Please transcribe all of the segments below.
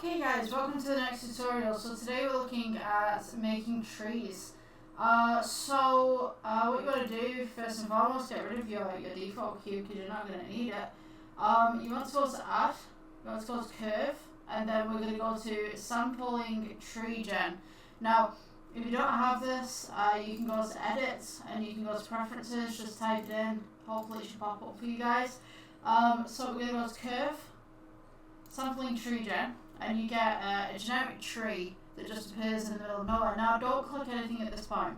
Okay guys, welcome to the next tutorial. So today we're looking at making trees. What you want to do first and foremost, get rid of your default cube because you're not going to need it. You want to go to add, you want to go to curve, and then we're going to go to sampling tree gen. Now if you don't have this, you can go to edit and you can go to preferences, just type it in, hopefully it should pop up for you guys. So we're going to go to curve, sampling tree gen, and you get a generic tree that just appears in the middle of nowhere. Now don't click anything at this point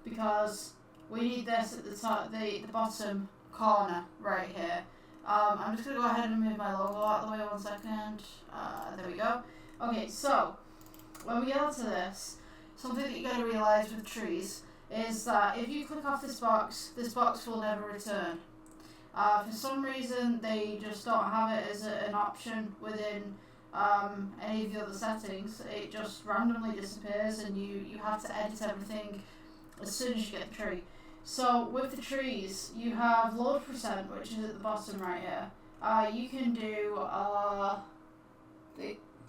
because we need this at the top, the bottom corner right here. I'm just going to go ahead and move my logo out of the way 1 second. There we go. Okay, so when we get onto this, something that you got to realise with trees is that if you click off this box will never return. For some reason they just don't have it as an option within any of the other settings. It just randomly disappears and you have to edit everything as soon as you get the tree. So with the trees you have load percent, which is at the bottom right here. You can do I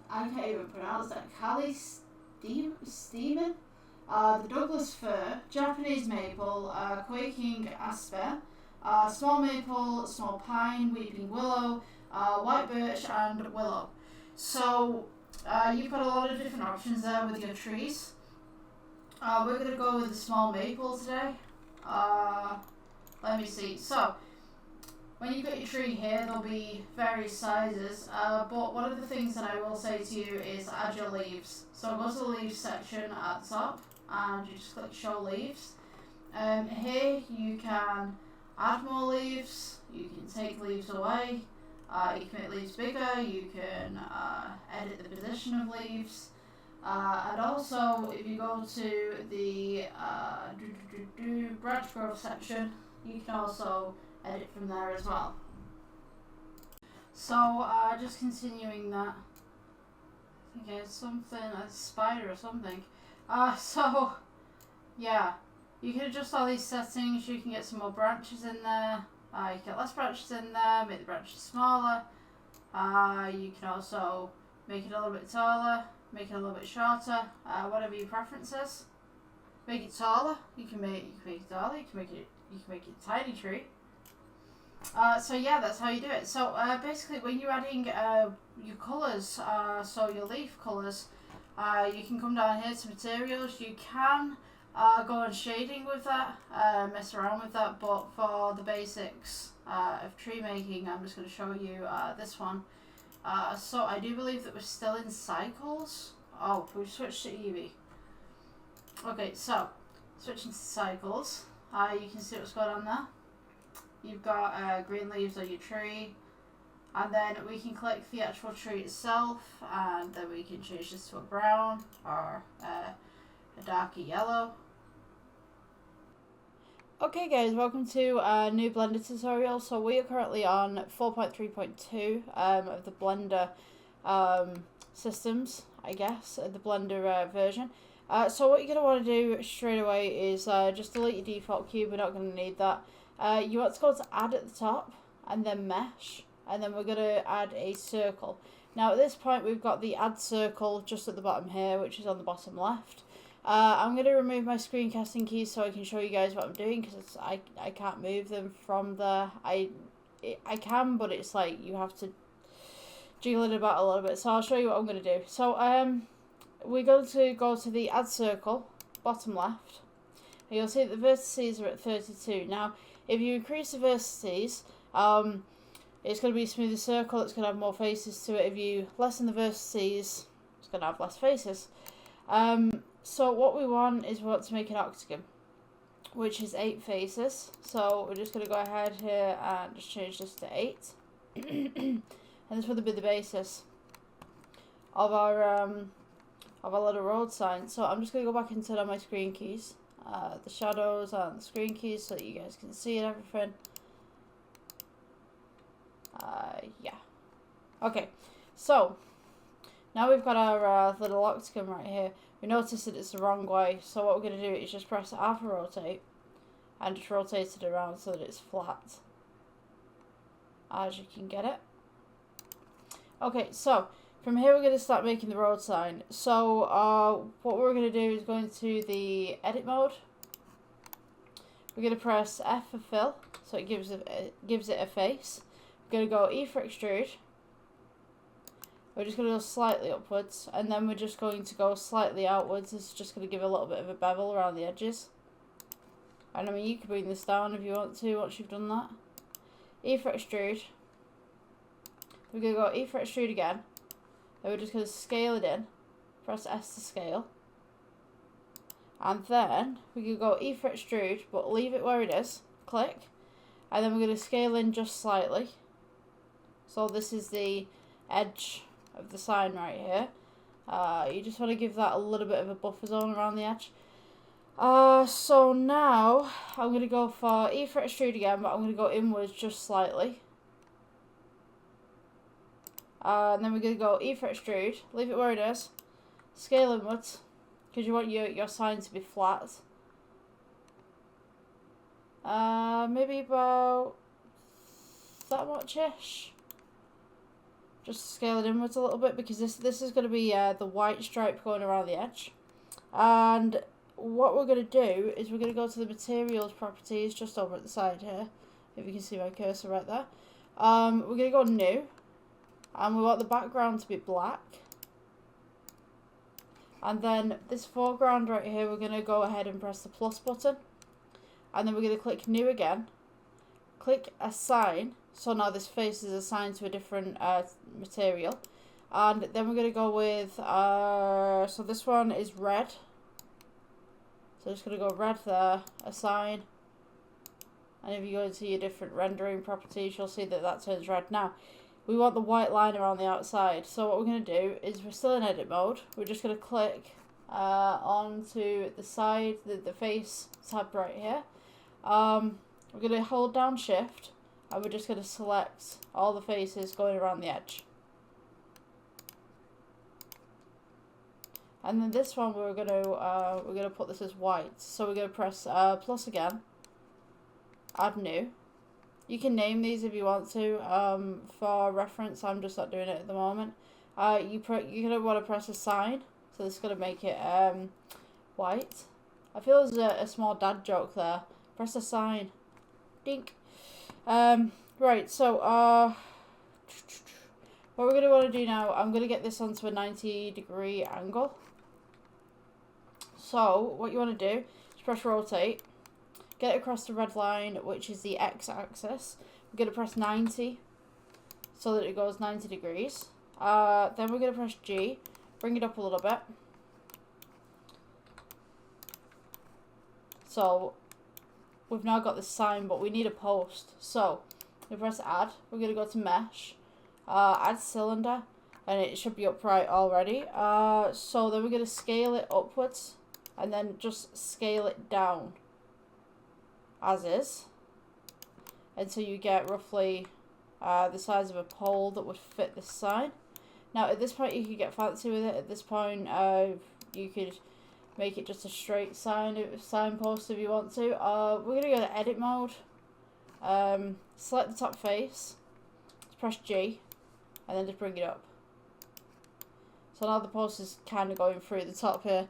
can't even pronounce that, Cali Steeman, the Douglas fir, Japanese maple, quaking aspen, small maple, small pine, weeping willow, white birch and willow. So you've got a lot of different options there with your trees. We're going to go with the small maple today. Let me see. So when you've got your tree here, there'll be various sizes, but one of the things that I will say to you is add your leaves. So go to the leaves section at the top and you just click show leaves. Here you can add more leaves, you can take leaves away, you can make leaves bigger, you can edit the position of leaves, and also if you go to the branch growth section, you can also edit from there as well. So just continuing that, I think it's something, a spider or something. So yeah, you can adjust all these settings. You can get some more branches in there, you can get less branches in there, make the branches smaller. You can also make it a little bit taller, make it a little bit shorter, whatever your preference is. Make it taller, you can make it taller, you can make it a tiny tree. So yeah, that's how you do it. So basically when you're adding your colours, so your leaf colours, you can come down here to materials. You can go on shading with that, mess around with that, but for the basics of tree making, I'm just going to show you this one. So I do believe that we're still in cycles. Oh, we've switched to Eevee. Okay, so switching to cycles, you can see what's going on there. You've got green leaves on your tree, and then we can click the actual tree itself, and then we can change this to a brown or a darker yellow. Okay guys, welcome to a new Blender tutorial. So we are currently on 4.3.2 of the Blender systems, I guess, the Blender version. So what you're going to want to do straight away is just delete your default cube. We're not going to need that. You want to go to add at the top and then mesh, and then we're going to add a circle. Now at this point we've got the add circle just at the bottom here, which is on the bottom left. I'm going to remove my screencasting keys so I can show you guys what I'm doing, because I can't move them from there. I can, but it's like you have to jiggle it about a little bit. So I'll show you what I'm going to do. So we're going to go to the add circle, bottom left, and you'll see that the vertices are at 32. Now if you increase the vertices, it's going to be a smoother circle, it's going to have more faces to it. If you lessen the vertices, it's going to have less faces. So what we want is we want to make an octagon, which is 8 faces. So we're just going to go ahead here and just change this to 8. And this will be the basis of our little road sign. So I'm just going to go back into my screen keys, the shadows and the screen keys, so that you guys can see it, everything. Yeah. Okay, so now we've got our little octagon right here. We notice that it's the wrong way, so what we're going to do is just press alpha rotate and just rotate it around so that it's flat, as you can get it. Okay, so From here we're going to start making the road sign. So what we're going to do is go into the edit mode. We're going to press F for fill, so it gives it a face. We're going to go E for extrude. We're just going to go slightly upwards, and then we're just going to go slightly outwards. This is just going to give a little bit of a bevel around the edges. And I mean, you can bring this down if you want to once you've done that. E for extrude. We're going to go E for extrude again. And we're just going to scale it in. Press S to scale. And then we can go E for extrude, but leave it where it is. Click. And then we're going to scale in just slightly. So this is the edge of the sign right here. You just want to give that a little bit of a buffer zone around the edge. So now I'm going to go for E for extrude again, but I'm going to go inwards just slightly. And then we're going to go E for extrude, leave it where it is, scale inwards, because you want your sign to be flat. Maybe about that much-ish. Just scale it inwards a little bit, because this is going to be the white stripe going around the edge. And what we're going to do is we're going to go to the materials properties just over at the side here, if you can see my cursor right there. We're going to go new. And we want the background to be black. And then this foreground right here, we're going to go ahead and press the plus button. And then we're going to click new again. Click assign. So now this face is assigned to a different material. And then we're going to go with, so this one is red. So just going to go red there, assign. And if you go into your different rendering properties, you'll see that that turns red. Now, we want the white line around the outside. So what we're going to do is we're still in edit mode. We're just going to click onto the side, the face tab right here. We're going to hold down shift and we're just going to select all the faces going around the edge. And then this one we're going to put this as white. So we're going to press plus again, add new. You can name these if you want to. For reference, I'm just not doing it at the moment. You're going to want to press assign. So this is going to make it white. I feel there's a small dad joke there. Press assign. Dink. Right, so what we're going to want to do now, I'm going to get this onto a 90-degree angle. So what you want to do is press rotate. Get it across the red line, which is the x-axis. We're going to press 90 so that it goes 90 degrees. Then we're going to press G, bring it up a little bit. So we've now got this sign, but we need a post. So we press add. We're going to go to mesh, add cylinder, and it should be upright already. So then we're going to scale it upwards and then just scale it down as is, until you get roughly the size of a pole that would fit this sign. Now at this point you could get fancy with it. At this point you could make it just a straight signpost if you want to. We're going to go to edit mode, select the top face, press G, and then just bring it up. So now the post is kind of going through the top here.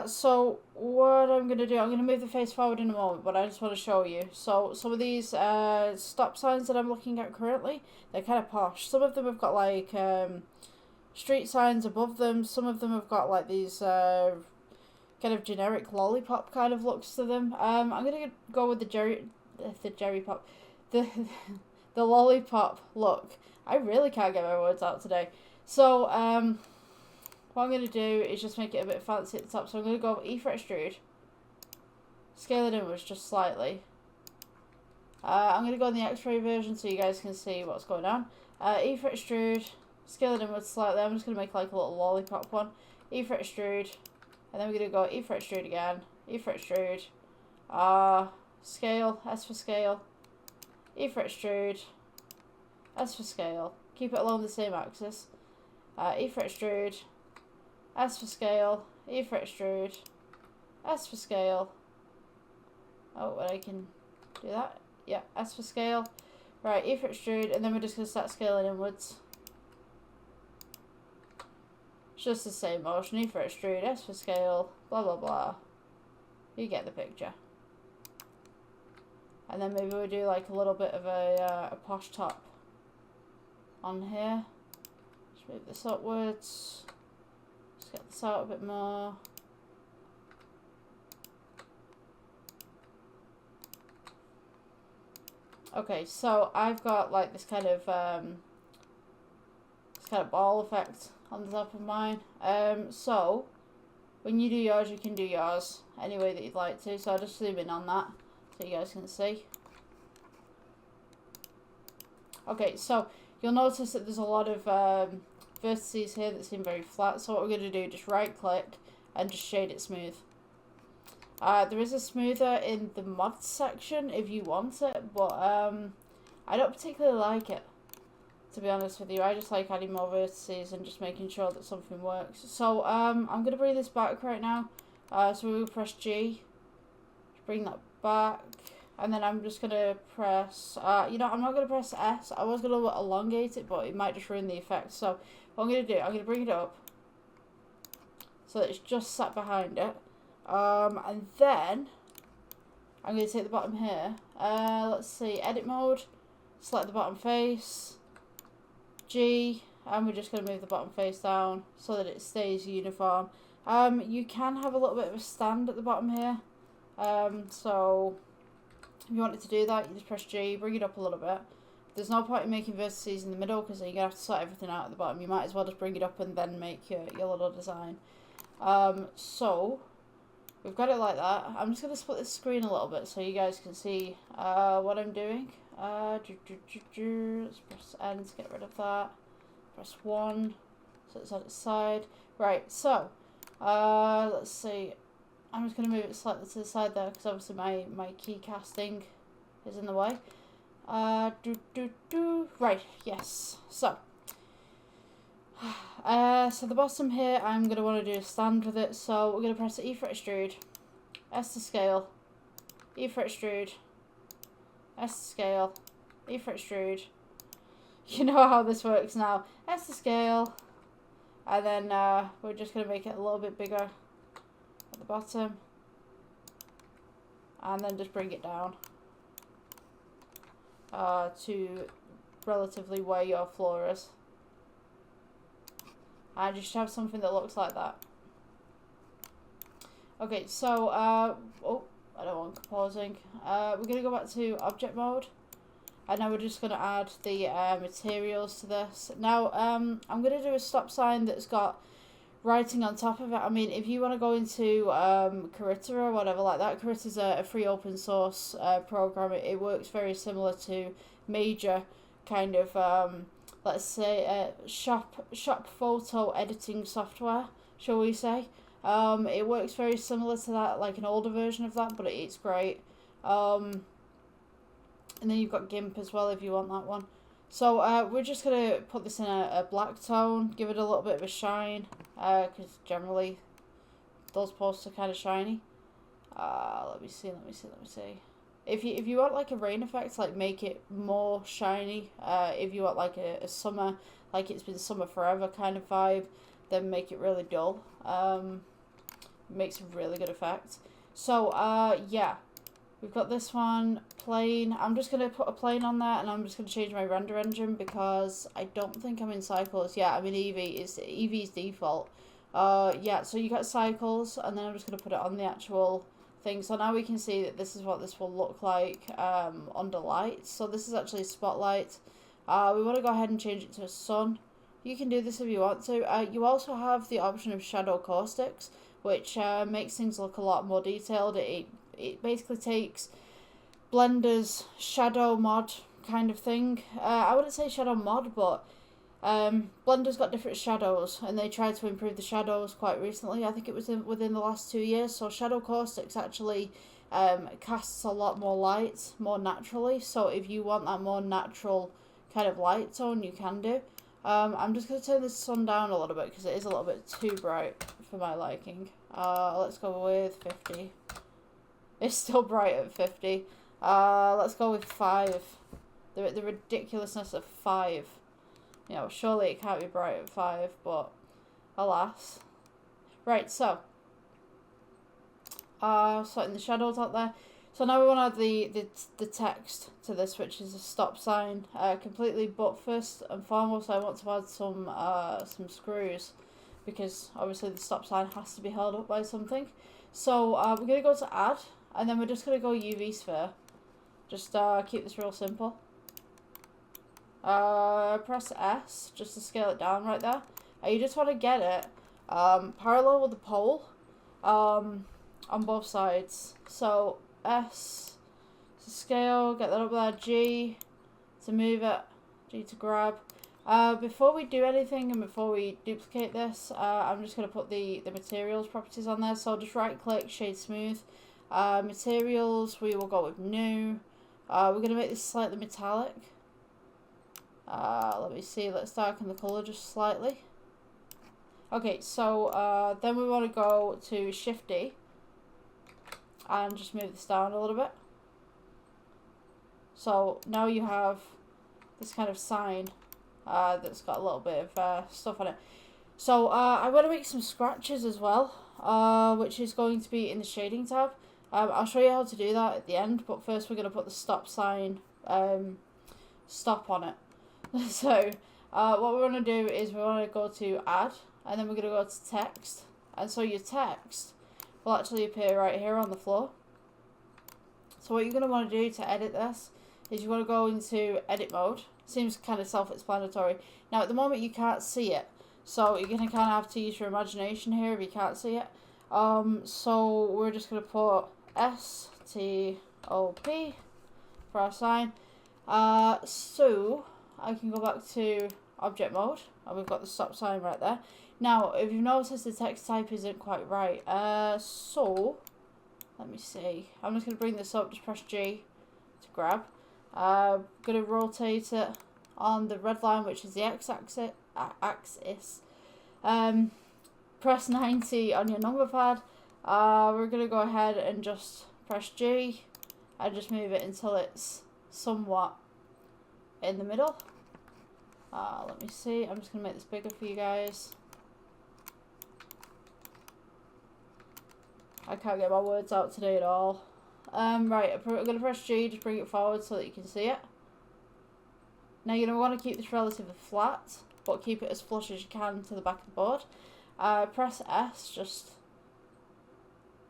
So what I'm going to do, I'm going to move the face forward in a moment, but I just want to show you. So some of these stop signs that I'm looking at currently, they're kind of posh. Some of them have got like street signs above them. Some of them have got like these kind of generic lollipop kind of looks to them. I'm going to go with the lollipop look. I really can't get my words out today. So what I'm going to do is just make it a bit fancy at the top. So I'm going to go E for extrude. Scale it inwards just slightly. I'm going to go in the X-ray version so you guys can see what's going on. E for extrude. Scale it inwards slightly. I'm just going to make like a little lollipop one. E for extrude. And then we're going to go E for extrude again. E for extrude. Scale. S for scale. E for extrude. S for scale. Keep it along the same axis. E for extrude. S for scale, E for extrude, S for scale. Oh, well, I can do that. Yeah, S for scale. Right, E for extrude, and then we're just going to start scaling inwards. just the same motion. E for extrude, S for scale, blah blah blah. You get the picture. And then maybe we do like a little bit of a posh top on here. Just move this upwards. Just get this out a bit more. Okay, so I've got like this kind of ball effect on the top of mine. So when you do yours, you can do yours any way that you'd like to. So I'll just zoom in on that so you guys can see. Okay, so you'll notice that there's a lot of vertices here that seem very flat. So what we're going to do, just right click and just shade it smooth. There is a smoother in the mod section if you want it, but I don't particularly like it, to be honest with you. I just like adding more vertices and just making sure that something works. So I'm going to bring this back right now. So we will press G to bring that back, and then I'm just going to press, you know, I'm not going to press S. I was going to elongate it, but it might just ruin the effect. So what I'm going to do, I'm going to bring it up so that it's just sat behind it. And then I'm going to take the bottom here. Let's see, edit mode, select the bottom face, G, and we're just going to move the bottom face down so that it stays uniform. You can have a little bit of a stand at the bottom here. So if you wanted to do that, you just press G, bring it up a little bit. There's no point in making vertices in the middle because then you're going to have to sort everything out at the bottom. You might as well just bring it up and then make your little design. So we've got it like that. I'm just going to split the screen a little bit so you guys can see what I'm doing. Let's press N to get rid of that. Press 1 so it's on its side. Right, so let's see. I'm just going to move it slightly to the side there because obviously my key casting is in the way. Right, yes. So the bottom here, I'm going to want to do a stand with it. So we're going to press E for extrude, S to scale, E for extrude, S to scale, E for extrude. You know how this works now. S to scale, and then we're just going to make it a little bit bigger at the bottom, and then just bring it down to relatively where your floor is. And you should have something that looks like that. Okay, so, oh, I don't want composing. We're going to go back to object mode. And now we're just going to add the materials to this. Now, I'm going to do a stop sign that's got writing on top of it. I mean, if you want to go into Carita or whatever like that, Carita's a free open source program. It works very similar to major kind of let's say shop photo editing software, shall we say. It works very similar to that, like an older version of that, but it's great. And then you've got GIMP as well if you want that one. So we're just going to put this in a black tone, give it a little bit of a shine, because generally those posts are kind of shiny. Let me see. If you want like a rain effect, like make it more shiny. If you want like a summer, like it's been summer forever kind of vibe, then make it really dull. It makes a really good effect. So yeah, we've got this one plane. I'm just gonna put a plane on there, and I'm just gonna change my render engine because I don't think I'm in cycles. Yeah, I'm in Eevee. It's Eevee's default. Yeah, so you got cycles, and then I'm just gonna put it on the actual thing. So now we can see that this is what this will look like under lights. So this is actually a spotlight. We want to go ahead and change it to a sun. You can do this if you want to. You also have the option of shadow caustics, which makes things look a lot more detailed. It basically takes Blender's shadow mod kind of thing. I wouldn't say shadow mod, but Blender's got different shadows, and they tried to improve the shadows quite recently. I think it was within the last 2 years. So shadow caustics actually casts a lot more light more naturally. So if you want that more natural kind of light tone, you can do. I'm just going to turn this sun down a little bit because it is a little bit too bright for my liking. Let's go with 50. It's still bright at 50. Let's go with 5. The ridiculousness of 5. You know, surely it can't be bright at 5, but Alas. Right, so sorting the shadows out there. So now we want to add the text to this, which is a stop sign completely. But first and foremost, I want to add some screws, because obviously the stop sign has to be held up by something. So we're going to go to add, and then we're just going to go UV sphere. Just keep this real simple. Press S just to scale it down right there. And you just want to get it parallel with the pole on both sides. So S to scale, get that up there. G to move it, G to grab. Before we do anything and before we duplicate this, I'm just going to put the materials properties on there. So just right click, shade smooth. Materials, we will go with new. We're going to make this slightly metallic. Let me see, let's darken the colour just slightly. Okay, so then we want to go to Shift D and just move this down a little bit. So now you have this kind of sign that's got a little bit of stuff on it. So I want to make some scratches as well, which is going to be in the shading tab. I'll show you how to do that at the end, but first we're going to put the stop sign stop on it. So what we want to do is we want to go to add, and then we're going to go to text, and so your text will actually appear right here on the floor. So what you're going to want to do to edit this is you want to go into edit mode. Seems kind of self-explanatory. Now at the moment you can't see it, so you're going to kind of have to use your imagination here if you can't see it. So we're just going to put STOP for our sign. So I can go back to object mode, and we've got the stop sign right there. Now, if you've noticed, the text type isn't quite right. So let me see. I'm just going to bring this up. Just press G to grab. Going to rotate it on the red line, which is the x-axis. Press 90 on your number pad. We're going to go ahead and just press G and just move it until it's somewhat in the middle. Let me see. I'm just going to make this bigger for you guys. I can't get my words out today at all. Right, I'm going to press G, just bring it forward so that you can see it. Now you're going to want to keep this relatively flat, but keep it as flush as you can to the back of the board. Press S just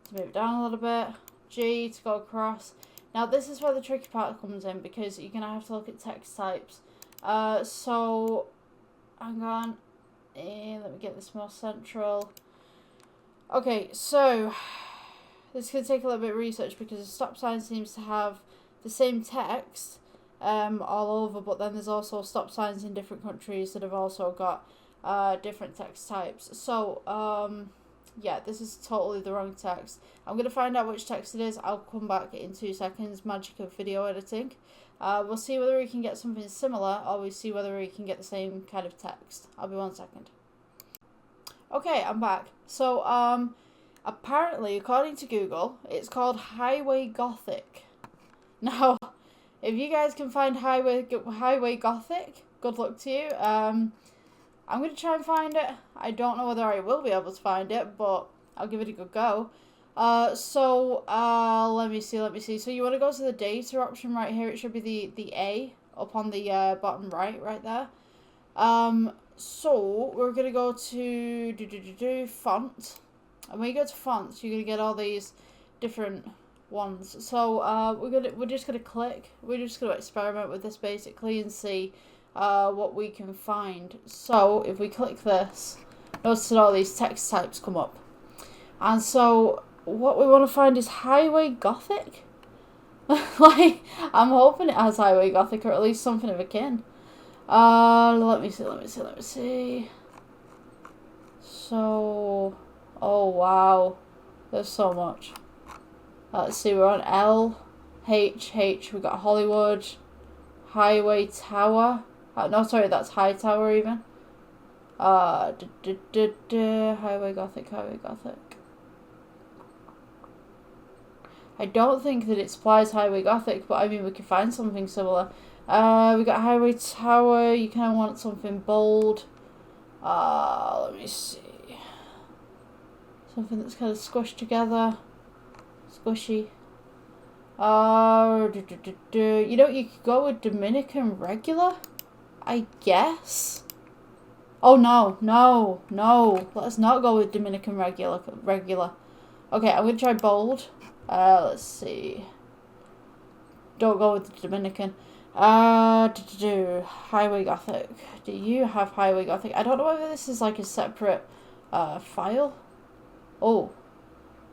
to move it down a little bit. G to go across. Now this is where the tricky part comes in, because you're going to have to look at text types. So, hang on. Let me get this more central. Okay, so this could take a little bit of research, because the stop sign seems to have the same text all over, but then there's also stop signs in different countries that have also got different text types. So yeah, this is totally the wrong text. I'm going to find out which text it is. I'll come back in 2 seconds. Magic of video editing. We'll see whether we can get something similar, or we see whether we can get the same kind of text. I'll be 1 second. Okay, I'm back. So apparently, according to Google, it's called Highway Gothic. Now, if you guys can find Highway Gothic, good luck to you. I'm going to try and find it. I don't know whether I will be able to find it, but I'll give it a good go. So let me see. So you want to go to the data option right here. It should be the A up on the bottom right there. So we're going to go to font. And when you go to fonts, you're going to get all these different ones. So we're just going to click. We're just going to experiment with this basically and see what we can find. So if we click this, notice that all these text types come up. And so what we want to find is Highway Gothic. Like, I'm hoping it has Highway Gothic, or at least something of akin. Let me see. So, oh wow, there's so much. Let's see, we're on L, H, we got Hollywood, Highway Tower. No, sorry, that's High Tower even. Highway Gothic. I don't think that it supplies Highway Gothic, but I mean, we could find something similar. We got Highway Tower. You kind of want something bold. Let me see. Something that's kind of squished together. Squishy. You know, you could go with Dominican regular, I guess. Oh no. Let's not go with Dominican regular. Okay, I'm gonna try bold. Let's see. Don't go with the Dominican. Highway Gothic. Do you have Highway Gothic? I don't know whether this is like a separate file. Oh,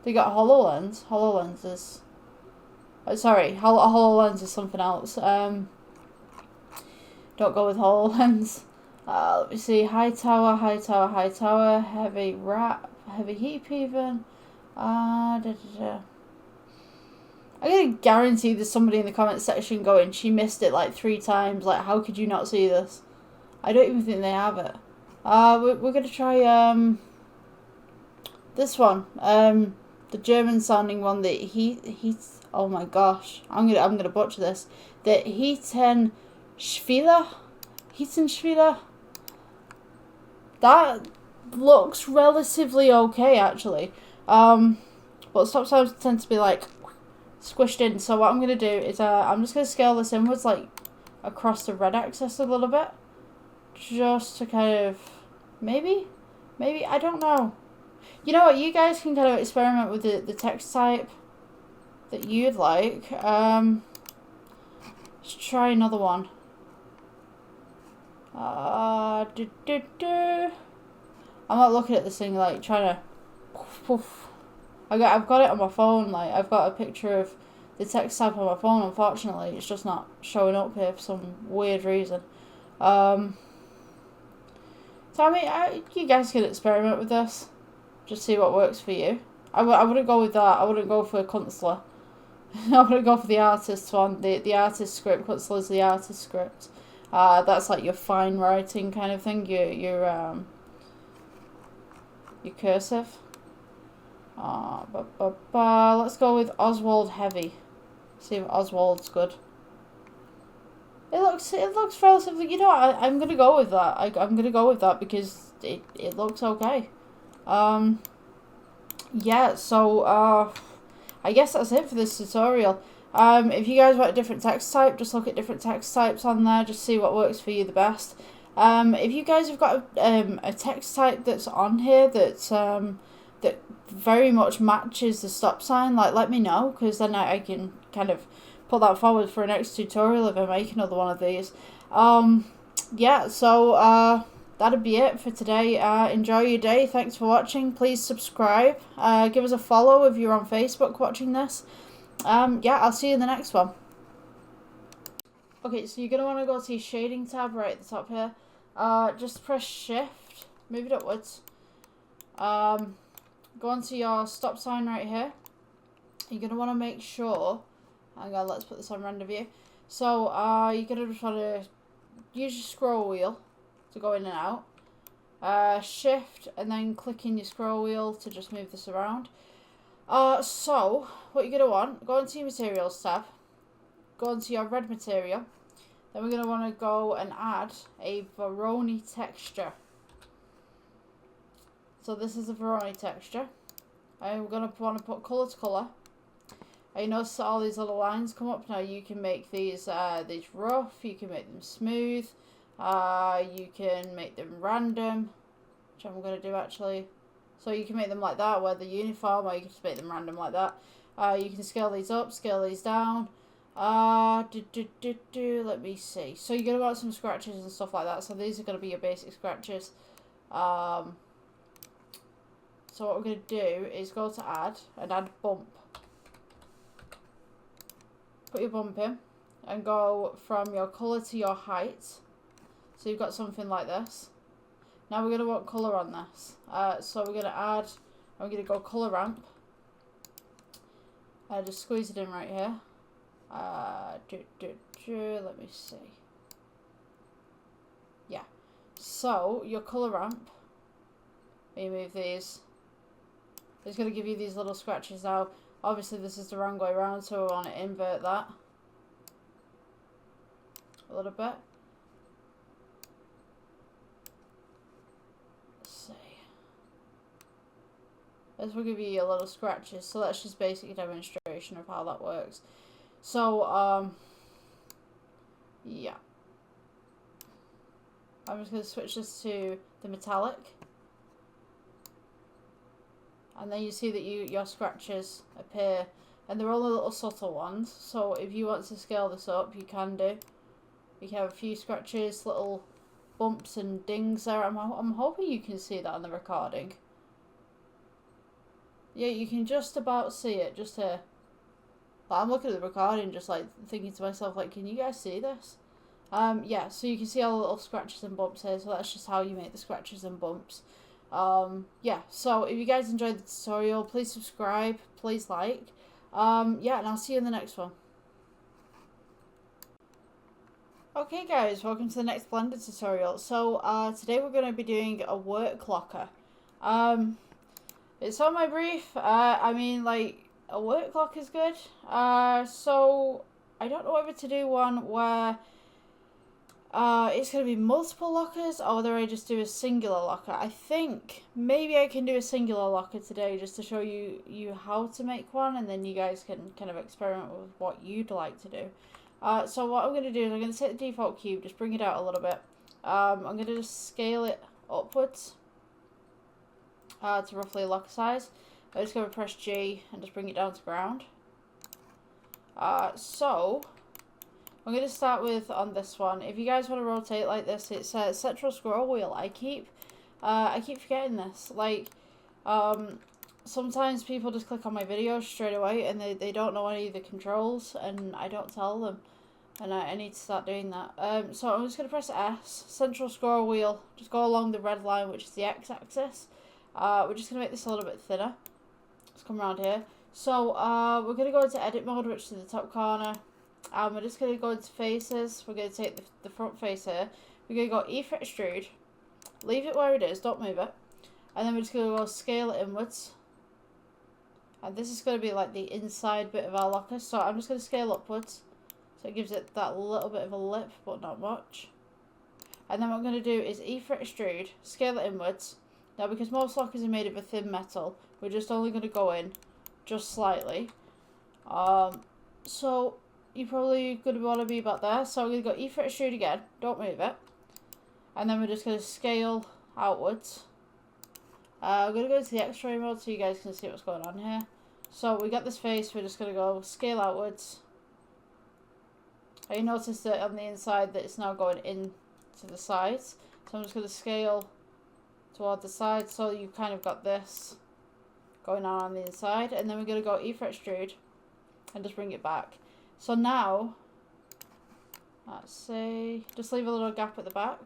they got HoloLens. HoloLens is. Sorry, HoloLens is something else. Don't go with HoloLens. Let me see. High tower, heavy wrap, heavy heap even. I'm gonna guarantee there's somebody in the comment section going, she missed it like 3 times. Like, how could you not see this? I don't even think they have it. We're gonna try this one. The German sounding one. The heat. Oh my gosh, I'm gonna butcher this. The Heatenschwiller. That looks relatively okay actually. But stop signs tend to be like squished in. So what I'm gonna do is I'm just gonna scale this inwards like across the red axis a little bit, just to kind of maybe I don't know. You know what? You guys can kind of experiment with the text type that you'd like. Let's try another one. I'm not looking at this thing like trying to. Poof. I've got it on my phone. Like, I've got a picture of the text type on my phone. Unfortunately, it's just not showing up here for some weird reason. So I mean, you guys can experiment with this. Just see what works for you. I wouldn't go with that. I wouldn't go for Kunstler. I wouldn't go for the artist one. The artist script. Kunstler is the artist script. That's like your fine writing kind of thing. Your cursive. Let's go with Oswald Heavy. See if Oswald's good. It looks relatively. You know what? I'm gonna go with that. I'm gonna go with that because it looks okay. Yeah. So I guess that's it for this tutorial. If you guys want a different text type, just look at different text types on there. Just see what works for you the best. If you guys have got a text type that's on here that's that very much matches the stop sign, like, let me know, because then I can kind of put that forward for a next tutorial if I make another one of these. Yeah, so that'll be it for today. Enjoy your day. Thanks for watching. Please subscribe. Give us a follow if you're on Facebook watching this. Yeah, I'll see you in the next one. Okay, so you're going to want to go to your shading tab right at the top here. Just press shift, move it upwards. Go onto your stop sign right here. You're going to want to make sure, hang on, let's put this on render view. So you're going to just want to use your scroll wheel to go in and out. Shift and then click in your scroll wheel to just move this around. So what you're going to want, go into your materials tab, go into your red material. Then we're going to want to go and add a Veroni texture. So this is a Veroni texture. And we're going to want to put colour to colour. And you notice all these little lines come up. Now you can make these rough, you can make them smooth, you can make them random, which I'm going to do actually. So you can make them like that where they're uniform, or you can just make them random like that. You can scale these up, scale these down. Let me see. So you're going to want some scratches and stuff like that. So these are going to be your basic scratches. So what we're going to do is go to add and add bump. Put your bump in and go from your colour to your height. So you've got something like this. Now we're going to want colour on this. So we're going to add, I'm going to go colour ramp. Just squeeze it in right here. Let me see. Yeah. So your colour ramp, you move these. It's going to give you these little scratches now. Obviously this is the wrong way around, so we want to invert that a little bit. Let's see. this will give you a lot of scratches. So that's just basic demonstration of how that works. So, yeah. I'm just going to switch this to the metallic. And then you see that your scratches appear. And they're only little subtle ones. So if you want to scale this up, you can do. You can have a few scratches, little bumps and dings there. I'm hoping you can see that on the recording. Yeah, you can just about see it, just here. But I'm looking at the recording, just like thinking to myself, like, can you guys see this? Yeah, so you can see all the little scratches and bumps here, so that's just how you make the scratches and bumps. Yeah, so if you guys enjoyed the tutorial, please subscribe, please like. Yeah, and I'll see you in the next one. Okay guys, welcome to the next Blender tutorial. So, today we're going to be doing a work locker. It's on my brief. I mean, like, a work locker is good. So, I don't know whether to do one where it's going to be multiple lockers, or whether I just do a singular locker. I think maybe I can do a singular locker today just to show you how to make one, and then you guys can kind of experiment with what you'd like to do. So what I'm going to do is I'm going to take the default cube, just bring it out a little bit. I'm going to just scale it upwards to roughly a locker size. I'm just going to press G and just bring it down to ground. So I'm going to start with on this one. If you guys want to rotate like this, it's a central scroll wheel. I keep forgetting this. Like, sometimes people just click on my videos straight away and they don't know any of the controls, and I don't tell them. And I need to start doing that. So I'm just going to press S, central scroll wheel, just go along the red line, which is the X-axis. We're just going to make this a little bit thinner. Let's come around here. So we're going to go into edit mode, which is in the top corner. We're just going to go into faces. We're going to take the front face here. We're going to go E for extrude. Leave it where it is, don't move it. And then we're just going to go scale it inwards. And this is going to be like the inside bit of our locker. So I'm just going to scale upwards. So it gives it that little bit of a lip, but not much. And then what I'm going to do is E for extrude, scale it inwards. Now, because most lockers are made of a thin metal, we're just only going to go in just slightly. So you're probably going to want to be about there. So I'm going to go E for extrude again, don't move it. And then we're just going to scale outwards. We're going to go to the X-ray mode so you guys can see what's going on here. So we got this face, we're just going to go scale outwards. You notice that on the inside that it's now going in to the sides. So I'm just going to scale toward the side, so you kind of got this going on the inside. And then we're going to go E for extrude and just bring it back. So now, let's see, just leave a little gap at the back.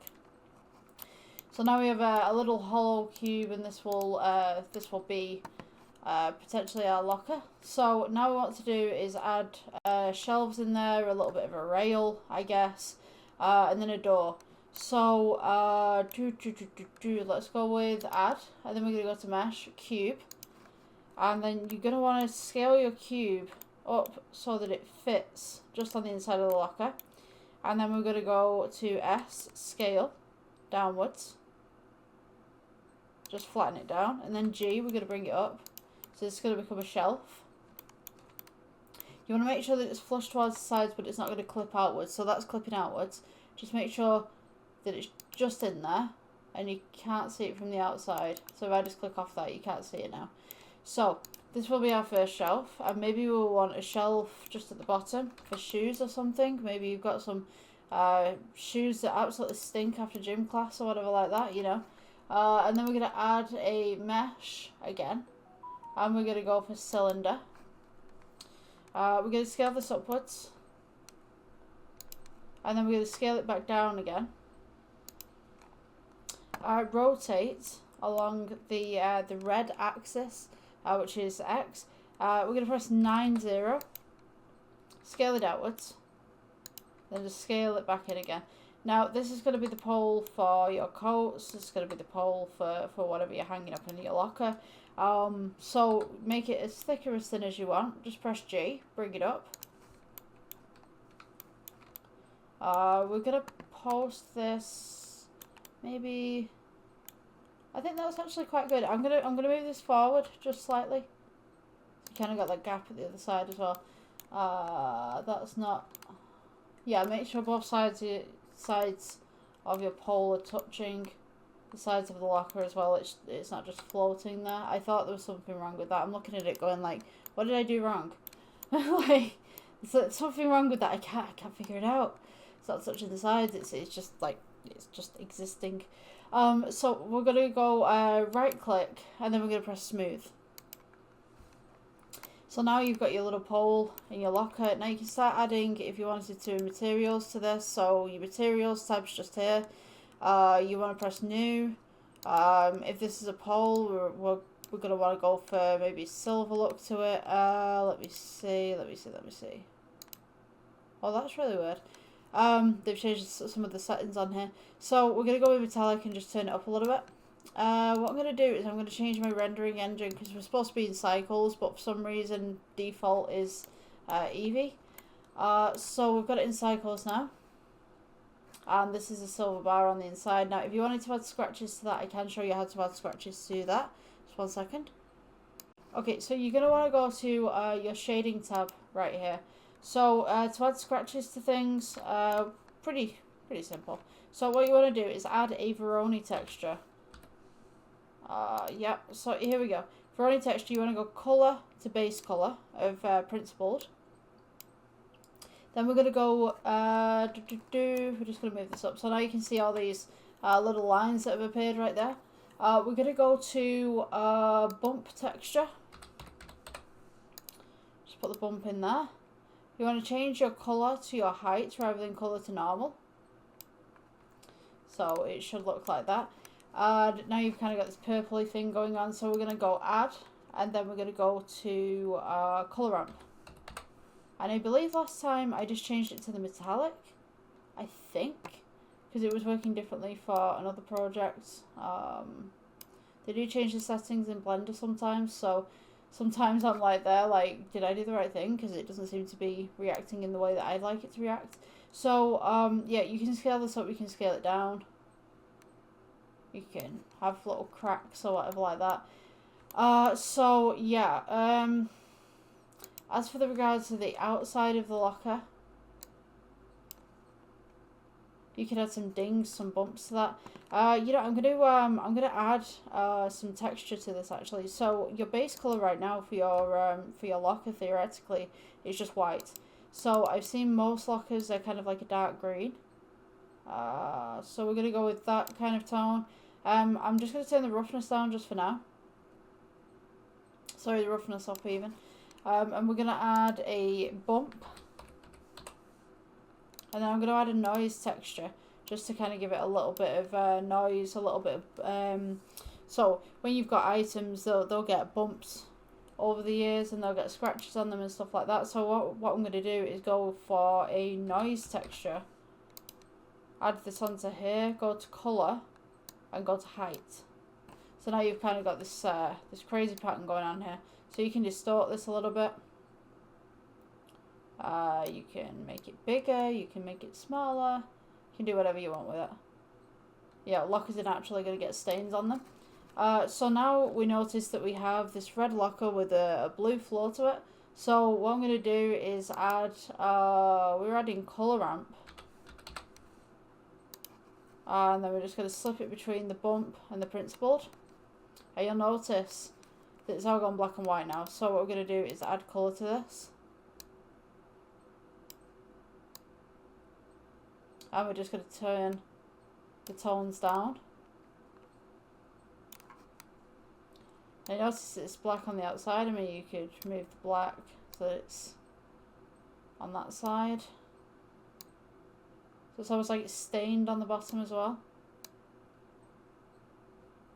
So now we have a little hollow cube, and this will be potentially our locker. So now what to do is add shelves in there, a little bit of a rail, I guess, and then a door. So let's go with add, and then we're going to go to mesh, cube, and then you're going to want to scale your cube up so that it fits just on the inside of the locker. And then we're going to go to S, scale, downwards, just flatten it down, and then G, we're going to bring it up. So it's going to become a shelf. You want to make sure that it's flush towards the sides, but it's not going to clip outwards. So that's clipping outwards. Just make sure that it's just in there, and you can't see it from the outside. So if I just click off that, you can't see it now. So this will be our first shelf, and maybe we'll want a shelf just at the bottom for shoes or something. Maybe you've got some shoes that absolutely stink after gym class or whatever like that, you know. And then we're going to add a mesh again. And we're going to go for cylinder. We're going to scale this upwards. And then we're going to scale it back down again. Rotate along the red axis, which is X. We're going to press 9-0. Scale it outwards. Then just scale it back in again. Now, this is going to be the pole for your coats. This is going to be the pole for whatever you're hanging up in your locker. So make it as thick or as thin as you want. Just press G, bring it up. We're going to post this maybe I think that's actually quite good. I'm gonna move this forward just slightly. You kind of got that gap at the other side as well. That's not. Yeah, make sure both sides of your pole are touching the sides of the locker as well. It's not just floating there. I thought there was something wrong with that. I'm looking at it going like, what did I do wrong? Like, there's something wrong with that. I can't figure it out. It's not touching the sides. It's just like, it's just existing. So we're gonna go right click and then we're gonna press smooth. So now you've got your little pole in your locker. Now you can start adding, if you wanted to, materials to this. So your materials tab's just here. You want to press new. If this is a pole, we're going to want to go for maybe silver look to it. Let me see. Oh, that's really weird. They've changed some of the settings on here. So we're going to go with metallic and just turn it up a little bit. What I'm going to do is I'm going to change my rendering engine because we're supposed to be in cycles, but for some reason default is Eevee. So we've got it in cycles now. And this is a silver bar on the inside. Now if you wanted to add scratches to that, I can show you how to add scratches to that. Just 1 second. Okay, so you're going to want to go to your shading tab right here. So to add scratches to things, pretty simple. So what you want to do is add a Veroni texture. Yeah, so here we go. Veroni texture, you want to go colour to base colour of principled. Then we're going to go, we're just going to move this up. So now you can see all these little lines that have appeared right there. We're going to go to bump texture. Just put the bump in there. You want to change your colour to your height rather than colour to normal. So it should look like that. Now you've kind of got this purpley thing going on, so we're going to go add, and then we're going to go to colour ramp. And I believe last time I just changed it to the metallic, I think, because it was working differently for another project. They do change the settings in Blender sometimes, so sometimes I'm like there, like, did I do the right thing? Because it doesn't seem to be reacting in the way that I'd like it to react. So, yeah, you can scale this up, you can scale it down. You can have little cracks or whatever like that. So yeah, as for the regards to the outside of the locker, you can add some dings, some bumps to that. You know, I'm gonna add some texture to this actually. So your base color right now for your locker theoretically is just white. So I've seen most lockers are kind of like a dark green. So we're gonna go with that kind of tone. I'm just gonna turn the roughness down just for now. Sorry, the roughness up even. And we're gonna add a bump, and then I'm gonna add a noise texture just to kind of give it a little bit of noise, a little bit of so when you've got items, they'll get bumps over the years and they'll get scratches on them and stuff like that. So what I'm gonna do is go for a noise texture. Add this onto here, go to colour, and go to height. So now you've kind of got this this crazy pattern going on here. So you can distort this a little bit. You can make it bigger, you can make it smaller, you can do whatever you want with it. Yeah, lockers are naturally going to get stains on them. So now we notice that we have this red locker with a blue floor to it. So what I'm going to do is add, we're adding colour ramp. And then we're just going to slip it between the bump and the principled. And you'll notice that it's all gone black and white now. So what we're going to do is add colour to this. And we're just going to turn the tones down. And notice it's black on the outside. I mean, you could move the black so that it's on that side. So it's almost like it's stained on the bottom as well.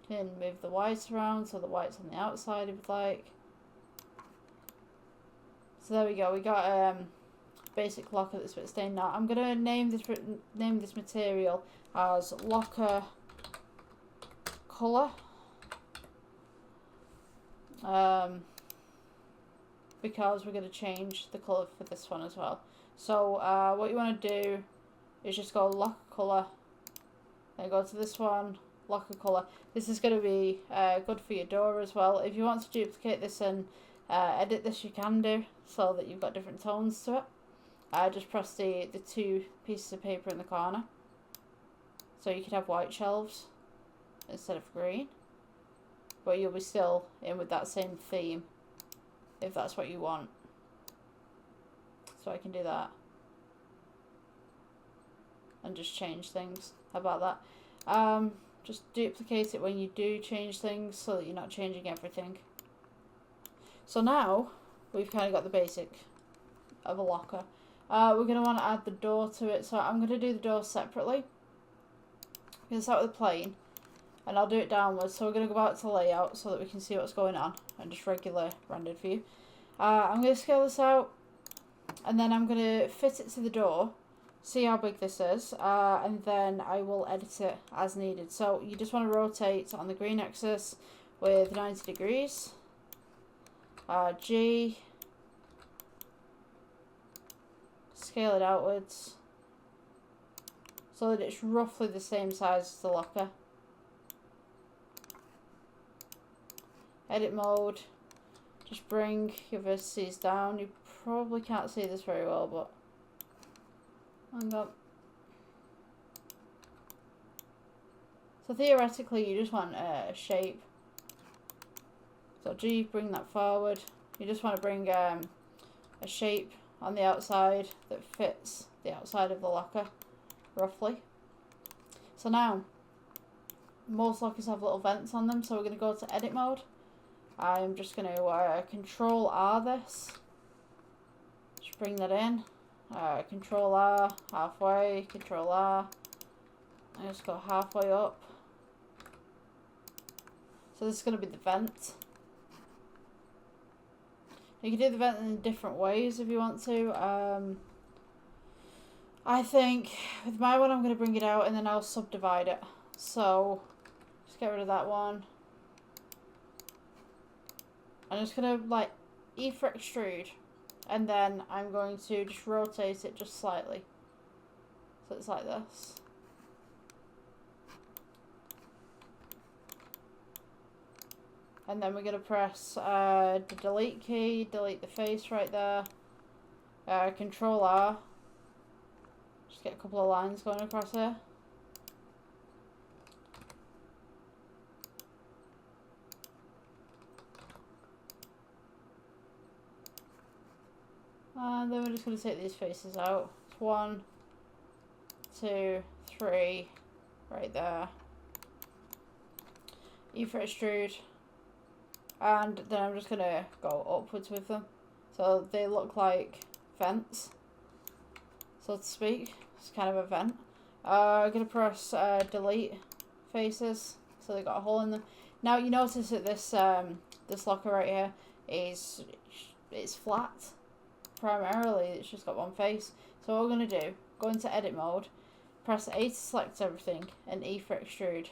You can move the white around so the white's on the outside if you'd like. So there we go. We got basic locker that's a bit stained now. I'm gonna name this material as locker colour. Because we're gonna change the colour for this one as well. So what you want to do is just go lock colour, then go to this one, locker colour. This is going to be good for your door as well. If you want to duplicate this and edit this, you can do, so that you've got different tones to it. Just press the two pieces of paper in the corner. So you could have white shelves instead of green. But you'll be still in with that same theme, if that's what you want. So I can do that. And just change things. How about that? Just duplicate it when you do change things, so that you're not changing everything. So now we've kind of got the basic of a locker. We're going to want to add the door to it, so I'm going to do the door separately. I'm going to start with a plane, and I'll do it downwards. So we're going to go back to layout so that we can see what's going on, and just regular rendered view. I'm going to scale this out, and then I'm going to fit it to the door. See how big this is, and then I will edit it as needed. So you just want to rotate on the green axis with 90 degrees. G. Scale it outwards so that it's roughly the same size as the locker. Edit mode. Just bring your vertices down. You probably can't see this very well, but hang on. So theoretically you just want a shape. So G, bring that forward. You just want to bring a shape on the outside that fits the outside of the locker, roughly. So now, most lockers have little vents on them, so we're going to go to edit mode. I'm just going to Control R this. Just bring that in. Control R, halfway, Control R. I just go halfway up. So this is going to be the vent. You can do the vent in different ways if you want to. I think with my one I'm going to bring it out and then I'll subdivide it. So just get rid of that one. I'm just going to like E for extrude, and then I'm going to just rotate it just slightly. So it's like this. And then we're going to press the delete key, delete the face right there. Control R. Just get a couple of lines going across here. And then we're just going to take these faces out. It's 1, 2, 3, right there. E for extrude. And then I'm just going to go upwards with them. So they look like vents, so to speak. It's kind of a vent. I'm going to press delete faces, so they've got a hole in them. Now you notice that this locker right here it's flat. Primarily it's just got one face. So what we're going to do, go into edit mode, press A to select everything, and E for extrude.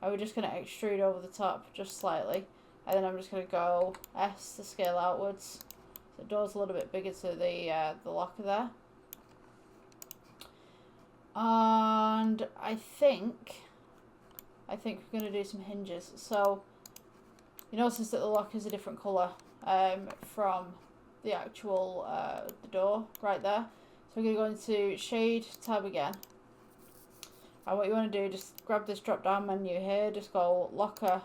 And we're just going to extrude over the top just slightly. And then I'm just going to go S to scale outwards. So the door's a little bit bigger to the locker there. And I think we're going to do some hinges. So you notice that the locker is a different colour from the actual the door right there. So we're going to go into shade tab again. And what you want to do, just grab this drop down menu here, just go locker,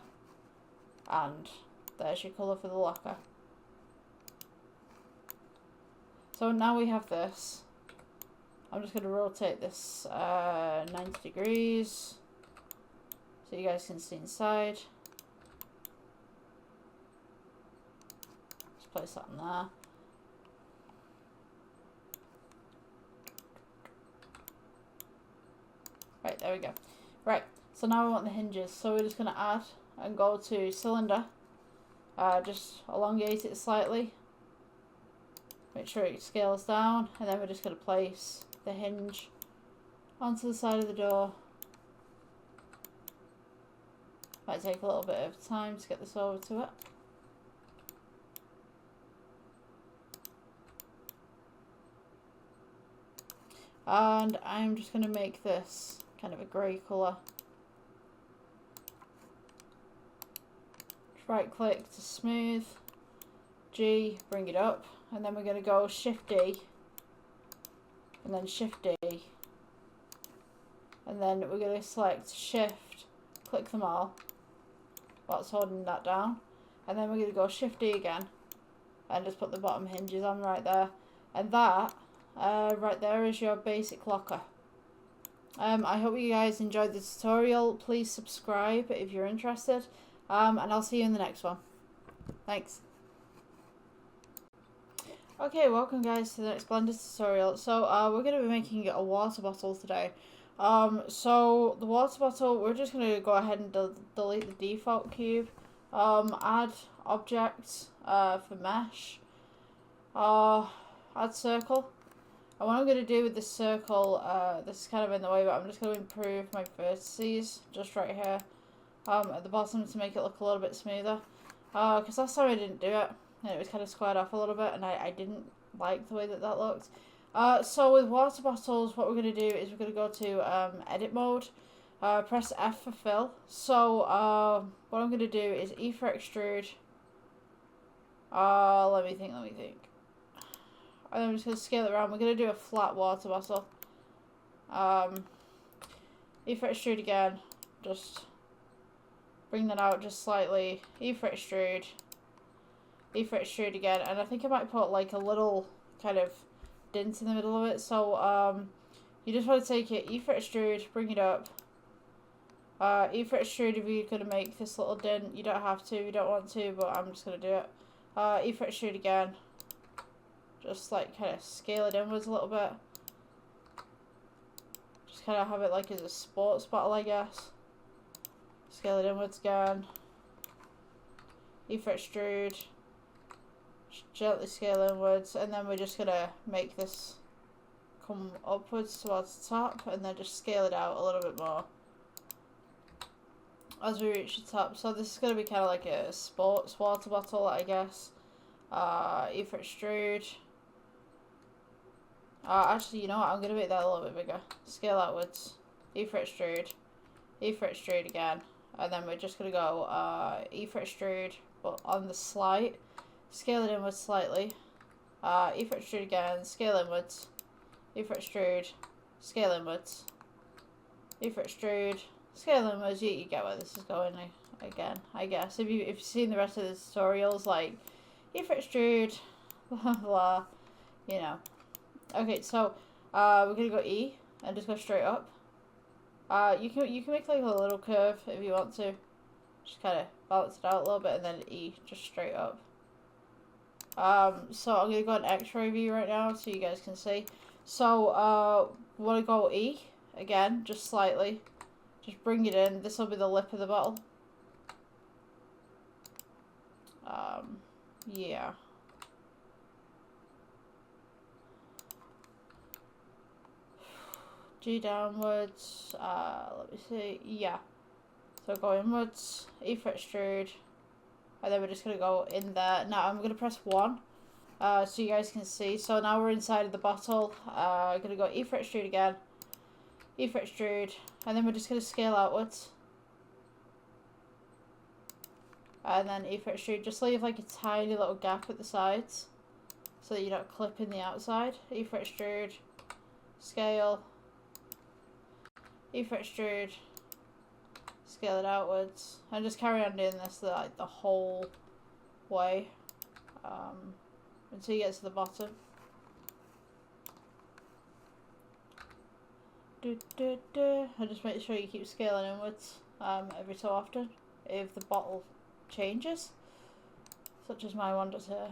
and there's your colour for the locker. So now we have this. I'm just going to rotate this 90 degrees so you guys can see inside. Just place that in there. Right, there we go. Right, so now we want the hinges. So we're just going to add and go to cylinder. Just elongate it slightly. Make sure it scales down. And then we're just going to place the hinge onto the side of the door. Might take a little bit of time to get this over to it. And I'm just going to make this kind of a grey colour. right click to smooth, G, bring it up, and then we're going to go Shift D, and then Shift D, and then we're going to select Shift, click them all, whilst holding that down, and then we're going to go Shift D again, and just put the bottom hinges on right there, and that, right there is your basic locker. I hope you guys enjoyed the tutorial. Please subscribe if you're interested, and I'll see you in the next one. Thanks. Okay, welcome guys to the next Blender tutorial. So we're going to be making a water bottle today. So the water bottle, we're just going to go ahead and delete the default cube, add objects for mesh, add circle. And what I'm going to do with this circle, this is kind of in the way, but I'm just going to improve my vertices just right here at the bottom to make it look a little bit smoother. Because last time I didn't do it, and it was kind of squared off a little bit, and I didn't like the way that that looked. So with water bottles, what we're going to do is we're going to go to edit mode, press F for fill. So what I'm going to do is E for extrude. Let me think. And then I'm just going to scale it around. We're going to do a flat water bottle. E for extrude again. Just bring that out just slightly. E for extrude. E for extrude again. And I think I might put like a little kind of dent in the middle of it. So you just want to take it, E for extrude, bring it up. E for extrude if you're going to make this little dent. You don't have to, you don't want to, but I'm just going to do it. E for extrude again. Just like kind of scale it inwards a little bit. Just kind of have it like as a sports bottle, I guess. Scale it inwards again. E for extrude. Just gently scale inwards, and then we're just gonna make this come upwards towards the top, and then just scale it out a little bit more as we reach the top. So this is gonna be kind of like a sports water bottle, I guess. E for extrude. Actually, you know what? I'm going to make that a little bit bigger. Scale outwards. E for extrude. E for extrude again. And then we're just going to go E for extrude, but on the slight. Scale it inwards slightly. E for extrude again. Scale inwards. E for extrude. Scale inwards. E for extrude. Scale inwards. You get where this is going again, I guess. If you've seen the rest of the tutorials, like E for extrude, blah, blah, you know. Okay, so we're gonna go E and just go straight up. You can make like a little curve if you want to, just kind of balance it out a little bit, and then E just straight up. So I'm gonna go an X-ray view right now so you guys can see. So want to go E again, just slightly, just bring it in. This will be the lip of the bottle. Yeah. G downwards, let me see, yeah. So go inwards, E for extrude, and then we're just going to go in there. Now I'm going to press 1, so you guys can see. So now we're inside of the bottle. I'm going to go E for extrude again, E for extrude, and then we're just going to scale outwards. And then E for extrude, just leave like a tiny little gap at the sides, so that you're not clipping the outside. E for extrude, scale, E for extrude, scale it outwards, and just carry on doing this like the whole way until you get to the bottom. And just make sure you keep scaling inwards every so often if the bottle changes, such as my one does here.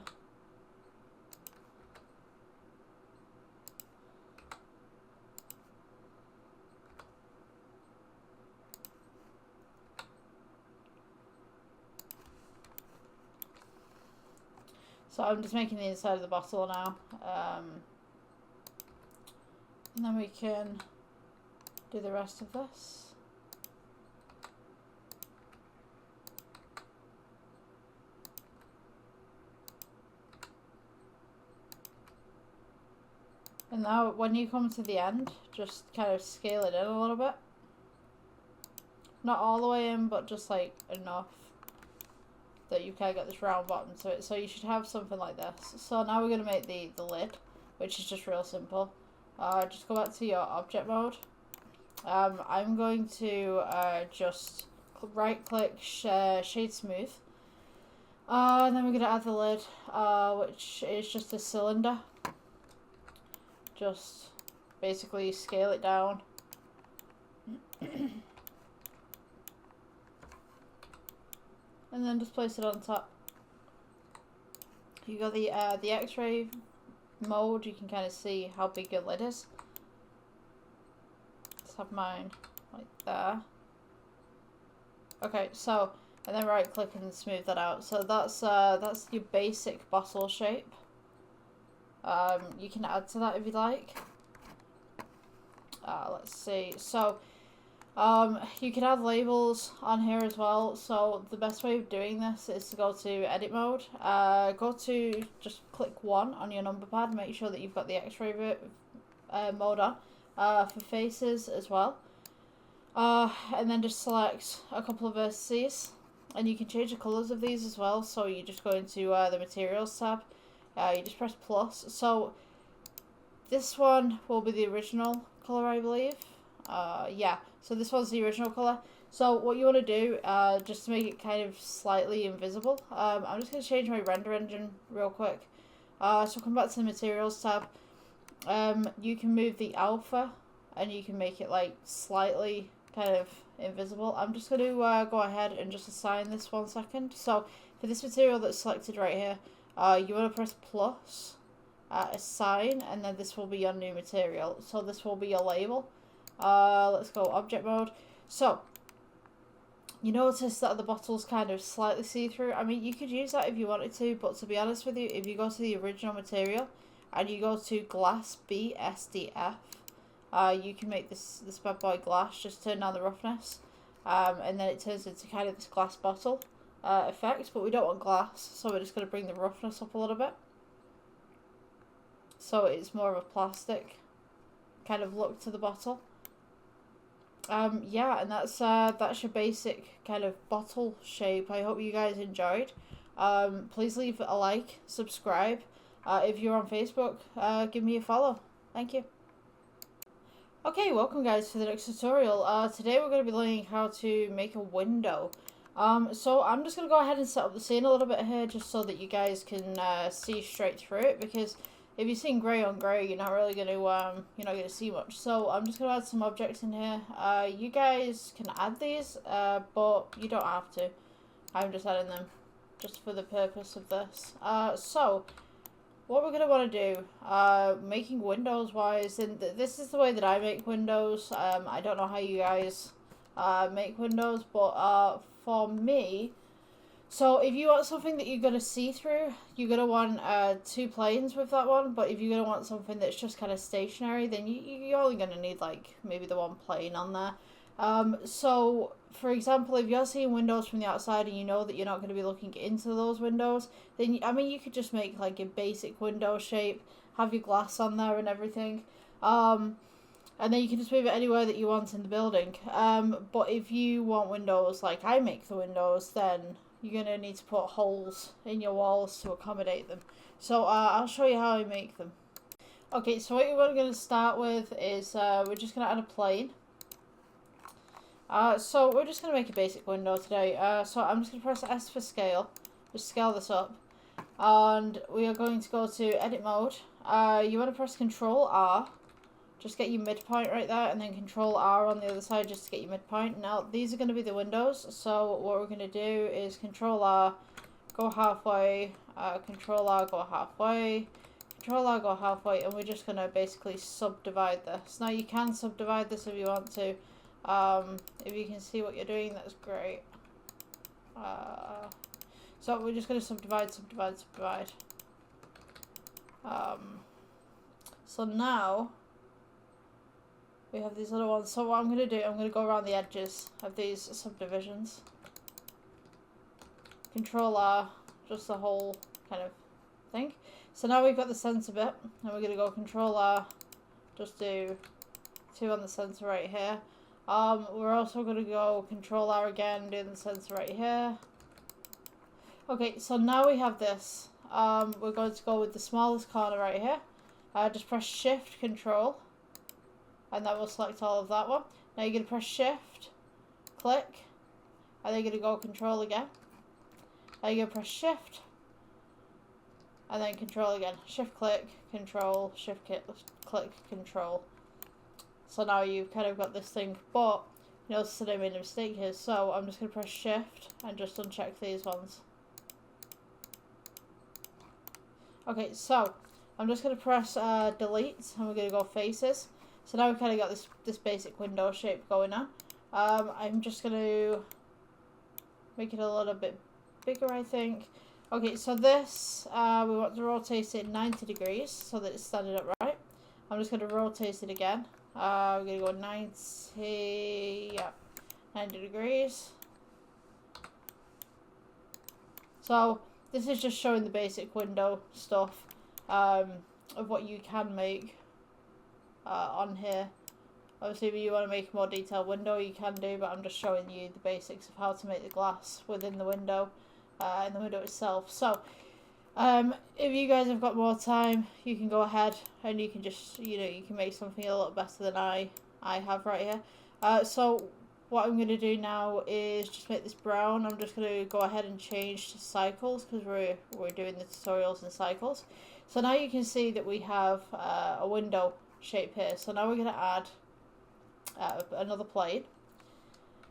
So I'm just making the inside of the bottle now, and then we can do the rest of this. And now when you come to the end, just kind of scale it in a little bit. Not all the way in, but just like enough. that you've kind of got this round bottom to it. So you should have something like this. So now we're going to make the lid, which is just real simple. Just go back to your object mode. I'm going to just right click shade smooth. And then we're going to add the lid, which is just a cylinder. Just basically scale it down. And then just place it on top. You got the X-ray mode. You can kind of see how big your lid is. Let's have mine like there. Okay, so and then right click and smooth that out. So that's your basic bottle shape. You can add to that if you like. Let's see. So you can add labels on here as well. So the best way of doing this is to go to edit mode. Just click 1 on your number pad. Make sure that you've got the X-ray mode on for faces as well. And then just select a couple of vertices. And you can change the colours of these as well. So you just go into the materials tab. You just press plus. So this one will be the original colour, I believe. Yeah, so this one's the original colour. So what you want to do, just to make it kind of slightly invisible, I'm just going to change my render engine real quick. So come back to the materials tab. You can move the alpha and you can make it like slightly kind of invisible. I'm just going to go ahead and just assign this 1 second. So for this material that's selected right here, you want to press plus, assign, and then this will be your new material. So this will be your label. Let's go object mode. So you notice that the bottle's kind of slightly see-through. I mean, you could use that if you wanted to, but to be honest with you, if you go to the original material and you go to glass BSDF, you can make this bad boy glass. Just turn down the roughness, and then it turns into kind of this glass bottle effect, but we don't want glass, so we're just going to bring the roughness up a little bit so it's more of a plastic kind of look to the bottle. Yeah, and that's your basic kind of bottle shape. I hope you guys enjoyed. Please leave a like, subscribe. If you're on Facebook, give me a follow. Thank you. Okay, welcome guys to the next tutorial. Today we're going to be learning how to make a window. So I'm just going to go ahead and set up the scene a little bit here just so that you guys can see straight through it, because if you're seeing grey on grey, you're not really going to you're not going to see much. So I'm just going to add some objects in here. You guys can add these, but you don't have to. I'm just adding them just for the purpose of this. So what we're going to want to do, making windows wise, and this is the way that I make windows. I don't know how you guys make windows, but for me, so if you want something that you're going to see through, you're going to want 2 planes with that one. But if you're going to want something that's just kind of stationary, then you're only going to need like maybe the 1 plane on there. So for example, if you're seeing windows from the outside and you know that you're not going to be looking into those windows, then I mean you could just make like a basic window shape, have your glass on there and everything. And then you can just move it anywhere that you want in the building. But if you want windows like I make the windows, then you're going to need to put holes in your walls to accommodate them. So I'll show you how I make them. Okay, so what we're going to start with is we're just going to add a plane. So we're just going to make a basic window today. So I'm just going to press S for scale. Just scale this up. And we are going to go to edit mode. You want to press Control R. Just get your midpoint right there, and then Control R on the other side just to get your midpoint. Now these are going to be the windows, so what we're going to do is Control R, go halfway, Control R, go halfway, Control R, go halfway, and we're just going to basically subdivide this. Now you can subdivide this if you want to. If you can see what you're doing, that's great. So we're just going to subdivide. So now we have these little ones. So what I'm going to do, I'm going to go around the edges of these subdivisions. Control R, just the whole kind of thing. So now we've got the center bit, and we're going to go Control R, just do 2 on the center right here. We're also going to go Control R again, do the center right here. Okay, so now we have this. We're going to go with the smallest corner right here. Just press Shift Control, and that will select all of that one. Now you're going to press Shift, click, and then you're going to go Control again. Now you're going to press Shift, and then Control again. Shift, click, Control, Shift, click, Control. So now you've kind of got this thing, but notice that I made a mistake here. So I'm just going to press Shift and just uncheck these ones. Okay, so I'm just going to press delete, and we're going to go faces. So now we've kind of got this basic window shape going on. I'm just going to make it a little bit bigger, I think. Okay, so this, we want to rotate it 90 degrees so that it's standing up right. I'm just going to rotate it again. We're going to go 90, yeah, 90 degrees. So this is just showing the basic window stuff of what you can make on here. Obviously, if you want to make a more detailed window, you can do, but I'm just showing you the basics of how to make the glass within the window, in the window itself. So, if you guys have got more time, you can go ahead and you can just, you can make something a little better than I have right here. So what I'm going to do now is just make this brown. I'm just going to go ahead and change to cycles because we're doing the tutorials in cycles. So now you can see that we have a window shape here. So now we're going to add another plane.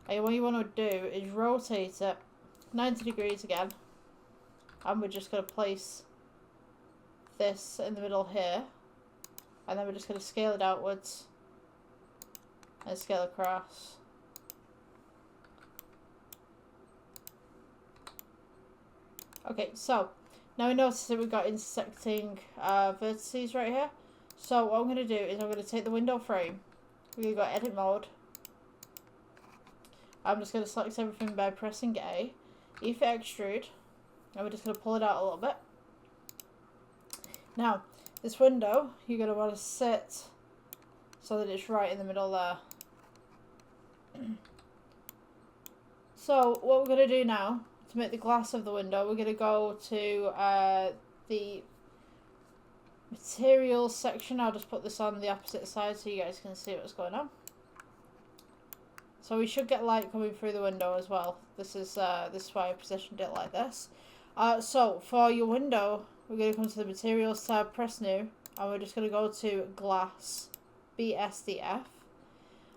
And what you want to do is rotate it 90 degrees again. And we're just going to place this in the middle here. And then we're just going to scale it outwards and scale across. Okay, so now we notice that we've got intersecting vertices right here. So what I'm going to do is I'm going to take the window frame. We're going to go edit mode. I'm just going to select everything by pressing A. If extrude. And we're just going to pull it out a little bit. Now, this window, you're going to want to sit so that it's right in the middle there. So what we're going to do now, to make the glass of the window, we're going to go to the materials section. I'll just put this on the opposite side so you guys can see what's going on. So we should get light coming through the window as well. This is why I positioned it like this. So for your window, we're going to come to the materials tab, press new, and we're just going to go to glass, BSDF.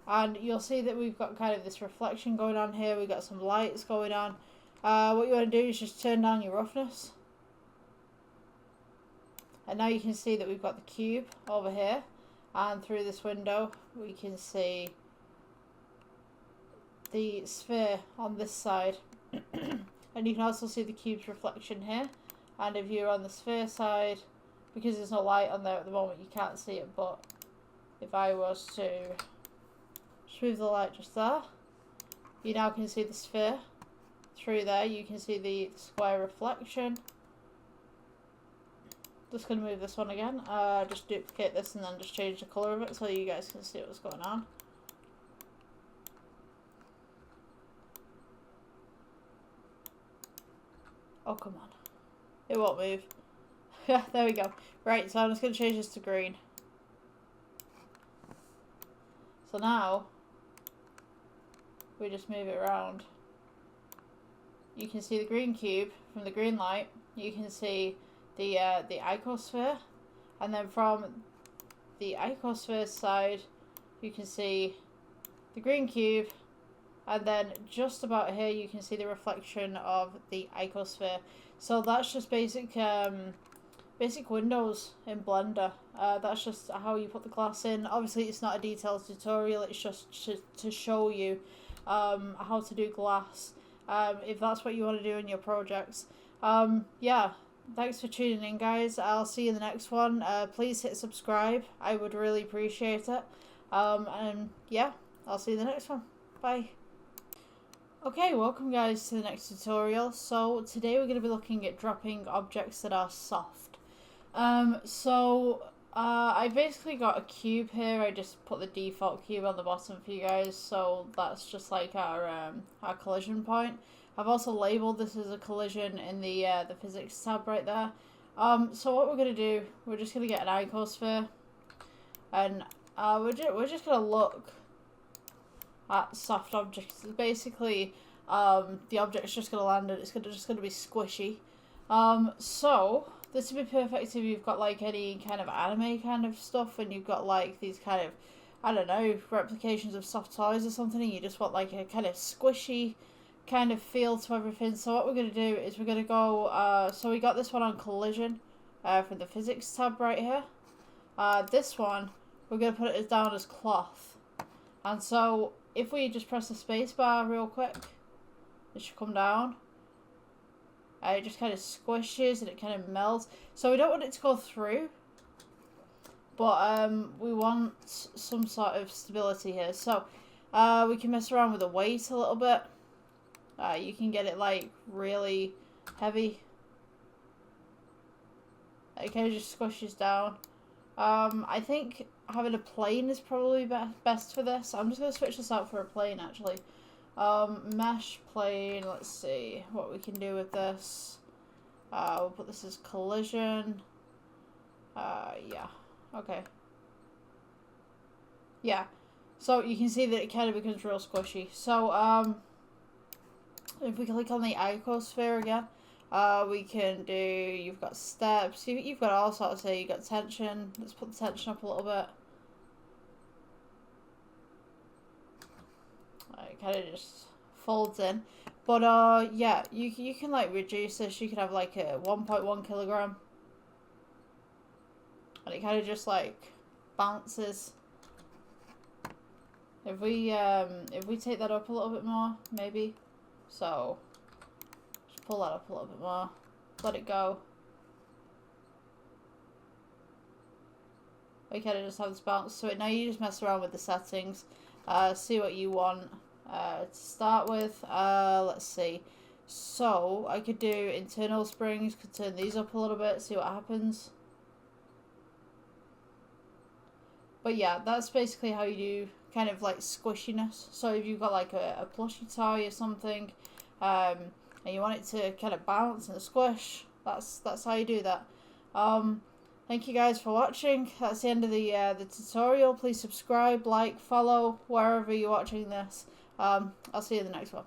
And you'll see that we've got kind of this reflection going on here. We've got some lights going on. What you want to do is just turn down your roughness. And now you can see that we've got the cube over here. And through this window, we can see the sphere on this side. And you can also see the cube's reflection here. And if you're on the sphere side, because there's no light on there at the moment, you can't see it. But if I was to move the light just there, you now can see the sphere. Through there, you can see the square reflection. Just going to move this one again. Just duplicate this and then just change the colour of it so you guys can see what's going on. Oh, come on. It won't move. Yeah, there we go. Right, so I'm just going to change this to green. So now, we just move it around. You can see the green cube from the green light. You can see the icosphere. And then from the icosphere side, you can see the green cube. And then just about here, you can see the reflection of the icosphere. So that's just basic windows in Blender. That's just how you put the glass in. Obviously, it's not a detailed tutorial. It's just to show you how to do glass. If that's what you want to do in your projects. Yeah, thanks for tuning in, guys. I'll see you in the next one. Please hit subscribe. I would really appreciate it. And yeah, I'll see you in the next one. Bye. Okay, welcome guys to the next tutorial. So today we're going to be looking at dropping objects that are soft. I basically got a cube here. I just put the default cube on the bottom for you guys, so that's just like our collision point. I've also labelled this as a collision in the physics tab right there. So what we're going to do, we're just going to get an icosphere, and we're just going to look at soft objects. Basically, the object's just going to land and it's just going to be squishy. So this would be perfect if you've got like any kind of anime kind of stuff, and you've got like these kind of, I don't know, replications of soft toys or something, and you just want like a kind of squishy kind of feel to everything. So what we're going to do is we're going to go, so we got this one on collision from the physics tab right here. This one, we're going to put it down as cloth. And so if we just press the space bar real quick, it should come down. It just kind of squishes and it kind of melts. So we don't want it to go through, but we want some sort of stability here. So we can mess around with the weight a little bit. You can get it like really heavy. It kind of just squishes down. I think having a plane is probably best for this. I'm just going to switch this out for a plane actually. Mesh plane, let's see what we can do with this. We'll put this as collision. Yeah, okay. Yeah, so you can see that it kind of becomes real squishy. So, if we click on the icosphere again, we can do, you've got steps, you've got all sorts here, you've got tension. Let's put the tension up a little bit. It kind of just folds in. But, yeah, you can, like, reduce this. You can have, like, a 1.1 kilogram. And it kind of just, like, bounces. If we take that up a little bit more, maybe. So, just pull that up a little bit more. Let it go. We kind of just have this bounce. So now you just mess around with the settings. See what you want to start with. Let's see. So, I could do internal springs. Could turn these up a little bit. See what happens. But yeah, that's basically how you do kind of like squishiness. So if you've got like a plushie toy or something, and you want it to kind of bounce and squish, that's how you do that. Thank you guys for watching. That's the end of the tutorial. Please subscribe, like, follow wherever you're watching this. I'll see you in the next one.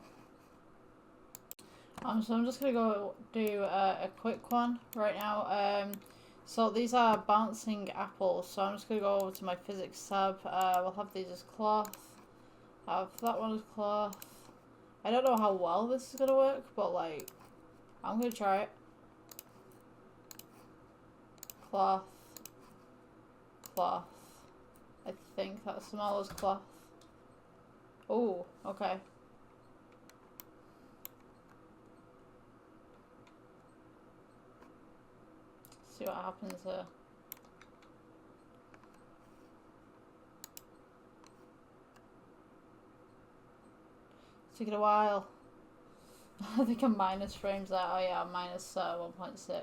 So I'm just gonna go do a quick one right now. So these are bouncing apples, so I'm just going to go over to my physics tab. We'll have these as cloth. Have that one as cloth. I don't know how well this is going to work, but like, I'm going to try it. Cloth. Cloth. I think that's small as cloth. Oh, okay. See what happens here. It's taking a while. I think I'm minus frames there. Oh yeah, minus 1.6.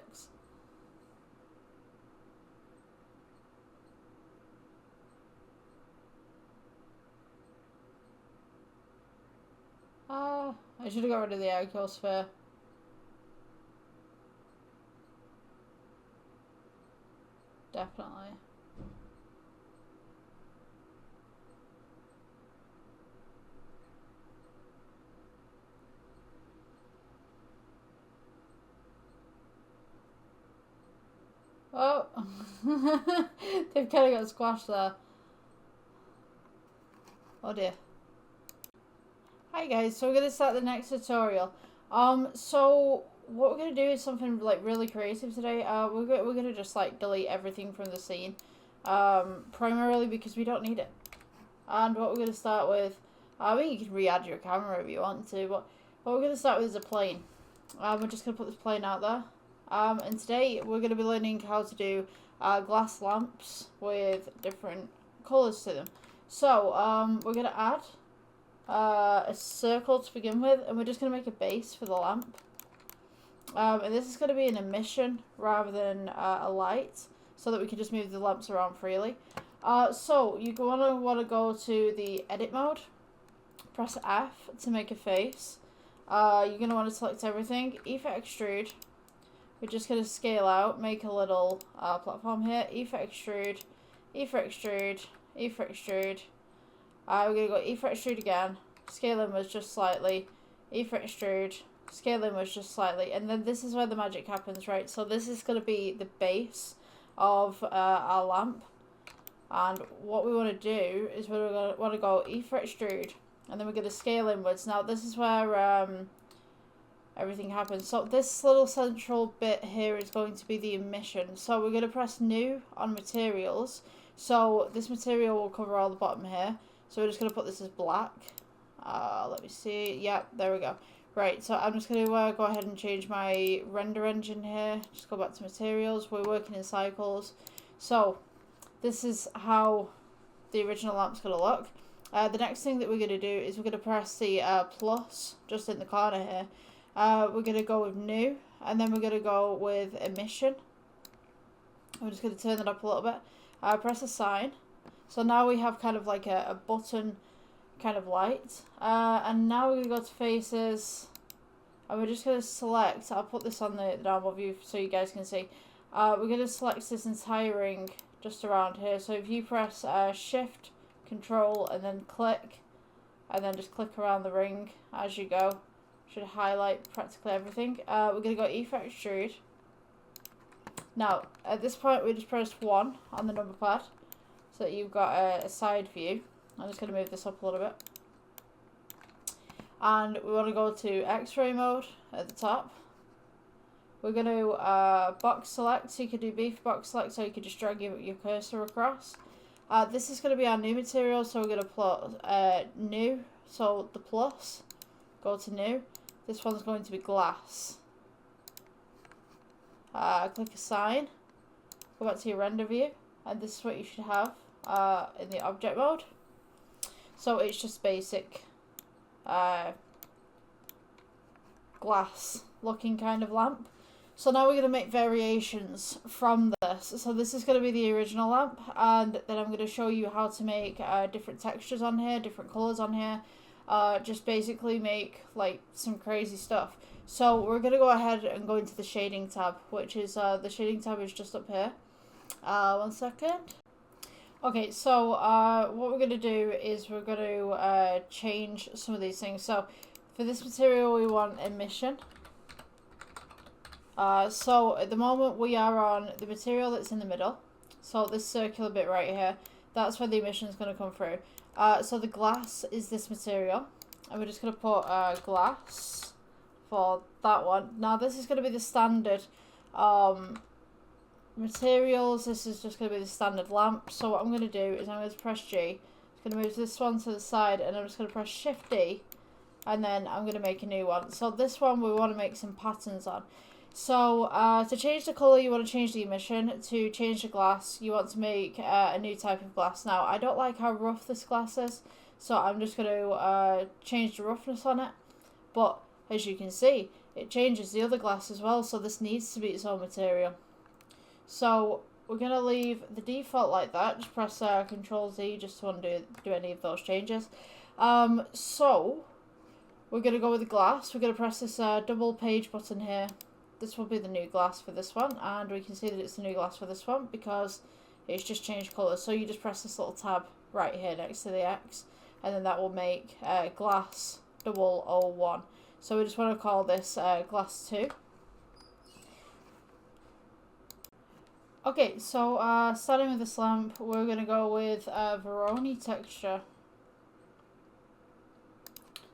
I should have got rid of the icosphere. Definitely. Oh, they've kind of got squashed there. Oh dear. Hi guys, so we're going to start the next tutorial. So what we're going to do is something like really creative today. We're going to just like delete everything from the scene. Primarily because we don't need it. And what we're going to start with, I mean you can re-add your camera if you want to, but what we're going to start with is a plane. We're just going to put this plane out there. And today we're going to be learning how to do glass lamps with different colours to them. So we're going to add a circle to begin with, and we're just going to make a base for the lamp. And this is going to be an emission rather than a light, so that we can just move the lamps around freely. So you want to go to the edit mode, press F to make a face. you're going to want to select everything. Effect extrude. We're just going to scale out, make a little platform here. Effect extrude, effect extrude, effect extrude. We're going to go effect extrude again. Scale inwards just slightly. Effect extrude. Scale inwards just slightly. And then this is where the magic happens, right? So this is going to be the base of our lamp. And what we want to do is we're going to want to go effect extrude. And then we're going to scale inwards. Now this is where everything happens. So this little central bit here is going to be the emission. So we're going to press new on materials. So this material will cover all the bottom here. So we're just going to put this as black. Let me see. Yep, there we go. Right, so I'm just going to go ahead and change my render engine here. Just go back to materials. We're working in cycles. So this is how the original lamp's going to look. The next thing that we're going to do is we're going to press the plus just in the corner here. We're going to go with new, and then we're going to go with emission. I'm just going to turn that up a little bit. Press assign. So now we have kind of like a button kind of light. And now we're going to go to faces, and we're just going to select, I'll put this on the normal view so you guys can see. We're going to select this entire ring just around here. So if you press shift, control, and then click, and then just click around the ring as you go. Should highlight practically everything. We're going to go effect extrude. Now, at this point, we just press 1 on the number pad so that you've got a side view. I'm just going to move this up a little bit. And we want to go to X-ray mode at the top. We're going to box select, so you could do B for box select, so you could just drag your cursor across. This is going to be our new material, so we're going to plot new, so the plus, go to new. This one's going to be glass. Click assign, go back to your render view, and this is what you should have in the object mode. So it's just basic glass looking kind of lamp. So now we're going to make variations from this. So this is going to be the original lamp, and then I'm going to show you how to make different textures on here, different colours on here. Just basically make like some crazy stuff. So we're going to go ahead and go into the shading tab, which is the shading tab is just up here. 1 second. Okay, so what we're going to do is we're going to change some of these things. So for this material we want emission. So at the moment we are on the material that's in the middle. So this circular bit right here, that's where the emission is going to come through. So the glass is this material, and we're just going to put glass for that one. Now this is going to be the standard materials. This is just going to be the standard lamp. So what I'm going to do is I'm going to press G. I'm going to move this one to the side, and I'm just going to press Shift D, and then I'm going to make a new one. So this one we want to make some patterns on. So to change the colour, you want to change the emission. To change the glass, you want to make a new type of glass. Now, I don't like how rough this glass is, so I'm just going to change the roughness on it. But as you can see, it changes the other glass as well, so this needs to be its own material. So we're going to leave the default like that. Just press Control Z just to undo do any of those changes. So we're going to go with the glass. We're going to press this double page button here. This will be the new glass for this one, and we can see that it's the new glass for this one because it's just changed colour. So you just press this little tab right here next to the X, and then that will make glass 001. So we just want to call this glass 2. Okay, so starting with this lamp, we're going to go with Veroni texture.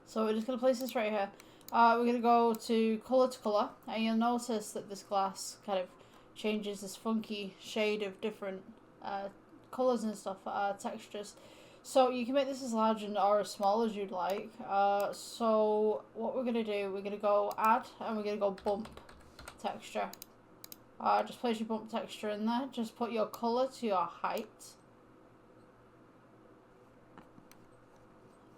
So we're just going to place this right here. We're going to go to colour, and you'll notice that this glass kind of changes this funky shade of different colours and stuff, textures. So you can make this as large or as small as you'd like. So what we're going to do, we're going to go add, and we're going to go bump texture. Just place your bump texture in there. Just put your colour to your height.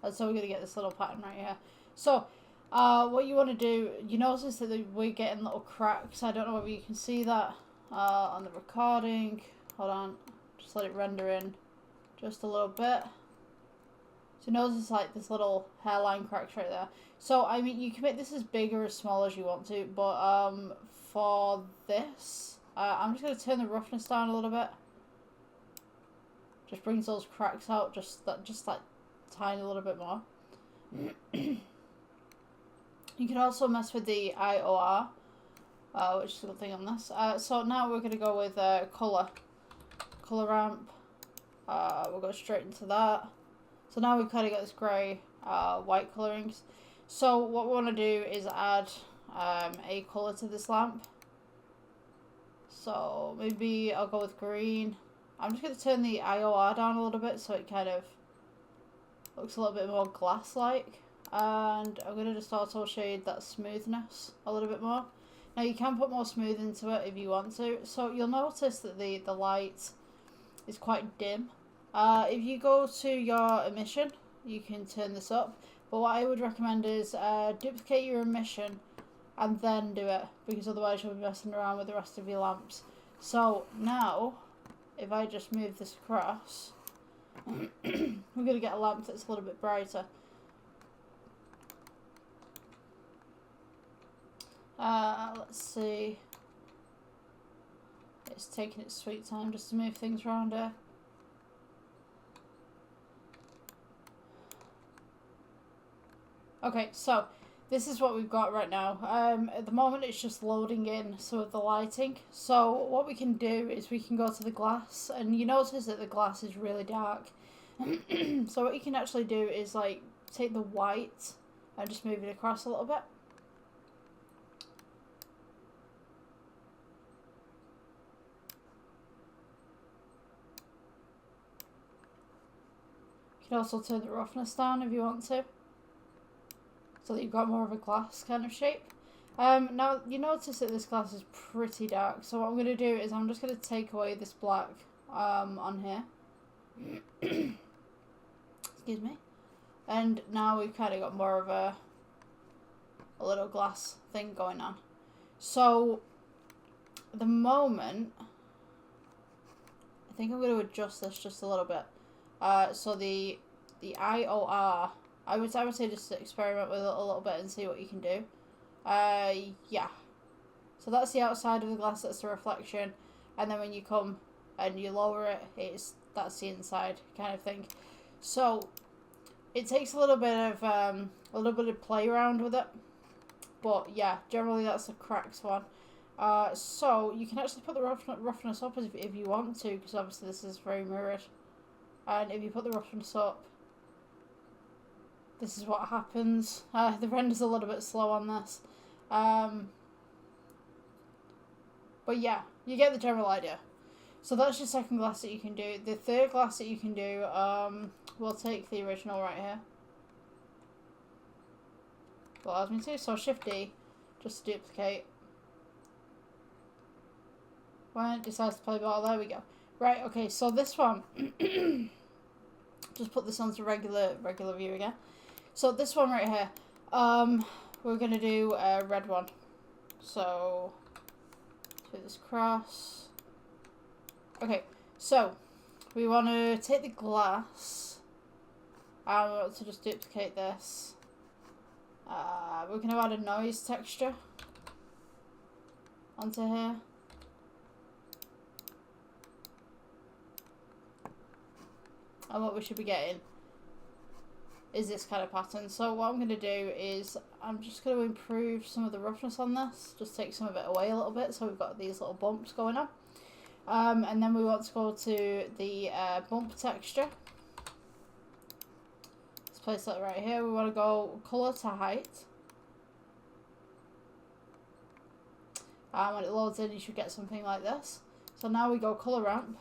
And so we're going to get this little pattern right here. So what you want to do, you notice that we're getting little cracks. I don't know whether you can see that on the recording. Hold on, just let it render in just a little bit. So So notice like this little hairline cracks right there. So I mean you can make this as big or as small as you want to, but for this, I'm just gonna turn the roughness down a little bit. Just brings those cracks out just like tiny little bit more. You can also mess with the IOR, which is the thing on this. So now we're gonna go with color ramp. We'll go straight into that. So now we've kind of got this grey, white colourings. So what we want to do is add a colour to this lamp. So maybe I'll go with green. I'm just going to turn the IOR down a little bit so it kind of looks a little bit more glass-like. And I'm going to just auto shade that smoothness a little bit more. Now you can put more smooth into it if you want to. So you'll notice that the light is quite dim. If you go to your emission, you can turn this up. But what I would recommend is duplicate your emission and then do it, because otherwise you'll be messing around with the rest of your lamps. So now, if I just move this across, we're going to get a lamp that's a little bit brighter. Let's see. It's taking its sweet time just to move things around here. Okay, so this is what we've got right now. At the moment it's just loading in some of the lighting. So what we can do is we can go to the glass, and you notice that the glass is really dark. So what you can actually do is like take the white and just move it across a little bit. You can also turn the roughness down if you want to, so that you've got more of a glass kind of shape. Now, you notice that this glass is pretty dark, so what I'm going to do is I'm just going to take away this black on here. Excuse me. And now we've kind of got more of a little glass thing going on. So, at the moment, I think I'm going to adjust this just a little bit. So the IOR, I would say just experiment with it a little bit and see what you can do. Yeah. So that's the outside of the glass, that's the reflection, and then when you come and you lower it, that's the inside kind of thing. So it takes a little bit of play around with it, but yeah, generally that's the cracks one. So you can actually put the roughness up if you want to, because obviously this is very mirrored. And if you put the roughness up, this is what happens. The render's a little bit slow on this. But yeah, you get the general idea. So that's your second glass that you can do. The third glass that you can do, we'll take the original right here. It allows me to. So Shift D, just to duplicate. When it decides to play ball, there we go. Right, okay, so this one, just put this onto regular view again. So this one right here, we're going to do a red one. So, do this across. Okay, so, we want to take the glass, and we want to just duplicate this. We're going to add a noise texture onto here. And what we should be getting is this kind of pattern. So what I'm going to do is I'm just going to improve some of the roughness on this. Just take some of it away a little bit, so we've got these little bumps going on. And then we want to go to the bump texture. Let's place that right here. We want to go colour to height. And when it loads in, you should get something like this. So now we go colour ramp.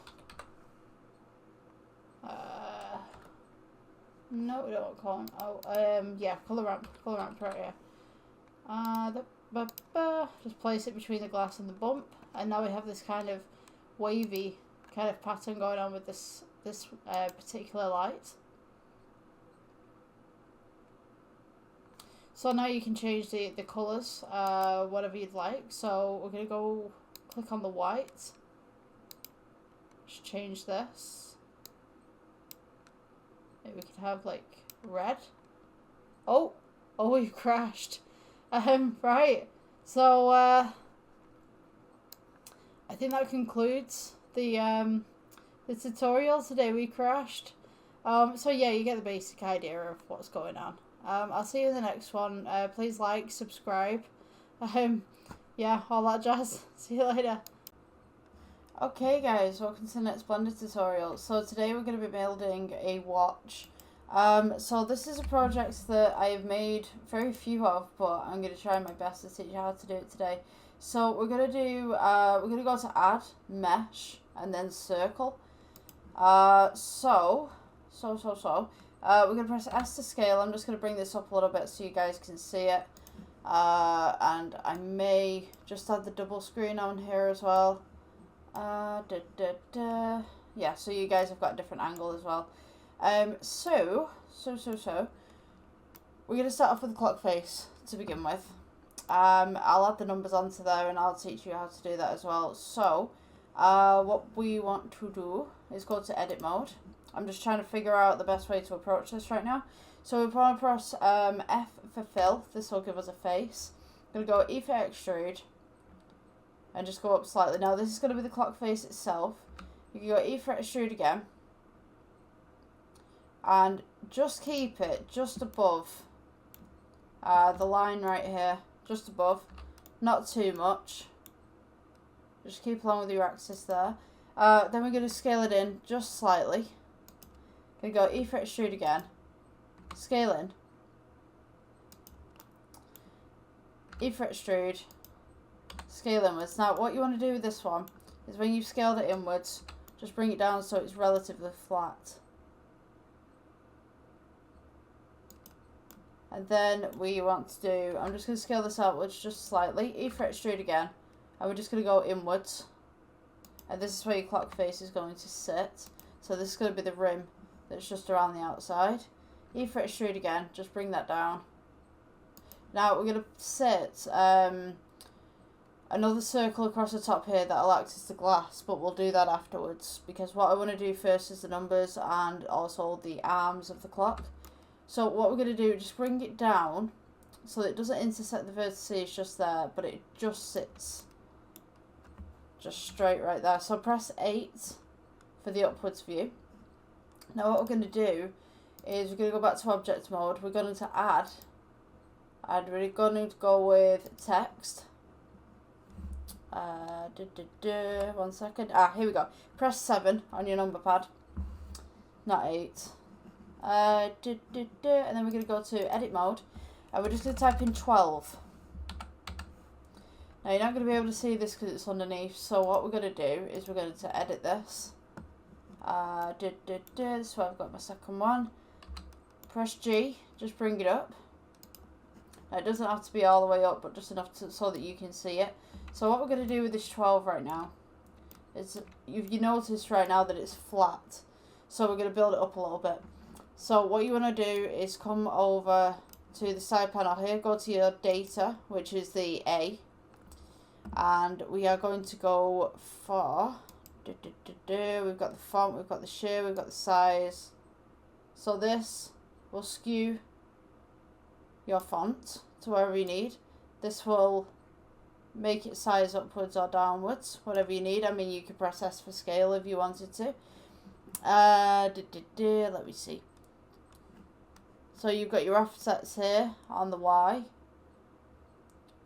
No, we don't want column. Oh, yeah, colour ramp right here. Just place it between the glass and the bump, and now we have this kind of wavy kind of pattern going on with this particular light. So now you can change the colours, whatever you'd like. So we're gonna go click on the white. Just change this. Maybe we could have like red. Oh, you crashed. Right. So, I think that concludes the tutorial today. We crashed. So yeah, you get the basic idea of what's going on. I'll see you in the next one. Please like, subscribe. Yeah, all that jazz. See you later. Okay guys, welcome to the next Blender tutorial. So today we're going to be building a watch. So this is a project that I have made very few of, but I'm going to try my best to teach you how to do it today. So we're going to do, we're going to go to add, mesh, and then circle. We're going to press S to scale. I'm just going to bring this up a little bit so you guys can see it. And I may just add the double screen on here as well. Yeah, so you guys have got a different angle as well. So we're going to start off with the clock face to begin with. I'll add the numbers onto there and I'll teach you how to do that as well. So, what we want to do is go to edit mode. I'm just trying to figure out the best way to approach this right now. So we want to press F for fill. This will give us a face. I'm going to go E for extrude and just go up slightly. Now this is going to be the clock face itself. You can go E for extrude again and just keep it just above the line right here, just above, not too much. Just keep along with your axis there. Then we're going to scale it in just slightly. Going to go E for extrude again, scale in, E for extrude, scale inwards. Now what you want to do with this one is when you've scaled it inwards, just bring it down so it's relatively flat. And then we want to do, I'm just going to scale this outwards just slightly, E for extrude again, and we're just going to go inwards. And this is where your clock face is going to sit. So this is going to be the rim that's just around the outside. E for extrude again, just bring that down. Now we're going to sit another circle across the top here that'll act as the glass, but we'll do that afterwards because what I want to do first is the numbers and also the arms of the clock. So what we're going to do, just bring it down so that it doesn't intersect the vertices just there, but it just sits just straight right there. So press 8 for the upwards view. Now what we're going to do is we're going to go back to object mode. We're going to add, and we're going to go with text. 1 second. Here we go. Press 7 on your number pad, not 8. And then we're going to go to edit mode, and we're just going to type in 12. Now you're not going to be able to see this because it's underneath, so what we're going to do is we're going to edit this. This is where I've got my second one. Press G, just bring it up. Now it doesn't have to be all the way up, but just enough so that you can see it. So what we're going to do with this 12 right now is, you notice right now that it's flat, so we're going to build it up a little bit. So what you want to do is come over to the side panel here, go to your data, which is the A, and we are going to go for, we've got the font, we've got the shear, we've got the size. So this will skew your font to wherever you need. This will make it size upwards or downwards, whatever you need. I mean, you could press S for scale if you wanted to. Let me see. So you've got your offsets here on the Y. You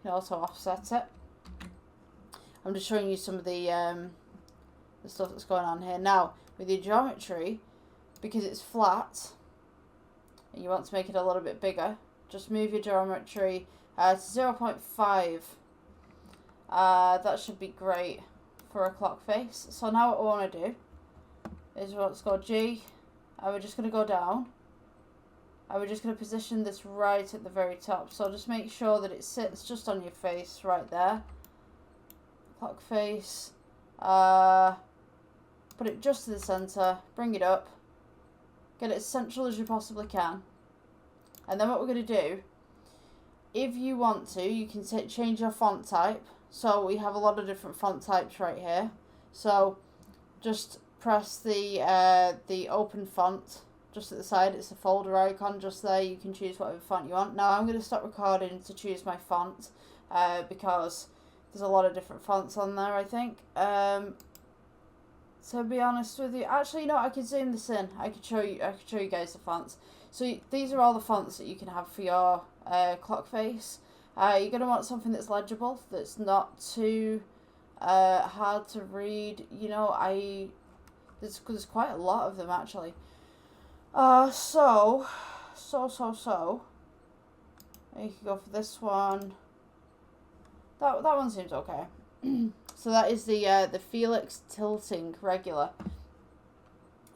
can also offset it. I'm just showing you some of the stuff that's going on here. Now, with your geometry, because it's flat, and you want to make it a little bit bigger, just move your geometry to 0.5. That should be great for a clock face. So now what we want to do is let's go G, and we're just going to go down, and we're just going to position this right at the very top. So just make sure that it sits just on your face right there. Clock face. Put it just to the centre, bring it up, get it as central as you possibly can. And then what we're going to do, if you want to, you can change your font type. So we have a lot of different font types right here. So just press the open font just at the side. It's a folder icon just there. You can choose whatever font you want. Now I'm going to stop recording to choose my font because there's a lot of different fonts on there, I think. To be honest with you, actually, no, I could zoom this in. I could show you guys the fonts. So these are all the fonts that you can have for your clock face. You're going to want something that's legible, that's not too hard to read. You know, there's quite a lot of them actually. So you can go for this one. That one seems okay. So that is the Felix tilting regular.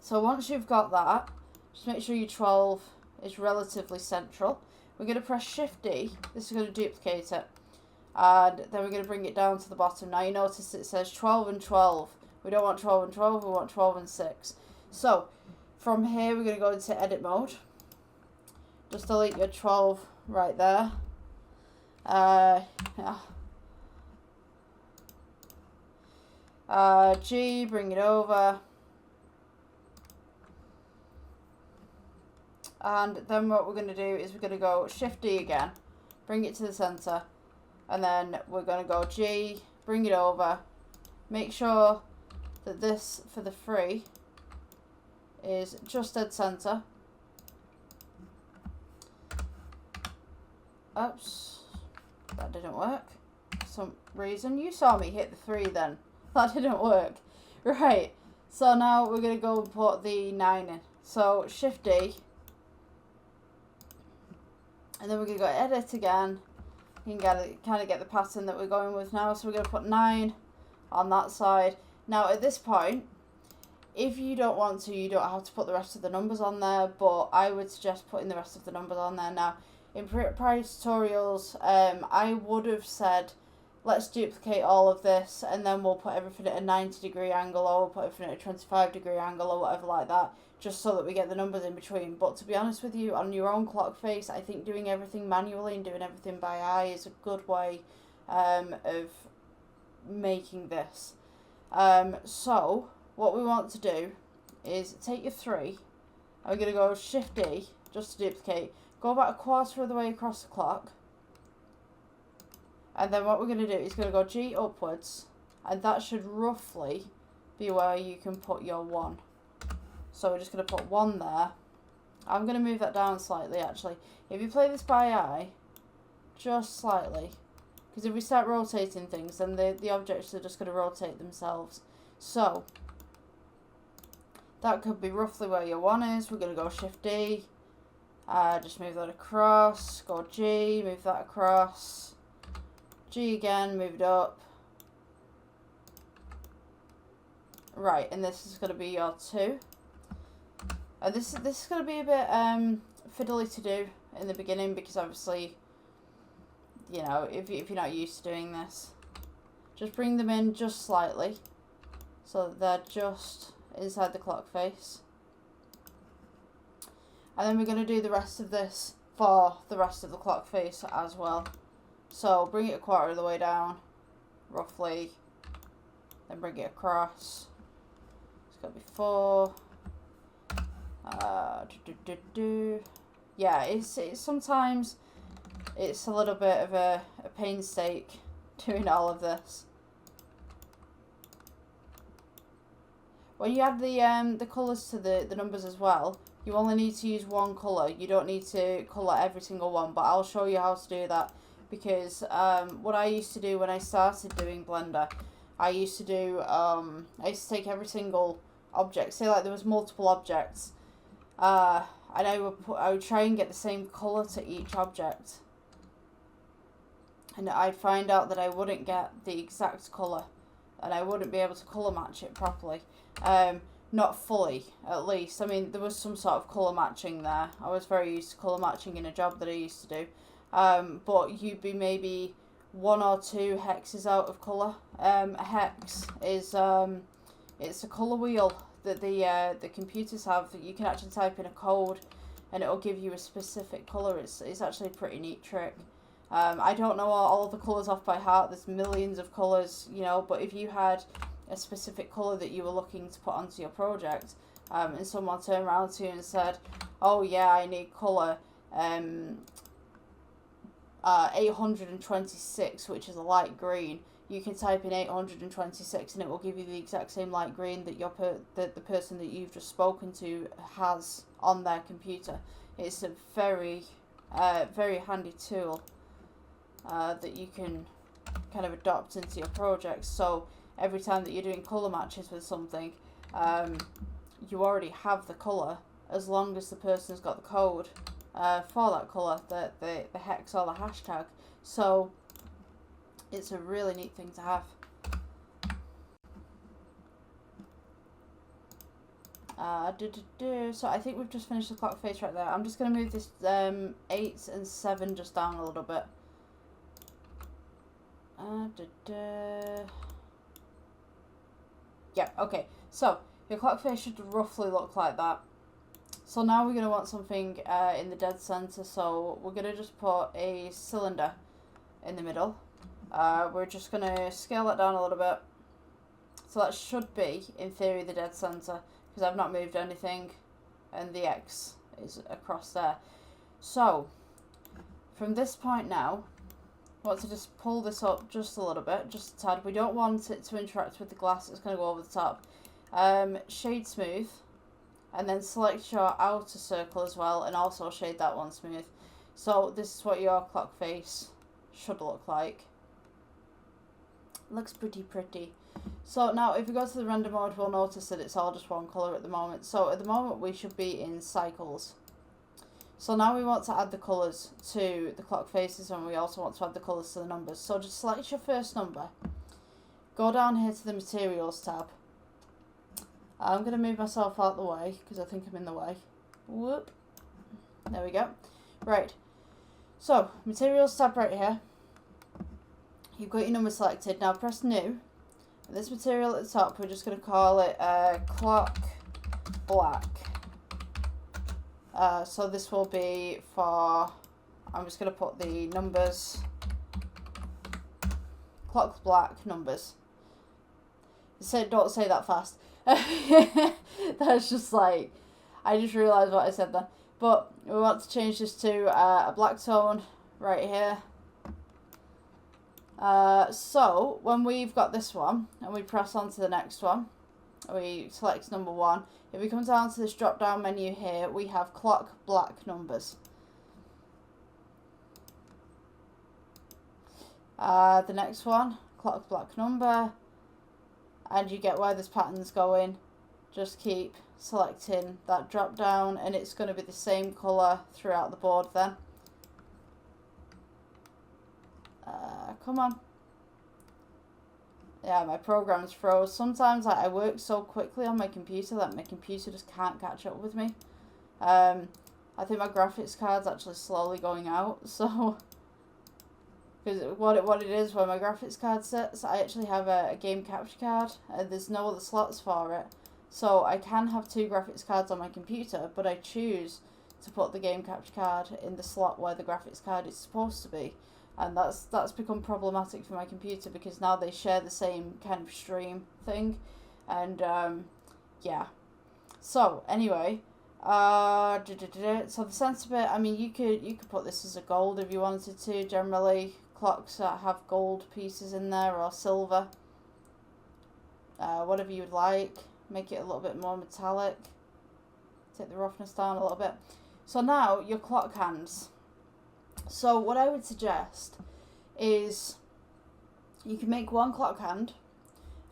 So once you've got that, just make sure your 12 is relatively central. We're going to press Shift D. This is going to duplicate it. And then we're going to bring it down to the bottom. Now you notice it says 12 and 12. We don't want 12 and 12, we want 12 and 6. So from here we're going to go into edit mode. Just delete your 12 right there. G, bring it over. And then what we're going to do is we're going to go Shift D again, bring it to the center, and then we're going to go G, bring it over, make sure that this for the 3 is just dead center. Oops, that didn't work for some reason. You saw me hit the 3 then. That didn't work. Right, so now we're going to go and put the 9 in. So Shift D. And then we're going to go edit again. You can kind of get the pattern that we're going with now. So we're going to put 9 on that side. Now at this point, if you don't want to, you don't have to put the rest of the numbers on there. But I would suggest putting the rest of the numbers on there. Now, in prior tutorials, I would have said, let's duplicate all of this. And then we'll put everything at a 90-degree angle. Or we'll put everything at a 25-degree angle or whatever like that. Just so that we get the numbers in between. But to be honest with you, on your own clock face, I think doing everything manually and doing everything by eye is a good way of making this. So what we want to do is take your 3, and we're going to go Shift D, just to duplicate, go about a quarter of the way across the clock, and then what we're going to do is going to go G upwards, and that should roughly be where you can put your 1. So we're just going to put 1 there. I'm going to move that down slightly actually. If you play this by eye, just slightly, because if we start rotating things, then the objects are just going to rotate themselves. So that could be roughly where your 1 is. We're going to go Shift D, just move that across, go G, move that across, G again, move it up. Right, and this is going to be your 2. This is going to be a bit fiddly to do in the beginning because obviously, you know, if you're not used to doing this, just bring them in just slightly so that they're just inside the clock face. And then we're going to do the rest of this for the rest of the clock face as well. So bring it a quarter of the way down, roughly, then bring it across. It's got to be 4. Yeah, it's sometimes it's a little bit of a painstake doing all of this. When you add the colours to the numbers as well, you only need to use 1 colour. You don't need to colour every single one, but I'll show you how to do that because what I used to do when I started doing Blender, I used to take every single object, say like there was multiple objects, and I would try and get the same colour to each object, and I'd find out that I wouldn't get the exact colour, and I wouldn't be able to colour match it properly, not fully at least. I mean, there was some sort of colour matching there. I was very used to colour matching in a job that I used to do, but you'd be maybe 1 or 2 hexes out of colour. A hex is it's a colour wheel that the computers have that you can actually type in a code and it'll give you a specific colour. It's actually a pretty neat trick. I don't know all of the colours off by heart. There's millions of colours, you know, but if you had a specific colour that you were looking to put onto your project, and someone turned around to you and said, oh yeah, I need colour 826, which is a light green, you can type in 826 and it will give you the exact same light green that the person that you've just spoken to has on their computer. It's a very very handy tool that you can kind of adopt into your projects. So every time that you're doing colour matches with something, you already have the colour as long as the person's got the code for that colour, the hex or the hashtag. So it's a really neat thing to have. So I think we've just finished the clock face right there. I'm just going to move this 8 and 7 just down a little bit. Yeah, okay. So your clock face should roughly look like that. So now we're going to want something in the dead center. So we're going to just put a cylinder in the middle. We're just going to scale it down a little bit. So that should be, in theory, the dead center, because I've not moved anything and the X is across there. So from this point now, I want to just pull this up just a little bit, just a tad. We don't want it to interact with the glass, it's going to go over the top. Shade smooth, and then select your outer circle as well, and also shade that one smooth. So this is what your clock face should look like. Looks pretty. So now if we go to the render mode, we'll notice that it's all just one colour at the moment. So at the moment we should be in cycles. So now we want to add the colours to the clock faces, and we also want to add the colours to the numbers. So just select your first number, go down here to the materials tab. I'm going to move myself out the way because I think I'm in the way. Whoop. There we go. Right. So materials tab right here. You've got your number selected. Now press new. And this material at the top, we're just going to call it clock black. So this will be for, I'm just going to put the numbers, clock black numbers. Don't say that fast. That's just like, I just realised what I said then. But we want to change this to a black tone right here. So when we've got this one and we press on to the next one, we select number 1. If we come down to this drop down menu here, we have clock black numbers. The next one, clock black number, and you get where this pattern's going. Just keep selecting that drop down and it's going to be the same colour throughout the board then. Come on. Yeah, my program's froze. Sometimes I work so quickly on my computer that my computer just can't catch up with me. I think my graphics card's actually slowly going out, so... Because what it is, when my graphics card sits, I actually have a game capture card, and there's no other slots for it. So I can have 2 graphics cards on my computer, but I choose to put the game capture card in the slot where the graphics card is supposed to be. And that's become problematic for my computer because now they share the same kind of stream thing. And yeah. So anyway, so the center bit, I mean, you could put this as a gold if you wanted to. Generally, clocks that have gold pieces in there or silver. Whatever you would like. Make it a little bit more metallic. Take the roughness down a little bit. So now your clock hands. So what I would suggest is you can make 1 clock hand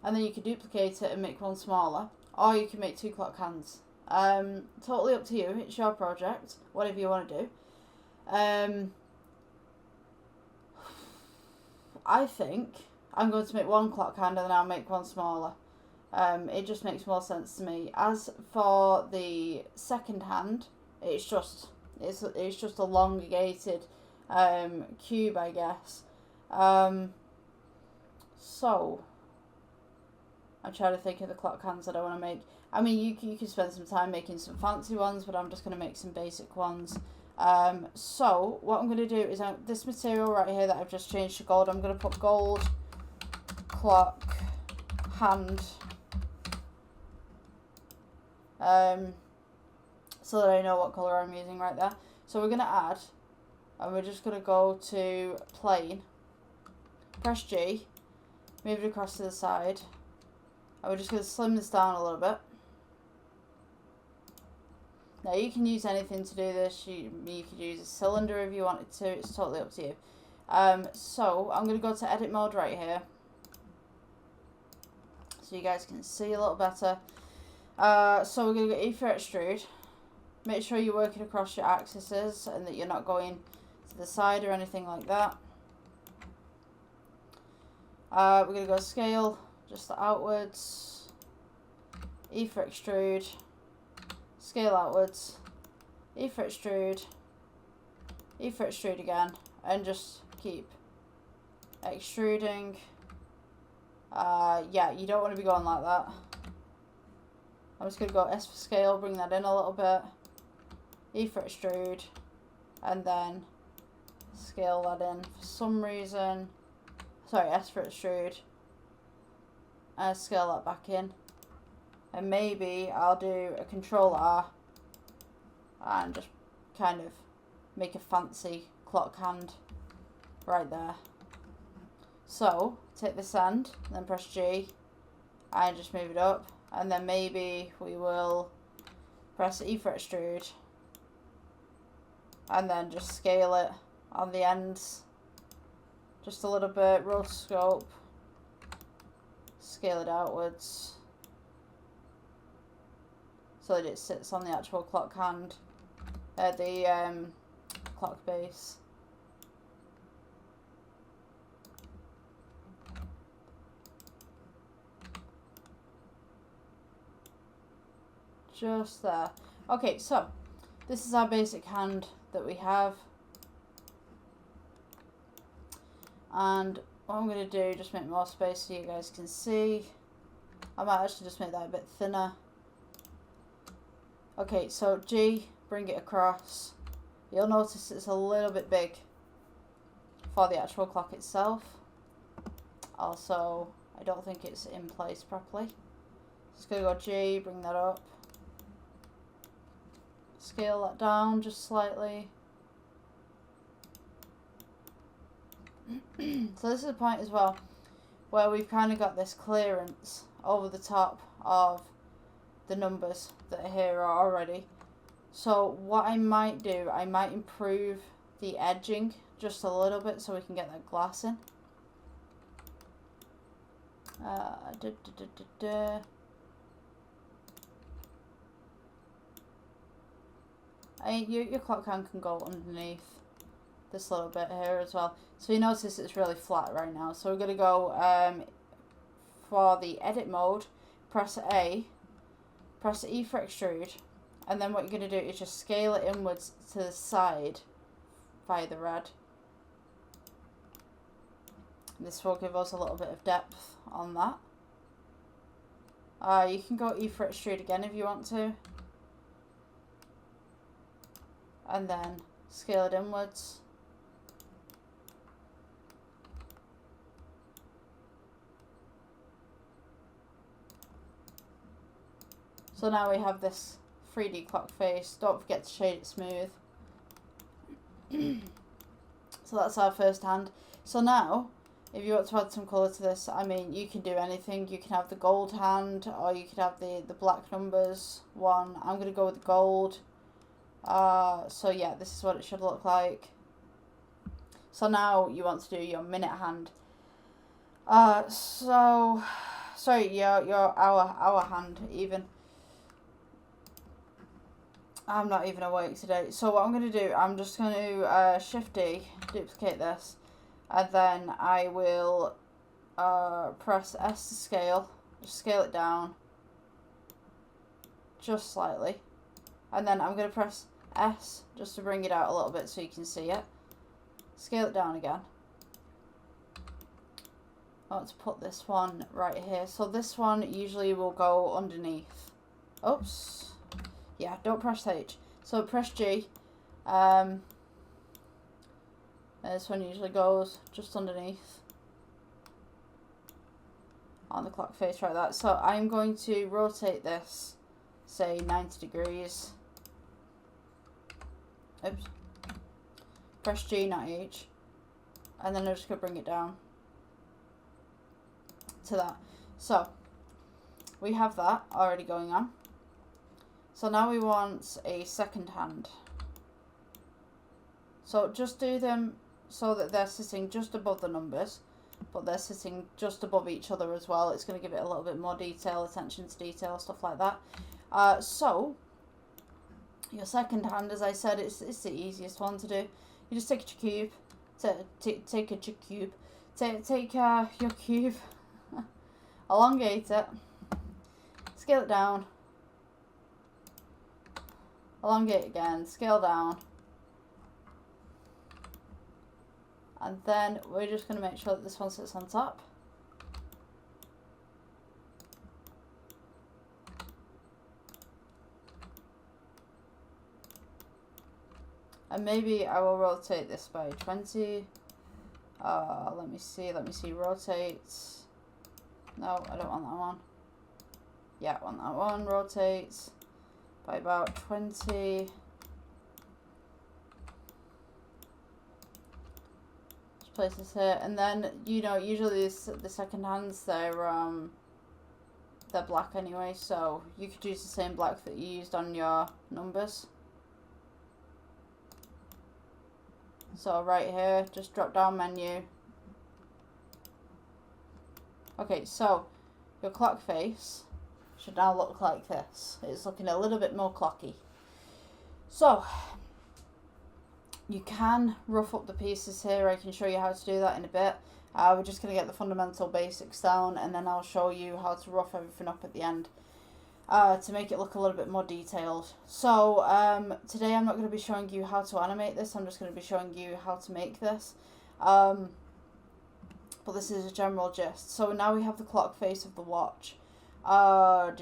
and then you can duplicate it and make 1 smaller, or you can make 2 clock hands. Totally up to you, it's your project, whatever you want to do. I think I'm going to make 1 clock hand and then I'll make 1 smaller. It just makes more sense to me. As for the second hand, it's just a elongated cube, I guess. So I'm trying to think of the clock hands that I want to make. I mean, you can spend some time making some fancy ones, but I'm just going to make some basic ones. So what I'm going to do is this material right here that I've just changed to gold, I'm going to put gold clock hand so that I know what colour I'm using right there. So we're going to add, and we're just going to go to plane, press G, move it across to the side, and we're just going to slim this down a little bit. Now you can use anything to do this. You could use a cylinder if you wanted to. It's totally up to you. So I'm going to go to edit mode right here, so you guys can see a little better. So we're going to go E for extrude. Make sure you're working across your axes and that you're not going to the side or anything like that. We're going to go scale just outwards. E for extrude. Scale outwards. E for extrude. E for extrude again. And just keep extruding. Yeah, you don't want to be going like that. I'm just going to go S for scale, bring that in a little bit. E for extrude. And then scale that in for some reason. Sorry, S for extrude. Scale that back in. And maybe I'll do a Control R and just kind of make a fancy clock hand right there. So, take this end, then press G and just move it up. And then maybe we will press E for extrude and then just scale it on the ends just a little bit, rotoscope, scale it outwards so that it sits on the actual clock hand, the clock base. Just there. Okay, so this is our basic hand that we have. And what I'm going to do, just make more space so you guys can see. I might actually just make that a bit thinner. Okay, so G, bring it across. You'll notice it's a little bit big for the actual clock itself. Also, I don't think it's in place properly. Just going to go G, bring that up. Scale that down just slightly. So this is the point as well where we've kind of got this clearance over the top of the numbers that are here already. So what I might do, I might improve the edging just a little bit so we can get that glass in. Your clock hand can go underneath this little bit here as well. So you notice it's really flat right now. So we're going to go for the edit mode, press A, press E for extrude, and then what you're going to do is just scale it inwards to the side via the red. This will give us a little bit of depth on that. You can go E for extrude again if you want to. And then scale it inwards. So now we have this 3D clock face. Don't forget to shade it smooth. So that's our first hand. So now, if you want to add some colour to this, I mean, you can do anything. You can have the gold hand, or you could have the black numbers one. I'm going to go with the gold. So yeah, this is what it should look like. So now you want to do your minute hand. Sorry, your hour hand even. I'm not even awake today. So what I'm going to do, I'm just going to Shift D, duplicate this, and then I will press S to scale, just scale it down, just slightly, and then I'm going to press S just to bring it out a little bit so you can see it, scale it down again. I want to put this one right here. So this one usually will go underneath. Oops. Yeah, don't press H. So press G. This one usually goes just underneath on the clock face like that. So I'm going to rotate this say 90 degrees. Oops. Press G, not H. And then I'm just going to bring it down to that. So, we have that already going on. So now we want a second hand. So just do them so that they're sitting just above the numbers, but they're sitting just above each other as well. It's going to give it a little bit more detail, attention to detail, stuff like that. So your second hand, as I said, it's the easiest one to do. You just take your cube, take your cube, elongate it, scale it down, elongate again, scale down, and then we're just going to make sure that this one sits on top. And maybe I will rotate this by 20. Let me see, rotate. No, I don't want that one. Yeah, I want that one. Rotate by about 20. Just place this here. And then, you know, usually the second hands, they're black anyway, so you could use the same black that you used on your numbers. So right here, just drop down menu. Okay, so your clock face should now look like this. It's looking a little bit more clocky. So you can rough up the pieces here. I can show you how to do that in a bit. We're just going to get the fundamental basics down, and then I'll show you how to rough everything up at the end to make it look a little bit more detailed. So today I'm not going to be showing you how to animate this. I'm just going to be showing you how to make this. But this is a general gist. So now we have the clock face of the watch. So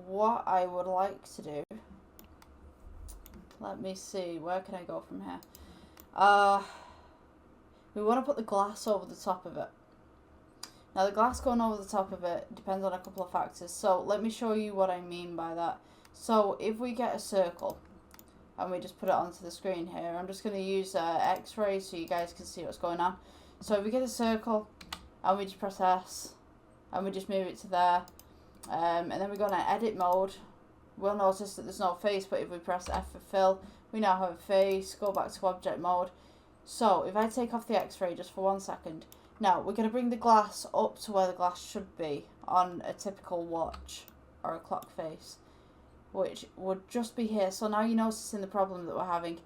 what I would like to do, let me see, where can I go from here? We want to put the glass over the top of it. Now the glass going over the top of it depends on a couple of factors. So let me show you what I mean by that. So if we get a circle and we just put it onto the screen here, I'm just going to use X-ray so you guys can see what's going on. So if we get a circle and we just press S and we just move it to there, and then we go into edit mode, we'll notice that there's no face, but if we press F for fill, we now have a face. Go back to object mode. So if I take off the X-ray just for 1 second, now we're going to bring the glass up to where the glass should be on a typical watch or a clock face, which would just be here. So now you're noticing the problem that we're having.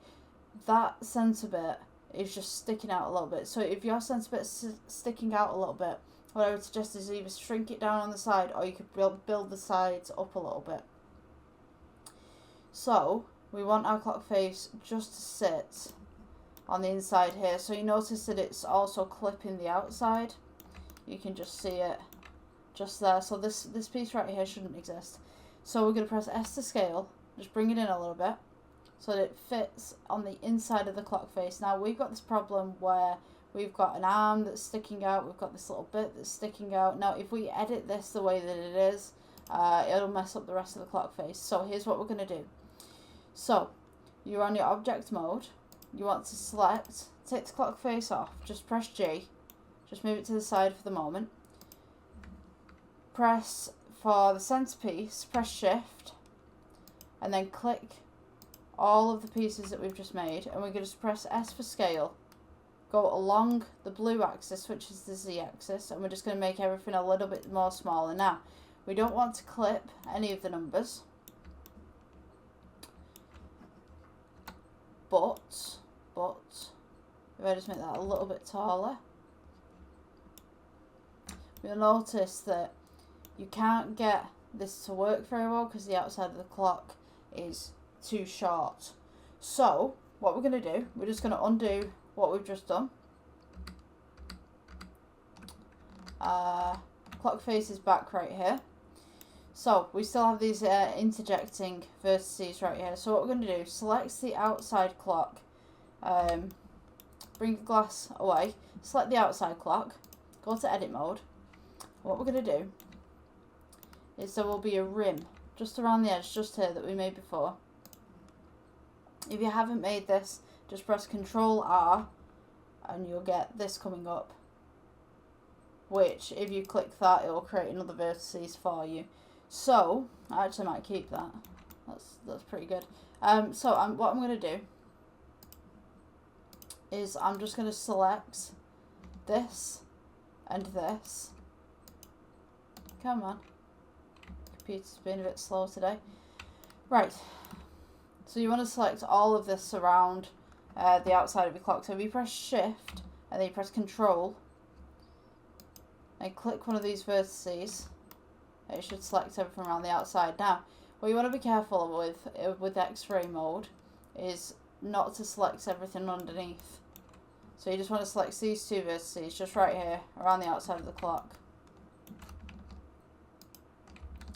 That centre bit is just sticking out a little bit. So if your centre bit's sticking out a little bit, what I would suggest is either shrink it down on the side, or you could build the sides up a little bit. So we want our clock face just to sit on the inside here. So you notice that it's also clipping the outside. You can just see it just there. So this piece right here shouldn't exist. So we're going to press S to scale, just bring it in a little bit so that it fits on the inside of the clock face. Now we've got this problem where we've got an arm that's sticking out, we've got this little bit that's sticking out. Now if we edit this the way that it is, it'll mess up the rest of the clock face. So here's what we're going to do. So you're on your object mode. You want to select, take the clock face off, just press G, just move it to the side for the moment. Press, for the centerpiece, press shift, and then click all of the pieces that we've just made, and we're going to just press S for scale, go along the blue axis, which is the Z axis, and we're just going to make everything a little bit more smaller. Now, we don't want to clip any of the numbers, but if I just make that a little bit taller, you'll notice that you can't get this to work very well because the outside of the clock is too short. So what we're going to do, we're just going to undo what we've just done. Clock face is back right here. So we still have these interjecting vertices right here. So what we're going to do, select the outside clock, bring the glass away, select the outside clock, go to edit mode. What we're going to do is there will be a rim just around the edge, just here that we made before. If you haven't made this, just press Control R and you'll get this coming up, which if you click that, it will create another vertices for you. So I actually might keep that. That's pretty good. So what I'm going to do is I'm just going to select this and this. Come on. Computer's been a bit slow today. Right. So you want to select all of this around the outside of your clock. So if you press Shift and then you press Control and click one of these vertices, it should select everything around the outside. Now, what you want to be careful with X-ray mode is not to select everything underneath. So you just want to select these two vertices just right here around the outside of the clock.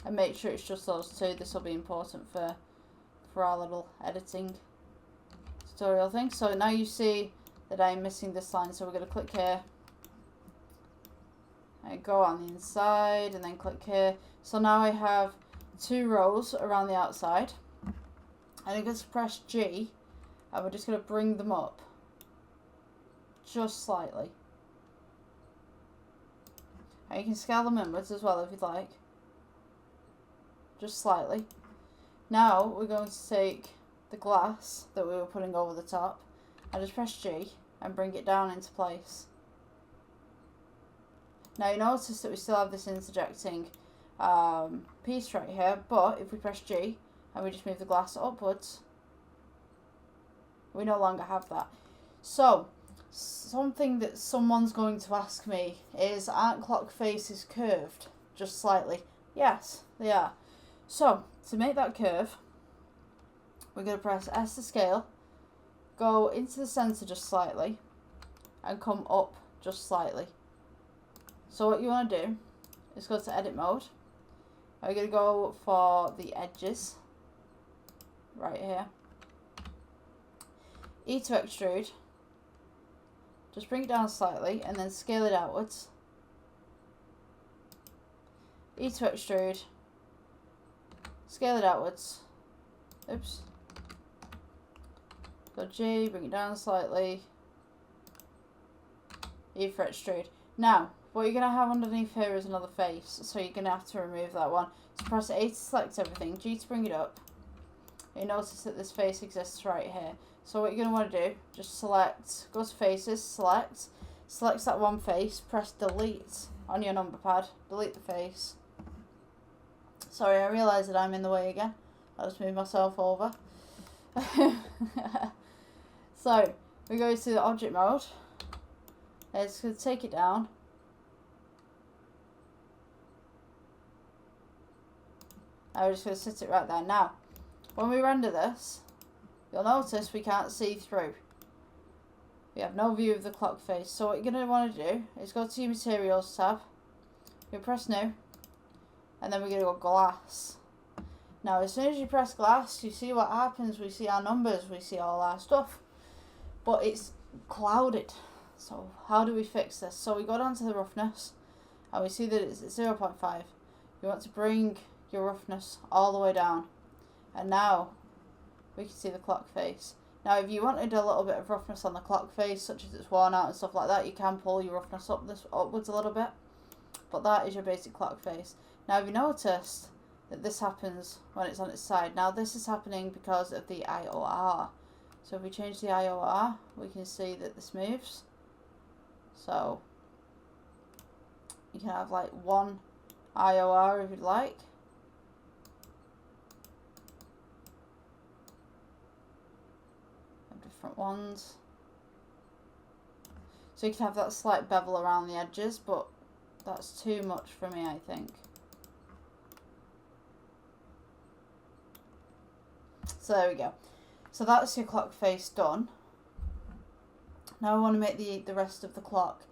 And make sure it's just those two. This will be important for our little editing tutorial thing. So now you see that I'm missing this line, so we're going to click here and go on the inside and then click here. So now I have 2 rows around the outside, and I'm going to press G and we're just going to bring them up just slightly, and you can scale them inwards as well if you'd like, just slightly. Now we're going to take the glass that we were putting over the top and just press G and bring it down into place. Now you notice that we still have this interjecting piece right here, but if we press G and we just move the glass upwards, we no longer have that. So something that someone's going to ask me is, aren't clock faces curved just slightly? Yes, they are. So to make that curve, we're going to press S to scale, go into the center just slightly, and come up just slightly. So what you want to do is go to edit mode. We're going to go for the edges right here. E to extrude. Just bring it down slightly and then scale it outwards. E to extrude. Scale it outwards. Oops. Go G, bring it down slightly. E for extrude. Now, what you're going to have underneath here is another face, so you're going to have to remove that one. So press A to select everything, G to bring it up. You notice that this face exists right here. So what you're going to want to do, just select, go to faces, select that one face, press delete on your number pad, delete the face. Sorry, I realise that I'm in the way again. I'll just move myself over. So, we go to the object mode. It's going to take it down. I'm just going to sit it right there. Now, when we render this, you'll notice we can't see through. We have no view of the clock face. So what you're going to want to do is go to your Materials tab. You press New. And then we're going to go Glass. Now, as soon as you press Glass, you see what happens. We see our numbers. We see all our stuff. But it's clouded. So how do we fix this? So we go down to the roughness. And we see that it's at 0.5. You want to bring your roughness all the way down. And now we can see the clock face. Now if you wanted a little bit of roughness on the clock face, such as it's worn out and stuff like that, you can pull your roughness upwards a little bit. But that is your basic clock face. Now have you noticed that this happens when it's on its side? Now this is happening because of the IOR. So if we change the IOR, we can see that this moves. So you can have like one IOR if you'd like. Different ones. So you can have that slight bevel around the edges, but that's too much for me, I think. So there we go. So that's your clock face done. Now I want to make the rest of the clock.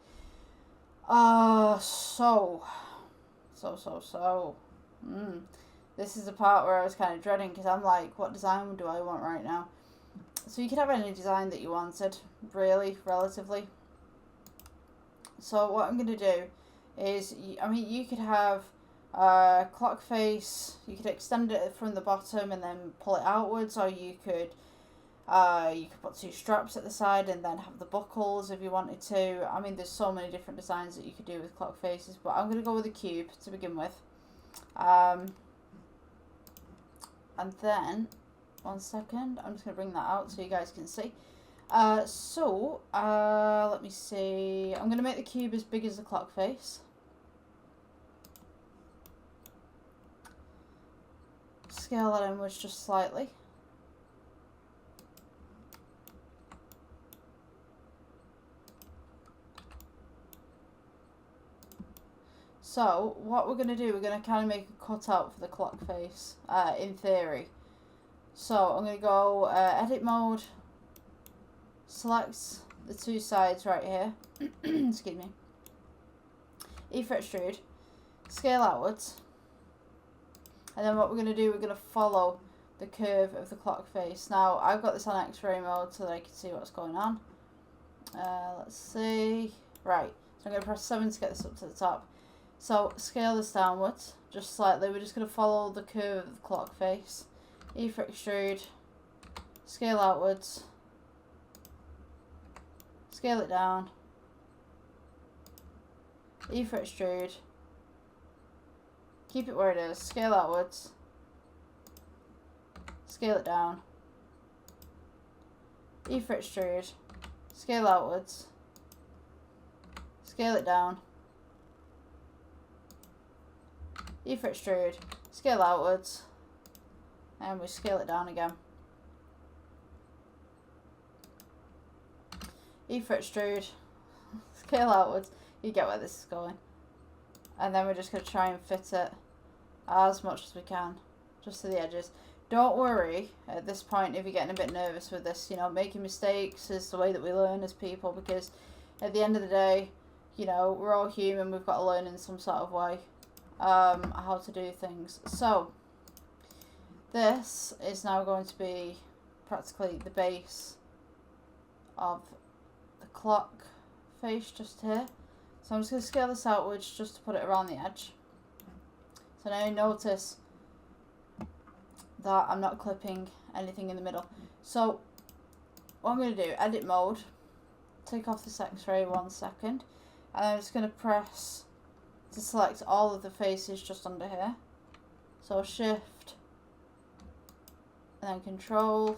This is the part where I was kind of dreading, because I'm like, what design do I want right now? So you could have any design that you wanted, really, relatively. So what I'm going to do is, I mean, you could have Clock face, you could extend it from the bottom and then pull it outwards, or you could put two straps at the side and then have the buckles if you wanted to. I mean, there's so many different designs that you could do with clock faces, but I'm going to go with a cube to begin with. And then, one second, I'm just going to bring that out so you guys can see. Let me see. I'm going to make the cube as big as the clock face. Scale that inwards just slightly. So, what we're going to do, we're going to kind of make a cutout for the clock face, in theory. So, I'm going to go edit mode, select the two sides right here, excuse me, E for extrude, scale outwards, and then what we're going to do, we're going to follow the curve of the clock face. Now, I've got this on X-ray mode so that I can see what's going on. Let's see, right, so I'm going to press 7 to get this up to the top. So, scale this downwards, just slightly. We're just going to follow the curve of the clock face. E for extrude, scale outwards, scale it down, E for extrude, keep it where it is, scale outwards, scale it down, E for extrude, scale outwards, scale it down, E for extrude, scale outwards, and we scale it down again. E for extrude, scale outwards, you get where this is going. And then we're just going to try and fit it as much as we can, just to the edges. Don't worry at this point if you're getting a bit nervous with this, you know, making mistakes is the way that we learn as people, because at the end of the day, you know, we're all human, we've got to learn in some sort of way how to do things. So, this is now going to be practically the base of the clock face just here. So I'm just going to scale this outwards just to put it around the edge. So now you notice that I'm not clipping anything in the middle. So what I'm going to do, edit mode, take off this X-ray 1 second, and I'm just going to press to select all of the faces just under here. So shift, and then control,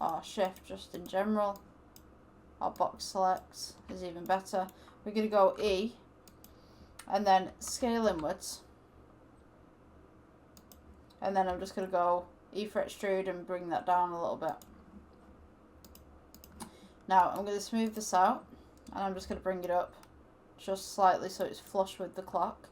or shift just in general, or box selects is even better. We're going to go E, and then scale inwards, and then I'm just going to go E for extrude and bring that down a little bit. Now I'm going to smooth this out, and I'm just going to bring it up just slightly so it's flush with the clock.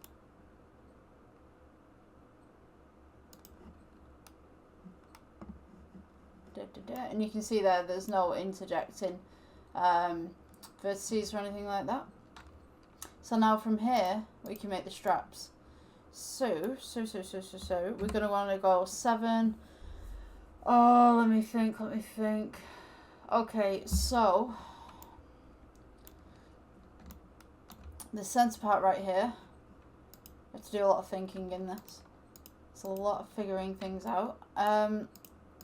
And you can see there's no interjecting vertices or anything like that. So now from here we can make the straps. So we're gonna want to go 7. Oh, let me think. Okay, so the center part right here, I have to do a lot of thinking in this. It's a lot of figuring things out.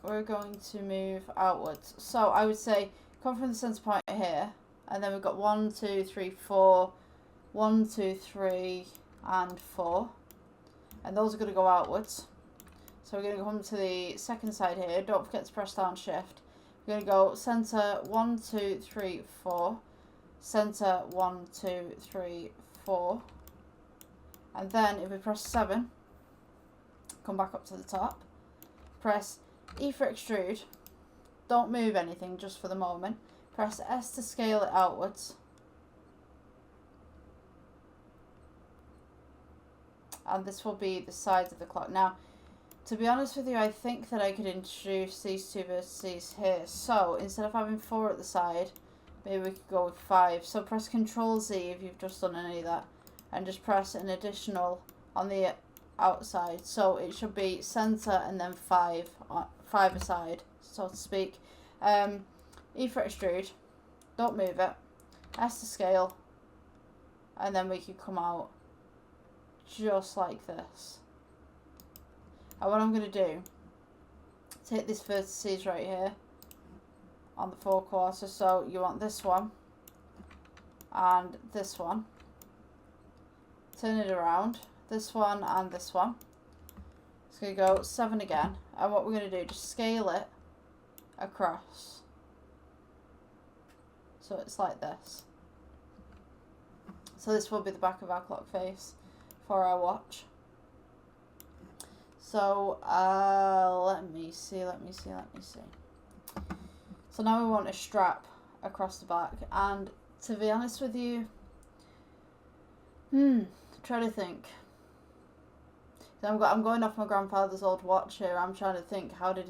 We're going to move outwards. So I would say come from the center point here, and then we've got 1, 2, 3, 4, 1, 2, 3, and 4, and those are going to go outwards. So we're going to come to the second side here. Don't forget to press down shift. We're going to go center 1, 2, 3, 4, center 1, 2, 3, 4, and then if we press 7, come back up to the top, press E for extrude, don't move anything just for the moment, press S to scale it outwards, and this will be the sides of the clock. Now, to be honest with you, I think that I could introduce these two vertices here. So instead of having 4 at the side, maybe we could go with 5. So press Control Z if you've just done any of that, and just press an additional on the outside. So it should be center and then 5 aside, so to speak. E for extrude, don't move it, S to scale, and then we could come out just like this. And what I'm going to do, take this vertices right here on the 4/4. So you want this one and this one. Turn it around. This one and this one. It's going to go 7 again. And what we're going to do, just scale it across. So it's like this. So this will be the back of our clock face for our watch. So let me see. So now we want a strap across the back, and to be honest with you, try to think. I'm going off my grandfather's old watch here. I'm trying to think, how did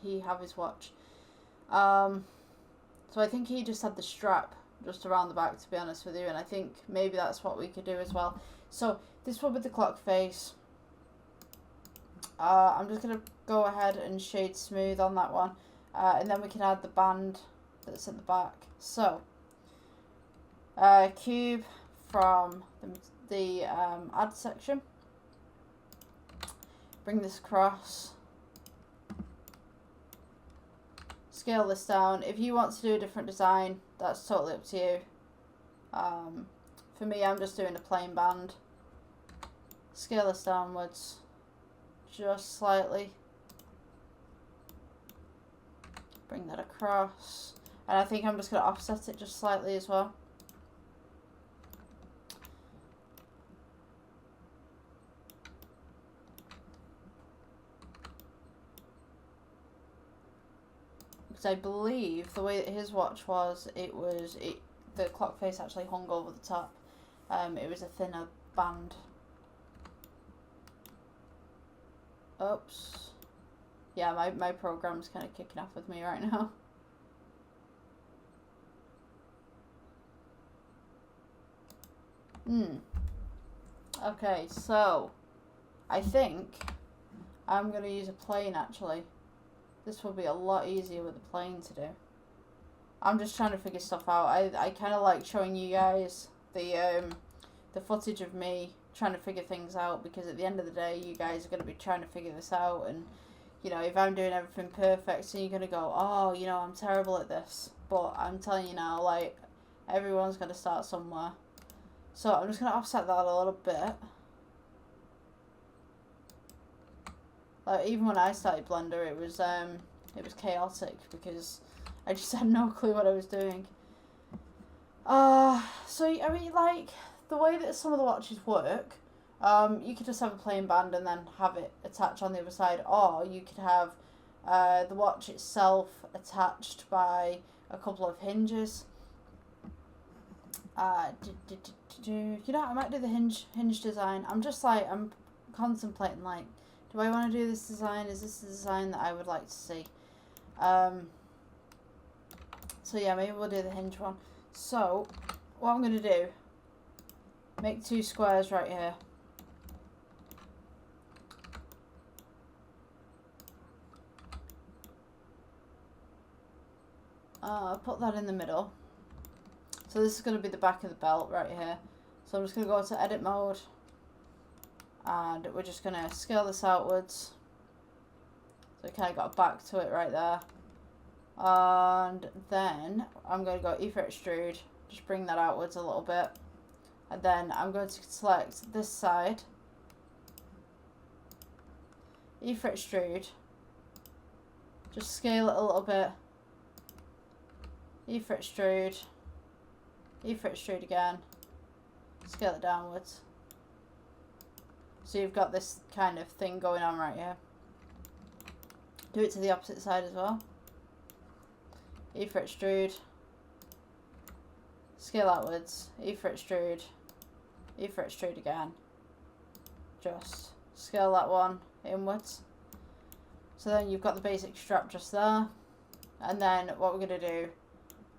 he have his watch? So I think he just had the strap just around the back, to be honest with you, and I think maybe that's what we could do as well. So this will be the clock face. I'm just going to go ahead and shade smooth on that one, and then we can add the band that's at the back. So cube from the add section, bring this across, scale this down. If you want to do a different design, that's totally up to you. For me, I'm just doing a plain band. Scale this downwards just slightly, bring that across, and I think I'm just going to offset it just slightly as well. Because I believe the way that his watch was, the clock face actually hung over the top. It was a thinner band. Oops. Yeah, my program's kind of kicking off with me right now. Okay, so I think I'm going to use a plane actually. This will be a lot easier with a plane to do. I'm just trying to figure stuff out. I kind of like showing you guys the footage of me trying to figure things out, because at the end of the day you guys are going to be trying to figure this out, and you know, if I'm doing everything perfect, so you're going to go, oh, you know, I'm terrible at this. But I'm telling you now, like, everyone's going to start somewhere. So I'm just going to offset that a little bit. Like, even when I started Blender, it was chaotic because I just had no clue what I was doing. So I mean, like, the way that some of the watches work, you could just have a plain band and then have it attached on the other side, or you could have the watch itself attached by a couple of hinges. You know, I might do the hinge design. I'm contemplating, like, do I want to do this design? Is this the design that I would like to see? So yeah, maybe we'll do the hinge one. So what I'm going to do, make 2 squares right here. Put that in the middle. So this is going to be the back of the belt right here. So I'm just going to go to edit mode, and we're just going to scale this outwards. So we kind of got a back to it right there. And then I'm going to go ether extrude, just bring that outwards a little bit. And then I'm going to select this side, ether extrude, just scale it a little bit, ether extrude again, scale it downwards. So you've got this kind of thing going on right here. Do it to the opposite side as well. Ether extrude, scale outwards, ether extrude again. Just scale that one inwards. So then you've got the basic strap just there. And then what we're going to do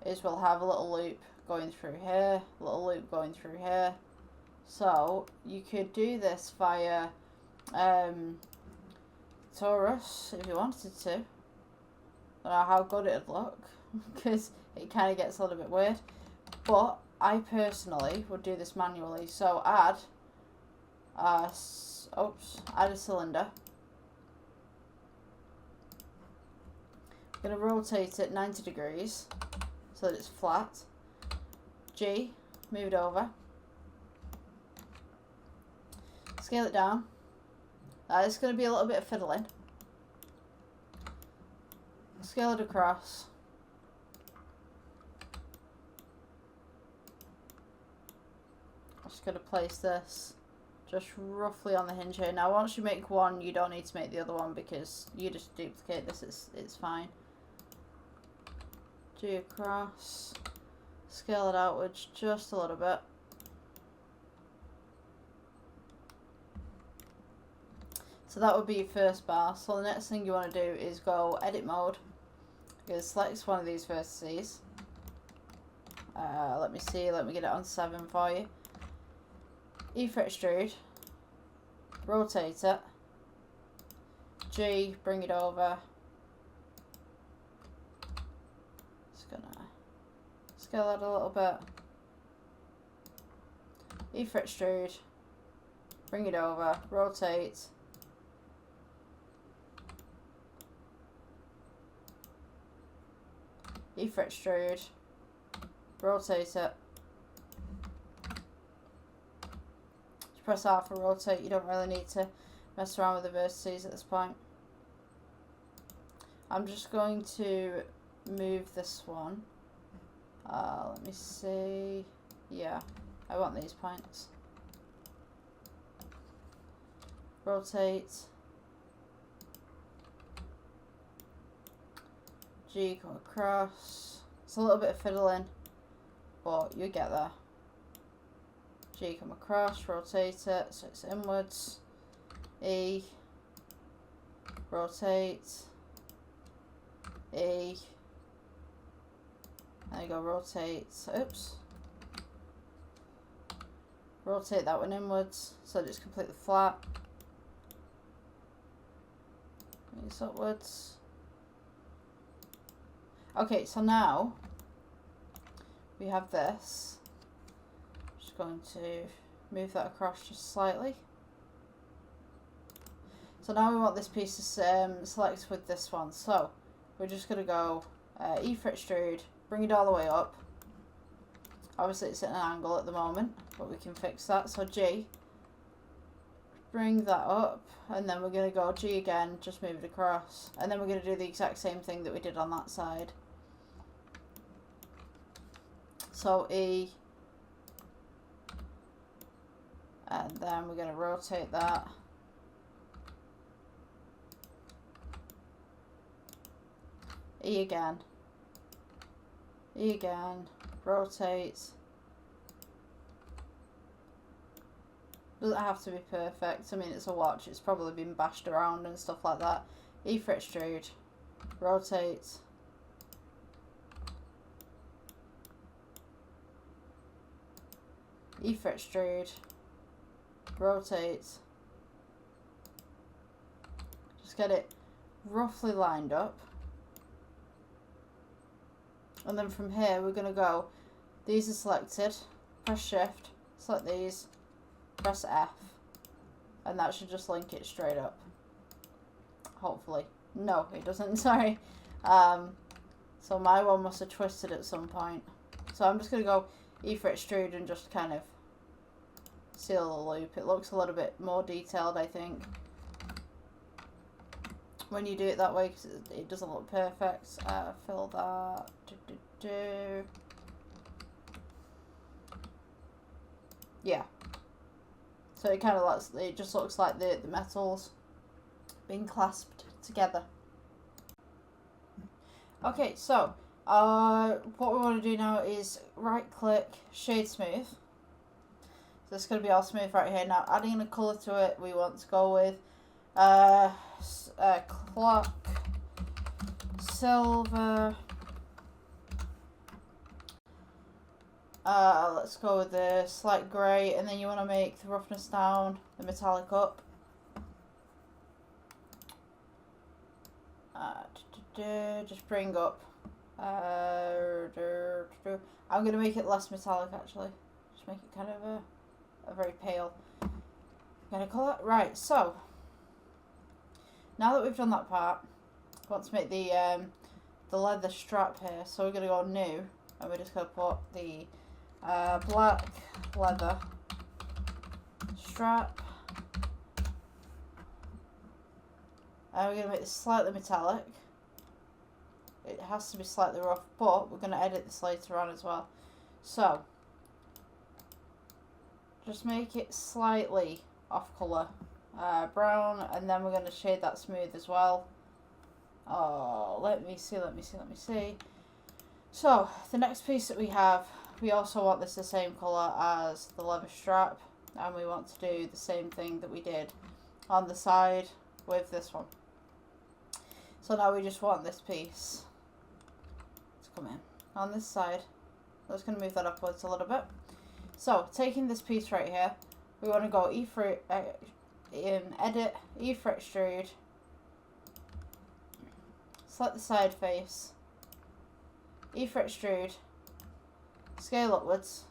is we'll have a little loop going through here, a little loop going through here. So you could do this via Taurus if you wanted to. I don't know how good it'd look because it kind of gets a little bit weird. But I personally would do this manually. So add add a cylinder. I'm going to rotate it 90 degrees so that it's flat. G, move it over. Scale it down. It's going to be a little bit of fiddling. Scale it across. I'm just going to place this just roughly on the hinge here. Now once you make one, you don't need to make the other one because you just duplicate this, it's fine. G across. Scale it outwards just a little bit. So that would be your first bar. So the next thing you want to do is go edit mode. You're going to select one of these vertices. Let me get it on 7 for you. E for extrude. Rotate it. G, bring it over. Just gonna scale that a little bit. E for extrude. Bring it over. Rotate. E for extrude, rotate it. Just press R for rotate. You don't really need to mess around with the vertices at this point. I'm just going to move this one. Let me see. Yeah, I want these points. Rotate. G, go across. It's a little bit of fiddling, but you get there. G, come across, rotate it so it's inwards. E, rotate. E, there you go, rotate. Oops. Rotate that one inwards so that it's completely flat. It's upwards. Okay, so now we have this. Just going to move that across just slightly. So now we want this piece to select with this one. So we're just going to go E for extrude, bring it all the way up. Obviously it's at an angle at the moment, but we can fix that. So G, bring that up, and then we're going to go G again, just move it across. And then we're going to do the exact same thing that we did on that side. So E, and then we're going to rotate that. E again, rotate. Doesn't have to be perfect. I mean, it's a watch, it's probably been bashed around and stuff like that. E for extrude, rotate. E for extrude, rotate. Just get it roughly lined up. And then from here we're going to go, these are selected, press shift, select these, press F, and that should just link it straight up. Hopefully. No, it doesn't, sorry. So my one must have twisted at some point. So I'm just going to go E for extrude and just kind of seal the loop. It looks a little bit more detailed, I think, when you do it that way, because it doesn't look perfect. Fill that. Yeah. So it kind of looks, it just looks like the metals being clasped together. Okay, so what we want to do now is right click, shade smooth. So it's going to be all smooth right here. Now adding a colour to it, we want to go with clock silver. Let's go with the slight grey, and then you want to make the roughness down, the metallic up. Just bring up. I'm going to make it less metallic actually. Just make it kind of a very pale. gonna colour. Right, so now that we've done that part, I want to make the leather strap here. So we're gonna go new, and we're just gonna put the black leather strap, and we're gonna make this slightly metallic. It has to be slightly rough, but we're gonna edit this later on as well. So just make it slightly off colour, brown, and then we're going to shade that smooth as well. Oh, let me see. So the next piece that we have, we also want this the same colour as the leather strap, and we want to do the same thing that we did on the side with this one. So now we just want this piece to come in on this side. I'm just going to move that upwards a little bit. So taking this piece right here, we want to go edit, E for extrude, select the side face, E for extrude, scale upwards,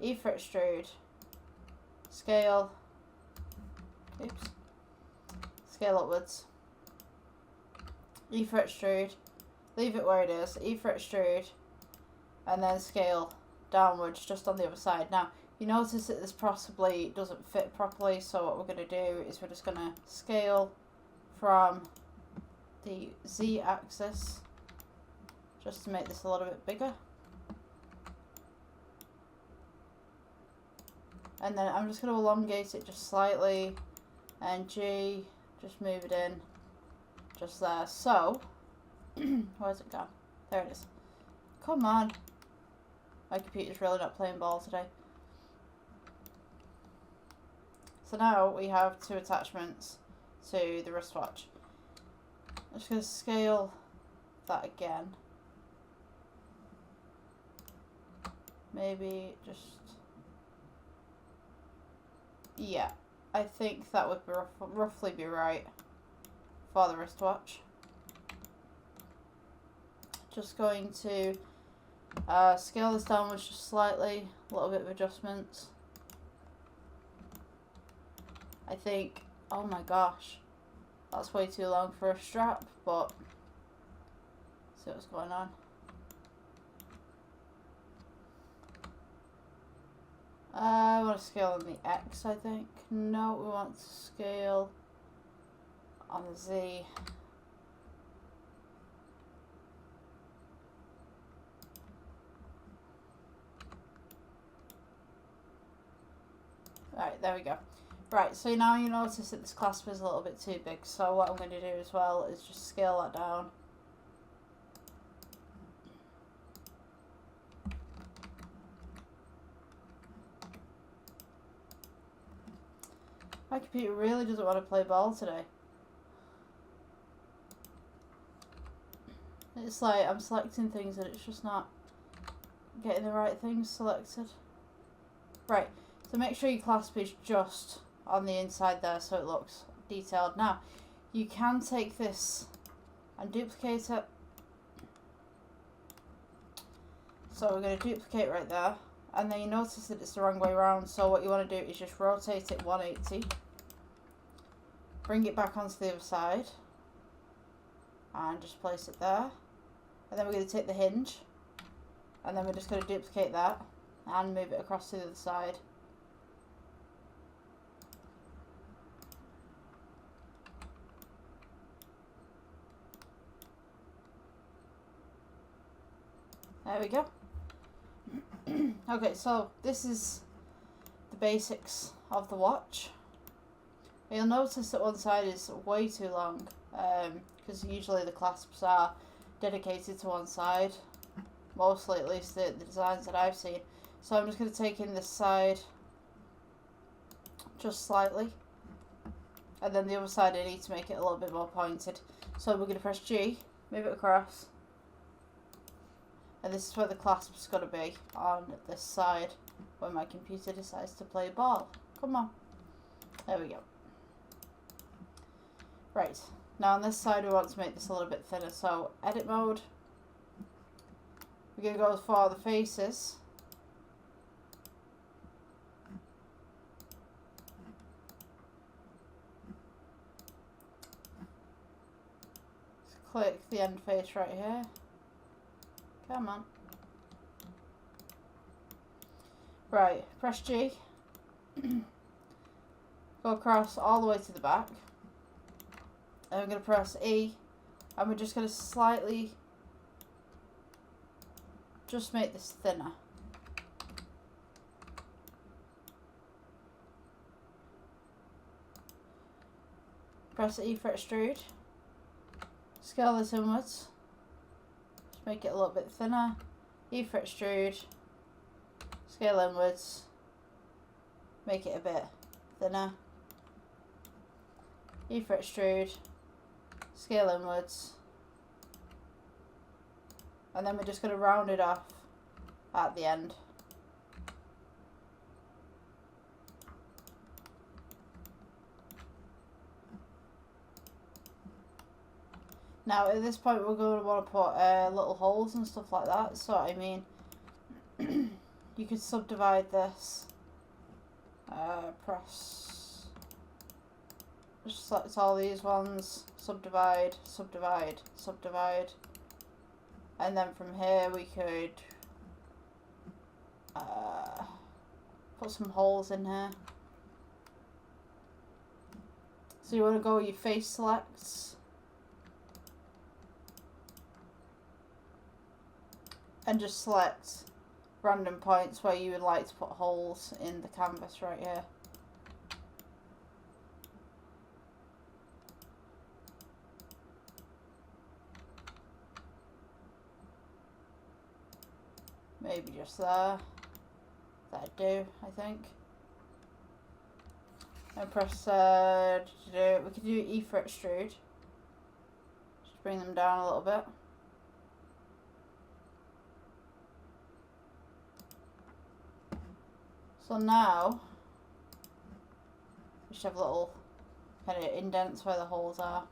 E for extrude, scale, scale upwards, E for extrude, leave it where it is, E for extrude, and then scale downwards just on the other side. Now, you notice that this possibly doesn't fit properly, so what we're going to do is we're just going to scale from the Z axis just to make this a little bit bigger. And then I'm just going to elongate it just slightly, and G, just move it in just there. So, where's it gone? There it is. Come on. My computer's really not playing ball today. So now we have two attachments to the wristwatch. I'm just going to scale that again. Maybe just... yeah, I think that would be roughly be right for the wristwatch. Just going to scale this downwards just slightly, a little bit of adjustments. I think, oh my gosh, that's way too long for a strap, but see what's going on. I want to scale on the X, I think. No, we want to scale on the Z. Right, there we go. Right, so now you notice that this clasp is a little bit too big, so what I'm going to do as well is just scale that down. My computer really doesn't want to play ball today. It's like I'm selecting things and it's just not getting the right things selected. Right, so make sure your clasp is just on the inside there so it looks detailed. Now, you can take this and duplicate it. So we're going to duplicate right there. And then you notice that it's the wrong way around. So what you want to do is just rotate it 180. Bring it back onto the other side. And just place it there. And then we're going to take the hinge. And then we're just going to duplicate that. And move it across to the other side. There we go. Okay, so this is the basics of the watch. You'll notice that one side is way too long, because usually the clasps are dedicated to one side. Mostly, at least the designs that I've seen. So I'm just going to take in this side just slightly. And then the other side I need to make it a little bit more pointed. So we're going to press G, move it across. And this is where the clasp's got to be, on this side, when my computer decides to play ball. Come on. There we go. Right. Now on this side we want to make this a little bit thinner, so edit mode. We're going to go for the faces. click the end face right here. Come on. Right, press G. Go across all the way to the back. And I'm going to press E. And we're just going to slightly just make this thinner. Press E for extrude. Scale this inwards. Just make it a little bit thinner. E for extrude. Scale inwards. Make it a bit thinner. E for extrude. Scale inwards. And then we're just going to round it off at the end. Now at this point we're going to want to put little holes and stuff like that. So I mean, you could subdivide this. Press. Just select all these ones. Subdivide, subdivide, subdivide. And then from here we could put some holes in here. So you want to go with your face selects. And just select random points where you would like to put holes in the canvas right here. Maybe just there. That'd do, I think. And press, we could do E for extrude. Just bring them down a little bit. So now, we should have little kind of indents where the holes are.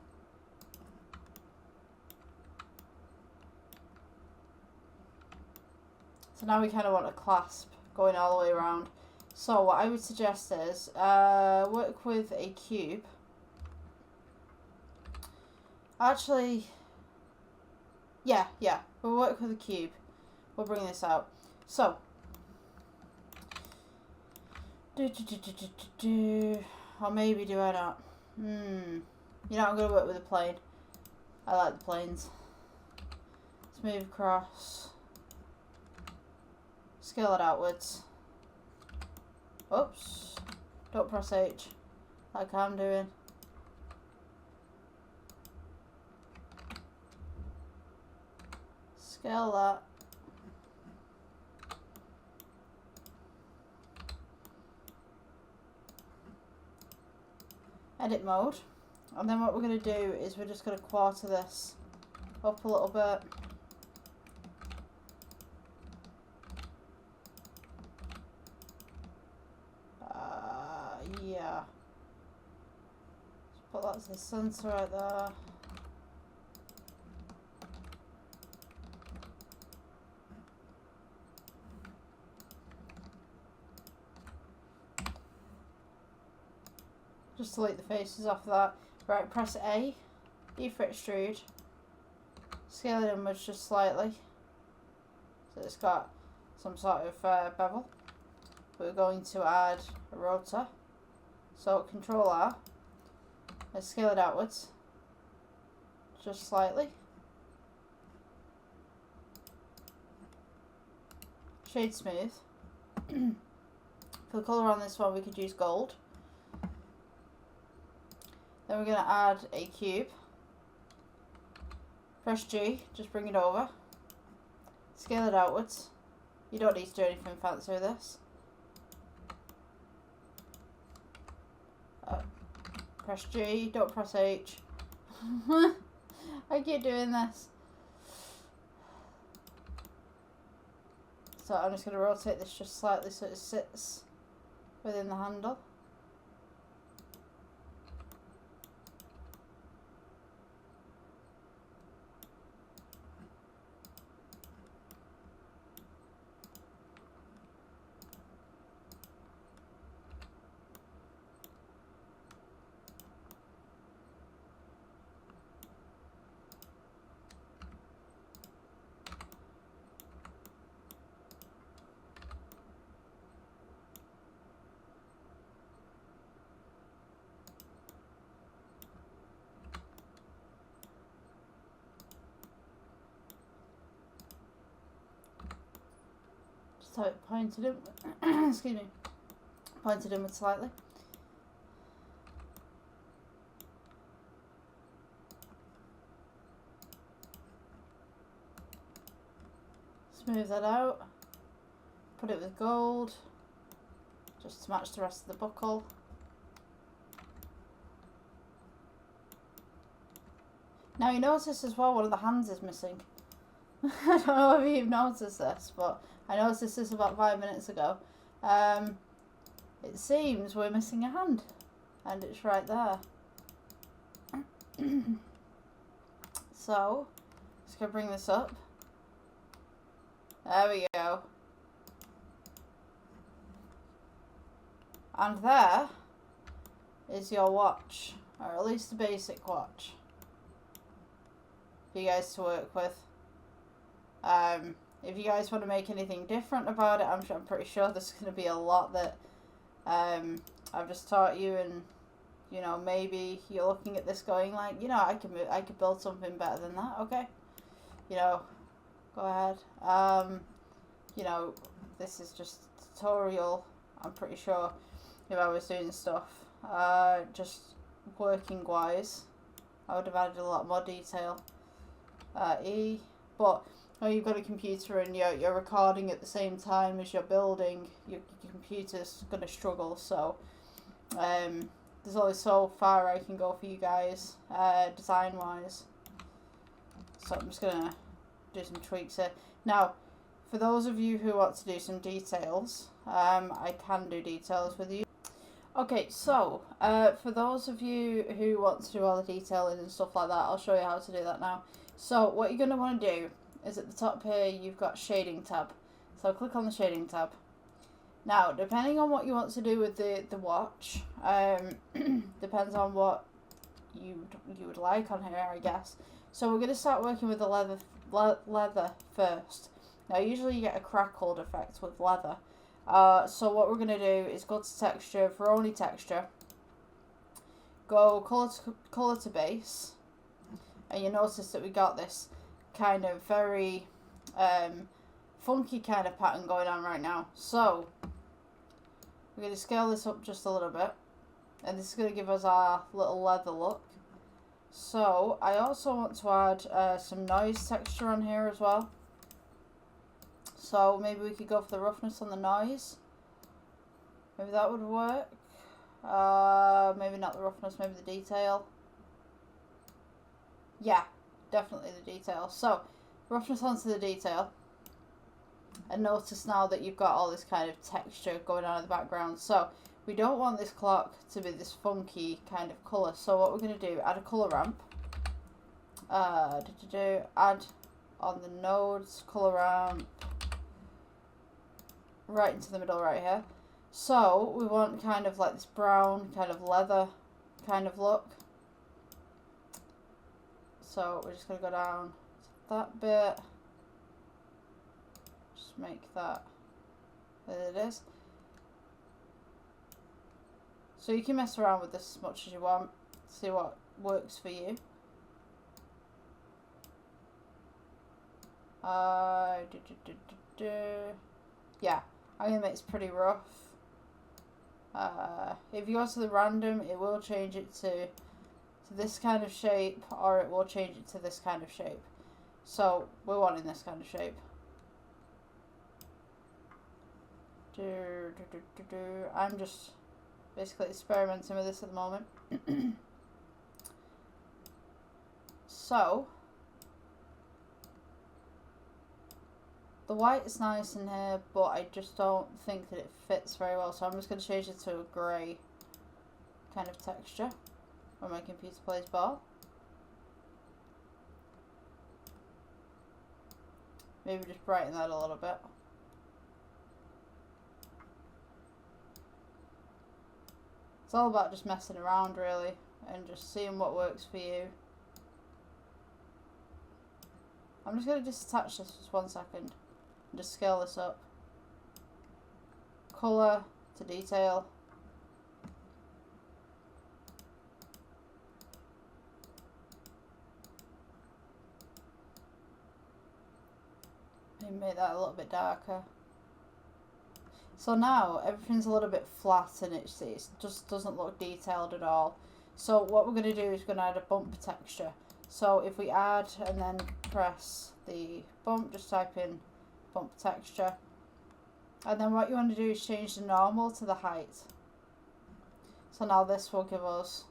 So now we kind of want a clasp going all the way around. So what I would suggest is work with a cube. Actually, yeah, we'll work with a cube. We'll bring this out. So, or maybe do I not? You know, I'm going to work with a plane. I like the planes. Let's move across. Scale it outwards. Oops. Don't press H like I'm doing. Scale that. Edit mode. And then what we're going to do is we're just going to quarter this up a little bit. Yeah. Just put that as the centre right there. Just delete the faces off that. Right, press A, E for extrude. Scale it inwards just slightly. So it's got some sort of bevel. We're going to add a rotor. So Control R. Let's scale it outwards. Just slightly. Shade smooth. For the colour on this one we could use gold. Then we're going to add a cube. Press G, just bring it over. Scale it outwards. You don't need to do anything fancy with this. Press G, don't press H. I keep doing this. So I'm just going to rotate this just slightly so it sits within the handle. Just have it pointed in. Excuse me. Pointed inward slightly. Smooth that out. Put it with gold, just to match the rest of the buckle. Now you notice as well one of the hands is missing. I don't know if you've noticed this, but I noticed this about 5 minutes ago. It seems we're missing a hand, and it's right there. So, just gonna bring this up. There we go. And there is your watch, or at least a basic watch, for you guys to work with. If you guys want to make anything different about it, I'm pretty sure there's going to be a lot that I've just taught you, and you know, maybe you're looking at this going like, you know, I could build something better than that. Okay, you know, go ahead. You know, this is just a tutorial. I'm pretty sure if I was doing stuff just working wise, I would have added a lot more detail. But when you've got a computer and you're recording at the same time as you're building, your computer's going to struggle. So there's only so far I can go for you guys design wise. So I'm just going to do some tweaks here. Now, for those of you who want to do some details, I can do details with you. Okay, so for those of you who want to do all the detailing and stuff like that, I'll show you how to do that now. So what you're going to want to do is at the top here, you've got shading tab. So click on the shading tab. Now, depending on what you want to do with the watch, depends on what you would like on here, I guess. So we're going to start working with the leather first. Now, usually you get a crackled effect with leather. So what we're going to do is go to texture, for only texture, go colour to base, and you notice that we got this kind of very funky kind of pattern going on right now. So we're going to scale this up just a little bit, and this is going to give us our little leather look. So I also want to add some noise texture on here as well. So maybe we could go for the roughness on the noise. Maybe that would work. Maybe not the roughness, maybe the detail. Yeah, definitely the detail. So, roughness onto the detail. And notice now that you've got all this kind of texture going on in the background. So, we don't want this clock to be this funky kind of colour. So what we're going to do, add a colour ramp. Add on the nodes, colour ramp. Right into the middle right here. So we want kind of like this brown kind of leather kind of look. So we're just going to go down to that bit. Just make that. There it is. So you can mess around with this as much as you want. See what works for you. Yeah. I'm going to make this pretty rough. If you go to the random, it will change it to this kind of shape, or it will change it to this kind of shape. So we're wanting this kind of shape. I'm just basically experimenting with this at the moment. So the white is nice in here, but I just don't think that it fits very well. So I'm just going to change it to a grey kind of texture when my computer plays ball. Maybe just brighten that a little bit. It's all about just messing around really and just seeing what works for you. I'm just going to disattach this just 1 second. Just scale this up. Colour to detail. Maybe make that a little bit darker. So now everything's a little bit flat and it just doesn't look detailed at all. So what we're going to do is we're going to add a bump texture. So if we add and then press the bump, just type in bump texture. And then what you want to do is change the normal to the height. So now this will give us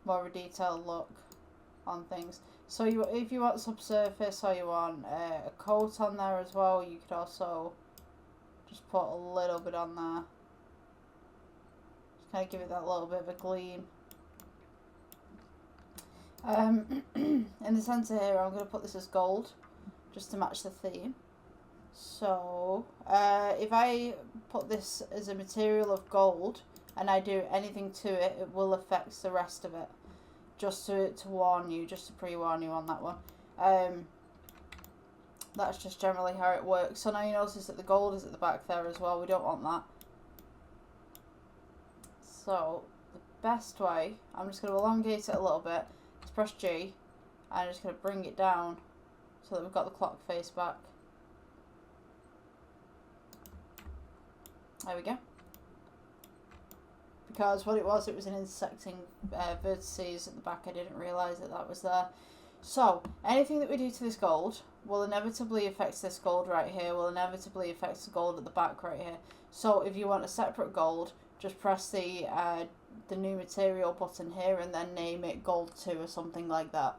more of a detailed look on things. So if you want subsurface or you want a coat on there as well, you could also just put a little bit on there. Just kind of give it that little bit of a gleam. In the centre here, I'm going to put this as gold, just to match the theme. So, if I put this as a material of gold, and I do anything to it, it will affect the rest of it. Just to warn you, just to pre-warn you on that one. That's just generally how it works. So now you notice that the gold is at the back there as well. We don't want that. So, the best way, I'm just going to elongate it a little bit. Press G, and I'm just going to bring it down so that we've got the clock face back. There we go. Because what it was an intersecting vertices at the back. I didn't realise that that was there. So, anything that we do to this gold will inevitably affect this gold right here, will inevitably affect the gold at the back right here. So, if you want a separate gold, just press the new material button here and then name it gold 2 or something like that.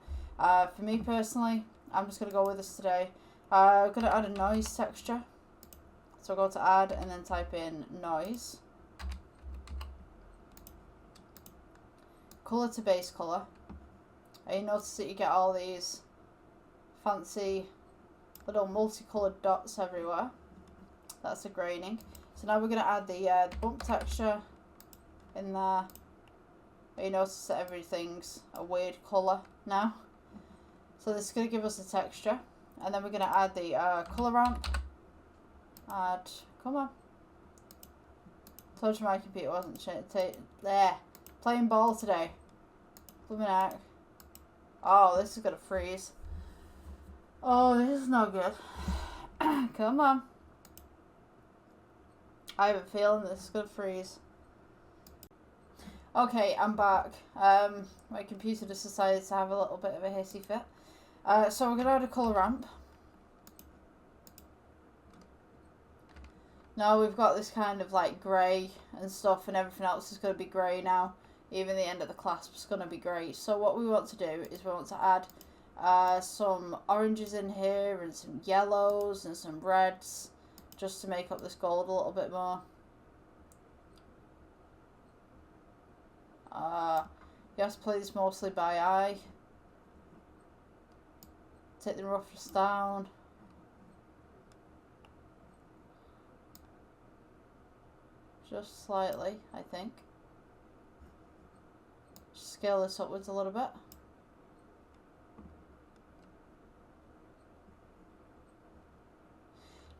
For me personally, I'm just going to go with this today. I'm going to add a noise texture. So I'll go to add and then type in noise. Colour to base colour. And you notice that you get all these fancy little multicoloured dots everywhere. That's the graining. So now we're going to add the bump texture in there. You notice that everything's a weird colour now. So this is going to give us the texture. And then we're going to add the colour ramp. Add, come on. Told you my computer wasn't there. Playing ball today. Blooming heck. Oh, this is going to freeze. Oh, this is no good. Come on. I have a feeling this is going to freeze. Okay, I'm back. My computer just decided to have a little bit of a hissy fit. So we're going to add a colour ramp. Now we've got this kind of like grey and stuff, and everything else is going to be grey now. Even the end of the clasp is going to be grey. So what we want to do is we want to add some oranges in here and some yellows and some reds, just to make up this gold a little bit more. You have to play this mostly by eye. Take the roughness down. Just slightly, I think. Just scale this upwards a little bit.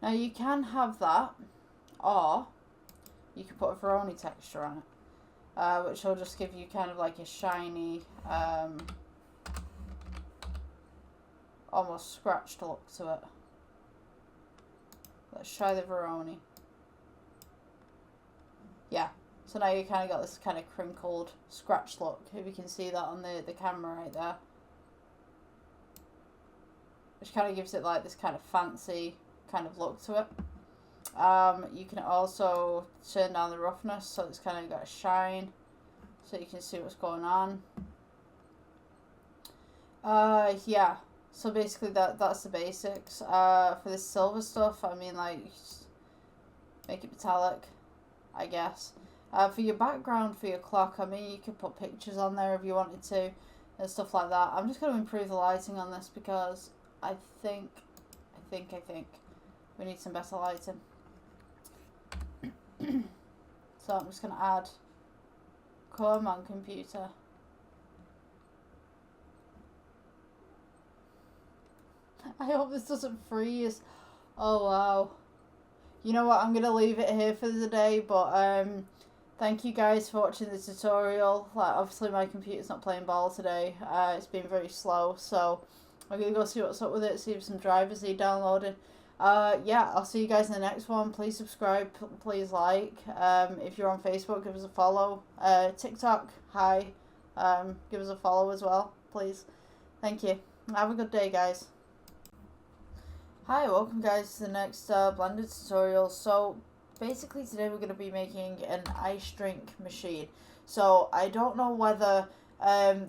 Now you can have that, or you can put a Veroni texture on it, which will just give you kind of like a shiny, almost scratched look to it. Let's try the Veroni. Yeah, so now you kind of got this kind of crinkled, scratched look, if you can see that on the camera right there. Which kind of gives it like this kind of fancy kind of look to it. You can also turn down the roughness so it's kind of got a shine, so you can see what's going on. Yeah, so basically that's the basics. For this silver stuff, I mean, like, make it metallic, I guess. For your background, for your clock, I mean, you could put pictures on there if you wanted to, and stuff like that. I'm just going to improve the lighting on this because I think we need some better lighting. So I'm just going to add, come on computer. I hope this doesn't freeze. Oh wow. You know what, I'm going to leave it here for the day, but thank you guys for watching the tutorial. Like, obviously my computer's not playing ball today. It's been very slow, so I'm going to go see what's up with it, see if some drivers need downloading. yeah, I'll see you guys in the next one. Please subscribe, please like. If you're on Facebook, give us a follow. TikTok, hi. Give us a follow as well, please. Thank you. Have a good day, guys. Hi, welcome guys to the next Blender tutorial. So basically today we're going to be making an ice drink machine. So I don't know whether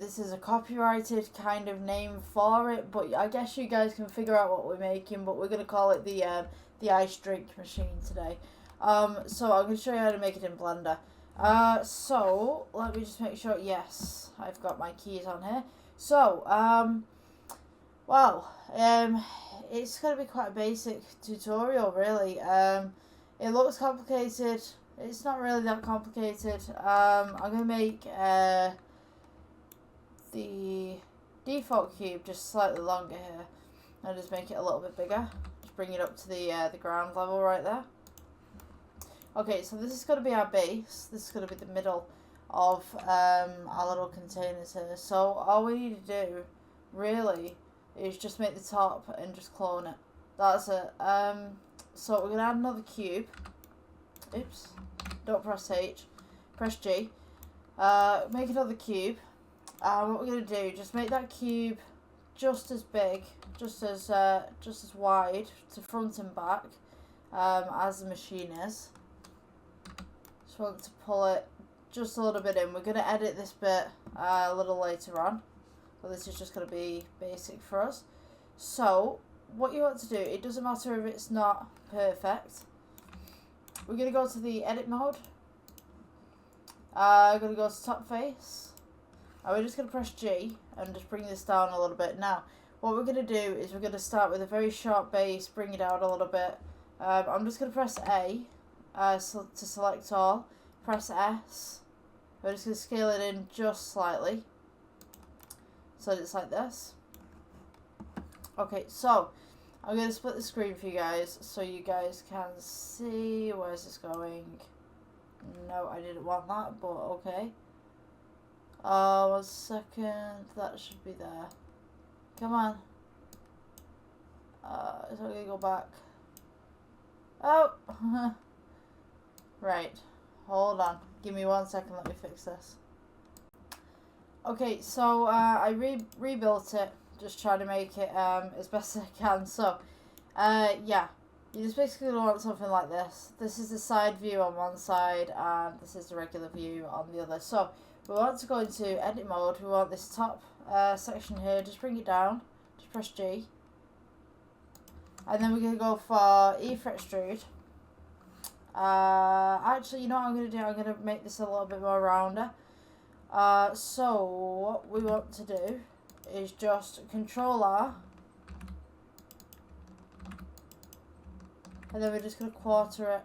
this is a copyrighted kind of name for it, but I guess you guys can figure out what we're making, but we're going to call it the ice drink machine today. So I'm going to show you how to make it in Blender. So let me just make sure, yes, I've got my keys on here. So, it's going to be quite a basic tutorial, really. It looks complicated. It's not really that complicated. I'm going to make the default cube just slightly longer here. I'll just make it a little bit bigger. Just bring it up to the ground level right there. Okay, so this is going to be our base. This is going to be the middle of our little containers here. So all we need to do, really, is just make the top and just clone it. That's it. So we're going to add another cube. Oops. Don't press H. Press G. Make another cube. What we're going to do, just make that cube just as big, just as wide to front and back as the machine is. Just want to pull it just a little bit in. We're going to edit this bit a little later on, but this is just going to be basic for us. So what you want to do, it doesn't matter if it's not perfect. We're going to go to the edit mode. We're going to go to top face. And we're just going to press G and just bring this down a little bit. Now, what we're going to do is we're going to start with a very sharp base, bring it out a little bit. I'm just going to press A to select all. Press S. We're just going to scale it in just slightly, so that it's like this. Okay, so I'm going to split the screen for you guys so you guys can see. Where's this going? No, I didn't want that, but okay. 1 second. That should be there. Come on. So I'm going to go back. Oh! Right. Hold on. Give me 1 second. Let me fix this. Okay, so I rebuilt it. Just trying to make it as best as I can. So, yeah. You just basically want something like this. This is the side view on one side, and this is the regular view on the other. So, we want to go into edit mode. We want this top section here. Just bring it down. Just press G. And then we're going to go for E for extrude. Actually, you know what I'm going to do? I'm going to make this a little bit more rounder. So, what we want to do is just Control R. And then we're just going to quarter it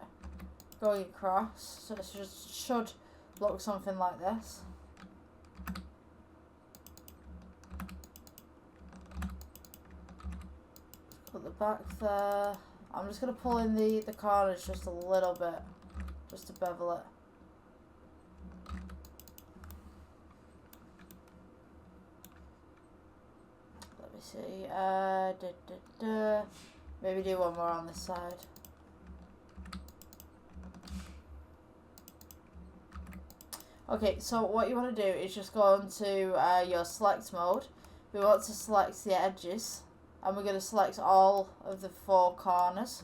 going across. So it just should look something like this. Put the back there. I'm just going to pull in the corners just a little bit, just to bevel it. Let me see. Maybe do one more on this side. Okay, so what you want to do is just go into your select mode. We want to select the edges. And we're going to select all of the 4 corners.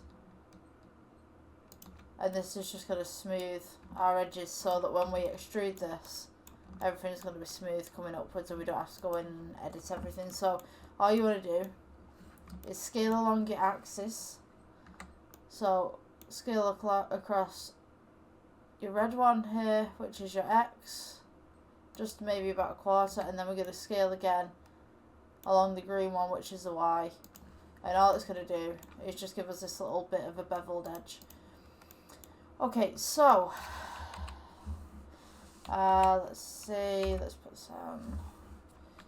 And this is just going to smooth our edges so that when we extrude this, everything's going to be smooth coming upwards and we don't have to go in and edit everything. So all you want to do is scale along your axis. So scale across your red one here, which is your X, just maybe about a quarter, and then we're going to scale again along the green one, which is the Y. And all it's going to do is just give us this little bit of a beveled edge. Okay, so let's see, let's put some,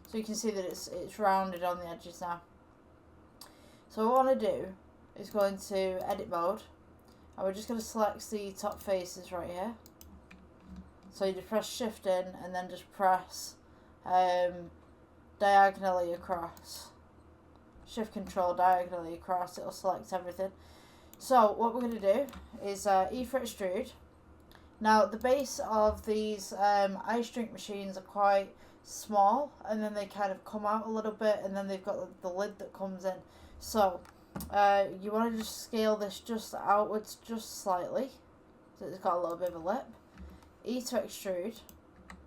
so you can see that it's rounded on the edges now. So what I want to do is go into edit mode, and we're just going to select the top faces right here. So you just press shift in and then just press diagonally across. Shift Control diagonally across, it'll select everything. So what we're going to do is E for extrude. Now the base of these ice drink machines are quite small, and then they kind of come out a little bit, and then they've got the lid that comes in. So you want to just scale this just outwards just slightly, so it's got a little bit of a lip. E to extrude,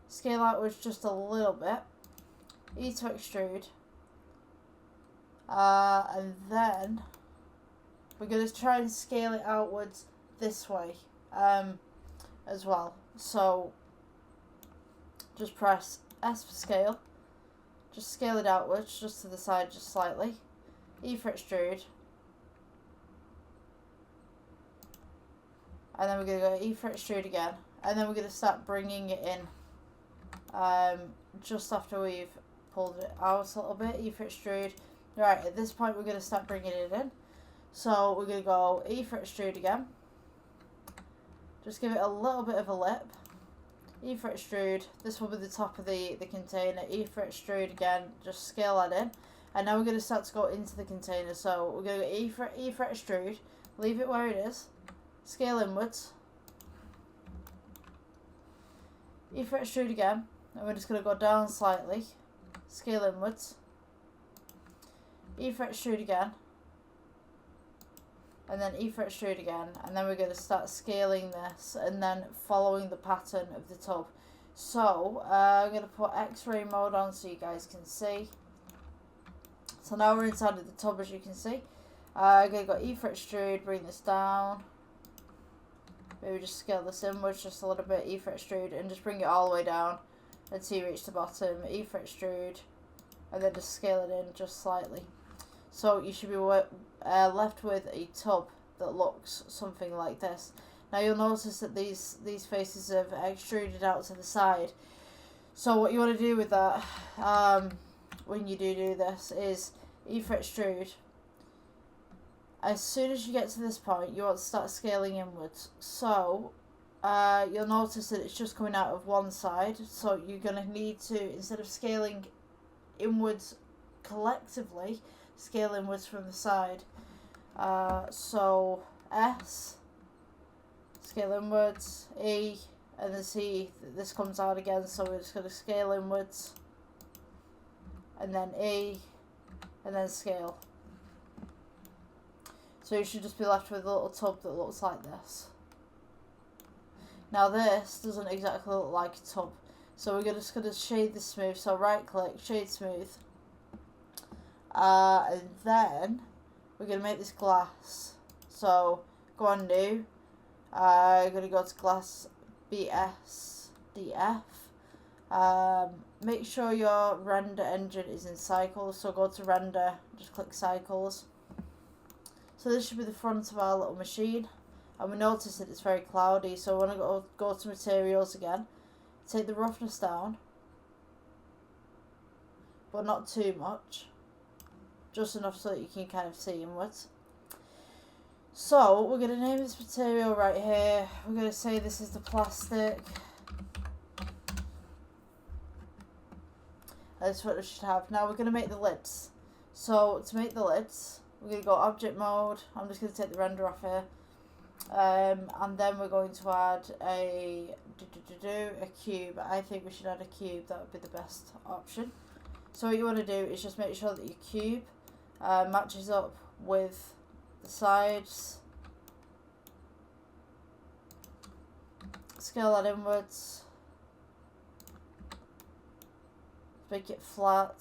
scale outwards just a little bit, E to extrude, and then we're going to try and scale it outwards this way as well. So just press S for scale, just scale it outwards just to the side just slightly, E for extrude, and then we're going to go E for extrude again, and then we're going to start bringing it in just after we've pulled it out a little bit. E for extrude. Right, at this point we're going to start bringing it in, so we're going to go E for extrude again, just give it a little bit of a lip, E for extrude, this will be the top of the container, E for extrude again, just scale that in, and now we're going to start to go into the container. So we're going to go E for extrude, leave it where it is, scale inwards, E for extrude again, and we're just going to go down slightly, scale inwards, E for extrude again, and then E for extrude again, and then we're going to start scaling this and then following the pattern of the tub. So I'm going to put X-ray mode on so you guys can see. So now we're inside of the tub, as you can see. I'm going to go E for extrude, bring this down, maybe just scale this inwards just a little bit, E for extrude, and just bring it all the way down until you reach the bottom, E for extrude, and then just scale it in just slightly. So you should be left with a tub that looks something like this. Now you'll notice that these faces have extruded out to the side. So what you want to do with that when you do this is E for extrude. As soon as you get to this point, you want to start scaling inwards. So you'll notice that it's just coming out of one side. So you're going to need to, instead of scaling inwards collectively, scale inwards from the side. So S, scale inwards, E, and then see that this comes out again, so we're just going to scale inwards, and then E, and then scale. So you should just be left with a little tub that looks like this. Now this doesn't exactly look like a tub, so we're just going to shade this smooth. So right click, shade smooth, and then we're going to make this glass. So go on new, I'm going to go to glass BSDF. Make sure your render engine is in cycles, so go to render, just click cycles. So this should be the front of our little machine, and we notice that it's very cloudy, so we want to go to materials again, take the roughness down, but not too much, just enough so that you can kind of see inwards. So we're going to name this material right here, we're going to say this is the plastic. That's what it should have. Now we're going to make the lids. So to make the lids, we're going to go object mode. I'm just going to take the render off here. And then we're going to add a cube. I think we should add a cube. That would be the best option. So what you want to do is just make sure that your cube matches up with the sides. Scale that inwards. Make it flat,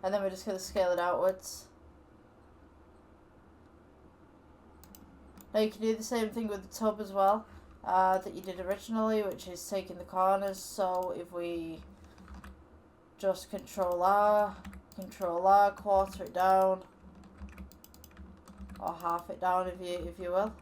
and then we're just going to scale it outwards. Now you can do the same thing with the tub as well that you did originally, which is taking the corners. So if we just Control R, quarter it down, or half it down if you will.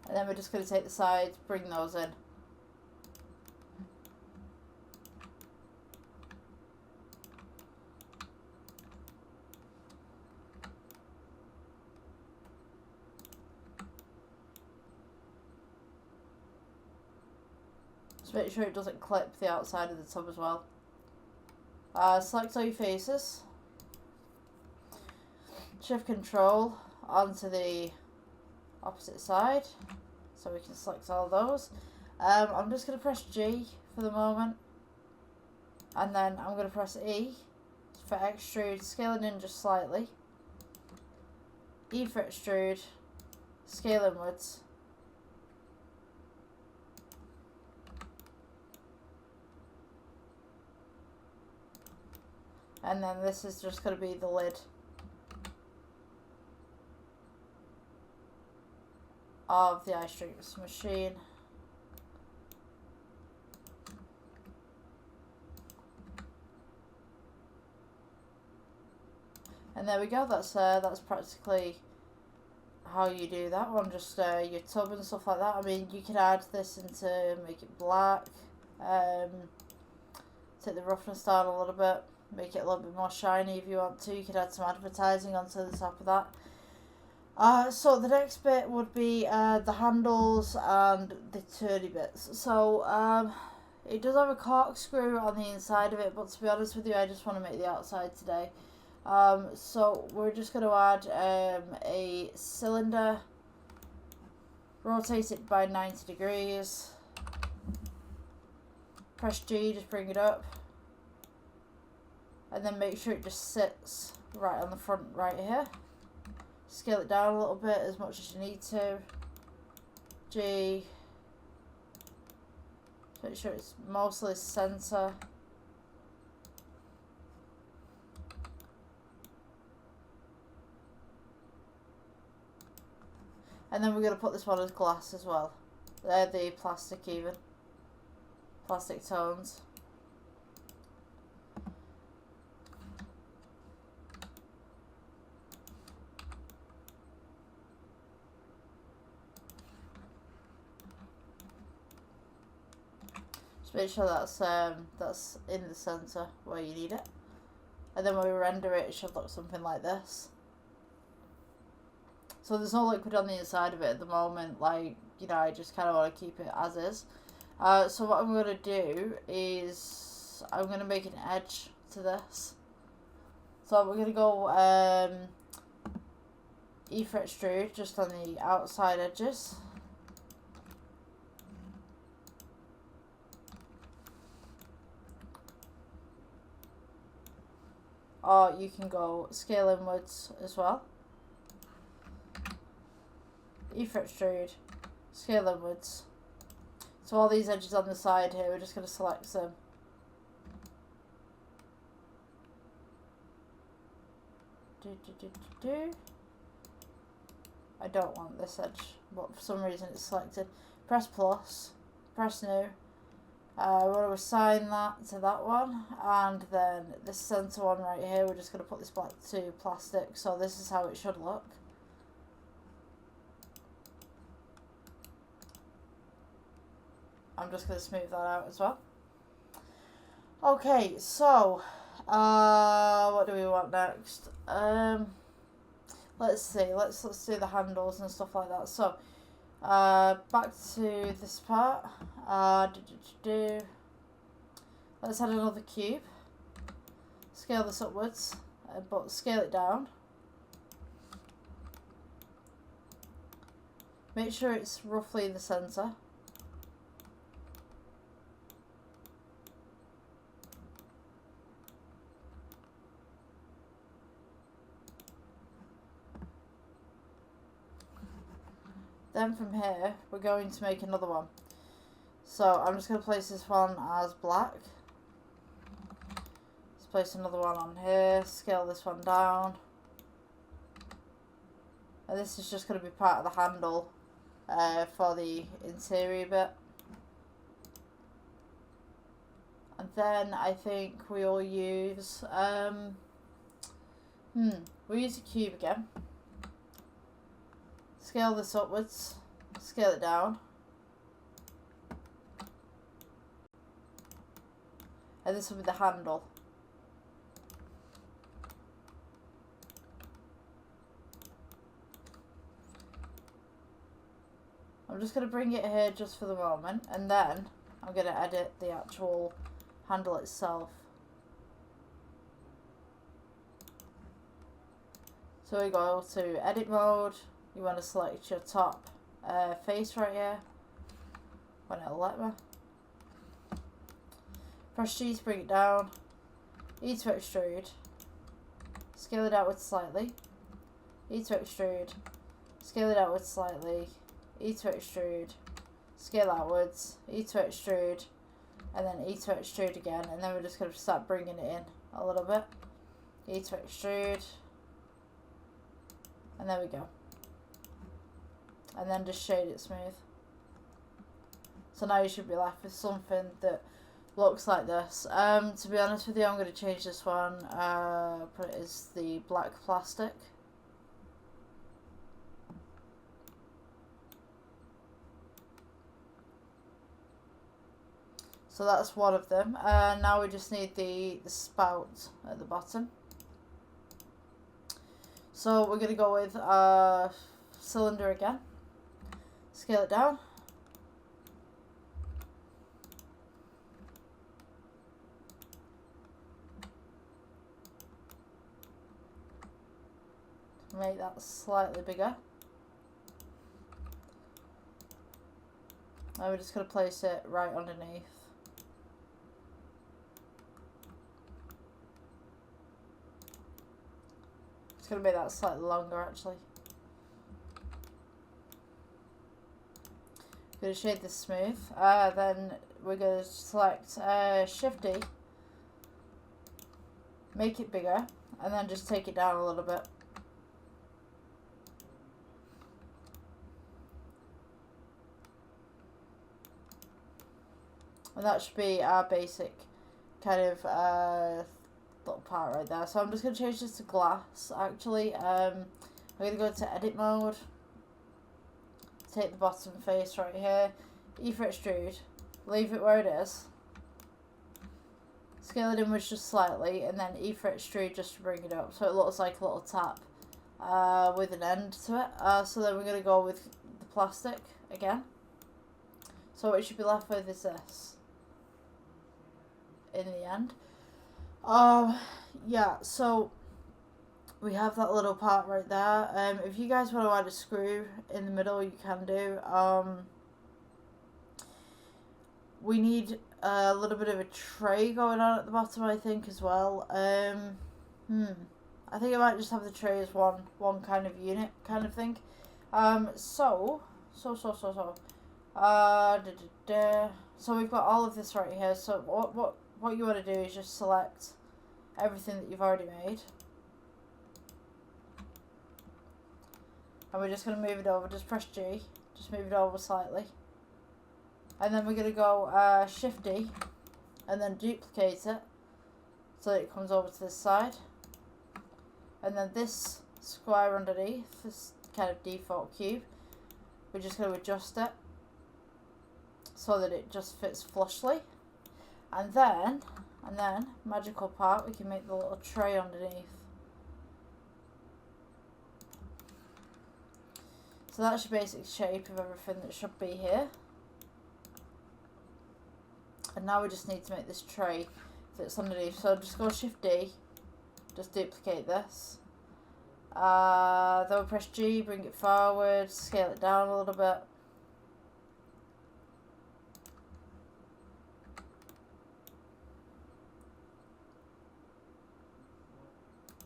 And then we're just going to take the sides, bring those in. Just make sure it doesn't clip the outside of the tub as well. Select all your faces. Shift Control onto the opposite side, so we can select all those. I'm just going to press G for the moment, and then I'm going to press E for extrude, scaling in just slightly. E for extrude, scale inwards. And then this is just going to be the lid of the ice drinks machine. And there we go. That's practically how you do that one. Just your tub and stuff like that. I mean, you could add this into make it black. Take the roughness down a little bit. Make it a little bit more shiny if you want to. You could add some advertising onto the top of that. So the next bit would be the handles and the turny bits. So it does have a corkscrew on the inside of it, but to be honest with you, I just want to make the outside today. So we're just going to add a cylinder, rotate it by 90 degrees, press G, just bring it up, and then make sure it just sits right on the front right here. Scale it down a little bit as much as you need to. G, make sure it's mostly centre. And then we're going to put this one as glass as well. They're the plastic even. Plastic tones. Just make sure that's in the centre where you need it. And then when we render it, it should look something like this. So there's no liquid on the inside of it at the moment, like, you know, I just kind of want to keep it as is. So what I'm going to do is, I'm going to make an edge to this. So we're going to go E for extrude, just on the outside edges. Or you can go scale inwards as well. E for extrude, scale inwards. So all these edges on the side here, we're just going to select them. I don't want this edge, but for some reason it's selected. Press plus, press new. We want to assign that to that one, and then this centre one right here, we're just going to put this back to plastic, so this is how it should look. I'm just going to smooth that out as well. Okay, so what do we want next? Let's see. Let's do the handles and stuff like that. So back to this part. Let's add another cube. Scale this upwards, but scale it down. Make sure it's roughly in the centre. Then from here, we're going to make another one. So I'm just going to place this one as black. Let's place another one on here, scale this one down. And this is just going to be part of the handle for the interior bit. And then I think we'll use, we'll use a cube again. Scale this upwards, scale it down. And this will be the handle. I'm just going to bring it here just for the moment, and then I'm going to edit the actual handle itself. So we go to edit mode. You want to select your top face right here. When it'll let me. Press G to bring it down. E to extrude. Scale it outwards slightly. E to extrude. Scale it outwards slightly. E to extrude. Scale outwards. E to extrude. And then E to extrude again. And then we're just going to start bringing it in a little bit. E to extrude. And there we go. And then just shade it smooth. So now you should be left with something that looks like this. To be honest with you, I'm going to change this one. Put it as the black plastic. So that's one of them. Now we just need the spout at the bottom. So we're going to go with cylinder again. Scale it down. Make that slightly bigger. Now we're just going to place it right underneath. It's going to make that slightly longer actually. Going to shade this smooth. Then we're going to select Shift D, make it bigger, and then just take it down a little bit. And that should be our basic kind of little part right there. So I'm just going to change this to glass actually. I'm going to go to edit mode. Take the bottom face right here. E for extrude. Leave it where it is. Scale it inwards just slightly. And then E for extrude just to bring it up. So it looks like a little tap with an end to it. So then we're going to go with the plastic again. So what you should be left with is this. In the end. Yeah, so we have that little part right there. If you guys want to add a screw in the middle, you can do. We need a little bit of a tray going on at the bottom, I think, as well. I think I might just have the tray as one kind of unit kind of thing. So we've got all of this right here. So what you want to do is just select everything that you've already made. And we're just going to move it over. Just press G. Just move it over slightly. And then we're going to go Shift D. And then duplicate it. So that it comes over to this side. And then this square underneath. This kind of default cube. We're just going to adjust it. So that it just fits flushly. And then, magical part, we can make the little tray underneath. So that's your basic shape of everything that should be here. And now we just need to make this tray that's underneath. So just go Shift D, just duplicate this. Then we'll press G, bring it forward, scale it down a little bit.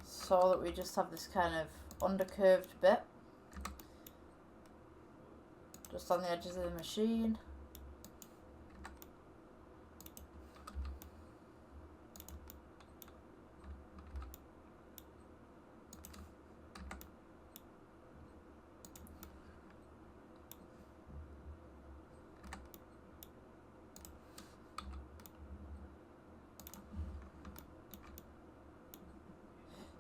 So that we just have this kind of undercurved bit just on the edges of the machine.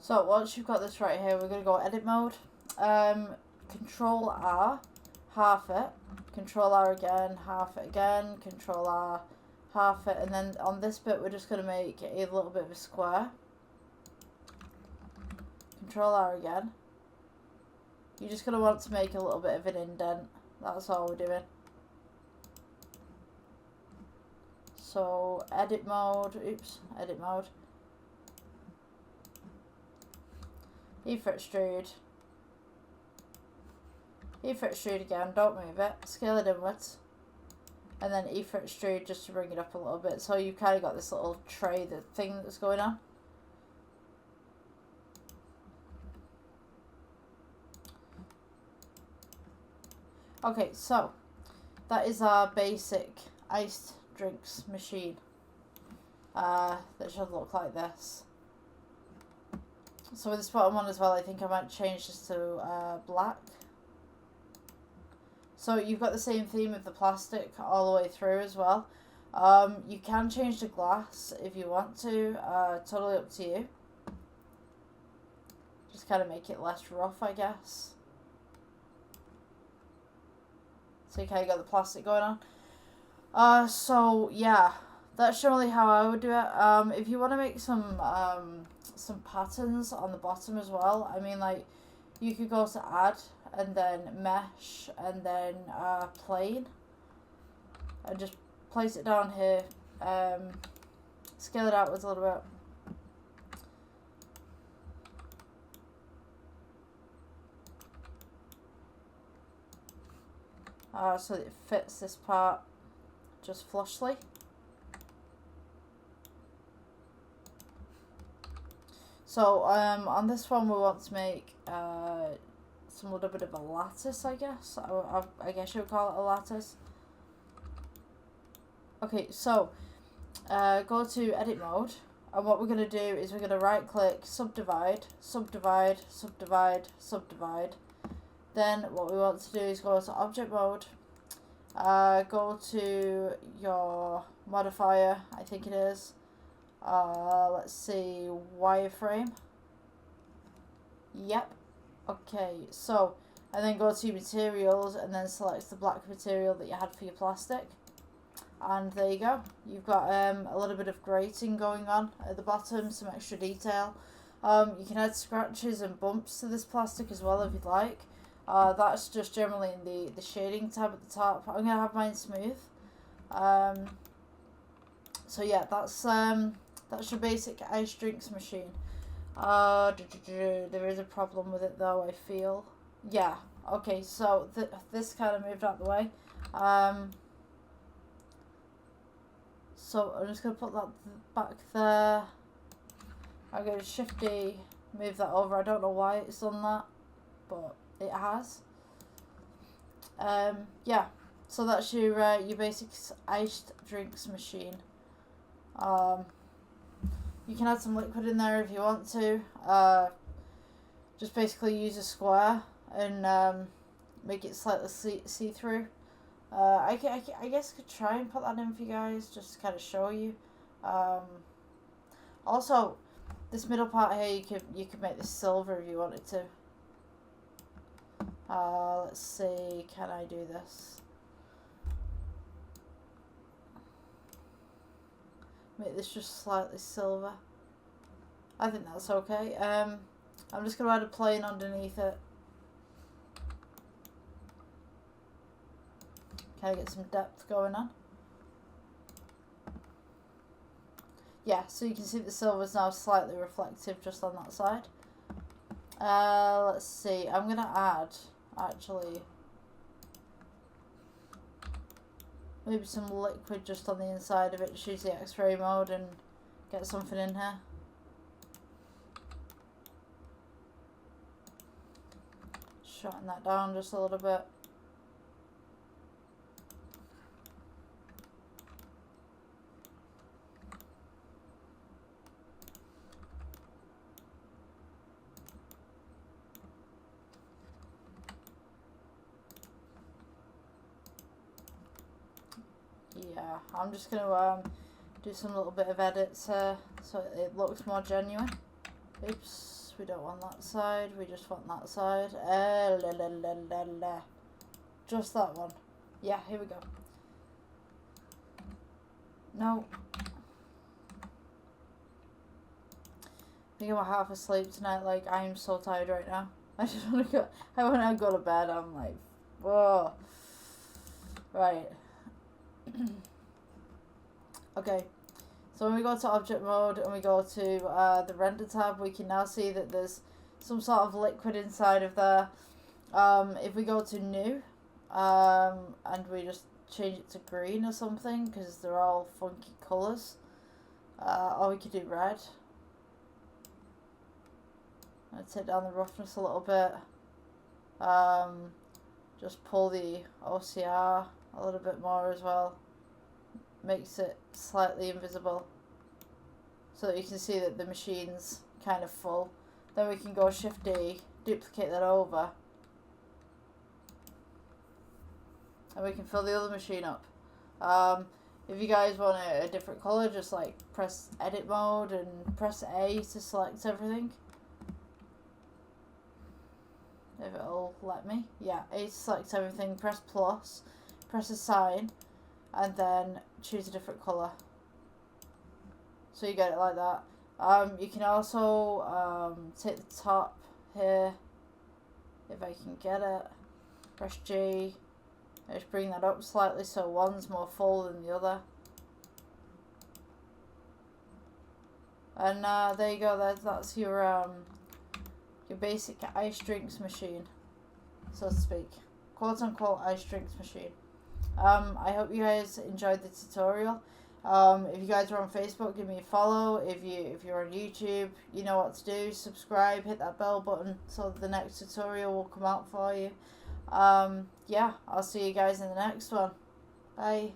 So once you've got this right here, we're going to go edit mode, Control R, half it, Control R again, half it again, Control R, half it, and then on this bit we're just going to make a little bit of a square. Control R again. You're just going to want to make a little bit of an indent, that's all we're doing. So edit mode, oops, edit mode. E for extrude. E for extrude again, don't move it. Scale it inwards. And then E for extrude just to bring it up a little bit. So you've kind of got this little tray thing that's going on. Okay, so that is our basic iced drinks machine. That should look like this. So with this bottom one as well, I think I might change this to black. So you've got the same theme of the plastic all the way through as well. You can change the glass if you want to, totally up to you. Just kind of make it less rough, I guess. So you kind of got the plastic going on. So yeah, that's generally how I would do it. If you want to make some patterns on the bottom as well, I mean, like, you could go to add and then mesh and then plane and just place it down here. Scale it outwards a little bit. So that it fits this part just flushly. So on this one we want to make some little bit of a lattice, I guess. I guess you would call it a lattice. Okay, so go to edit mode, and what we're going to do is we're going to right click, subdivide, subdivide, subdivide, subdivide. Then what we want to do is go to object mode, go to your modifier, I think it is, let's see, wireframe. Yep. Okay, so, and then go to materials and then select the black material that you had for your plastic. And there you go. You've got a little bit of grating going on at the bottom, some extra detail. You can add scratches and bumps to this plastic as well if you'd like. That's just generally in the shading tab at the top. I'm going to have mine smooth. So yeah, that's your basic ice drinks machine. There is a problem with it though, I feel. Yeah, okay, so this kind of moved out the way. So I'm just going to put that back there. I'm going to Shift D, move that over. I don't know why it's done that, but it has. Yeah, so that's your basic iced drinks machine. You can add some liquid in there if you want to. Just basically use a square and make it slightly see-through. I guess I could try and put that in for you guys, just to kind of show you. Also, this middle part here, you could make this silver if you wanted to. Let's see, can I do this? Make this just slightly silver. I think that's okay. I'm just going to add a plane underneath it. Can I get some depth going on? Yeah, so you can see the silver is now slightly reflective just on that side. Let's see, I'm going to add, actually, maybe some liquid just on the inside of it. Just use the X-ray mode and get something in here. Shorten that down just a little bit. Yeah, I'm just going to do some little bit of edits so it looks more genuine. Oops, we don't want that side, we just want that side. Just that one. Yeah, here we go. No. I think I'm half asleep tonight, like, I am so tired right now. I just want to go, when I go to bed, I'm like, whoa. Right. Okay, so when we go to object mode and we go to the render tab, we can now see that there's some sort of liquid inside of there. If we go to new, and we just change it to green or something, because they're all funky colours, or we could do red. I'd take down the roughness a little bit. Just pull the OCR a little bit more as well. Makes it slightly invisible, so that you can see that the machine's kind of full. Then we can go Shift D, duplicate that over, and we can fill the other machine up. If you guys want a different colour, just like press edit mode and press A to select everything. If it'll let me. Yeah, A to select everything, press plus, press a sign, and then choose a different colour. So you get it like that. You can also take the top here, if I can get it, press G, and just bring that up slightly so one's more full than the other. And there you go, that's your basic ice drinks machine, so to speak. Quote unquote ice drinks machine. I hope you guys enjoyed the tutorial. If you guys are on Facebook, give me a follow. If you're on YouTube, you know what to do. Subscribe, hit that bell button so the next tutorial will come out for you. Yeah, I'll see you guys in the next one. Bye.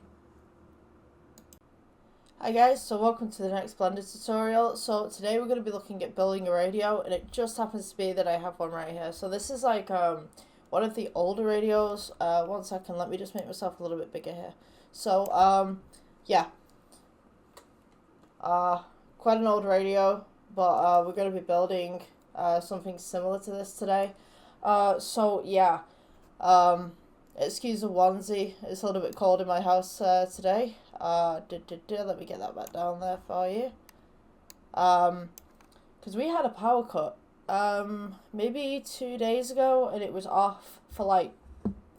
Hi guys, so welcome to the next Blender tutorial. So today we're going to be looking at building a radio, and it just happens to be that I have one right here. So this is like one of the older radios. 1 second, let me just make myself a little bit bigger here. So yeah, quite an old radio, but we're going to be building something similar to this today. So yeah, excuse the onesie, it's a little bit cold in my house today. Let me get that back down there for you. Because we had a power cut maybe 2 days ago, and it was off for like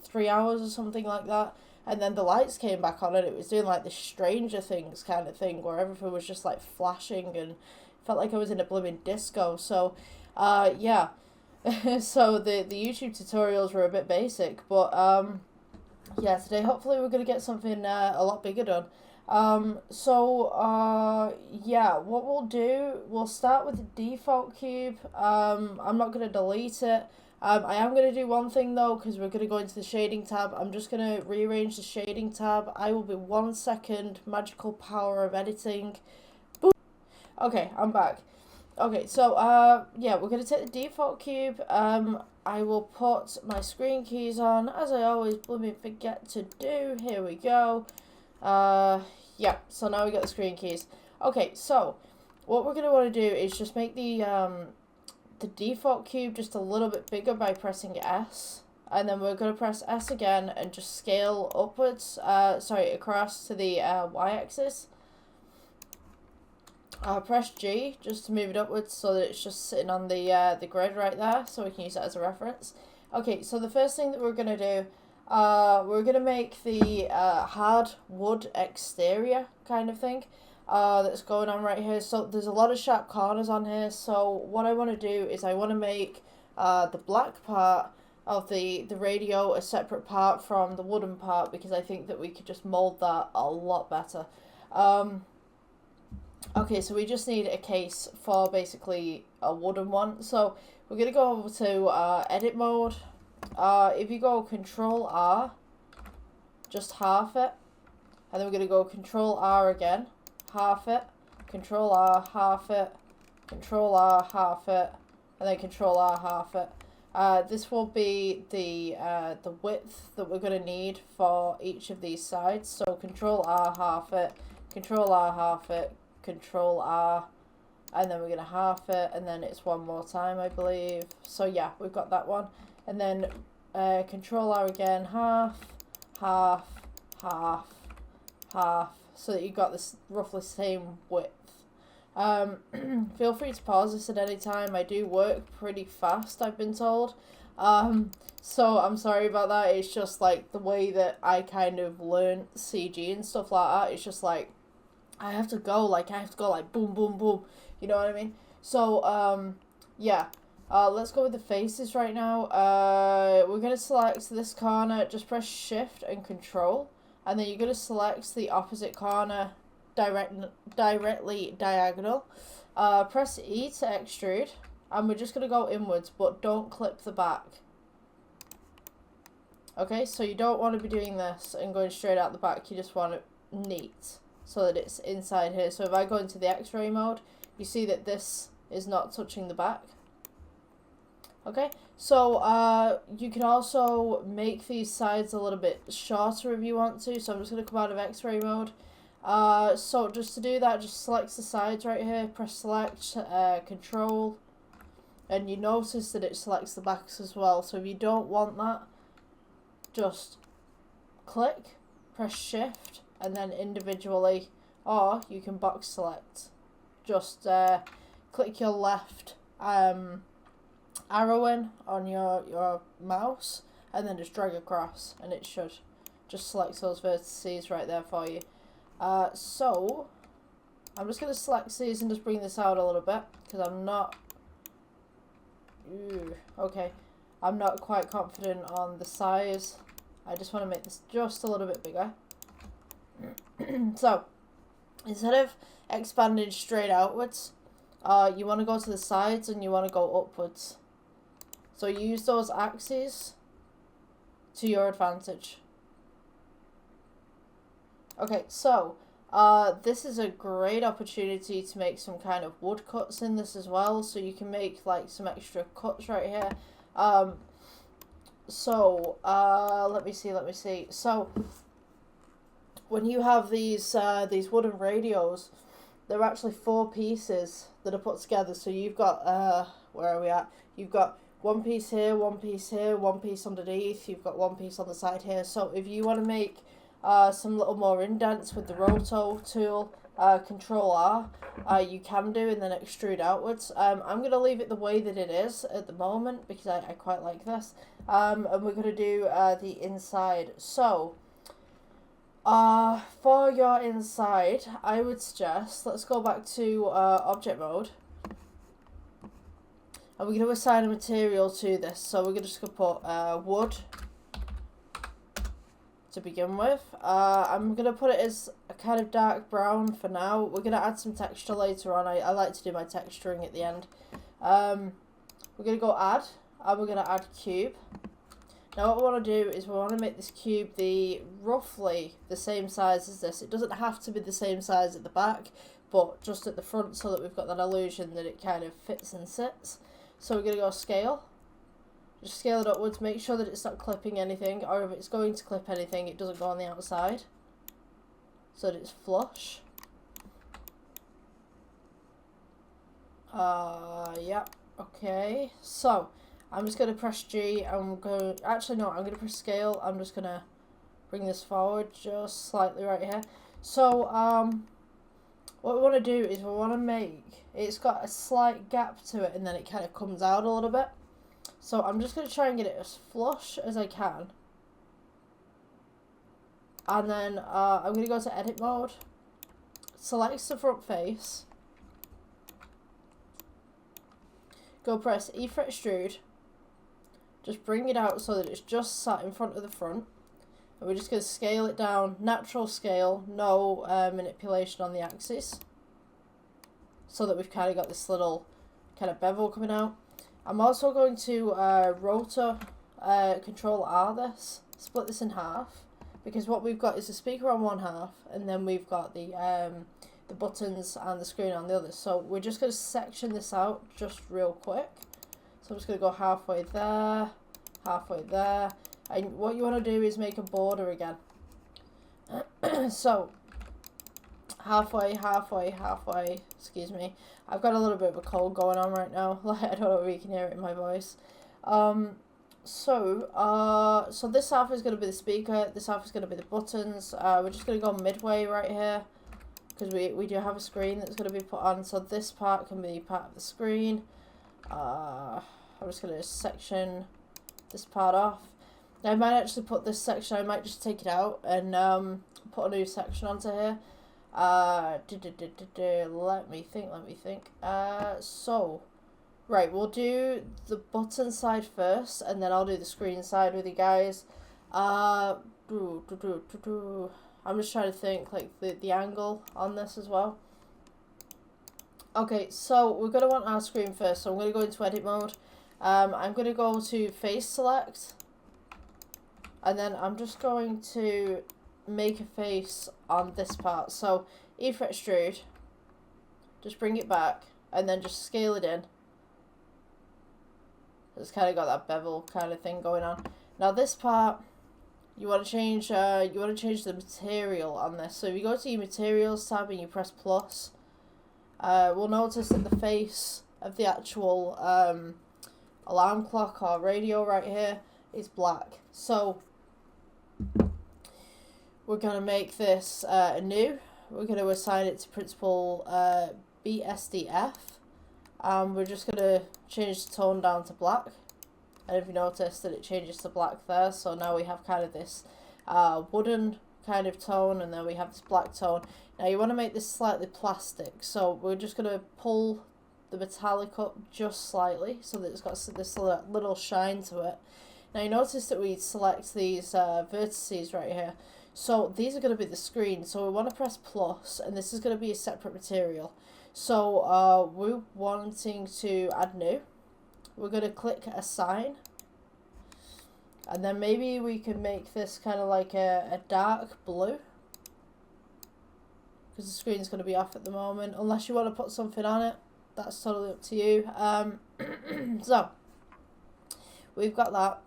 3 hours or something like that. And then the lights came back on, and it was doing like the Stranger Things kind of thing, where everything was just like flashing, and felt like I was in a blooming disco. So, yeah. So the YouTube tutorials were a bit basic, but yeah, today hopefully we're gonna get something a lot bigger done. Yeah, what we'll do, we'll start with the default cube. I'm not gonna delete it. I am going to do one thing though, because we're going to go into the shading tab. I'm just going to rearrange the shading tab. I will be 1 second. Magical power of editing. Boom. Okay, I'm back. Okay, so yeah, we're going to take the default cube. I will put my screen keys on, as I always blooming forget to do. Here we go. Yeah, so now we got the screen keys. Okay, so what we're going to want to do is just make the default cube just a little bit bigger by pressing S, and then we're going to press S again and just scale upwards, across to the y-axis. Press G just to move it upwards so that it's just sitting on the grid right there, so we can use that as a reference. Okay, so the first thing that we're going to do, we're going to make the hard wood exterior kind of thing. That's going on right here. So there's a lot of sharp corners on here, so what I want to do is I want to make the black part of the radio a separate part from the wooden part, because I think that we could just mold that a lot better. Okay, so we just need a case for basically a wooden one, so we're going to go over to edit mode. If you go Control R, just half it, and then we're going to go Control R again, half it, Control R, half it, Control R, half it, and then Control R, half it. This will be the width that we're going to need for each of these sides. So Control R, half it, Control R, half it, Control R, and then we're going to half it, and then it's one more time, I believe. So yeah, we've got that one. And then Control R again, half, half, half, half, so that you've got this roughly same width. Feel free to pause this at any time. I do work pretty fast, I've been told. So I'm sorry about that. It's just like the way that I kind of learn CG and stuff like that. It's just like I have to go like boom, boom, boom. You know what I mean? So, yeah. Let's go with the faces right now. We're going to select this corner. Just press Shift and Control. And then you're going to select the opposite corner directly diagonal. Press E to extrude. And we're just going to go inwards, but don't clip the back. Okay, so you don't want to be doing this and going straight out the back. You just want it neat so that it's inside here. So if I go into the X-ray mode, you see that this is not touching the back. Okay, so you can also make these sides a little bit shorter if you want to. So I'm just going to come out of X-ray mode. So just to do that, just select the sides right here. Press Select, Control. And you notice that it selects the backs as well. So if you don't want that, just click, press Shift, and then individually, or you can box select. Just click your left arrow in on your mouse, and then just drag across, and it should just select those vertices right there for you. So I'm just going to select these and just bring this out a little bit, because I'm not... okay. I'm not quite confident on the size. I just want to make this just a little bit bigger. So, instead of expanding straight outwards, you want to go to the sides and you want to go upwards. So use those axes to your advantage. Okay, so this is a great opportunity to make some kind of wood cuts in this as well. So you can make like some extra cuts right here. Let me see. So when you have these wooden radios, they're actually 4 pieces that are put together. So you've got where are we at? You've got one piece here, one piece here, one piece underneath. You've got one piece on the side here. So if you want to make some little more indents with the roto tool, Control R, you can do, and then extrude outwards. I'm going to leave it the way that it is at the moment because I quite like this. And we're going to do the inside. So, for your inside, I would suggest, let's go back to object mode. And we're going to assign a material to this. So we're just going to put wood to begin with. I'm going to put it as a kind of dark brown for now. We're going to add some texture later on. I like to do my texturing at the end. We're going to go add, and we're going to add cube. Now what we want to do is we want to make this cube roughly the same size as this. It doesn't have to be the same size at the back, but just at the front so that we've got that illusion that it kind of fits and sits. So we're going to go scale. Just scale it upwards, make sure that it's not clipping anything, or if it's going to clip anything, it doesn't go on the outside. So that it's flush. Yeah, okay. So, I'm just going to press G, I'm going to press scale, I'm just going to bring this forward just slightly right here. So, what we want to do is we want to make, it's got a slight gap to it, and then it kind of comes out a little bit. So I'm just going to try and get it as flush as I can. And then I'm going to go to edit mode. Select the front face. Go press E for extrude. Just bring it out so that it's just sat in front of the front. And we're just going to scale it down. Natural scale. No manipulation on the axis. So that we've kind of got this little kind of bevel coming out. I'm also going to rotor Control R this, split this in half, because what we've got is the speaker on one half, and then we've got the buttons and the screen on the other. So we're just going to section this out just real quick. So I'm just going to go halfway there, and what you want to do is make a border again. So halfway, excuse me. I've got a little bit of a cold going on right now. I don't know if you can hear it in my voice. So this half is going to be the speaker, this half is going to be the buttons. We're just going to go midway right here, because we do have a screen that's going to be put on, so this part can be part of the screen. I'm just going to section this part off. Now I might actually put this section, I might just take it out and put a new section onto here. Let me think. So, right, we'll do the button side first, and then I'll do the screen side with you guys. I'm just trying to think, like, the angle on this as well. Okay, so we're going to want our screen first, so I'm going to go into edit mode. I'm going to go to face select, and then I'm just going to make a face on this part. So E-for extrude, just bring it back, and then just scale it in. It's kind of got that bevel kind of thing going on. Now this part, you want to change the material on this. So if you go to your materials tab and you press plus, we'll notice that the face of the actual alarm clock or radio right here is black. So we're going to make this new. We're going to assign it to principal BSDF. We're just going to change the tone down to black. And if you notice that it changes to black there, so now we have kind of this wooden kind of tone, and then we have this black tone. Now you want to make this slightly plastic, so we're just going to pull the metallic up just slightly so that it's got this little shine to it. Now you notice that we select these vertices right here. So these are going to be the screen, so we want to press plus, and this is going to be a separate material. So we're wanting to add new. We're going to click assign, and then maybe we can make this kind of like a dark blue, because the screen's going to be off at the moment, unless you want to put something on it. That's totally up to you. So we've got that.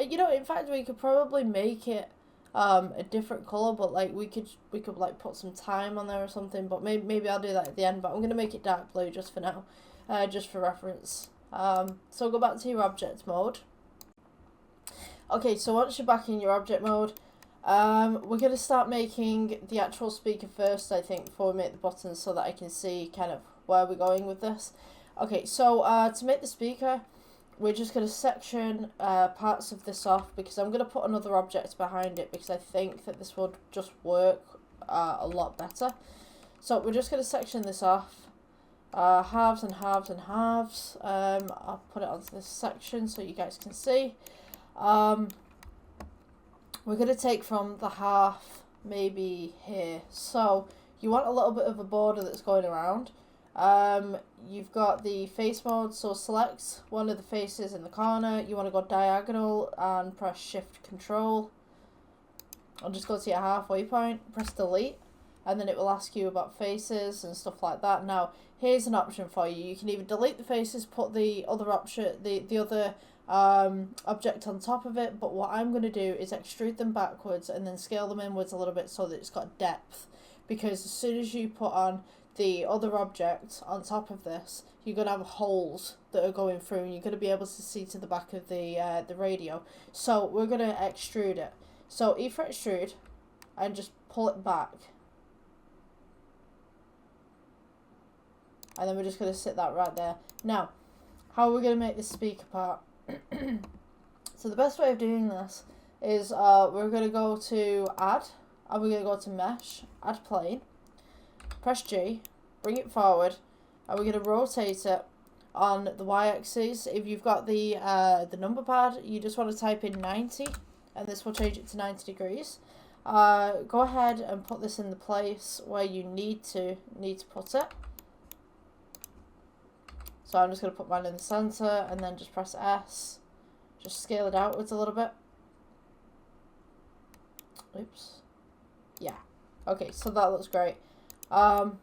You know, in fact, we could probably make it a different color, but like we could like put some time on there or something, but maybe I'll do that at the end. But I'm going to make it dark blue just for now, just for reference. So go back to your object mode. Okay, so once you're back in your object mode, we're going to start making the actual speaker first, I think, before we make the buttons, so that I can see kind of where we're going with this. Okay, so to make the speaker, we're just going to section parts of this off, because I'm going to put another object behind it, because I think that this would just work a lot better. So we're just going to section this off, halves and halves and halves. I'll put it onto this section so you guys can see. We're going to take from the half maybe here. So you want a little bit of a border that's going around. You've got the face mode, so select one of the faces in the corner. You want to go diagonal and press shift control. I'll just go to your halfway point, press delete, and then it will ask you about faces and stuff like that. Now here's an option for you. You can either delete the faces, put the other option, the other object on top of it, but what I'm going to do is extrude them backwards and then scale them inwards a little bit so that it's got depth, because as soon as you put on the other object on top of this, you're going to have holes that are going through, and you're going to be able to see to the back of the radio. So we're going to extrude it. So E for extrude, and just pull it back, and then we're just going to sit that right there. Now, how are we going to make this speaker part? So the best way of doing this is we're going to go to add, and we're going to go to mesh, add plane, press G, bring it forward, and we're going to rotate it on the y-axis. If you've got the number pad, you just want to type in 90, and this will change it to 90 degrees. Go ahead and put this in the place where you need to put it. So I'm just going to put mine in the center, and then just press S. Just scale it outwards a little bit. Oops. Yeah. Okay, so that looks great. Oops.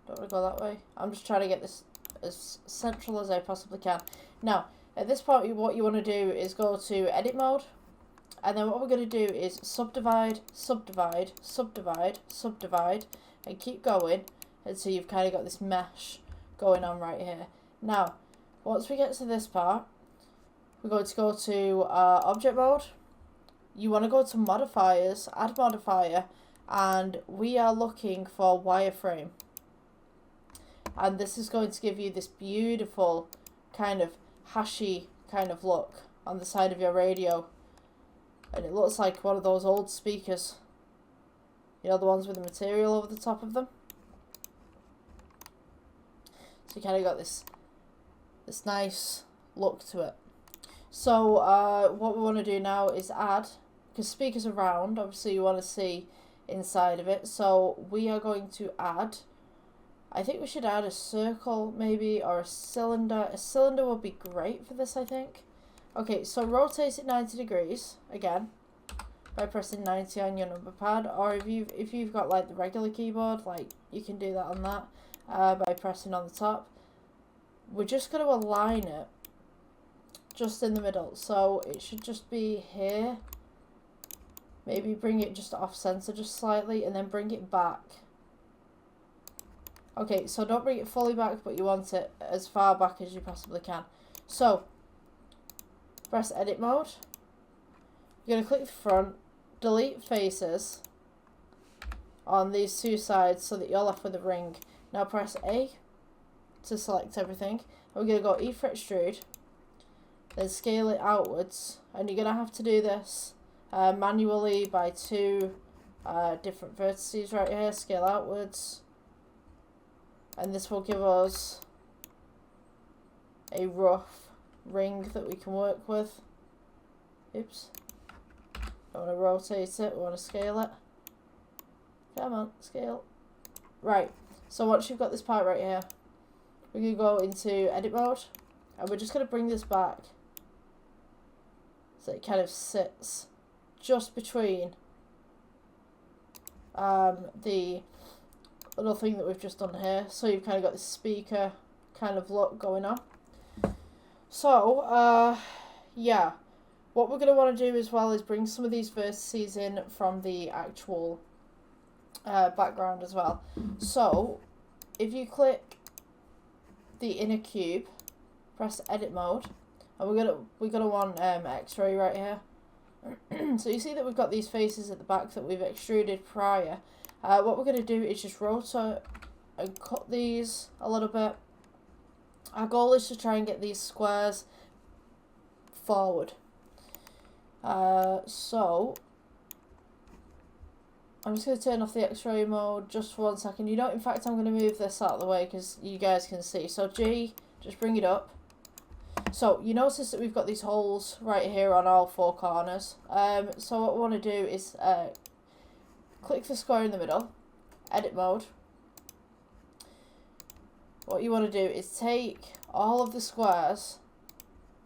Don't want to go that way. I'm just trying to get this as central as I possibly can. Now, at this point, what you want to do is go to edit mode. And then what we're going to do is subdivide, subdivide, subdivide, subdivide, and keep going until you've kind of got this mesh going on right here. Now, once we get to this part, we're going to go to object mode. You want to go to modifiers, add modifier, and we are looking for wireframe. And this is going to give you this beautiful kind of hashy kind of look on the side of your radio. And it looks like one of those old speakers You know, the ones with the material over the top of them. So you kind of got this nice look to it. So what we want to do now is add, because speakers are round, obviously you want to see inside of it. So we are going to add, I think we should add a circle maybe, or a cylinder. A cylinder would be great for this, I think. Okay, so rotate it 90 degrees again by pressing 90 on your number pad, or if you've got like the regular keyboard, like you can do that on that by pressing on the top. We're just going to align it just in the middle, so it should just be here. Maybe bring it just off center just slightly, and then bring it back. Okay, so don't bring it fully back, but you want it as far back as you possibly can. So press edit mode. You're going to click the front, delete faces on these two sides so that you're left with a ring. Now press A to select everything. We're going to go E for extrude, then scale it outwards, and you're going to have to do this manually by two different vertices right here. Scale outwards, and this will give us a rough ring that we can work with. Oops. I want to rotate it, we want to scale it. Come on, scale. Right, so once you've got this part right here, we're going to go into edit mode, and we're just going to bring this back so it kind of sits just between the little thing that we've just done here. So you've kind of got this speaker kind of look going on. So, yeah, what we're going to want to do as well is bring some of these vertices in from the actual background as well. So if you click the inner cube, press edit mode, and we're gonna want X-ray right here. So you see that we've got these faces at the back that we've extruded prior. What we're gonna do is just rotate and cut these a little bit. Our goal is to try and get these squares forward. So I'm just going to turn off the X-ray mode just for 1 second. You know, in fact, I'm going to move this out of the way because you guys can see. So G, just bring it up. So you notice that we've got these holes right here on all four corners. So what we want to do is click the square in the middle, edit mode. What you want to do is take all of the squares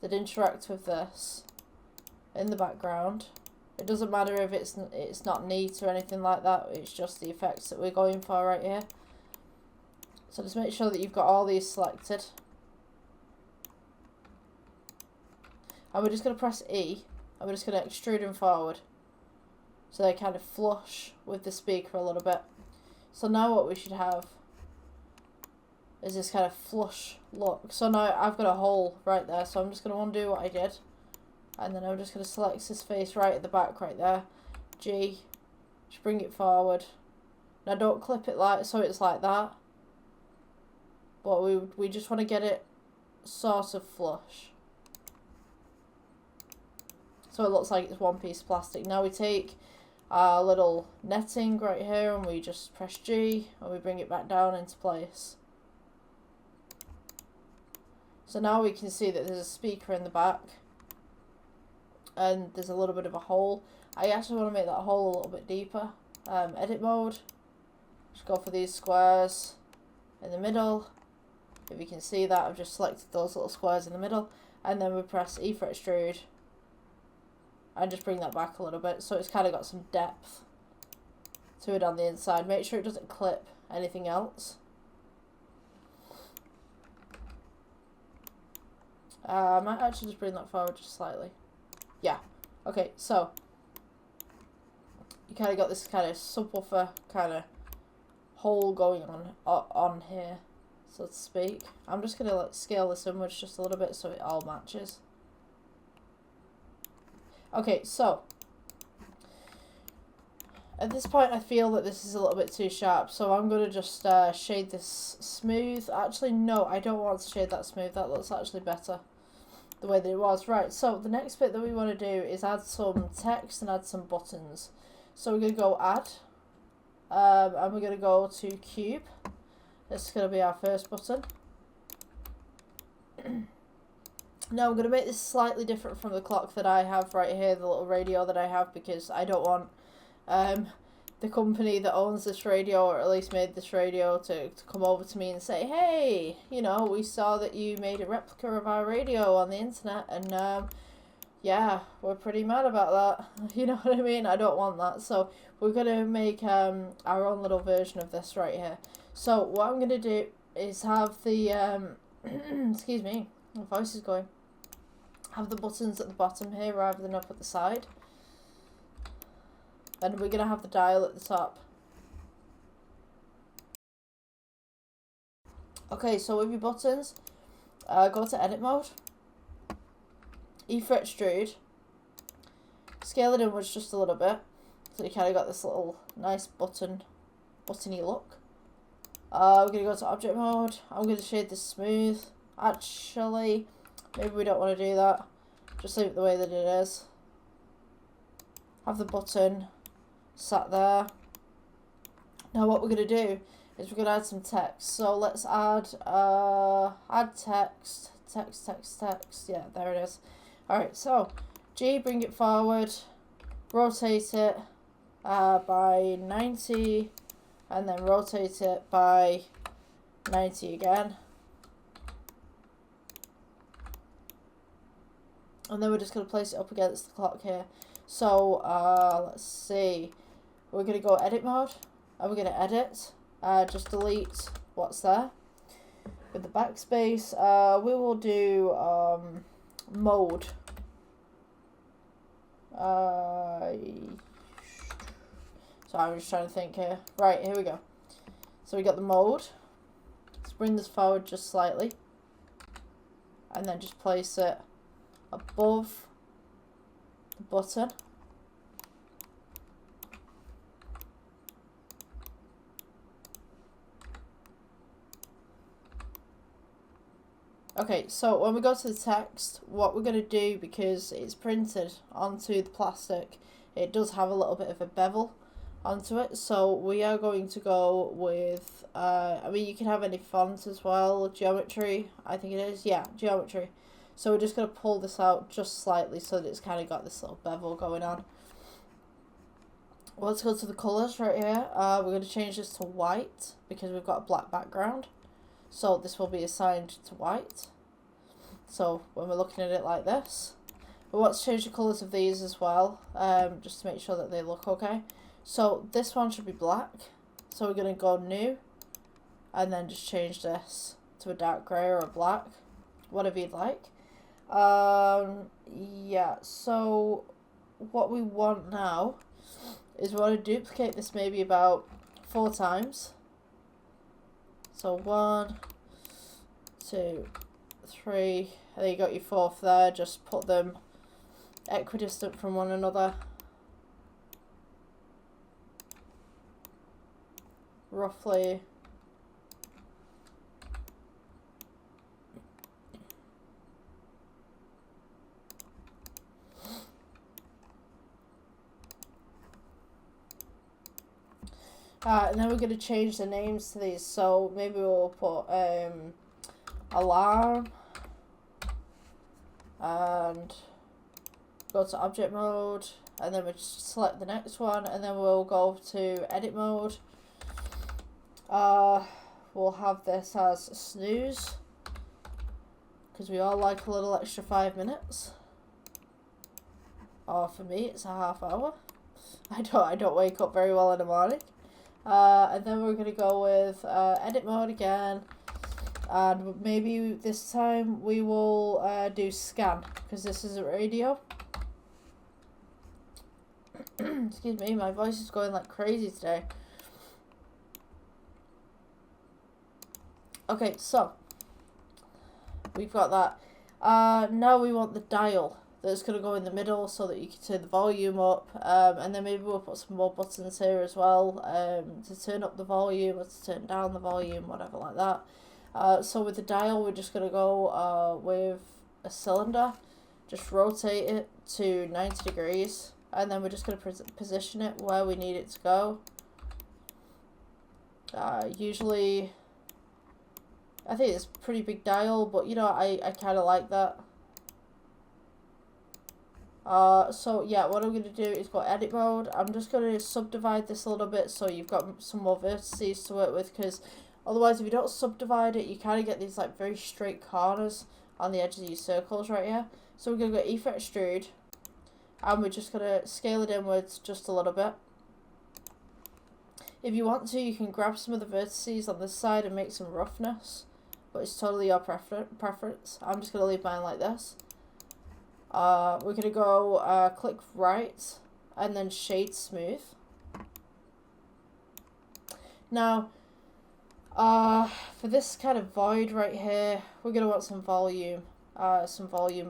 that interact with this in the background. It doesn't matter if it's not neat or anything like that, it's just the effects that we're going for right here. So just make sure that you've got all these selected. And we're just going to press E, and we're just going to extrude them forward. So they kind of flush with the speaker a little bit. So now what we should have is this kind of flush look. So now I've got a hole right there, so I'm just going to undo what I did. And then I'm just going to select this face right at the back right there. G, just bring it forward. Now don't clip it like so it's like that. But we just want to get it sort of flush. So it looks like it's one piece of plastic. Now we take our little netting right here and we just press G and we bring it back down into place. So now we can see that there's a speaker in the back. And there's a little bit of a hole. I actually want to make that hole a little bit deeper. Edit mode. Just go for these squares in the middle. If you can see that, I've just selected those little squares in the middle. And then we press E for extrude. And just bring that back a little bit. So it's kind of got some depth to it on the inside. Make sure it doesn't clip anything else. I might actually just bring that forward just slightly. Yeah, okay, so you kind of got this kind of subwoofer kind of hole going on here, so to speak. I'm just going to like scale this inwards just a little bit so it all matches. Okay, so at this point I feel that this is a little bit too sharp, so I'm going to just shade this smooth. Actually, no, I don't want to shade that smooth. That looks actually better the way that it was. Right, so the next bit that we want to do is add some text and add some buttons. So we're going to go add, and we're going to go to cube. This is going to be our first button. Now I'm going to make this slightly different from the clock that I have right here, the little radio that I have, because I don't want the company that owns this radio, or at least made this radio, to come over to me and say, hey, you know, we saw that you made a replica of our radio on the internet, and yeah, we're pretty mad about that. You know what I mean? I don't want that. So we're going to make our own little version of this right here. So what I'm going to do is have the, excuse me, my voice is going. Have the buttons at the bottom here rather than up at the side. And we're going to have the dial at the top. Okay, so with your buttons, go to edit mode. E for extrude. Scale it inwards just a little bit. So you kind of got this little nice buttony look. We're going to go to object mode. I'm going to shade this smooth. Actually, maybe we don't want to do that. Just leave it the way that it is. Have the button sat there. Now what we're going to do is we're going to add some text. So let's add text. Yeah, there it is. Alright, so G, bring it forward, rotate it by 90, and then rotate it by 90 again. And then we're just going to place it up against the clock here. So, let's see. We're going to go edit mode, and we're going to edit. Just delete what's there. With the backspace, we will do mode. So I'm just trying to think here. Right, here we go. So we got the mode. Let's bring this forward just slightly. And then just place it above the button. Okay, so when we go to the text, what we're going to do, because it's printed onto the plastic, it does have a little bit of a bevel onto it. So we are going to go with, I mean, you can have any font as well, geometry, I think it is. Yeah, geometry. So we're just going to pull this out just slightly so that it's kind of got this little bevel going on. Let's go to the colours right here. We're going to change this to white because we've got a black background. So this will be assigned to white. So when we're looking at it like this, we want to change the colours of these as well, just to make sure that they look okay. So this one should be black. So we're going to go new, and then just change this to a dark grey or a black, whatever you'd like. Yeah, so what we want now is we want to duplicate this maybe about 4 times. So 1, 2, 3, and then you got your 4th there. Just put them equidistant from one another. Roughly. And then we're going to change the names to these. So maybe we'll put alarm, and go to object mode, and then we just select the next one, and then we'll go to edit mode. We'll have this as snooze, because we all like a little extra 5 minutes. Or for me, it's a half hour. I don't wake up very well in the morning. And then we're going to go with edit mode again, and maybe this time we will do scan, because this is a radio. Excuse me, my voice is going like crazy today. Okay, so we've got that. Now we want the dial that's going to go in the middle so that you can turn the volume up, and then maybe we'll put some more buttons here as well, to turn up the volume or to turn down the volume, whatever like that. So with the dial, we're just going to go with a cylinder, just rotate it to 90 degrees, and then we're just going to position it where we need it to go. Usually, I think it's a pretty big dial, but you know, I kind of like that. So yeah, what I'm going to do is go edit mode. I'm just going to subdivide this a little bit so you've got some more vertices to work with, because otherwise if you don't subdivide it, you kind of get these like very straight corners on the edge of these circles right here. So we're going to go Ether Extrude, and we're just going to scale it inwards just a little bit. If you want to, you can grab some of the vertices on this side and make some roughness, but it's totally your preference. I'm just going to leave mine like this. We're going to go click right and then shade smooth. Now, for this kind of void right here, we're going to want some volume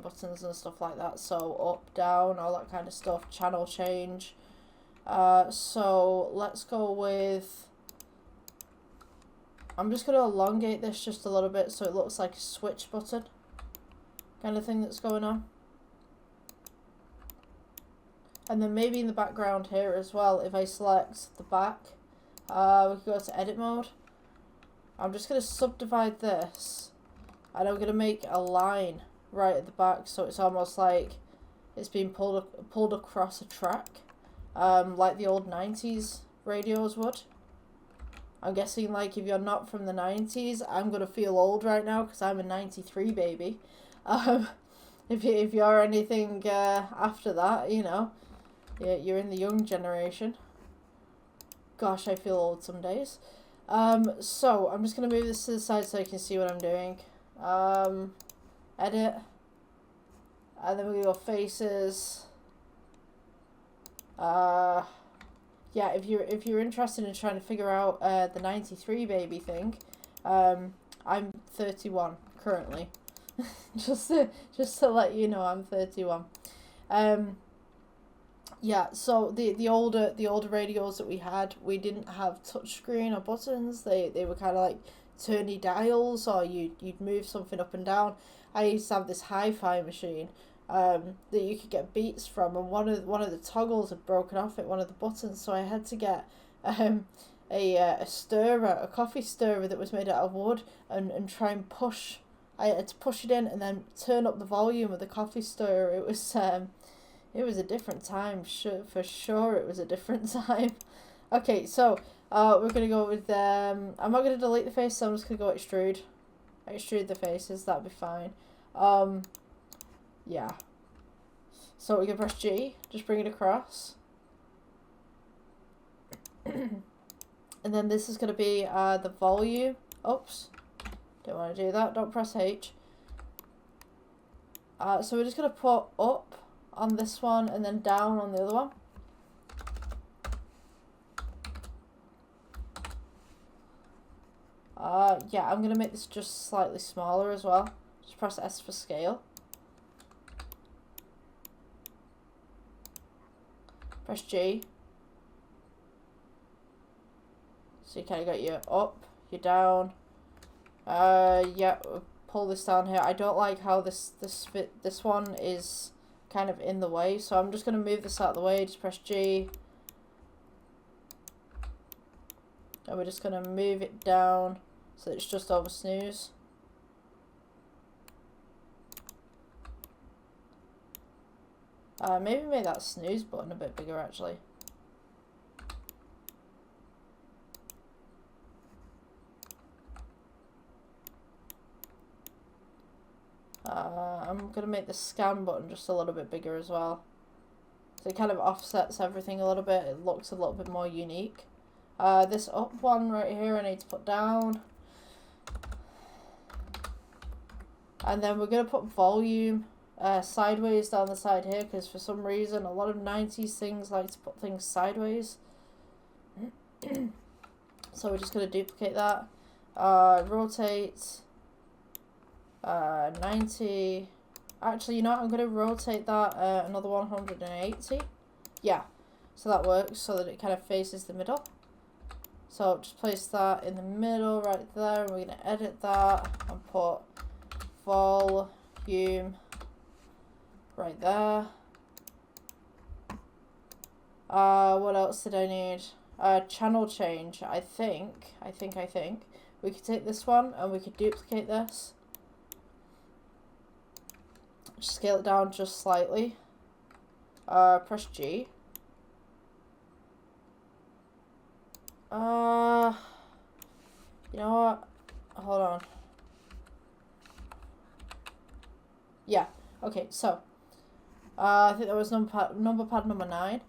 buttons and stuff like that. So up, down, all that kind of stuff, channel change. So let's go with, I'm just going to elongate this just a little bit so it looks like a switch button kind of thing that's going on. And then maybe in the background here as well, if I select the back, we can go to edit mode. I'm just going to subdivide this, and I'm going to make a line right at the back so it's almost like it's being pulled across a track, like the old 90s radios would. I'm guessing, like, if you're not from the 90s, I'm going to feel old right now because I'm a 93 baby. If you're anything after that, you know, you're in the young generation. Gosh, I feel old some days. So I'm just going to move this to the side so you can see what I'm doing. Edit. And then we're going to go faces. Yeah, if you're interested in trying to figure out the 93 baby thing, I'm 31 currently. just to let you know, I'm 31. Yeah, so the older radios that we had, we didn't have touchscreen or buttons. They were kind of like turny dials, or you'd move something up and down. I used to have this hi-fi machine that you could get beats from, and one of the toggles had broken off at one of the buttons, so I had to get a stirrer, a coffee stirrer that was made out of wood, and try and push. I had to push it in and then turn up the volume of the coffee stirrer. It was a different time, for sure it was a different time. Okay, so we're going to go with, I'm not going to delete the face, so I'm just going to go extrude. Extrude the faces, that'll be fine. Yeah. So we're going to press G, just bring it across. And then this is going to be the volume. Oops, don't want to do that, don't press H. So we're just going to put up on this one and then down on the other one. Yeah, I'm going to make this just slightly smaller as well. Just press S for scale. Press G. So you kind of got your up, your down. Yeah, pull this down here. I don't like how this one is kind of in the way, so I'm just going to move this out of the way. Just press G, and we're just going to move it down so it's just over snooze. Maybe make that snooze button a bit bigger actually. I'm going to make the scan button just a little bit bigger as well. So it kind of offsets everything a little bit. It looks a little bit more unique. This up one right here I need to put down. And then we're going to put volume sideways down the side here, because for some reason a lot of 90s things like to put things sideways. So we're just going to duplicate that. Rotate 90. Actually, you know what, I'm going to rotate that another 180. Yeah, so that works, so that it kind of faces the middle. So just place that in the middle right there, and we're going to edit that and put volume right there. What else did I need? channel change, I think we could take this one and we could duplicate this. Scale it down just slightly. Press G. You know what? Hold on. Yeah. Okay, so I think that was number pad number 9.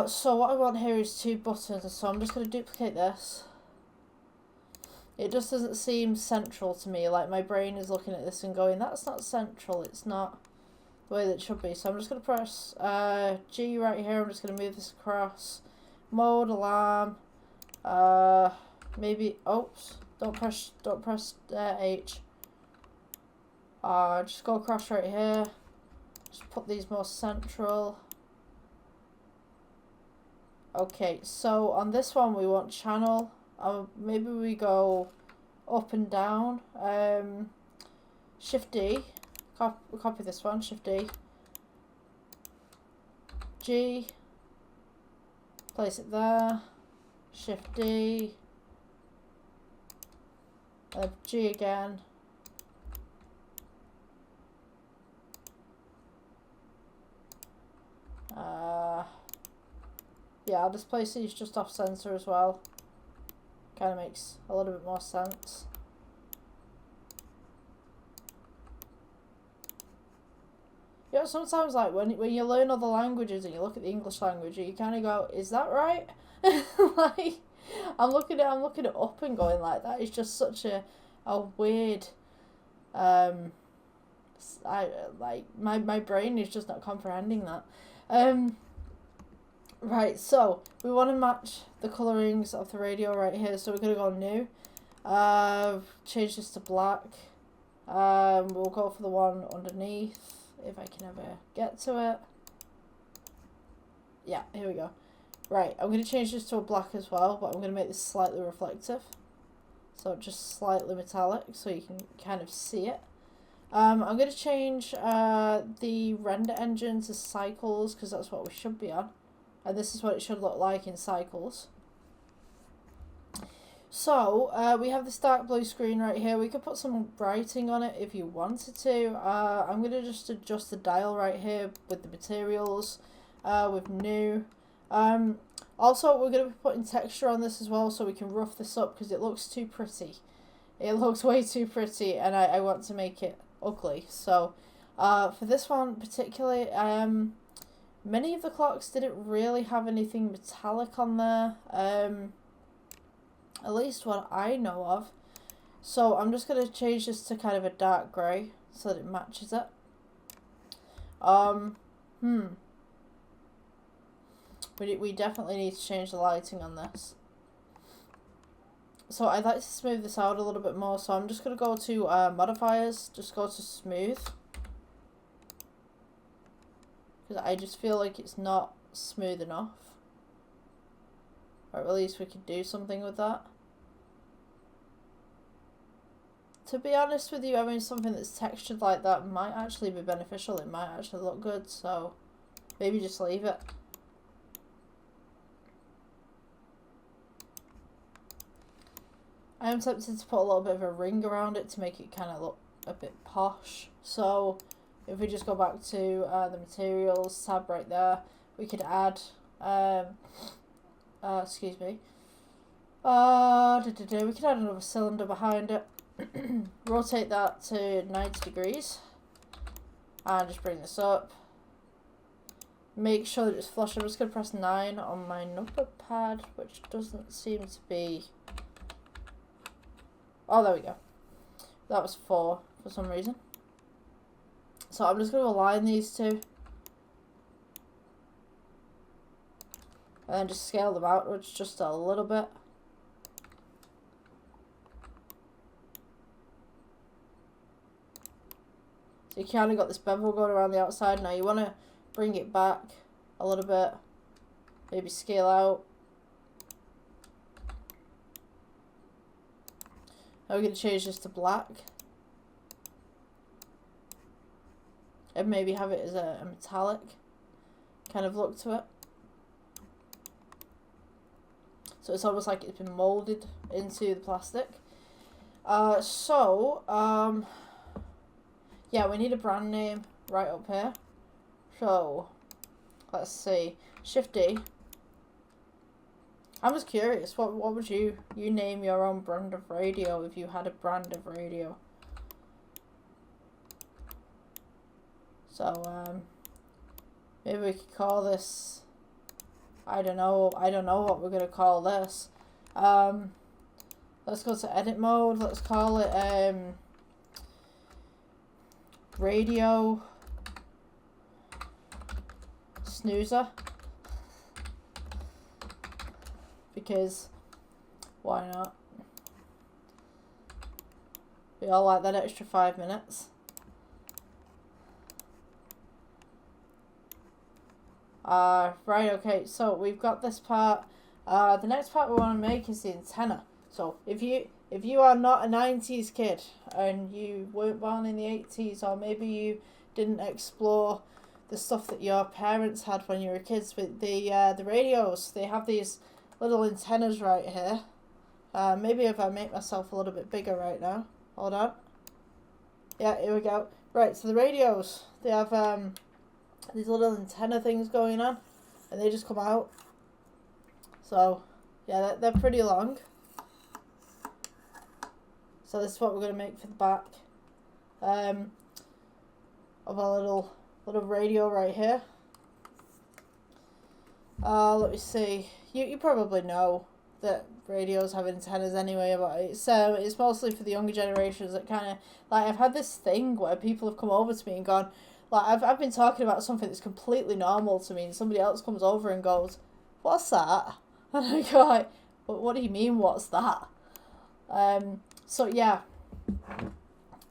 So what I want here is 2 buttons, so I'm just going to duplicate this. It just doesn't seem central to me, like my brain is looking at this and going, that's not central, it's not the way that it should be. So I'm just going to press G right here, I'm just going to move this across. Mode, alarm, maybe, oops, don't press H. Just go across right here, just put these more central. Okay, so on this one we want channel. Maybe we go up and down. Shift D. Copy this one. Shift D. G. Place it there. Shift D. G again. Yeah, I'll just place these just off center as well. Kind of makes a little bit more sense. Yeah, sometimes like when you learn other languages and you look at the English language, you kind of go, "Is that right?" Like, I'm looking it up and going like that is just such a weird. My brain is just not comprehending that. Right, so we want to match the colorings of the radio right here, so we're going to go new. Change this to black. We'll go for the one underneath, if I can ever get to it. Yeah, here we go. Right, I'm going to change this to a black as well, but I'm going to make this slightly reflective. So just slightly metallic, so you can kind of see it. I'm going to change the render engine to cycles, because that's what we should be on. And this is what it should look like in cycles. So, we have this dark blue screen right here. We could put some writing on it if you wanted to. I'm going to just adjust the dial right here with the materials, with new. Also, we're going to be putting texture on this as well, so we can rough this up because it looks too pretty. It looks way too pretty, and I want to make it ugly. So, for this one particularly, many of the clocks didn't really have anything metallic on there, at least what I know of. So I'm just going to change this to kind of a dark grey so that it matches it. We definitely need to change the lighting on this. So I'd like to smooth this out a little bit more, so I'm just going to go to modifiers, just go to smooth. Because I just feel like it's not smooth enough. Or at least we could do something with that. To be honest with you, I mean, something that's textured like that might actually be beneficial. It might actually look good, so maybe just leave it. I am tempted to put a little bit of a ring around it to make it kind of look a bit posh. So if we just go back to the materials tab right there, we could add, excuse me, we could add another cylinder behind it, rotate that to 90 degrees, and just bring this up. Make sure that it's flush. I'm just going to press 9 on my number pad, which doesn't seem to be, oh, there we go. That was 4 for some reason. So I'm just going to align these two. And then just scale them outwards just a little bit. So you kind of got this bevel going around the outside. Now you want to bring it back a little bit. Maybe scale out. Now we're going to change this to black. And maybe have it as a metallic kind of look to it. So it's almost like it's been moulded into the plastic. Yeah, we need a brand name right up here. So, let's see. Shift D. I'm just curious, what would you name your own brand of radio if you had a brand of radio? So, maybe we could call this, I don't know what we're going to call this. Let's go to edit mode, let's call it, radio snoozer. Because, why not? We all like that extra 5 minutes. Right, okay, so we've got this part. The next part we want to make is the antenna. So, if you are not a 90s kid, and you weren't born in the 80s, or maybe you didn't explore the stuff that your parents had when you were kids, with the radios, they have these little antennas right here. Maybe if I make myself a little bit bigger right now. Hold on. Yeah, here we go. Right, so the radios, they have these little antenna things going on, and they just come out. So, yeah, they're pretty long. So this is what we're going to make for the back of our little radio right here. Let me see. You probably know that radios have antennas anyway, but it's mostly for the younger generations that kind of, like, I've had this thing where people have come over to me and gone, like, I've been talking about something that's completely normal to me, and somebody else comes over and goes, "What's that?" And I go like, what do you mean, what's that? So yeah,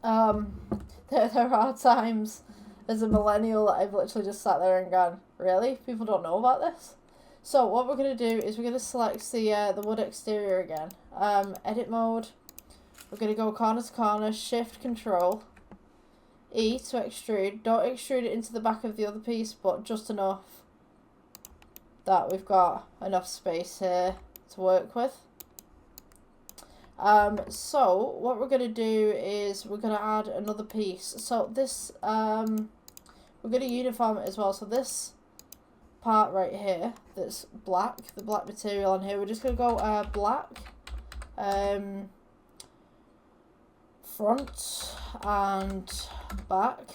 there are times as a millennial that I've literally just sat there and gone, really? People don't know about this? So what we're going to do is we're going to select the wood exterior again. Edit mode. We're going to go corner to corner, shift control, E to extrude. Don't extrude it into the back of the other piece, but just enough that we've got enough space here to work with. So what we're going to do is we're going to add another piece. So this, we're going to uniform it as well. So this part right here that's black, the black material on here, we're just going to go black, front and back.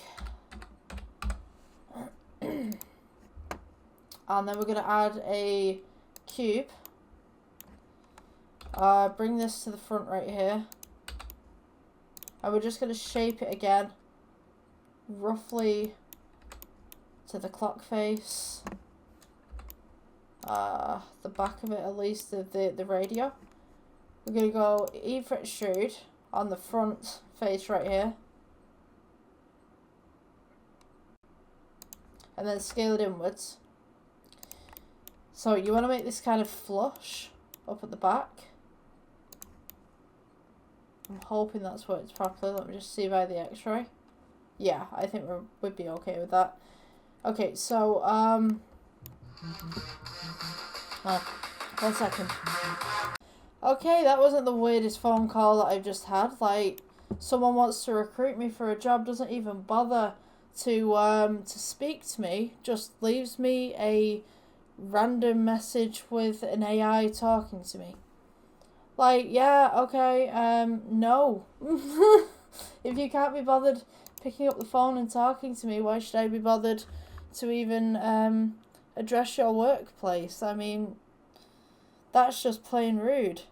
And then we're going to add a cube. Bring this to the front right here. And we're just going to shape it again, roughly to the clock face. The back of it at least, of the radio. We're going to go E for extrude on the front face right here. And then scale it inwards. So you want to make this kind of flush up at the back. I'm hoping that's worked properly. Let me just see by the x-ray. Yeah, I think we'd be okay with that. Okay, so, oh, 1 second. Okay, that wasn't the weirdest phone call that I've just had. Like, someone wants to recruit me for a job, doesn't even bother to speak to me, just leaves me a random message with an AI talking to me. Like, yeah, okay, no. If you can't be bothered picking up the phone and talking to me, why should I be bothered to even address your workplace? I mean, that's just plain rude.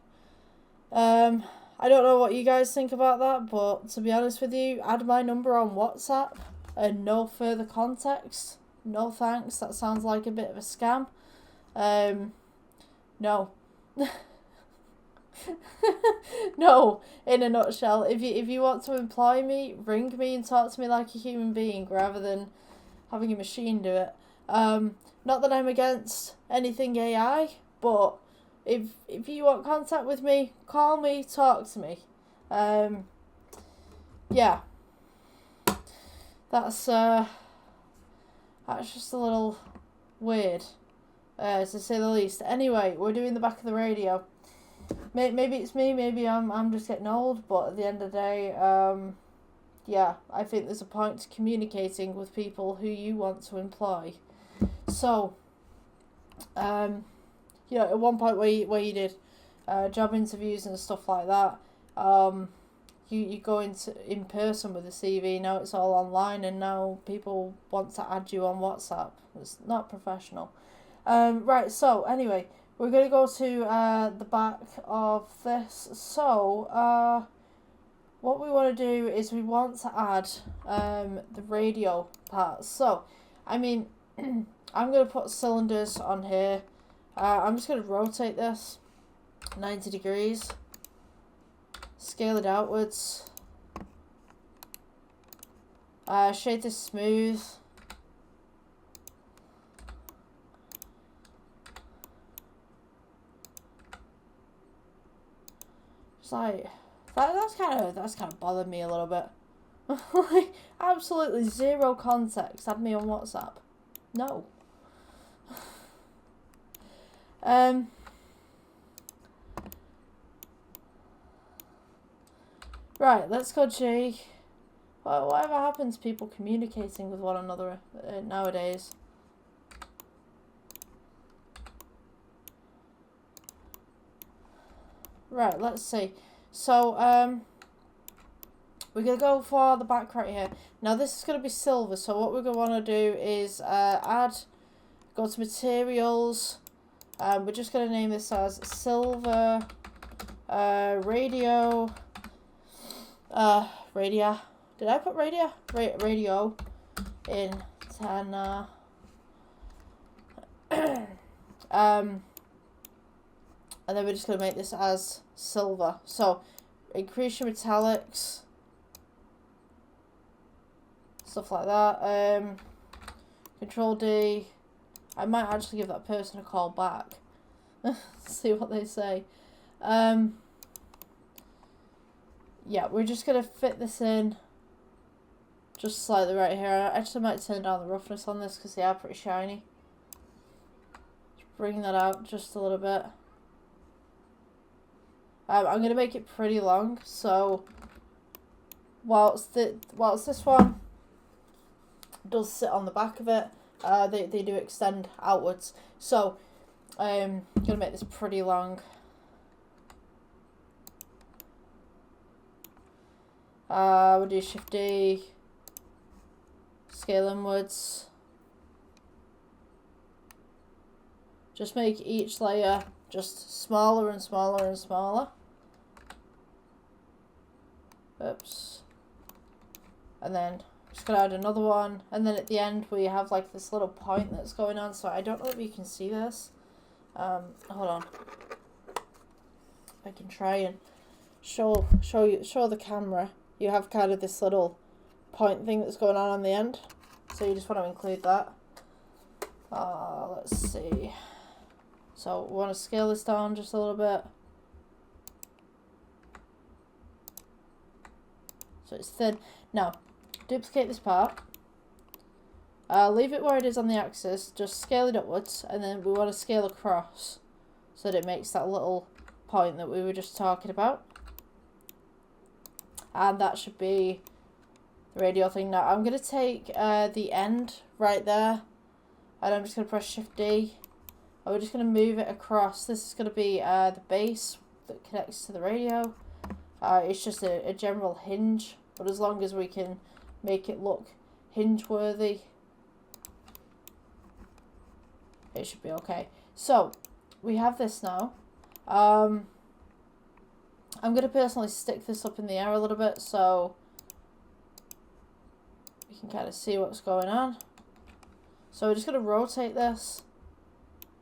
I don't know what you guys think about that, but to be honest with you, add my number on WhatsApp and no further context. No thanks, that sounds like a bit of a scam. No. No, in a nutshell, if you want to employ me, ring me and talk to me like a human being rather than having a machine do it. Not that I'm against anything AI, but if you want contact with me, call me, talk to me. Yeah. That's just a little weird. to say the least. Anyway, we're doing the back of the radio. Maybe it's me, maybe I'm just getting old, but at the end of the day, yeah, I think there's a point to communicating with people who you want to employ. So, you know, at one point where you did job interviews and stuff like that, you go in person with a CV. Now it's all online, and now people want to add you on WhatsApp. It's not professional. Right, so anyway, we're going to go to the back of this. So, what we want to do is we want to add the radio parts. So, I mean, I'm going to put cylinders on here. I'm just going to rotate this 90 degrees. Scale it outwards. Shade this smooth. It's like that's kind of bothered me a little bit. Like, absolutely zero context. Add me on WhatsApp. No. Right, let's go G. Well, whatever happens to people communicating with one another nowadays? Right, let's see. So, we're going to go for the back right here. Now, this is going to be silver, so what we're going to want to do is go to materials. We're just going to name this as silver radio. Radio. Did I put radio? Radio in 10. And then we're just going to make this as silver. So, increase your metallics. Stuff like that. Control D. I might actually give that person a call back. See what they say. Yeah, we're just going to fit this in. Just slightly right here. I actually might turn down the roughness on this because they are pretty shiny. Just bring that out just a little bit. I'm going to make it pretty long, so whilst this one does sit on the back of it, they do extend outwards. So I'm going to make this pretty long. We'll do Shift D, scale inwards. Just make each layer just smaller and smaller and smaller. Oops. And then just gonna add another one, and then at the end we have like this little point that's going on. So I don't know if you can see this. Hold on. I can try and show the camera. You have kind of this little point thing that's going on the end. So you just want to include that. Let's see. So we want to scale this down just a little bit. So it's thin. Now, duplicate this part. Leave it where it is on the axis. Just scale it upwards. And then we want to scale across so that it makes that little point that we were just talking about. And that should be the radio thing. Now, I'm going to take the end right there. And I'm just going to press Shift D. And we're just going to move it across. This is going to be the base that connects to the radio. It's just a general hinge. But as long as we can make it look hinge-worthy, it should be okay. So, we have this now. I'm going to personally stick this up in the air a little bit so we can kind of see what's going on. So we're just going to rotate this.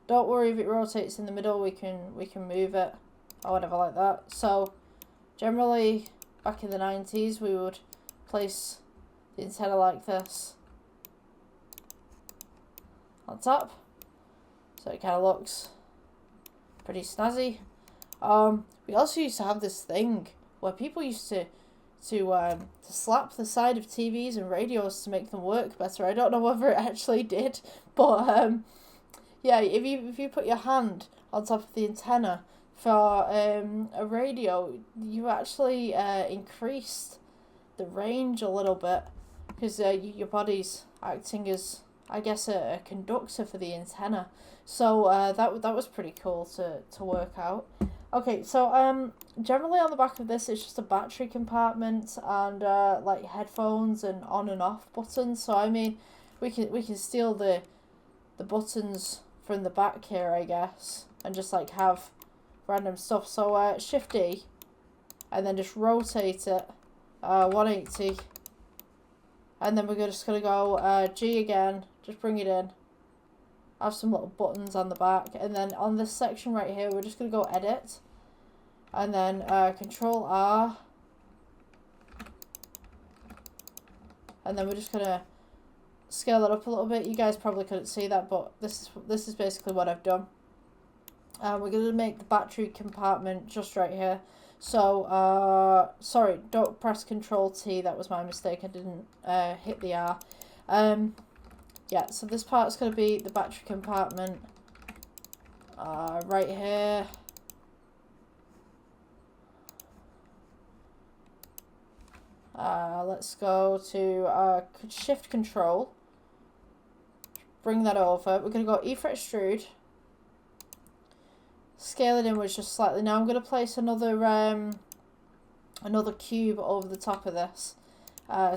Don't worry if it rotates in the middle, we can move it or whatever like that. So generally back in the 90s we would place the antenna like this on top. So it kind of looks pretty snazzy. We also used to have this thing where people used to slap the side of TVs and radios to make them work better. I don't know whether it actually did, but Yeah, if you put your hand on top of the antenna for a radio, you actually increased the range a little bit, because your body's acting as, I guess, a conductor for the antenna. So that was pretty cool to work out. Okay, so generally on the back of this, it's just a battery compartment and like headphones and on and off buttons. So I mean, we can steal the buttons from the back here, I guess, and just like have random stuff. So Shift D, and then just rotate it 180, and then we're just gonna go G again, just bring it in, have some little buttons on the back, and then on this section right here we're just gonna go edit, and then Control R, and then we're just gonna scale it up a little bit. You guys probably couldn't see that, but this is basically what I've done. We're going to make the battery compartment just right here. So, sorry, don't press Control T. That was my mistake. I didn't hit the R. Yeah, so this part's going to be the battery compartment right here. Let's go to Shift Control. Bring that over. We're going to go E-fret extrude. Scale it inwards just slightly. Now I'm going to place another cube over the top of this,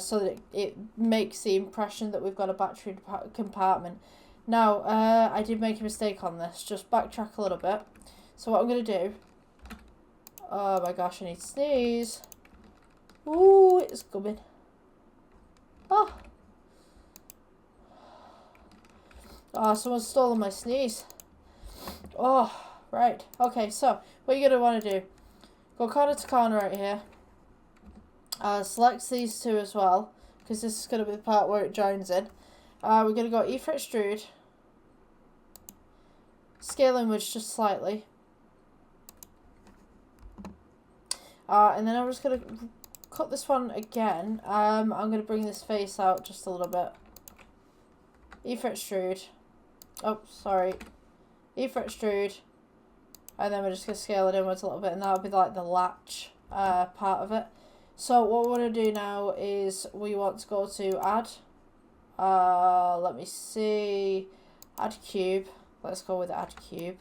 so that it makes the impression that we've got a battery compartment. Now, I did make a mistake on this. Just backtrack a little bit. So what I'm going to do... Oh my gosh, I need to sneeze. Ooh, it's coming. Oh. Oh, someone's stolen my sneeze. Oh, right. Okay, so what you're going to want to do, go corner to corner right here. Select these two as well, because this is going to be the part where it joins in. We're going to go E-fret extrude. Scale inwards just slightly. And then I'm just going to cut this one again. I'm going to bring this face out just a little bit. E-fret extrude. Oh, sorry. E-fret extrude. And then we're just going to scale it inwards a little bit, and that'll be like the latch part of it. So what we want to do now is we want to go to add. Let me see. Add cube. Let's go with add cube.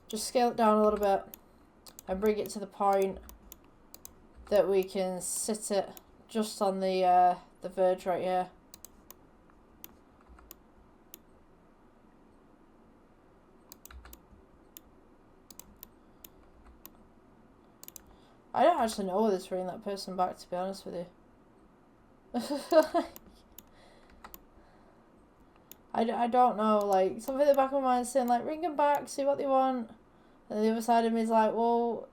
Just scale it down a little bit and bring it to the point that we can sit it just on the verge right here. I don't actually know whether to bring that person back, to be honest with you. I don't know, like, something in the back of my mind is saying, like, ring them back, see what they want. And the other side of me is like, well,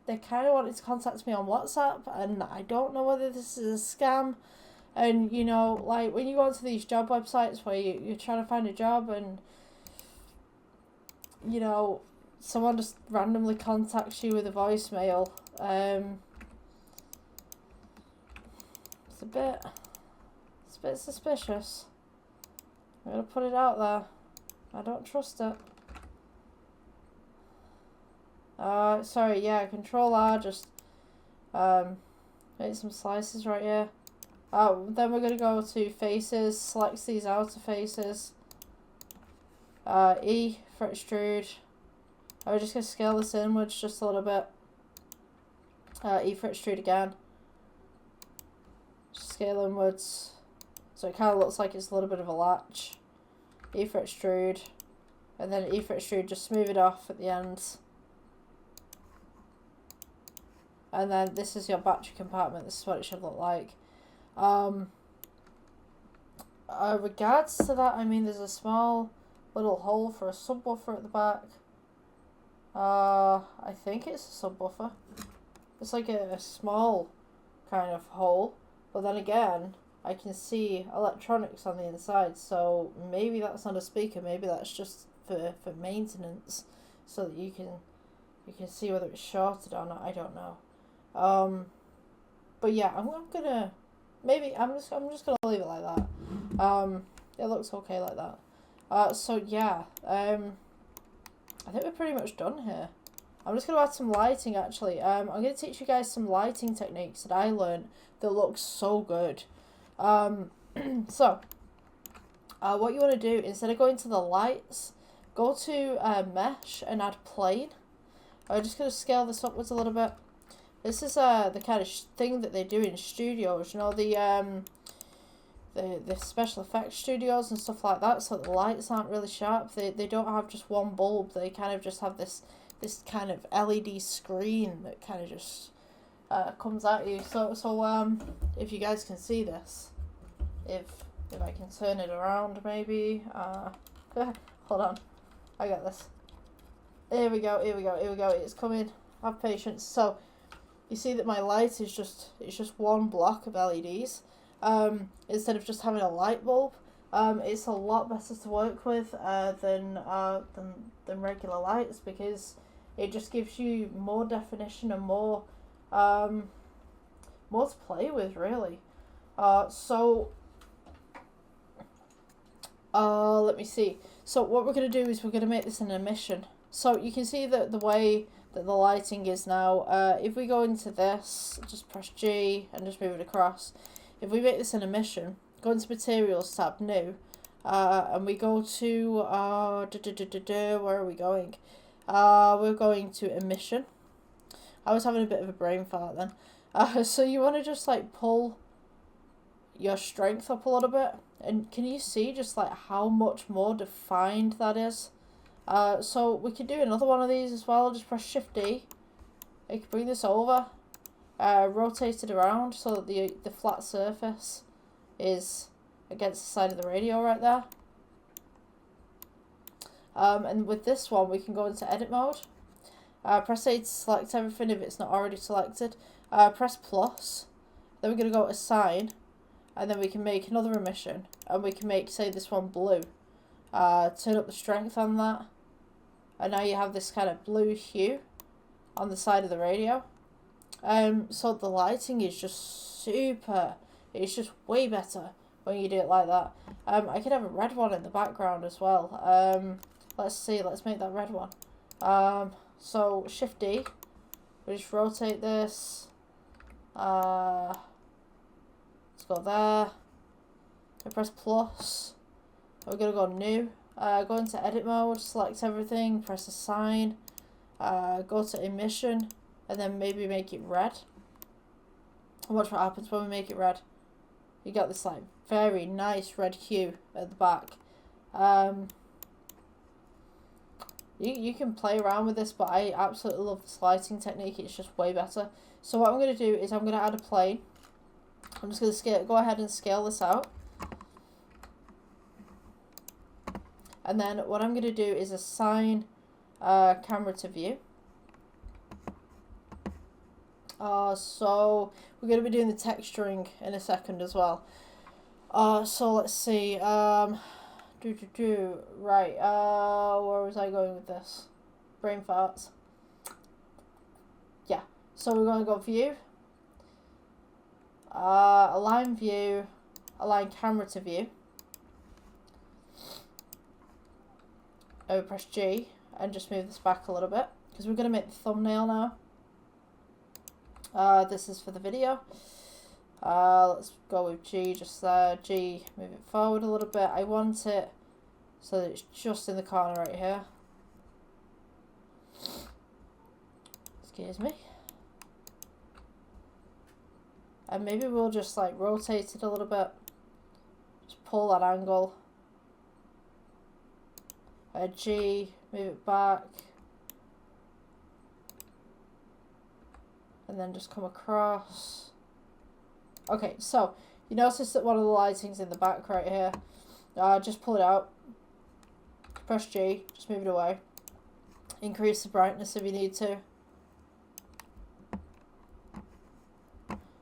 they kind of wanted to contact me on WhatsApp, and I don't know whether this is a scam. And, you know, like, when you go onto these job websites where you're trying to find a job and, you know, someone just randomly contacts you with a voicemail, it's a bit suspicious. I'm gonna put it out there. I don't trust it. Sorry, yeah, Control R, just make some slices right here. Then we're gonna go to faces, select these outer faces. E for extrude. I'm just going to scale this inwards just a little bit. E for extrude again. Scale inwards. So it kind of looks like it's a little bit of a latch. E for extrude. And then E for extrude, just smooth it off at the ends. And then this is your battery compartment. This is what it should look like. Regards to that, I mean, there's a small little hole for a subwoofer at the back. I think it's a subwoofer. It's like a small kind of hole, but then again, I can see electronics on the inside, so maybe that's not a speaker, maybe that's just for maintenance, so that you can see whether it's shorted or not. I don't know. But yeah, I'm just gonna leave it like that. It looks okay like that. So yeah, I think we're pretty much done here. I'm just going to add some lighting actually. I'm going to teach you guys some lighting techniques that I learned that look so good. So, what you want to do, instead of going to the lights, go to mesh and add plane. I'm just going to scale this upwards a little bit. This is the kind of thing that they do in studios, you know, the special effects studios and stuff like that, so the lights aren't really sharp. They don't have just one bulb, they kind of just have this kind of LED screen that kind of just comes at you. So if you guys can see this, if I can turn it around maybe, hold on, I got this. Here we go, it's coming, have patience. So you see that my light is just one block of LEDs. Instead of just having a light bulb, it's a lot better to work with than regular lights, because it just gives you more definition and more to play with, really. Let me see. So what we're going to do is we're going to make this an emission. So you can see that the way that the lighting is now, if we go into this, just press G and just move it across. If we make this an emission, go into Materials tab, New, and we go to, where are we going? We're going to Emission. I was having a bit of a brain fart then. So you want to just like pull your strength up a little bit, and can you see just like how much more defined that is? So we could do another one of these as well. Just press Shift D. You can bring this over. Rotate it around so that the flat surface is against the side of the radio right there. And with this one we can go into edit mode. Press A to select everything if it's not already selected. Press plus. Then we're going to go to assign, and then we can make another emission, and we can make, say, this one blue. Turn up the strength on that, and now you have this kind of blue hue on the side of the radio. So the lighting is just super, it's just way better when you do it like that. I could have a red one in the background as well. Let's see, let's make that red one. So Shift D, we just rotate this, let's go there, I press plus, we're going to go new, go into edit mode, select everything, press assign, go to emission, and then maybe make it red. And watch what happens when we make it red. You got this like very nice red hue at the back. You can play around with this, but I absolutely love this lighting technique. It's just way better. So what I'm going to do is I'm going to add a plane. I'm just going to go ahead and scale this out. And then what I'm going to do is assign camera to view. So we're going to be doing the texturing in a second as well. So let's see. Right. Where was I going with this? Brain farts. Yeah. So we're going to go view. Align view. Align camera to view. I press G and just move this back a little bit because we're going to make the thumbnail now. This is for the video. Let's go with G just there. G, move it forward a little bit. I want it so that it's just in the corner right here. Excuse me. And maybe we'll just like rotate it a little bit. Just pull that angle. G, move it back. And then just come across. Okay, so you notice that one of the lighting's in the back right here. Just pull it out. Press G, just move it away. Increase the brightness if you need to.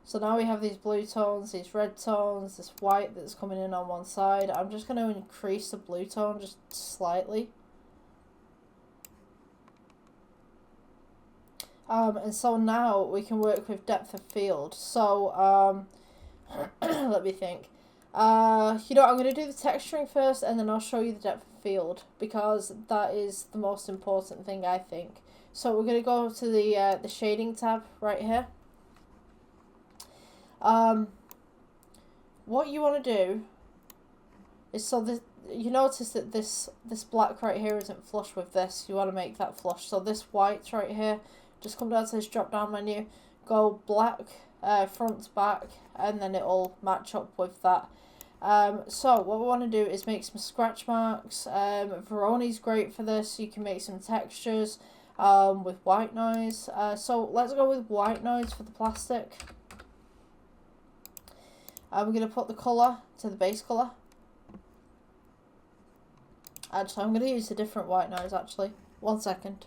So now we have these blue tones, these red tones, this white that's coming in on one side. I'm just going to increase the blue tone just slightly. And so now we can work with depth of field. So let me think. You know, I'm going to do the texturing first, and then I'll show you the depth of field, because that is the most important thing, I think. So we're going to go to the shading tab right here. What you want to do is, so this, you notice that this black right here isn't flush with this. You want to make that flush. So this white right here, just come down to this drop down menu, go black front to back, and then it'll match up with that. So what we want to do is make some scratch marks. Veroni's great for this. You can make some textures with white noise. So let's go with white noise for the plastic. We're going to put the colour to the base colour. Actually, I'm going to use a different white noise, actually. 1 second.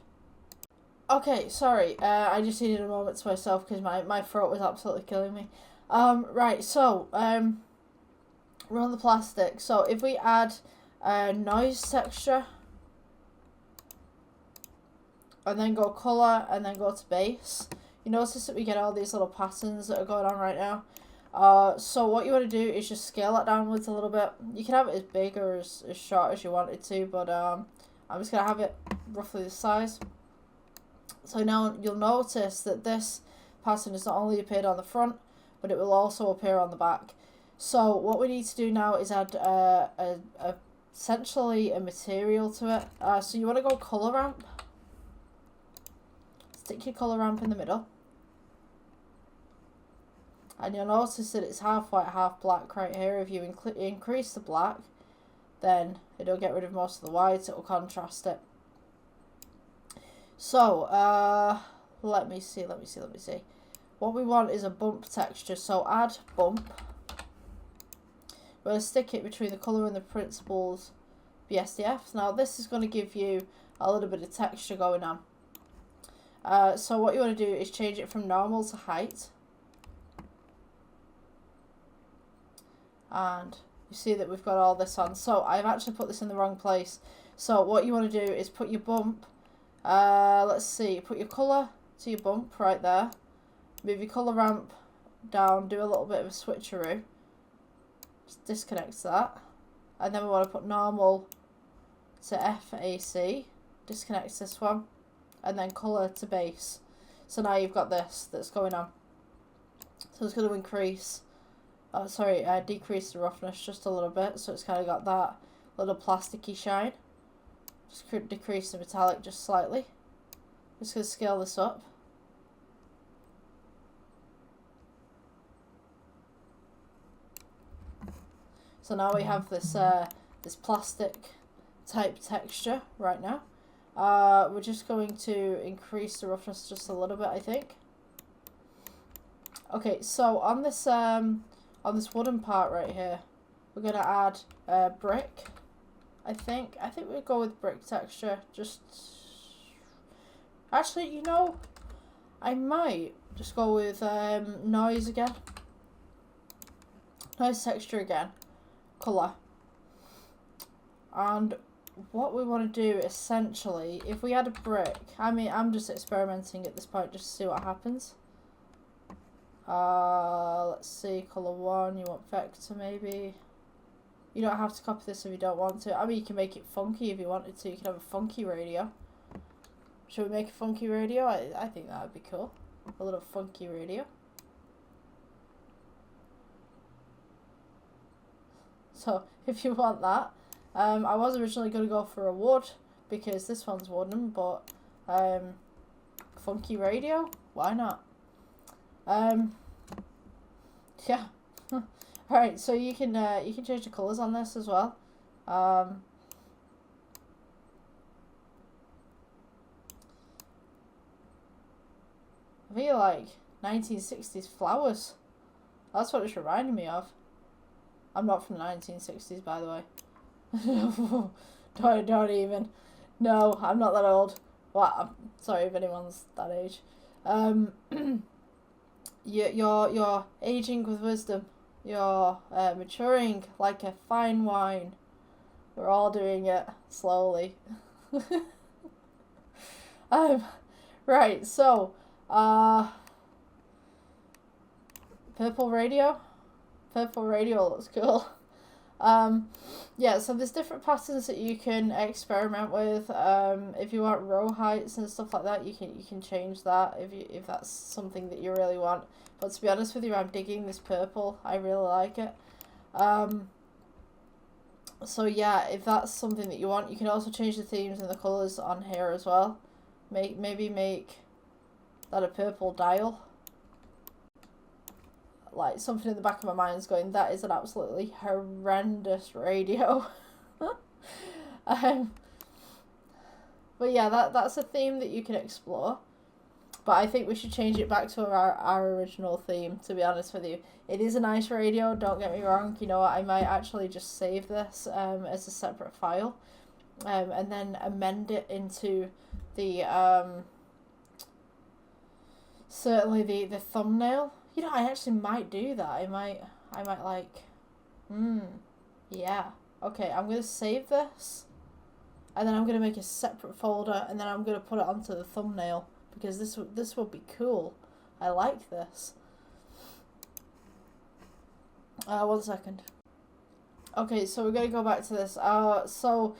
Okay, sorry. I just needed a moment to myself because my throat was absolutely killing me. Right, so, we're on the plastic. So, if we add noise texture, and then go colour, and then go to base, you notice that we get all these little patterns that are going on right now. So what you want to do is just scale it downwards a little bit. You can have it as big or as short as you want it to, but I'm just going to have it roughly this size. So now you'll notice that this pattern has not only appeared on the front, but it will also appear on the back. So what we need to do now is add essentially a material to it. So you want to go colour ramp. Stick your colour ramp in the middle. And you'll notice that it's half white, half black right here. If you increase the black, then it'll get rid of most of the white. It'll contrast it. So, let me see. What we want is a bump texture. So add bump. We're going to stick it between the colour and the principles BSDF. Now this is going to give you a little bit of texture going on. So what you want to do is change it from normal to height. And you see that we've got all this on. So I've actually put this in the wrong place. So what you want to do is put your bump, let's see, put your colour to your bump right there. Move your colour ramp down, do a little bit of a switcheroo. Just disconnect that. And then we want to put normal to FAC, disconnect this one, and then colour to base. So now you've got this that's going on. So it's going to increase, decrease the roughness just a little bit, so it's kind of got that little plasticky shine. Just decrease the metallic just slightly. Just going to scale this up. So now we have this this plastic type texture right now. We're just going to increase the roughness just a little bit, I think. Okay, so on this wooden part right here, we're gonna add brick. I think we'll go with brick texture. Just actually, you know, I might just go with noise again. Noise texture again. Colour. And what we want to do essentially, if we add a brick, I mean, I'm just experimenting at this point just to see what happens. Let's see, colour 1, you want vector maybe. You don't have to copy this if you don't want to. I mean, you can make it funky if you wanted to. You can have a funky radio. Should we make a funky radio? I think that would be cool. A little funky radio. So, if you want that. I was originally going to go for a wood, because this one's wooden, but funky radio? Why not? Yeah. Alright, so you can change the colours on this as well. I feel like 1960s flowers. That's what it's reminding me of. I'm not from the 1960s, by the way. don't even. No, I'm not that old. Well, I'm sorry if anyone's that age. You're aging with wisdom. You're maturing like a fine wine. We're all doing it slowly. Right, so purple radio. purple radio looks cool. Yeah, so there's different patterns that you can experiment with. If you want row heights and stuff like that, you can change that if that's something that you really want. But to be honest with you, I'm digging this purple. I really like it. So yeah, if that's something that you want, you can also change the themes and the colours on here as well. Maybe make that a purple dial. Like, something in the back of my mind is going, that is an absolutely horrendous radio. But yeah, that's a theme that you can explore. But I think we should change it back to our original theme, to be honest with you. It is a nice radio, don't get me wrong. You know what, I might actually just save this as a separate file. And then amend it into the, certainly the thumbnail. You know, I actually might do that. I might like, yeah. Okay, I'm going to save this. And then I'm going to make a separate folder. And then I'm going to put it onto the thumbnail. Because this would be cool. I like this. 1 second. Okay, so we're going to go back to this. So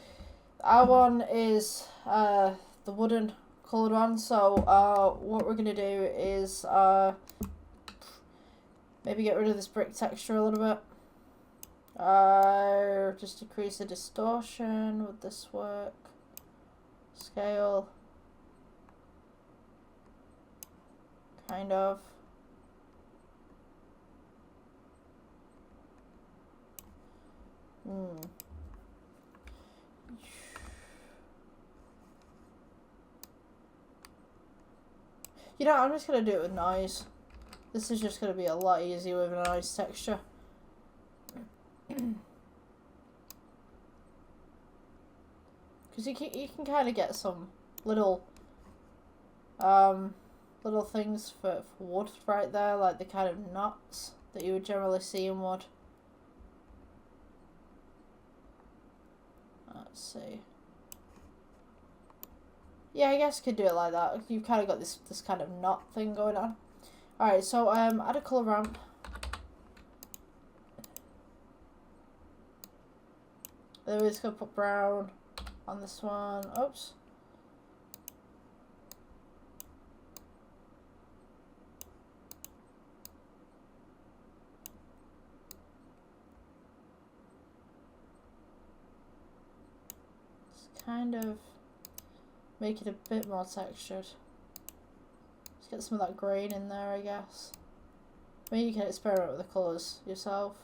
our one is the wooden coloured one. So what we're going to do is maybe get rid of this brick texture a little bit. Just decrease the distortion. Would this work? Scale. Kind of. You know, I'm just going to do it with noise. This is just going to be a lot easier with a noise texture. Because you can kind of get some little things for wood right there, like the kind of knots that you would generally see in wood. Let's see. Yeah, I guess you could do it like that. You've kind of got this kind of knot thing going on. Alright, so add a colour ramp. Then we're just going to put brown on this one. Oops. Just kind of make it a bit more textured. Let's get some of that grain in there, I guess. Maybe you can experiment with the colours yourself.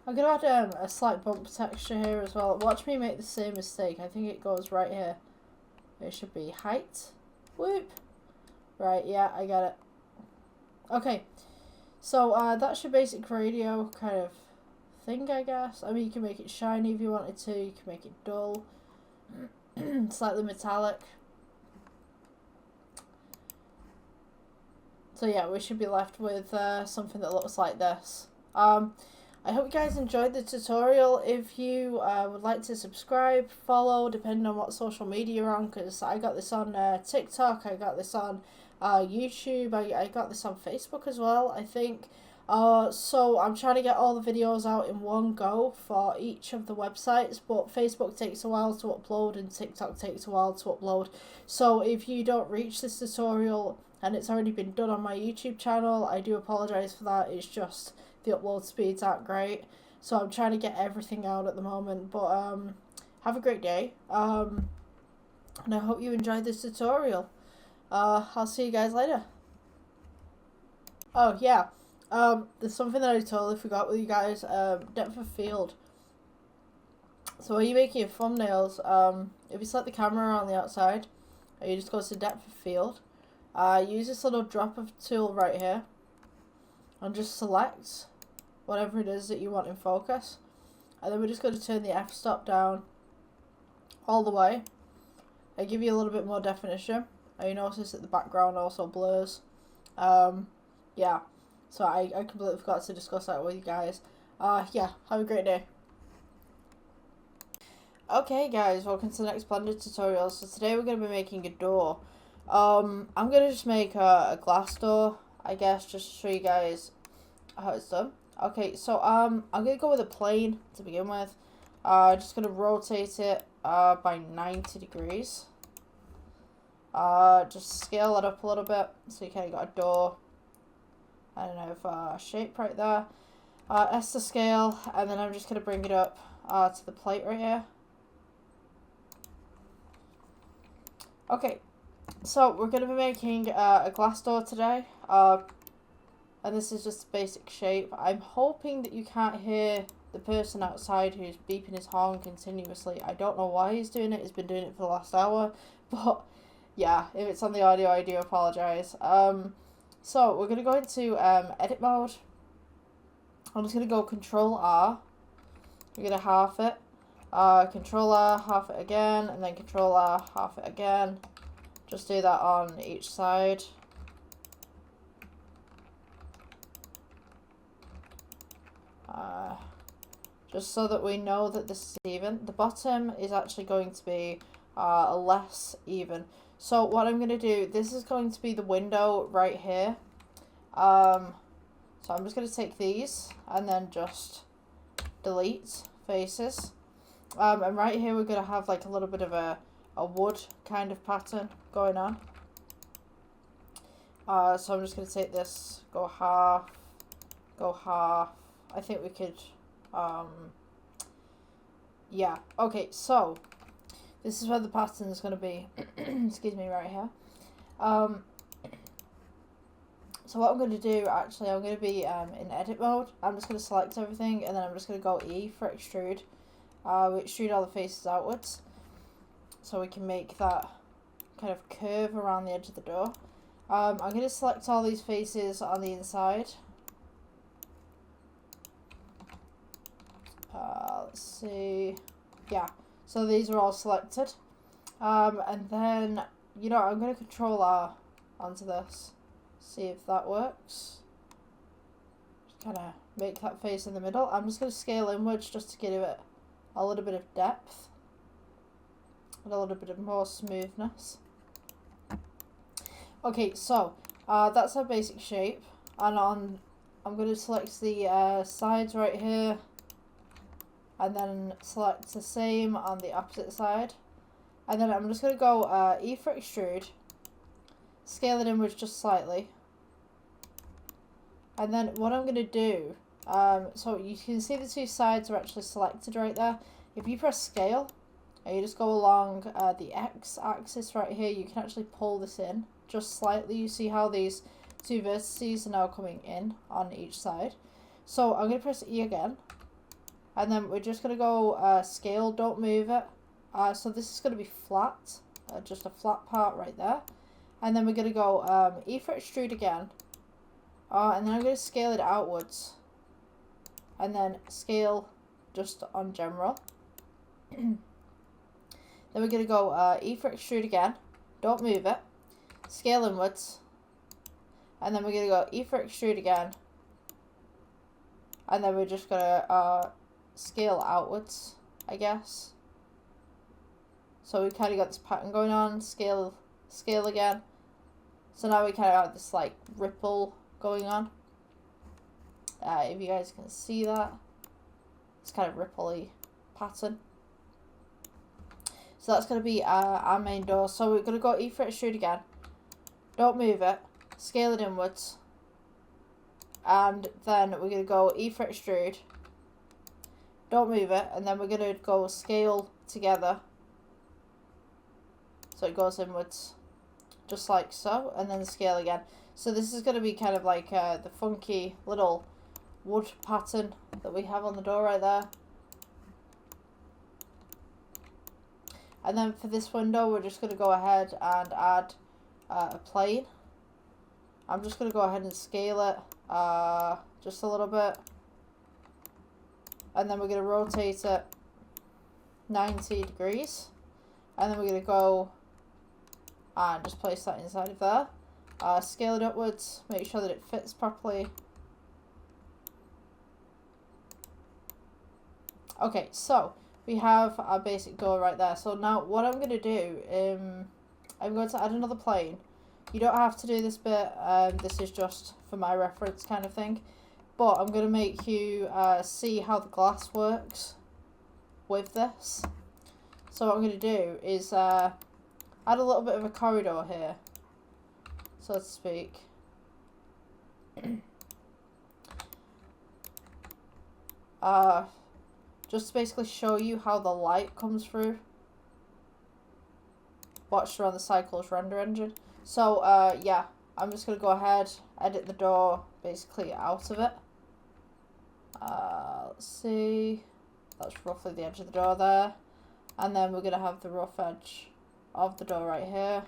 I'm going to add a slight bump texture here as well. Watch me make the same mistake. I think it goes right here. It should be height. Whoop. Right, yeah, I got it. Okay, so that's your basic radio kind of thing, I guess. I mean, you can make it shiny if you wanted to. You can make it dull. Slightly metallic. So yeah, we should be left with something that looks like this. I hope you guys enjoyed the tutorial. If you would like to subscribe, follow, depending on what social media you're on, because I got this on TikTok, I got this on YouTube, I got this on Facebook as well, I think. So I'm trying to get all the videos out in one go for each of the websites, but Facebook takes a while to upload and TikTok takes a while to upload. So if you don't reach this tutorial and it's already been done on my YouTube channel, I do apologise for that. It's just the upload speeds aren't great, so I'm trying to get everything out at the moment. But have a great day, and I hope you enjoyed this tutorial. I'll see you guys later. Oh yeah, there's something that I totally forgot with you guys. Depth of field. So when you're making your thumbnails, if you select the camera on the outside, you just go to depth of field. Use this little drop of tool right here, and just select whatever it is that you want in focus, and then we're just going to turn the f-stop down all the way and give you a little bit more definition. And you notice that the background also blurs. Yeah, so I completely forgot to discuss that with you guys. Yeah, have a great day. Okay guys, welcome to the next Blender tutorial. So today we're going to be making a door. I'm going to just make a glass door, I guess, just to show you guys how it's done. Okay, so I'm going to go with a plane to begin with. Just going to rotate it by 90 degrees. Just scale it up a little bit so you kind of got a door. I don't know if shape right there. S to scale, and then I'm just going to bring it up to the plate right here. Okay, so we're going to be making a glass door today, and this is just a basic shape. I'm hoping that you can't hear the person outside who's beeping his horn continuously. I don't know why he's doing it, he's been doing it for the last hour, but yeah, if it's on the audio I do apologise. So we're going to go into edit mode. I'm just going to go Control R, we're going to half it. Control R, half it again, and then Control R, half it again. Just do that on each side. Just so that we know that this is even. The bottom is actually going to be less even. So what I'm going to do, this is going to be the window right here. So I'm just going to take these and then just delete faces. And right here we're going to have like a little bit of a wood kind of pattern going on. So I'm just going to take this, go half. I think we could, yeah. Okay, so this is where the pattern is going to be. Excuse me, right here. So what I'm going to do, actually, I'm going to be in edit mode. I'm just going to select everything, and then I'm just going to go E for extrude. We extrude all the faces outwards, so we can make that kind of curve around the edge of the door. I'm going to select all these faces on the inside. Let's see. Yeah, so these are all selected. And then, you know, I'm going to Control R onto this. See if that works. Just kind of make that face in the middle. I'm just going to scale inwards just to give it a little bit of depth and a little bit of more smoothness. Okay, so that's our basic shape, and I'm going to select the sides right here, and then select the same on the opposite side, and then I'm just going to go E for extrude, scale it inwards just slightly, and then what I'm going to do, so you can see the two sides are actually selected right there. If you press scale and you just go along the X axis right here, you can actually pull this in just slightly. You see how these two vertices are now coming in on each side. So I'm going to press E again, and then we're just going to go scale, don't move it. So this is going to be flat, just a flat part right there. And then we're going to go E for extrude again, and then I'm going to scale it outwards, and then scale just on general. Then we're going to go E for extrude again, don't move it, scale inwards, and then we're going to go E for extrude again, and then we're just going to scale outwards, I guess. So we kind of got this pattern going on, scale again. So now we kind of have this like ripple going on. If you guys can see that, it's kind of ripple-y pattern. So that's going to be our main door. So we're going to go E for extrude again, don't move it, scale it inwards, and then we're going to go E for extrude, don't move it, and then we're going to go scale together so it goes inwards just like so, and then scale again. So this is going to be kind of like the funky little wood pattern that we have on the door right there. And then for this window, we're just going to go ahead and add a plane. I'm just going to go ahead and scale it just a little bit. And then we're going to rotate it 90 degrees. And then we're going to go and just place that inside of there. Scale it upwards, make sure that it fits properly. Okay, so we have our basic door right there. So now what I'm going to do, I'm going to add another plane. You don't have to do this bit. This is just for my reference kind of thing. But I'm going to make you see how the glass works with this. So what I'm going to do is add a little bit of a corridor here, so to speak. Just to basically show you how the light comes through. Watched around the Cycles render engine. So yeah, I'm just going to go ahead, edit the door basically out of it. Let's see, that's roughly the edge of the door there. And then we're going to have the rough edge of the door right here.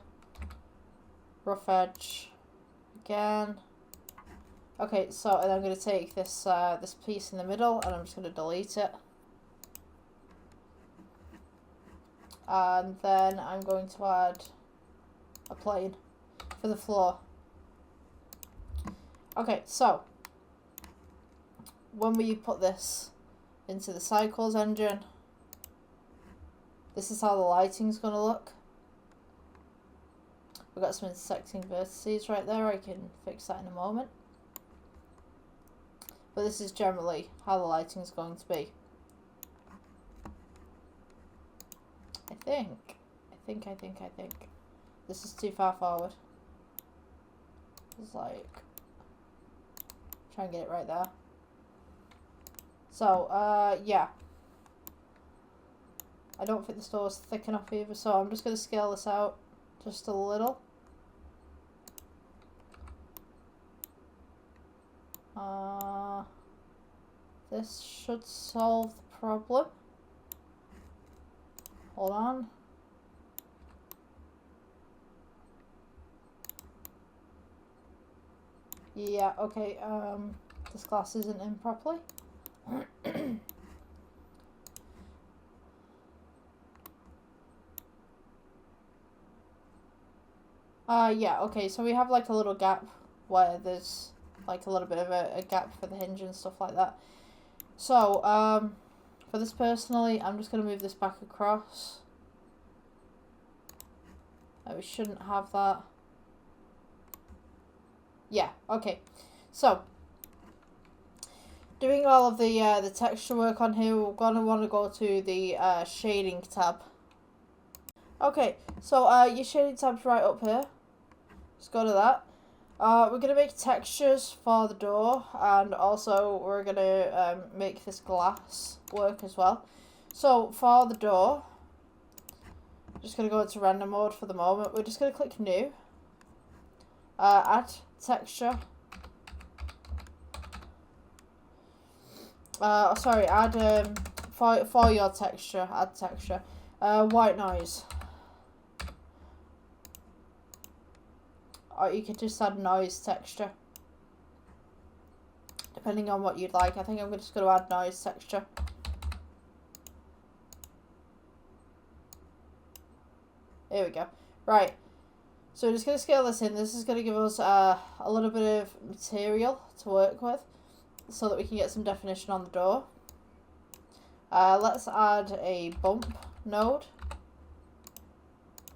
Rough edge again. Okay, so and I'm going to take this this piece in the middle and I'm just going to delete it. And then I'm going to add a plane for the floor. Okay, so when we put this into the Cycles engine, this is how the lighting's going to look. We've got some intersecting vertices right there. I can fix that in a moment. But this is generally how the lighting's going to be. I think. This is too far forward. It's like, try and get it right there. So, yeah. I don't think the door's thick enough either, so I'm just going to scale this out just a little. This should solve the problem. Hold on. Yeah, okay, this glass isn't in properly. Yeah, okay, so we have like a little gap where there's like a little bit of a gap for the hinge and stuff like that. So, for this personally, I'm just going to move this back across. We shouldn't have that. Yeah, okay. So, doing all of the texture work on here, we're going to want to go to the shading tab. Okay, so your shading tab's right up here. Let's go to that. We're going to make textures for the door, and also we're going to make this glass work as well. So for the door, I'm just going to go into render mode for the moment. We're just going to click new, add texture. Sorry, add for your texture, add texture. White noise. Or you could just add noise texture, depending on what you'd like. I think I'm just going to add noise texture. There we go. Right. So we're just going to scale this in. This is going to give us a little bit of material to work with, so that we can get some definition on the door. Let's add a bump node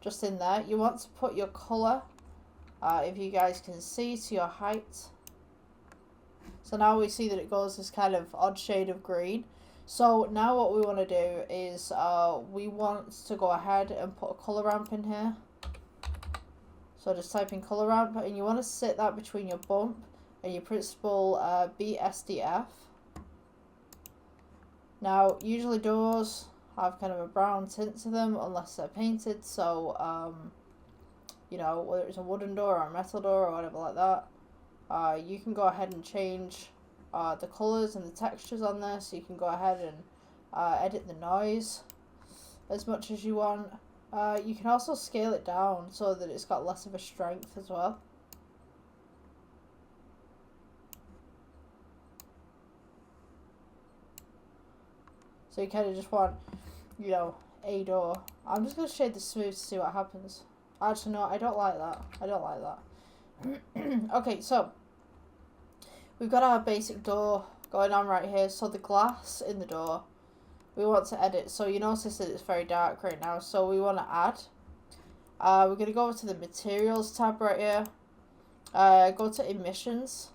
just in there. You want to put your colour, if you guys can see, to your height. So now we see that it goes this kind of odd shade of green. So now what we want to do is we want to go ahead and put a colour ramp in here. So just type in colour ramp, and you want to sit that between your bump and your principal BSDF. Now usually doors have kind of a brown tint to them unless they're painted, so you know, whether it's a wooden door or a metal door or whatever like that, you can go ahead and change the colours and the textures on this. So you can go ahead and edit the noise as much as you want. You can also scale it down so that it's got less of a strength as well. So you kind of just want, you know, a door. I'm just going to shade the smooth to see what happens. Actually, no, I don't like that. I don't like that. Okay, so we've got our basic door going on right here. So the glass in the door, we want to edit. So you notice that it's very dark right now. So we want to add. We're going to go over to the materials tab right here. Go to emissions.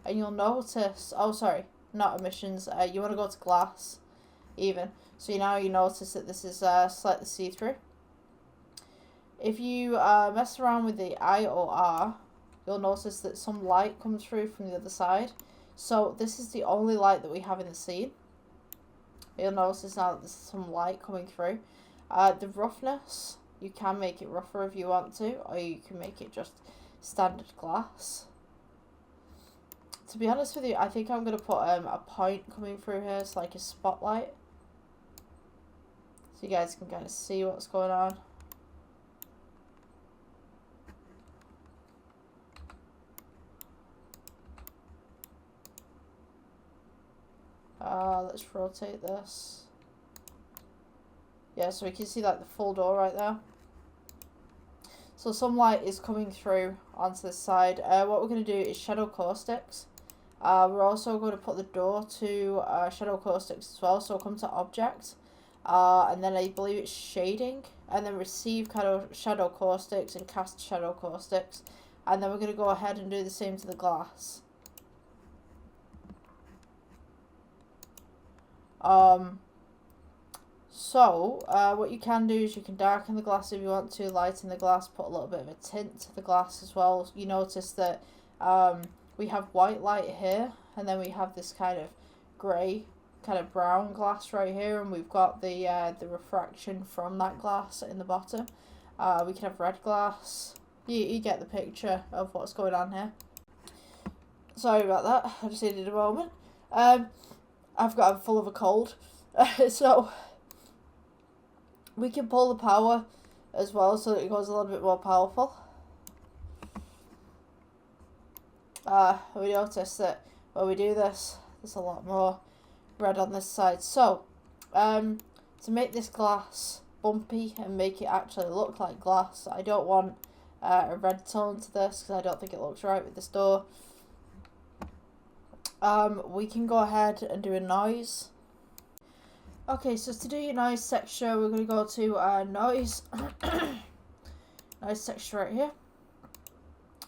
And you'll notice, oh sorry, not emissions. You want to go to glass even. So now you notice that this is slightly see-through. If you mess around with the IOR, you'll notice that some light comes through from the other side. So this is the only light that we have in the scene. You'll notice now that there's some light coming through. The roughness, you can make it rougher if you want to, or you can make it just standard glass. To be honest with you, I think I'm going to put a point coming through here. It's like a spotlight. So you guys can kind of see what's going on. Let's rotate this. Yeah, so we can see like the full door right there. So some light is coming through onto this side. What we're going to do is shadow caustics. We're also going to put the door to shadow caustics as well. So come to object, and then I believe it's shading, and then receive shadow caustics and cast shadow caustics, and then we're going to go ahead and do the same to the glass. What you can do is you can darken the glass if you want to, lighten the glass, put a little bit of a tint to the glass as well. You notice that we have white light here, and then we have this kind of grey, kind of brown glass right here, and we've got the refraction from that glass in the bottom. We can have red glass. You get the picture of what's going on here. Sorry about that, I just needed a moment. I'm full of a cold. So we can pull the power as well so that it goes a little bit more powerful. We notice that when we do this, there's a lot more red on this side. So to make this glass bumpy and make it actually look like glass, I don't want a red tone to this because I don't think it looks right with this door. We can go ahead and do a noise. Okay, so to do your noise texture, we're going to go to noise. Noise texture right here.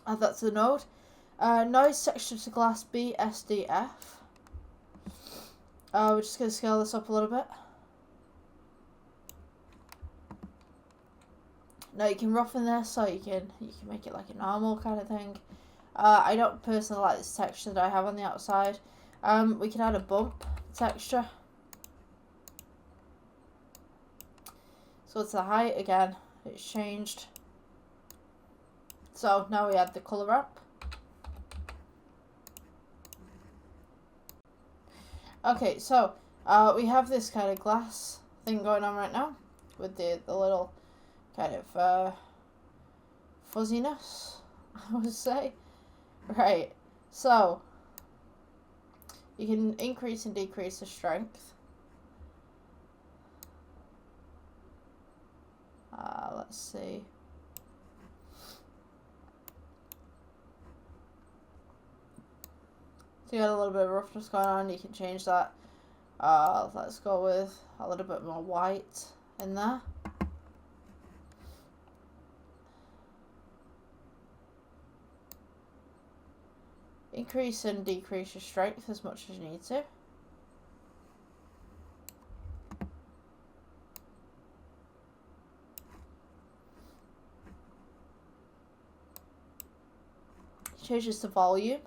Add that to the node. Noise texture to glass BSDF. We're just going to scale this up a little bit. Now you can roughen this, or you can make it like a normal kind of thing. I don't personally like this texture that I have on the outside. We can add a bump texture. So it's the height again, it's changed. So now we add the colour ramp. Okay, so we have this kind of glass thing going on right now with the little kind of fuzziness, I would say. Right, so you can increase and decrease the strength. Let's see. So you got a little bit of roughness going on, you can change that. Let's go with a little bit more white in there. Increase and decrease your strength as much as you need to. Changes the volume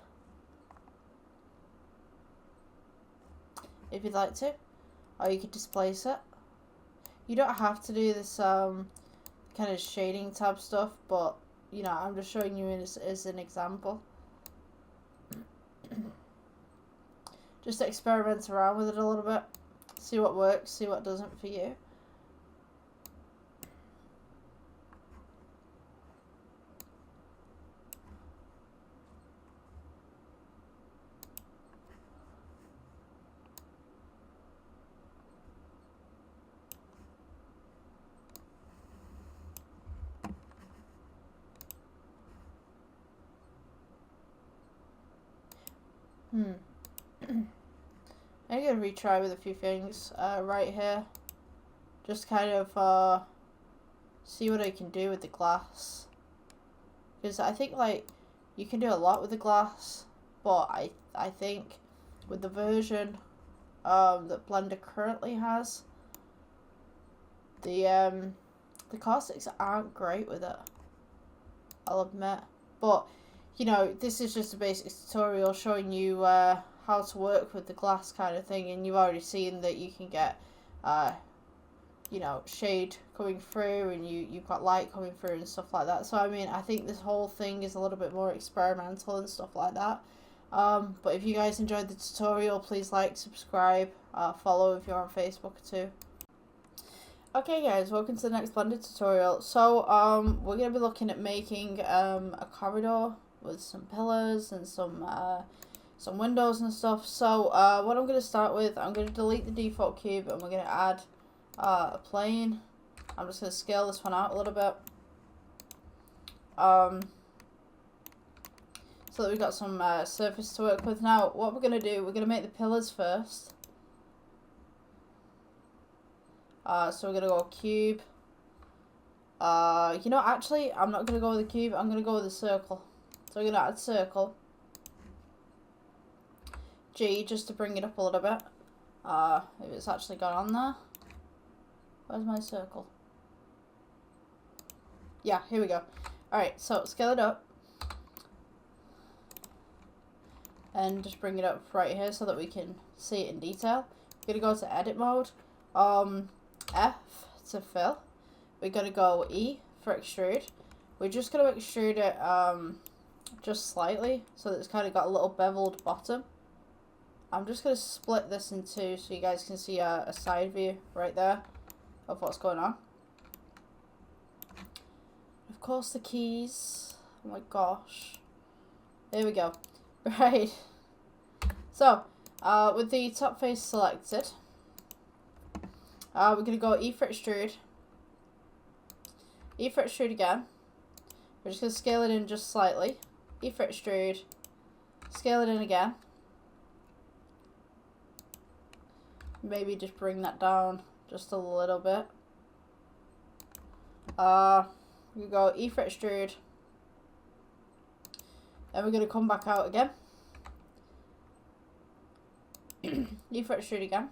if you'd like to, or you could displace it. You don't have to do this kind of shading tab stuff, but you know, I'm just showing you as an example. Just experiment around with it a little bit, see what works, see what doesn't for you. I'm going to retry with a few things right here. Just kind of see what I can do with the glass. Because I think, like, you can do a lot with the glass. But I think with the version that Blender currently has, the caustics aren't great with it, I'll admit. But, you know, this is just a basic tutorial showing you how to work with the glass kind of thing, and you've already seen that you can get, you know, shade coming through, and you've got light coming through and stuff like that. So, I mean, I think this whole thing is a little bit more experimental and stuff like that. But if you guys enjoyed the tutorial, please like, subscribe, follow if you're on Facebook too. Okay guys, welcome to the next Blender tutorial. So, we're going to be looking at making a corridor with some pillars and some windows and stuff. So, what I'm going to start with, I'm going to delete the default cube and we're going to add a plane. I'm just going to scale this one out a little bit. So that we've got some surface to work with. Now, what we're going to do, we're going to make the pillars first. So we're going to go cube. You know, actually, I'm not going to go with the cube. I'm going to go with the circle. So we're going to add circle. G, just to bring it up a little bit. If it's actually gone on there. Where's my circle? Yeah, here we go. Alright, so scale it up. And just bring it up right here so that we can see it in detail. We're going to go to edit mode. F to fill. We're going to go E for extrude. We're just going to extrude it just slightly so that it's kind of got a little beveled bottom. I'm just going to split this in two so you guys can see a side view right there of what's going on. Of course the keys. Oh my gosh. There we go. Right. So, with the top face selected, we're going to go E for extrude. E for extrude again. We're just going to scale it in just slightly. E for extrude. Scale it in again. Maybe just bring that down just a little bit. We go E for extrude. Then we're going to come back out again. E for extrude again.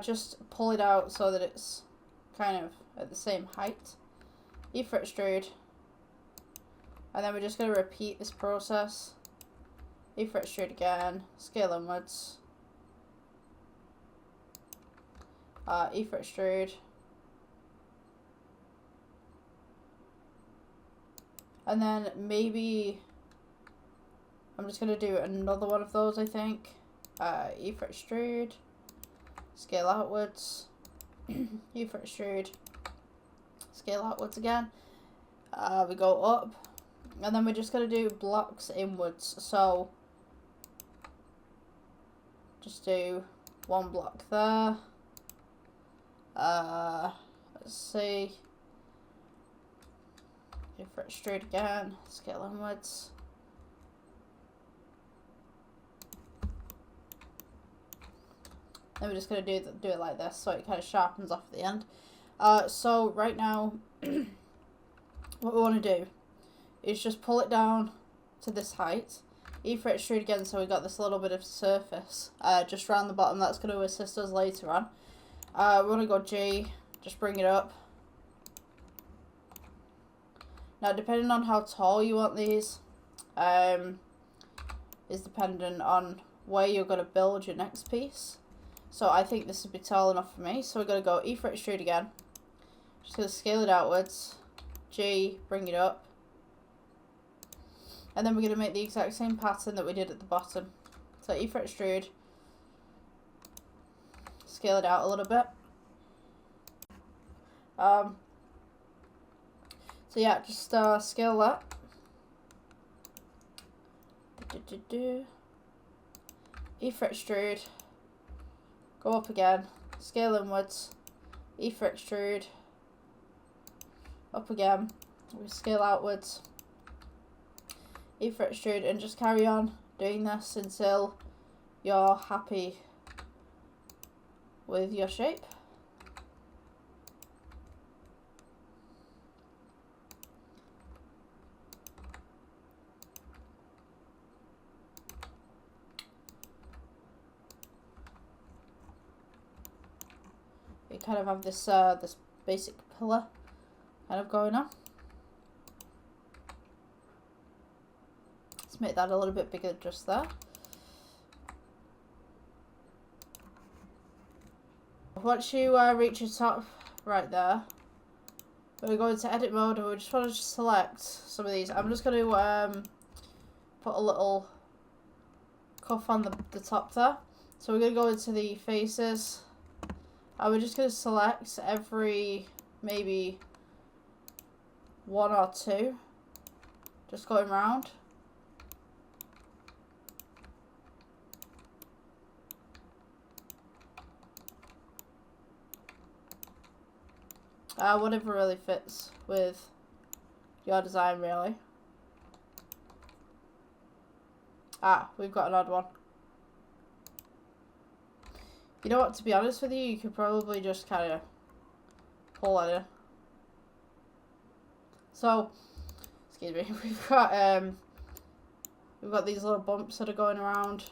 Just pull it out so that it's kind of at the same height. E for extrude. And then we're just going to repeat this process. E for extrude again. Scale inwards. E for extrude. And then maybe I'm just going to do another one of those, I think. E for extrude. Scale outwards. E for extrude. Scale outwards again. We go up. And then we're just going to do blocks inwards. So, just do one block there. Let's see. E for extrude again. Scale inwards. Then we're just going to do it like this so it kind of sharpens off at the end. So right now, what we want to do is just pull it down to this height. E for extrude again so we got this little bit of surface just around the bottom. That's going to assist us later on. We want to go G, just bring it up. Now depending on how tall you want these is dependent on where you're going to build your next piece. So I think this would be tall enough for me. So we're going to go E for extrude again. Just going to scale it outwards. G, bring it up. And then we're going to make the exact same pattern that we did at the bottom. So E for extrude. Scale it out a little bit. So yeah, just scale that. E for extrude. Go up again, scale inwards, E for extrude, up again, we scale outwards, E for extrude, and just carry on doing this until you're happy with your shape. You kind of have this this basic pillar kind of going on. Let's make that a little bit bigger just there. Once you reach your top right there, we're going to go into edit mode and we just want to select some of these. I'm just going to put a little cuff on the top there. So we're going to go into the faces and we're just going to select every maybe 1 or 2, just going round. Whatever really fits with your design, really. We've got an odd one. You know what, to be honest with you, you could probably just kind of pull it in. So, excuse me, we've got these little bumps that are going around.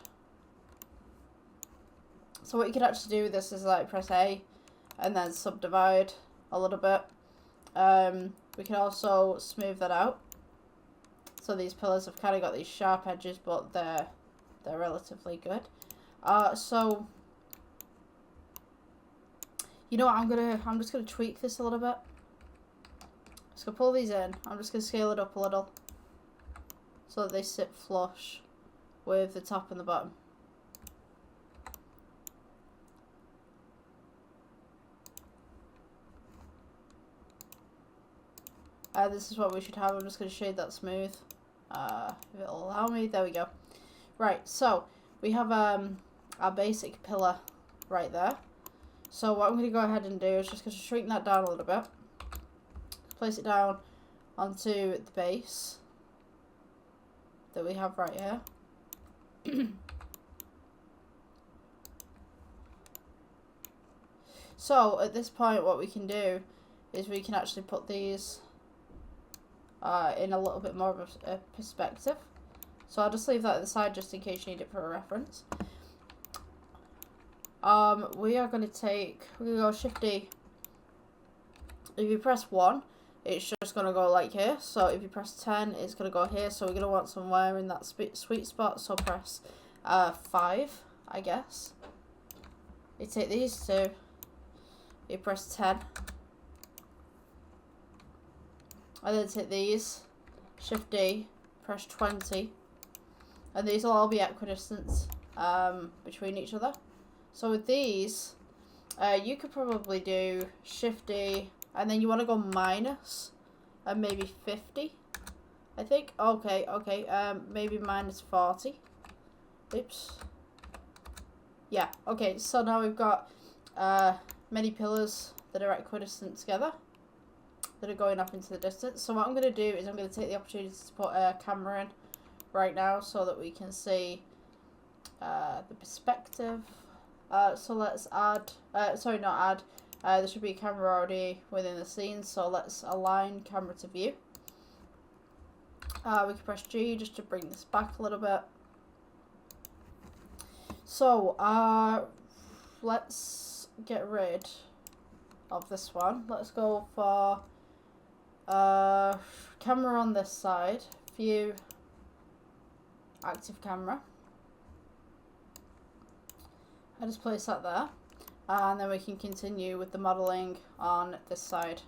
So what you could actually do with this is like press A and then subdivide a little bit. We can also smooth that out. So these pillars have kind of got these sharp edges, but they're relatively good. So you know what, I'm just gonna tweak this a little bit. Just gonna pull these in. I'm just gonna scale it up a little so that they sit flush with the top and the bottom. This is what we should have. I'm just going to shade that smooth. If it'll allow me. There we go. Right, so we have our basic pillar right there. So what I'm going to go ahead and do is just going to shrink that down a little bit. Place it down onto the base that we have right here. So at this point what we can do is we can actually put these in a little bit more of a perspective. So I'll just leave that at the side just in case you need it for a reference. We are going to go Shift D. If you press 1, it's just going to go like here. So if you press 10, it's going to go here. So we're going to want somewhere in that sweet spot. So press 5, I guess. You take these two. You press 10. And then take these, Shift D, press 20, and these will all be equidistant between each other. So with these, you could probably do Shift D, and then you want to go minus, and maybe 50, I think. Okay, maybe minus 40. Oops. Yeah, okay, so now we've got many pillars that are equidistant together, that are going up into the distance. So what I'm going to do is I'm going to take the opportunity to put a camera in right now so that we can see the perspective. So let's add, sorry, not add, there should be a camera already within the scene, so let's align camera to view. We can press G just to bring this back a little bit. So let's get rid of this one. Let's go for camera on this side, view, active camera. I just place that there, and then we can continue with the modelling on this side.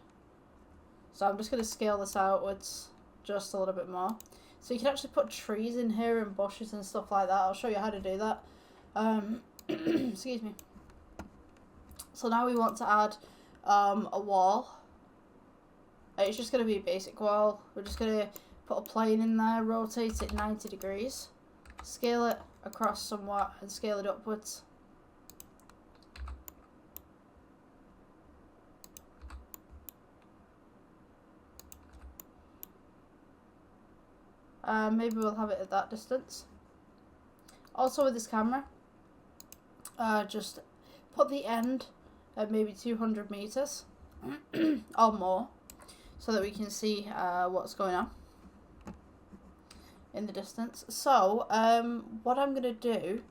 So I'm just going to scale this outwards just a little bit more. So you can actually put trees in here and bushes and stuff like that. I'll show you how to do that. Excuse me. So now we want to add a wall. It's just going to be a basic wall. We're just going to put a plane in there, rotate it 90 degrees, scale it across somewhat, and scale it upwards. Maybe we'll have it at that distance. Also with this camera, just put the end at maybe 200 meters or more, so that we can see what's going on in the distance. So what I'm going to do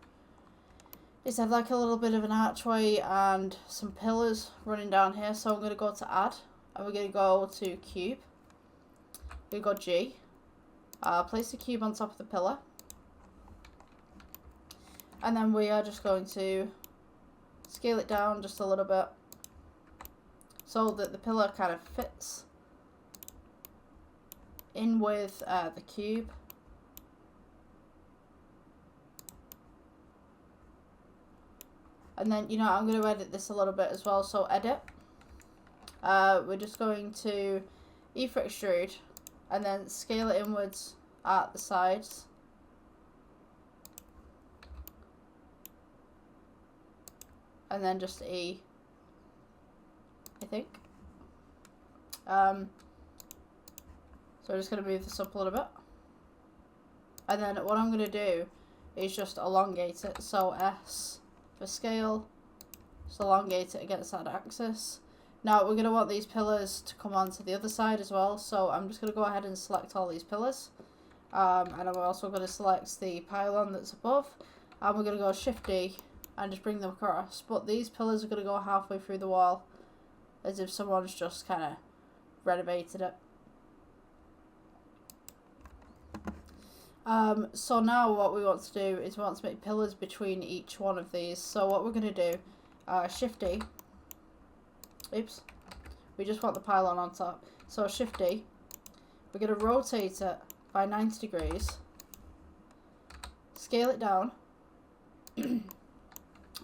is I'd like a little bit of an archway and some pillars running down here. So I'm going to go to add, and we're going to go to cube. We go G, place the cube on top of the pillar, and then we are just going to scale it down just a little bit so that the pillar kind of fits in with the cube. And then, you know, I'm going to edit this a little bit as well. So edit, we're just going to E for extrude, and then scale it inwards at the sides. And then just E, I think. So we're just going to move this up a little bit. And then what I'm going to do is just elongate it. So S for scale, just elongate it against that axis. Now we're going to want these pillars to come onto the other side as well. So I'm just going to go ahead and select all these pillars. And I'm also going to select the pylon that's above. And we're going to go Shift D and just bring them across. But these pillars are going to go halfway through the wall, as if someone's just kind of renovated it. So now what we want to do is we want to make pillars between each one of these. So what we're going to do, Shift D, oops, we just want the pylon on top. So Shift D, we're going to rotate it by 90 degrees, scale it down, and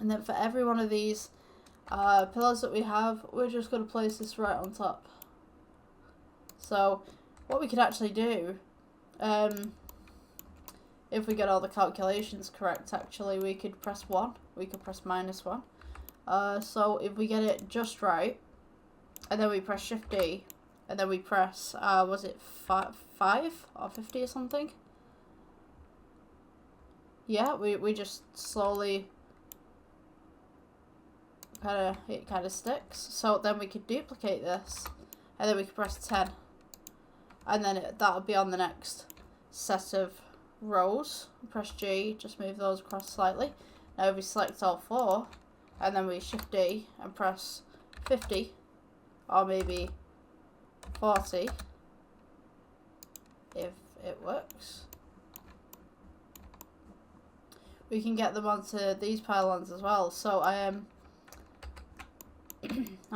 then for every one of these pillars that we have, we're just going to place this right on top. So what we could actually do, if we get all the calculations correct, actually, we could press 1. We could press -1. So if we get it just right, and then we press Shift D, and then we press, was it 5 or 50 or something? Yeah, we just slowly it kind of sticks. So then we could duplicate this, and then we could press 10, and then that'll be on the next set of rows. Press G, just move those across slightly. Now we select all 4, and then we Shift D and press 50 or maybe 40 if it works. We can get them onto these pylons as well. So I'm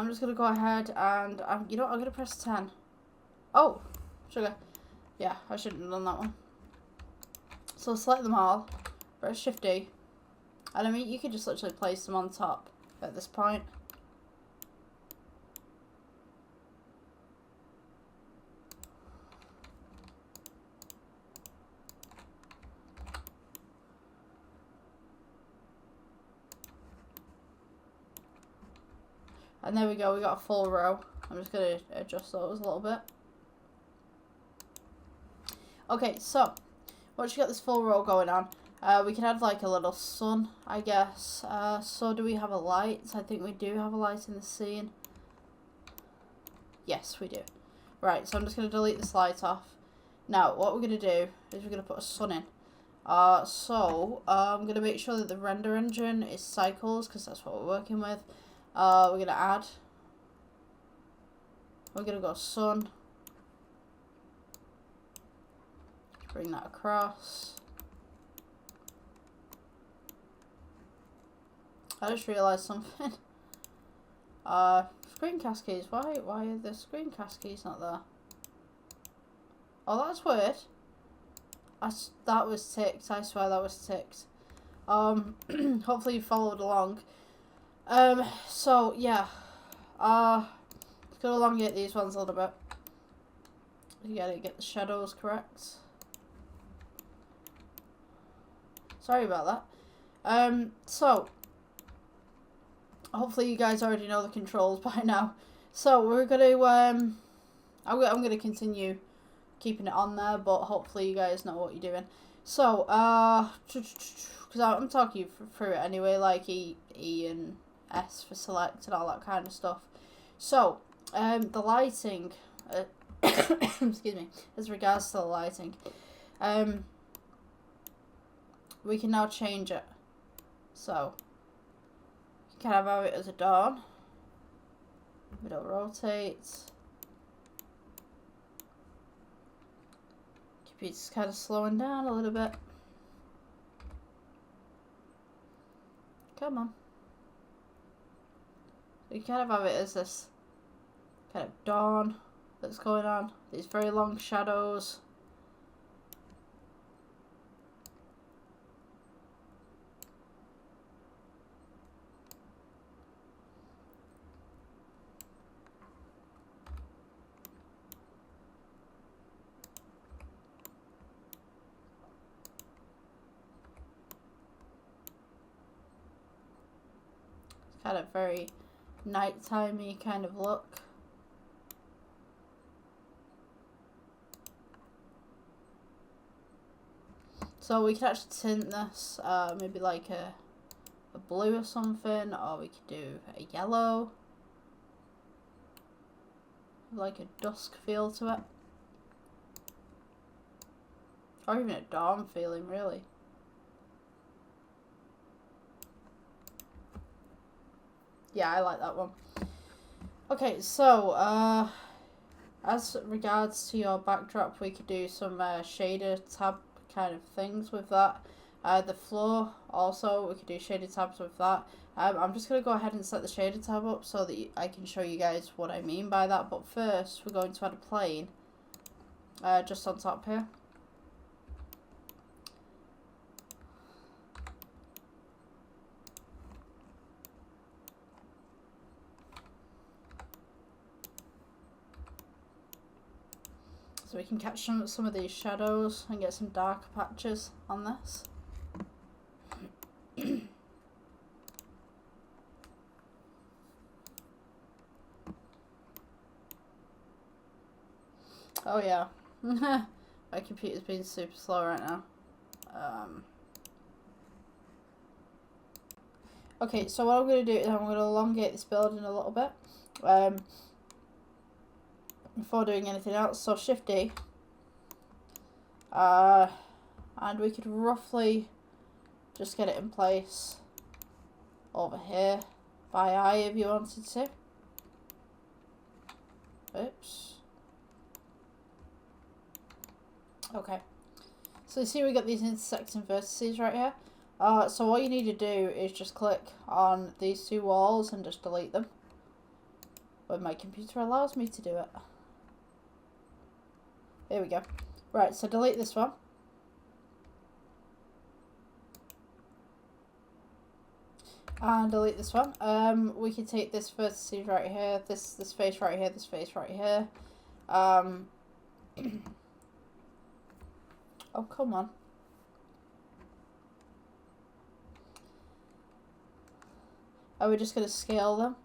just gonna go ahead and you know what, I'm gonna press 10. Oh, sugar. Yeah, I shouldn't have done that one. So select them all, press Shift D, and I mean you could just literally place them on top at this point. And there we go, we got a full row. I'm just going to adjust those a little bit. Okay, so once you got this full row going on, we can add like a little sun, I guess. So do we have a light? I think we do have a light in the scene. Yes, we do. Right, so I'm just going to delete this light off. Now, what we're going to do is we're going to put a sun in. I'm going to make sure that the render engine is cycles, because that's what we're working with. We're going to add. We're going to go sun. Bring that across. I just realised something. Screen cascades. Why are the screen cascades not there? Oh, that's weird. That was ticked. I swear that was ticked. Hopefully you followed along. So yeah. Let's go elongate these ones a little bit. You gotta get the shadows correct. Sorry about that. So hopefully you guys already know the controls by now. So we're gonna I'm gonna continue keeping it on there, but hopefully you guys know what you're doing. So, because I'm talking you through it anyway, like E and S for select and all that kind of stuff. So, the lighting, excuse me, as regards to the lighting, we can now change it. So, you can have it as a dawn. It'll rotate. Computer's kind of slowing down a little bit. Come on. You kind of have it as this kind of dawn that's going on. These very long shadows. Kind of very nighttime-y kind of look. So we can actually tint this, maybe like a blue or something, or we could do a yellow, like a dusk feel to it, or even a dawn feeling, really. Yeah, I like that one. Okay, so, as regards to your backdrop, we could do some shader tab kind of things with that. The floor, also, we could do shaded tabs with that. I'm just going to go ahead and set the shader tab up so that I can show you guys what I mean by that. But first, we're going to add a plane just on top here. So we can catch some of these shadows and get some darker patches on this. Oh yeah, my computer's being super slow right now. Okay, so what I'm going to do is I'm going to elongate this building a little bit before doing anything else. So Shift D, and we could roughly just get it in place over here by eye if you wanted to. Oops. Okay. So you see we got these intersecting vertices right here. So what you need to do is just click on these two walls and just delete them. When my computer allows me to do it. There we go. Right, so delete this one. And delete this one. We can take this vertices right here, this face right here, this face right here. Oh, come on. Are we just going to scale them?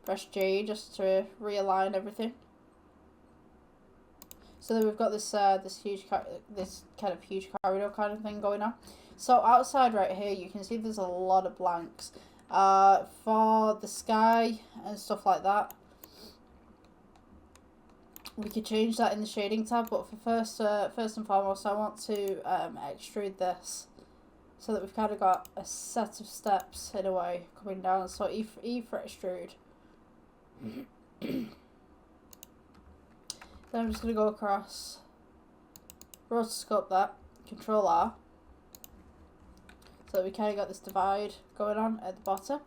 Press G just to realign everything. So then we've got this this kind of huge corridor kind of thing going on. So outside right here, you can see there's a lot of blanks for the sky and stuff like that. We could change that in the shading tab, but for first and foremost, I want to extrude this so that we've kind of got a set of steps in a way coming down. So E for extrude. Then I'm just going to go across, rotoscope that, Control R. So we kind of got this divide going on at the bottom.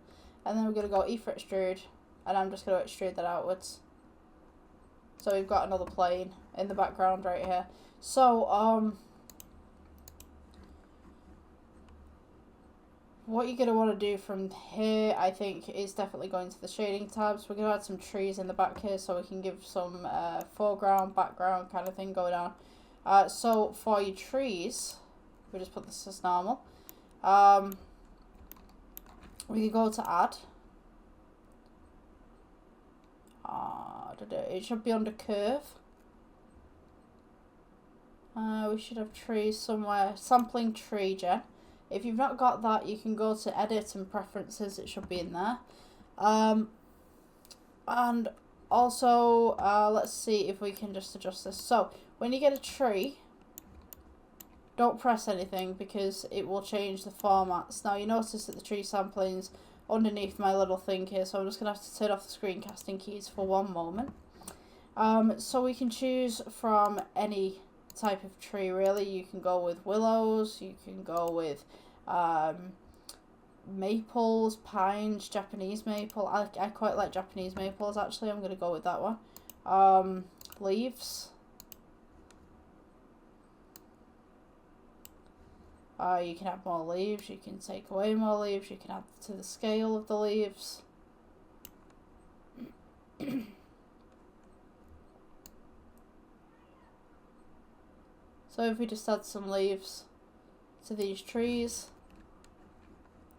And then we're going to go E for extrude, and I'm just going to extrude that outwards. So we've got another plane in the background right here. So, what you're going to want to do from here, I think, is definitely going to the shading tabs. We're going to add some trees in the back here so we can give some foreground, background kind of thing going on. So for your trees, we just put this as normal. We can go to add. It should be under curve. We should have trees somewhere. Sampling tree gen. If you've not got that, you can go to edit and preferences. It should be in there. And also, let's see if we can just adjust this. So, when you get a tree, don't press anything because it will change the formats. Now, you notice that the tree sampling's underneath my little thing here, so I'm just going to have to turn off the screencasting keys for one moment. So we can choose from any type of tree, really. You can go with willows, you can go with maples, pines, Japanese maple. I quite like Japanese maples, actually. I'm going to go with that one. Leaves. You can add more leaves, you can take away more leaves, you can add to the scale of the leaves. So if we just add some leaves to these trees,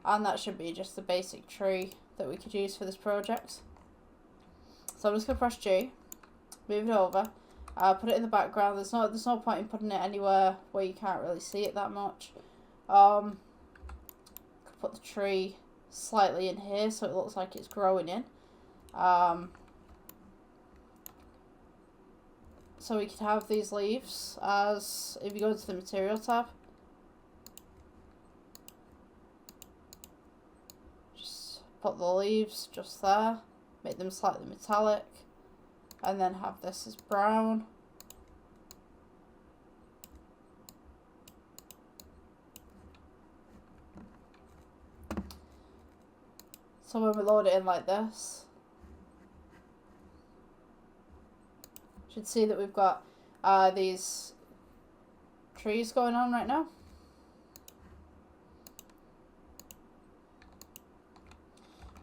and that should be just the basic tree that we could use for this project. So I'm just going to press G, move it over, put it in the background. There's no point in putting it anywhere where you can't really see it that much. Could put the tree slightly in here so it looks like it's growing in. So we could have these leaves as, if you go to the material tab, just put the leaves just there, make them slightly metallic, and then have this as brown. So when we load it in like this, you should see that we've got these trees going on right now.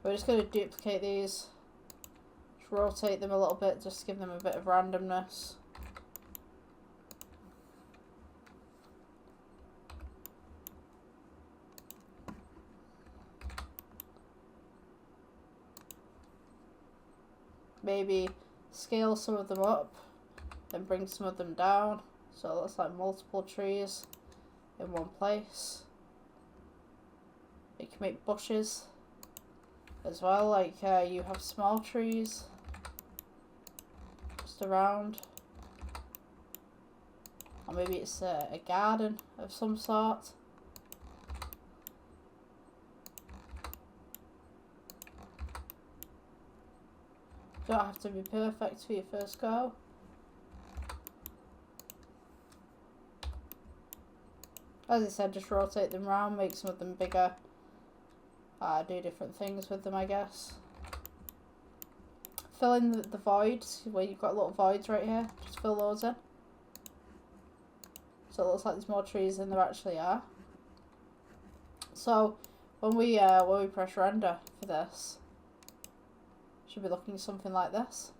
We're just going to duplicate these, just rotate them a little bit, just to give them a bit of randomness. Maybe scale some of them up, then bring some of them down, so it looks like multiple trees in one place. You can make bushes as well, like you have small trees just around, or maybe it's a garden of some sort. Don't have to be perfect for your first go. As I said, just rotate them around, make some of them bigger, do different things with them, I guess. Fill in the voids, where you've got little voids right here, just fill those in. So it looks like there's more trees than there actually are. So when we press render for this, should be looking something like this.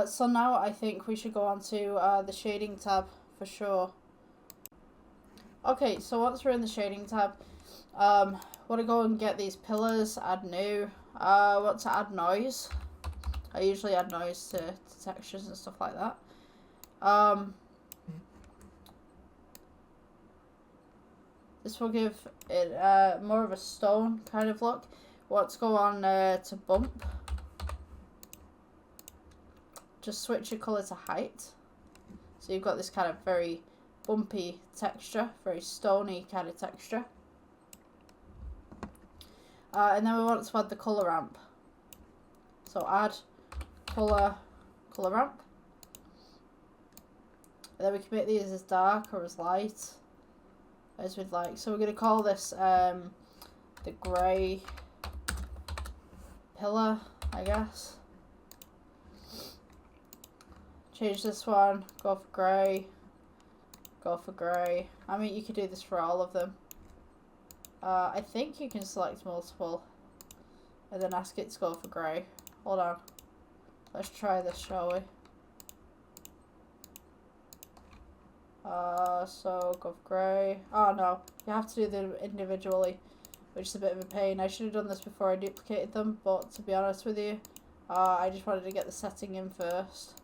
So now I think we should go on to the shading tab for sure. Okay, so once we're in the shading tab, want to go and get these pillars, add new. Want to add noise. I usually add noise to textures and stuff like that. This will give it more of a stone kind of look. Want to go on to bump. Just switch your colour to height. So you've got this kind of very bumpy texture, very stony kind of texture. And then we want to add the colour ramp. So add colour ramp. And then we can make these as dark or as light as we'd like. So we're going to call this the grey pillar, I guess. Change this one, go for grey, go for grey. I mean, you could do this for all of them. I think you can select multiple and then ask it to go for grey. Hold on. Let's try this, shall we? So go for grey. Oh no, you have to do them individually. which is a bit of a pain. I should have done this before I duplicated them, but to be honest with you, I just wanted to get the setting in first.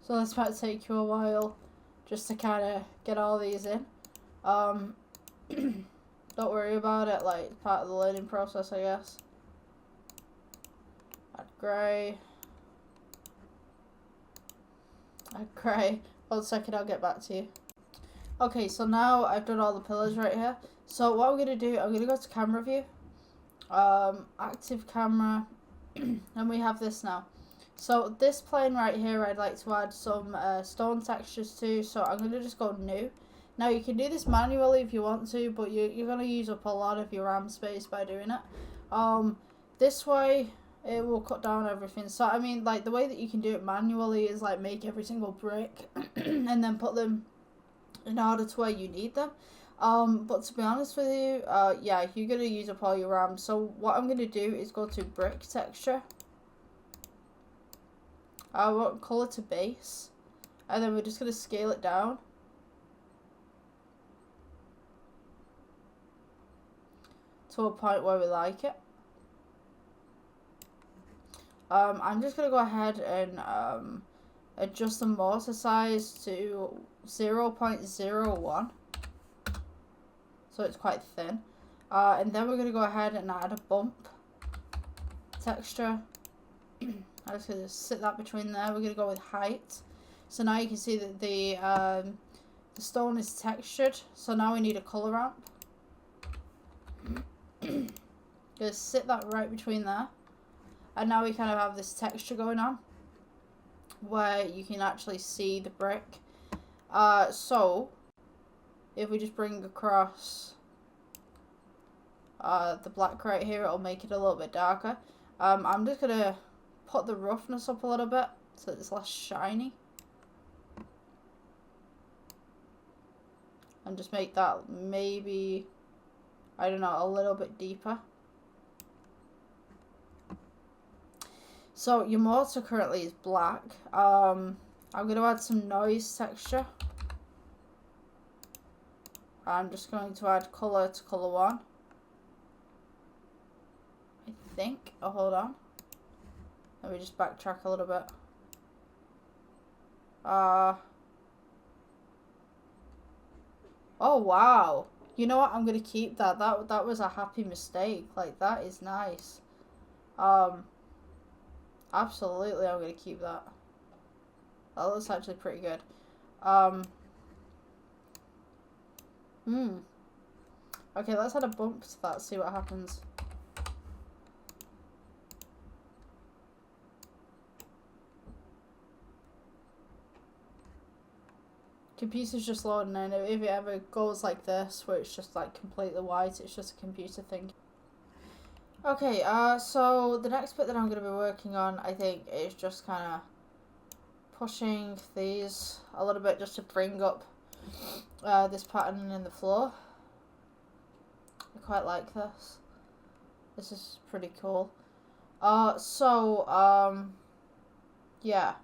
So this might take you a while just to kind of get all these in. Don't worry about it, like, it's part of the learning process, I guess. Add grey. Add grey. 1 second, I'll get back to you. Okay, so now I've done all the pillars right here. So what I'm going to do, I'm going to go to camera view. Active camera. And we have this now. So this plane right here, I'd like to add some stone textures to. So I'm going to just go new. Now you can do this manually if you want to, but you're going to use up a lot of your RAM space by doing it. This way it will cut down everything. So I mean, like, the way that you can do it manually is like make every single brick and then put them in order to where you need them. But to be honest with you, yeah, you're going to use up all your RAM. So what I'm going to do is go to brick texture. I want color to base, and then we're just going to scale it down to a point where we like it. I'm just going to go ahead and adjust the mortar size to 0.01, so it's quite thin. And then we're going to go ahead and add a bump texture. I'm just going to sit that between there. We're going to go with height. So now you can see that the stone is textured. So now we need a colour ramp. Just sit that right between there. And now we kind of have this texture going on where you can actually see the brick. So if we just bring across the black right here, it'll make it a little bit darker. I'm just going to put the roughness up a little bit so it's less shiny. And just make that maybe, I don't know, a little bit deeper. So your mortar currently is black. I'm going to add some noise texture. I'm just going to add colour to colour 1. I think. Oh, hold on. Let me just backtrack a little bit. Oh, wow. You know what? I'm going to keep that. That was a happy mistake. Like, that is nice. Absolutely, I'm going to keep that. That looks actually pretty good. Okay, let's add a bump to that, see what happens. Computer's just loading, and if it ever goes like this, where it's just like completely white, it's just a computer thing. Okay, so the next bit that I'm going to be working on, I think, is just kind of pushing these a little bit just to bring up this pattern in the floor. I quite like this. This is pretty cool. Yeah,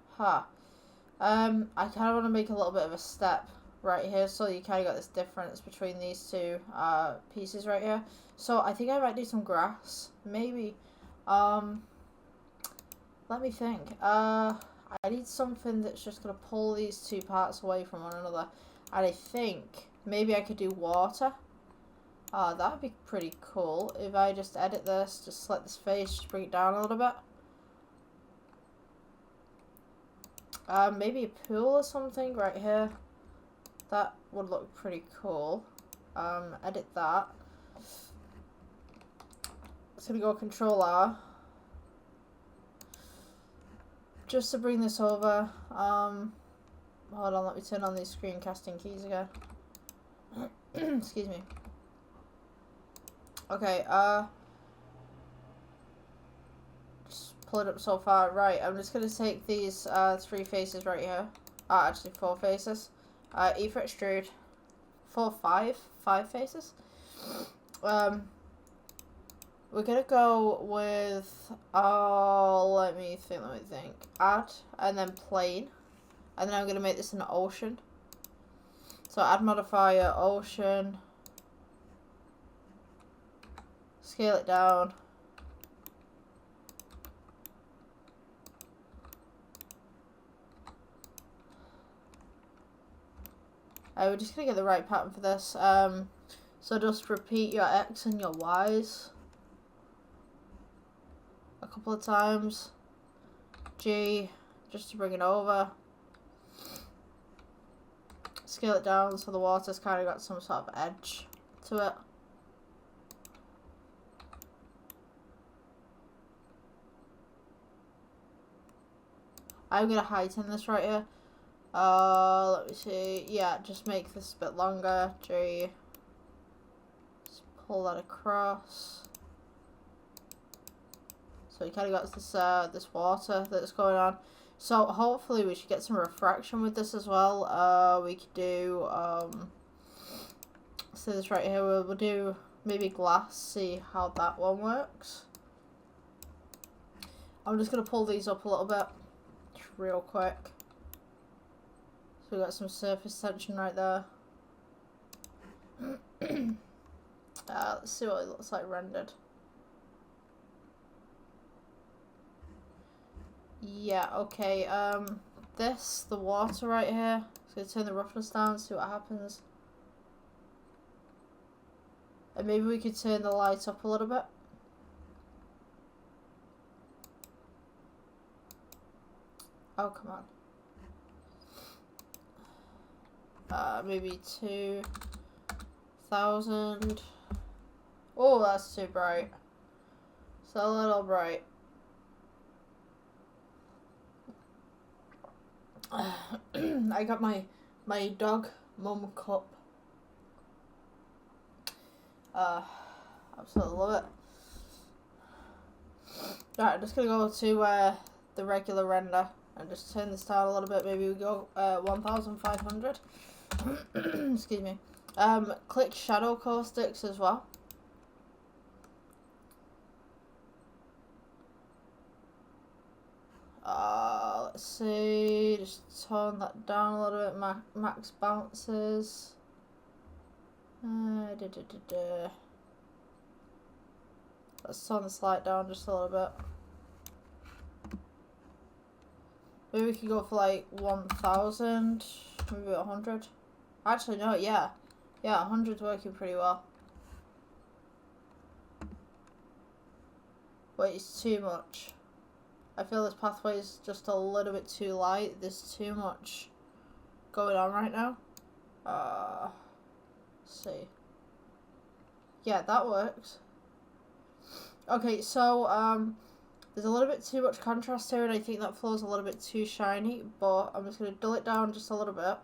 I kind of want to make a little bit of a step right here, so you kind of got this difference between these two pieces right here. So I think I might do some grass, maybe. Let me think. I need something that's just going to pull these two parts away from one another. And I think maybe I could do water. That would be pretty cool. If I just edit this, just select this face, just bring it down a little bit. Maybe a pool or something right here. That would look pretty cool. Edit that. It's going to go Control R. Just to bring this over. Hold on, let me turn on these screencasting keys again. Excuse me. Okay, just pull it up so far. Right, I'm just going to take these 3 faces right here. Actually 4 faces. E for extrude. 4, 5. 5 faces. We're gonna go with, let me think. Add, and then plane. And then I'm gonna make this an ocean. So add modifier, ocean. Scale it down. We're just gonna get the right pattern for this. So just repeat your X and your Y's a couple of times. G, just to bring it over. Scale it down so the water's kind of got some sort of edge to it. I'm gonna heighten this right here. Let me see. Yeah, just make this a bit longer. G. Just pull that across. So you kind of got this water that's going on. So hopefully we should get some refraction with this as well. We could do so this right here. We'll do maybe glass. See how that one works. I'm just gonna pull these up a little bit, just real quick. So we got some surface tension right there. Let's see what it looks like rendered. Yeah, okay, the water right here, so gonna turn the roughness down, see what happens. And maybe we could turn the light up a little bit. Oh, come on. Maybe 2000. Oh, that's too bright. It's a little bright. I got my dog mum cup. Absolutely love it. Right, I'm just gonna go to the regular render and just turn this down a little bit. Maybe we go 1500. Excuse me. Click shadow caustics as well. Let's see, just tone that down a little bit. Max bounces. Let's tone the light down just a little bit. Maybe we could go for like 1000, maybe 100. Actually, no, yeah. Yeah, 100's working pretty well. Wait, it's too much. I feel this pathway is just a little bit too light. There's too much going on right now. Let's see. Yeah, that works. Okay, so there's a little bit too much contrast here, and I think that flow's a little bit too shiny, but I'm just going to dull it down just a little bit.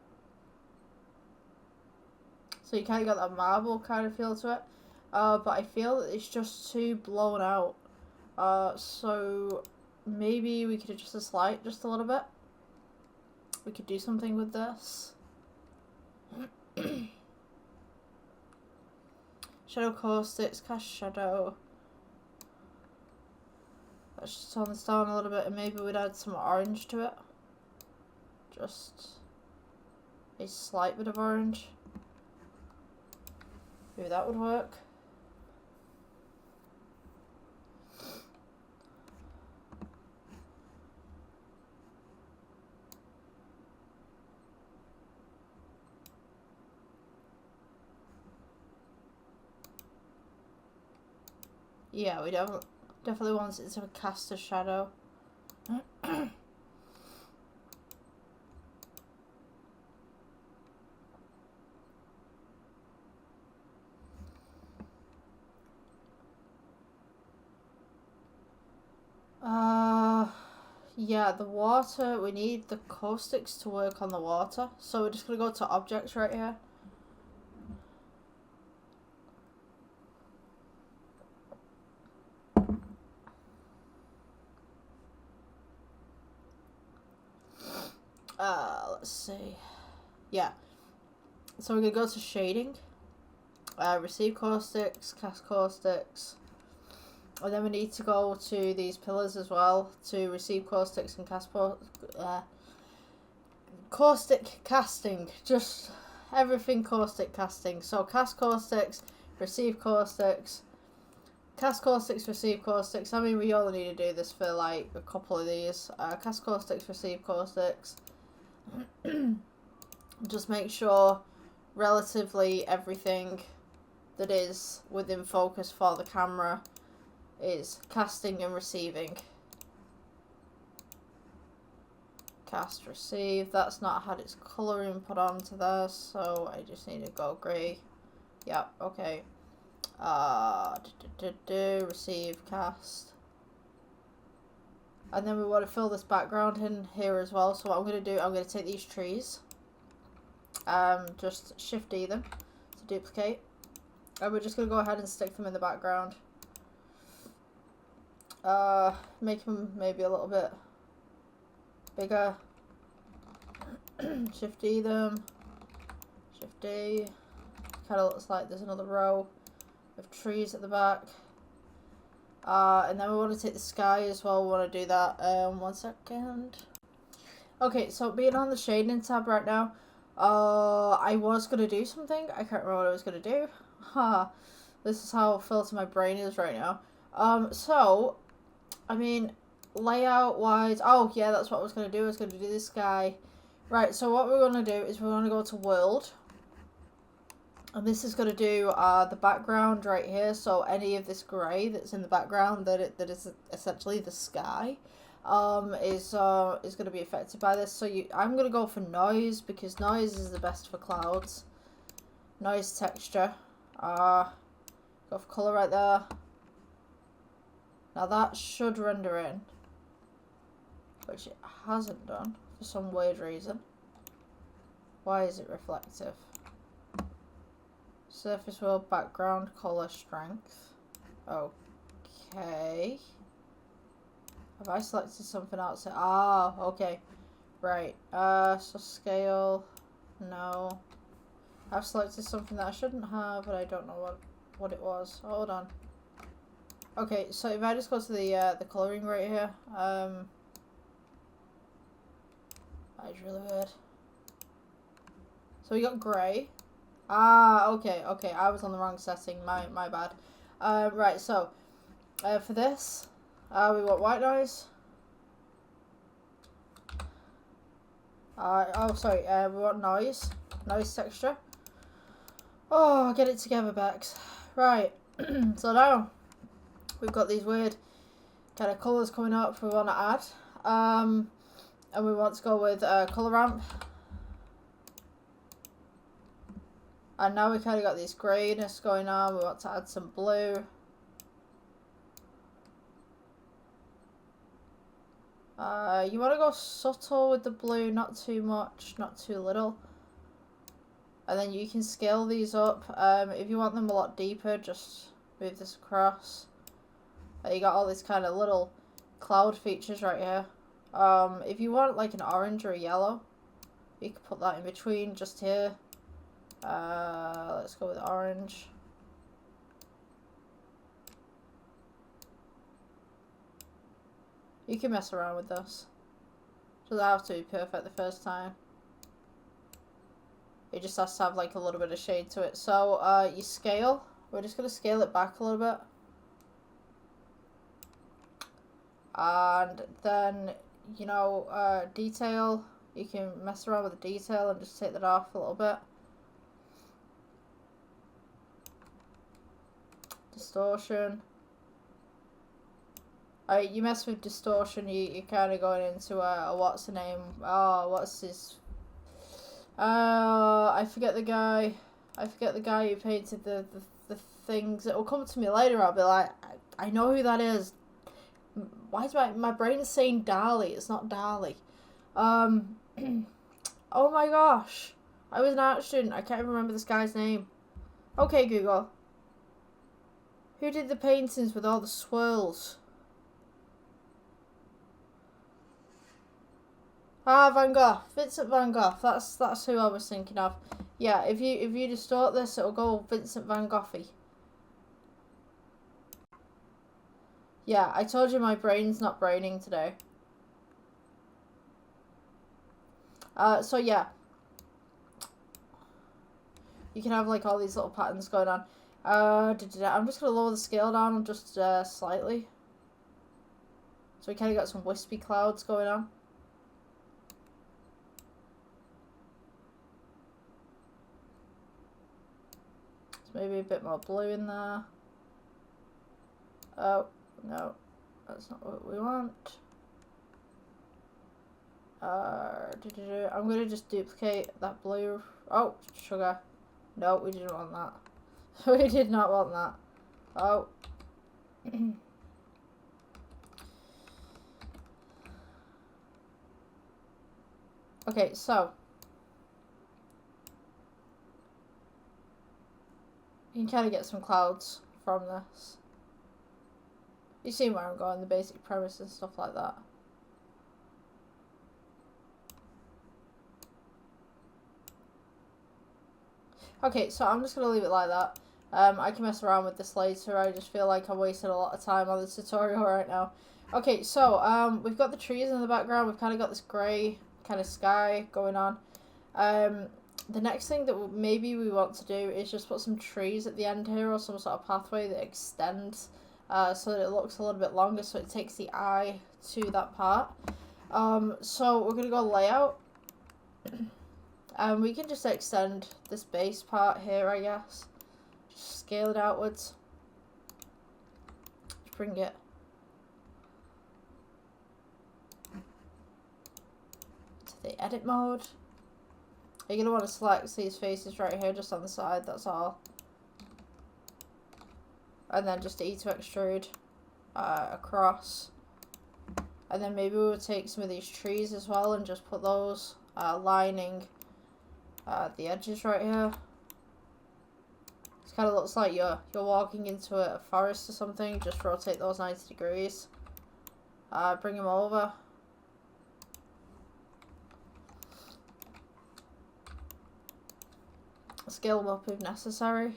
So you kind of got that marble kind of feel to it. But I feel that it's just too blown out. So maybe we could adjust this light just a little bit. We could do something with this. Shadow caustics, cast shadow. Let's just tone this down a little bit, and maybe we'd add some orange to it. Just a slight bit of orange. Maybe that would work. Yeah, we definitely want it to cast a shadow. Yeah, the water, we need the caustics to work on the water. So we're just going to go to objects right here. Let's see. Yeah. So we're going to go to shading. receive caustics, cast caustics. And then we need to go to these pillars as well to receive caustics and cast caustic casting. Just everything caustic casting. So cast caustics, receive caustics, cast caustics, receive caustics. I mean, we only need to do this for like a couple of these. Cast caustics, receive caustics. Just make sure relatively everything that is within focus for the camera is casting and receiving. Cast, receive. That's not had its colouring put onto there, so I just need to go grey. Yep, okay. Receive, cast. And then we want to fill this background in here as well. So what I'm going to do, I'm going to take these trees. Just Shift D them to duplicate. And we're just going to go ahead and stick them in the background. Make them maybe a little bit bigger. Shift D them. Shift D. Kind of looks like there's another row of trees at the back. And then we want to take the sky as well. We want to do that. 1 second. Okay, so being on the shading tab right now, I was going to do something. I can't remember what I was going to do. This is how filtered my brain is right now. So, I mean, layout wise, oh yeah, that's what I was going to do. I was going to do this guy. Right, so what we're going to do is we're going to go to world. And this is going to do the background right here. So any of this grey that's in the background that is essentially the sky is going to be affected by this. So I'm going to go for noise because noise is the best for clouds. Noise texture. Go for colour right there. Now that should render in, which it hasn't done for some weird reason. Why is it reflective? Surface world background color strength. Okay. Have I selected something else? Ah, okay. Right. So scale. No. I've selected something that I shouldn't have, but I don't know what it was. Hold on. Okay, so if I just go to the colouring right here, that is really weird. So we got grey. Ah, okay, I was on the wrong setting, my bad. Right, so, for this, we want white noise. We want noise texture. Oh, get it together, Bex. Right, so now, we've got these weird kind of colours coming up we want to add. And we want to go with colour ramp. And now we kind of got this greyness going on. We want to add some blue. You want to go subtle with the blue, not too much, not too little. And then you can scale these up. If you want them a lot deeper, just move this across. You got all these kind of little cloud features right here. If you want like an orange or a yellow, you can put that in between just here. Let's go with orange. You can mess around with this. Doesn't have to be perfect the first time. It just has to have like a little bit of shade to it. So you scale. We're just going to scale it back a little bit. And then, you know, detail. You can mess around with the detail and just take that off a little bit. Distortion. You mess with distortion, you're kind of going into what's the name? Oh, what's his? I forget the guy. I forget the guy who painted the things. It will come to me later. I'll be like, I know who that is. Why is my brain is saying Dali? It's not Dali. Oh my gosh, I was an art student. I can't even remember this guy's name. Okay, Google. Who did the paintings with all the swirls? Ah, Van Gogh. Vincent Van Gogh. That's who I was thinking of. Yeah, if you distort this, it'll go Vincent van Gogh-y. Yeah, I told you my brain's not braining today. So yeah. You can have like all these little patterns going on. I'm just going to lower the scale down just slightly. So we kind of got some wispy clouds going on. So maybe a bit more blue in there. Oh, no. That's not what we want. I'm going to just duplicate that blue. Oh, sugar. No, we didn't want that. We did not want that. Oh. Okay, so. You can kind of get some clouds from this. You see where I'm going, the basic premise and stuff like that. Okay, so I'm just going to leave it like that. I can mess around with this later. I just feel like I'm wasting a lot of time on this tutorial right now. Okay, so we've got the trees in the background. We've kind of got this grey kind of sky going on. The next thing that maybe we want to do is just put some trees at the end here, or some sort of pathway that extends so that it looks a little bit longer, so it takes the eye to that part. So we're going to go layout. We can just extend this base part here, I guess. Just scale it outwards. Just bring it to the edit mode. You're going to want to select these faces right here, just on the side, that's all. And then just E to extrude across. And then maybe we'll take some of these trees as well and just put those lining the edges right here. It kind of looks like you're walking into a forest or something. Just rotate those 90 degrees. Bring them over. Scale them up if necessary.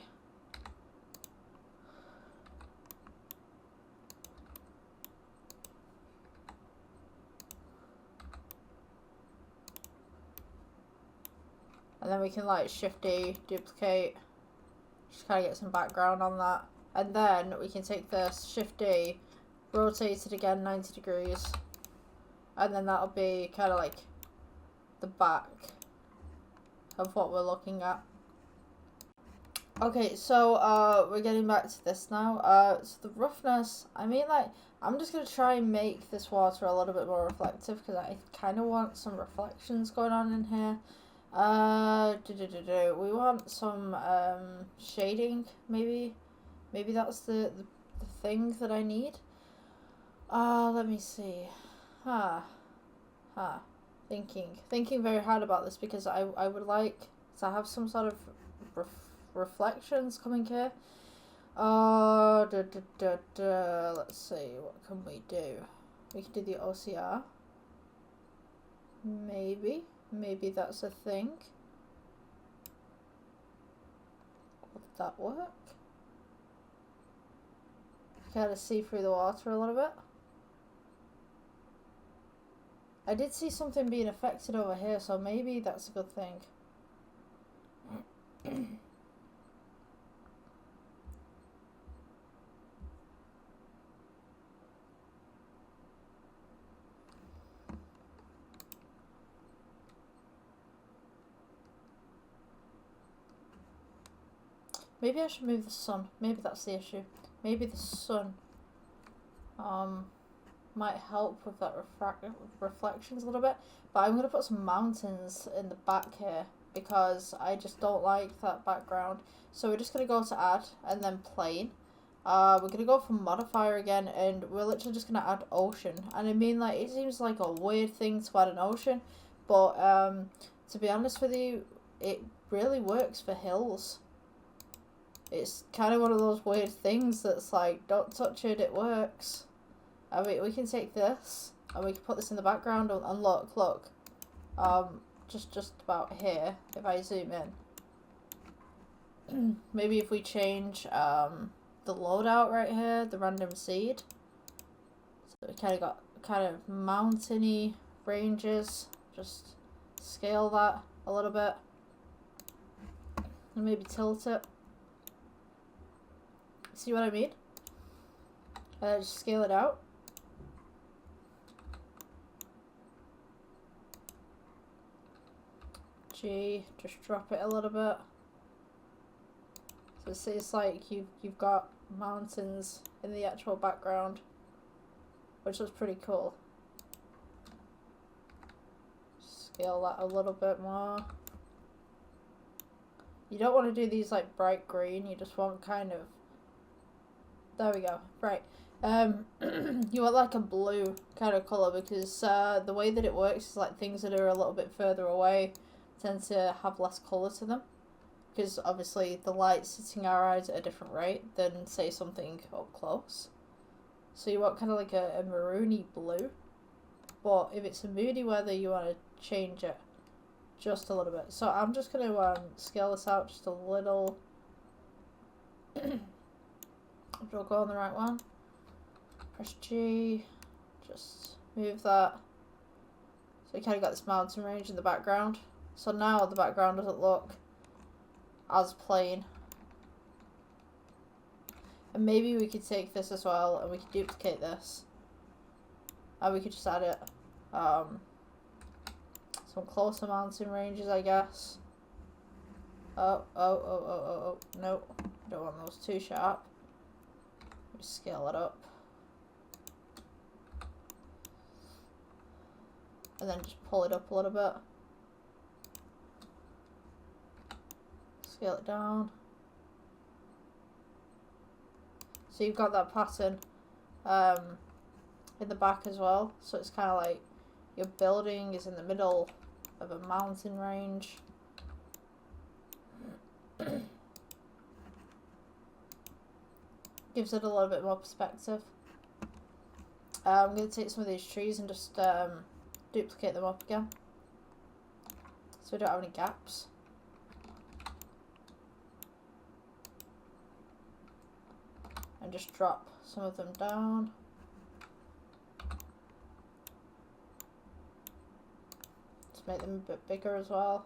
And then we can like Shift D, duplicate, just kind of get some background on that. And then we can take this Shift D, rotate it again 90 degrees. And then that'll be kind of like the back of what we're looking at. Okay, so we're getting back to this now. So the roughness, I mean, like, I'm just going to try and make this water a little bit more reflective because I kind of want some reflections going on in here. We want some shading, maybe that's the thing that I need. Let me see. Thinking very hard about this because I would like to have some sort of reflections coming here. Let's see, what can we do? We can do the OCR. Maybe that's a thing. Would that work? Kind of see through the water a little bit. I did see something being affected over here, so maybe that's a good thing. Maybe I should move the sun. Maybe that's the issue. Maybe the sun might help with that reflections a little bit. But I'm going to put some mountains in the back here because I just don't like that background. So we're just going to go to add and then plane. We're going to go for modifier again and we're literally just going to add ocean. And I mean, like, it seems like a weird thing to add an ocean. But to be honest with you, it really works for hills. It's kind of one of those weird things that's like, don't touch it, it works. I mean, we can take this, and we can put this in the background, and look. Just about here, if I zoom in. maybe if we change the loadout right here, the random seed. So we kind of got kind of mountainy ranges. Just scale that a little bit. And maybe tilt it. See what I mean? Just scale it out. G, just drop it a little bit. So it's like you've got mountains in the actual background, which looks pretty cool. Scale that a little bit more. You don't want to do these like bright green, you just want kind of, there we go, right. You want like a blue kind of colour, because the way that it works is like things that are a little bit further away tend to have less colour to them, because obviously the light's hitting our eyes at a different rate than say something up close. So you want kind of like a maroony blue, but if it's a moody weather you want to change it just a little bit. So I'm just going to scale this out just a little. We'll go on the right one. Press G, just move that. So you kind of got this mountain range in the background. So now the background doesn't look as plain. And maybe we could take this as well and we could duplicate this. And we could just add it. Some closer mountain ranges, I guess. Oh, no. Don't want those too sharp. Just scale it up. And then just pull it up a little bit. Scale it down. So you've got that pattern in the back as well. So it's kind of like your building is in the middle of a mountain range. Gives it a little bit more perspective. I'm going to take some of these trees and just duplicate them up again, so we don't have any gaps. And just drop some of them down. Just make them a bit bigger as well,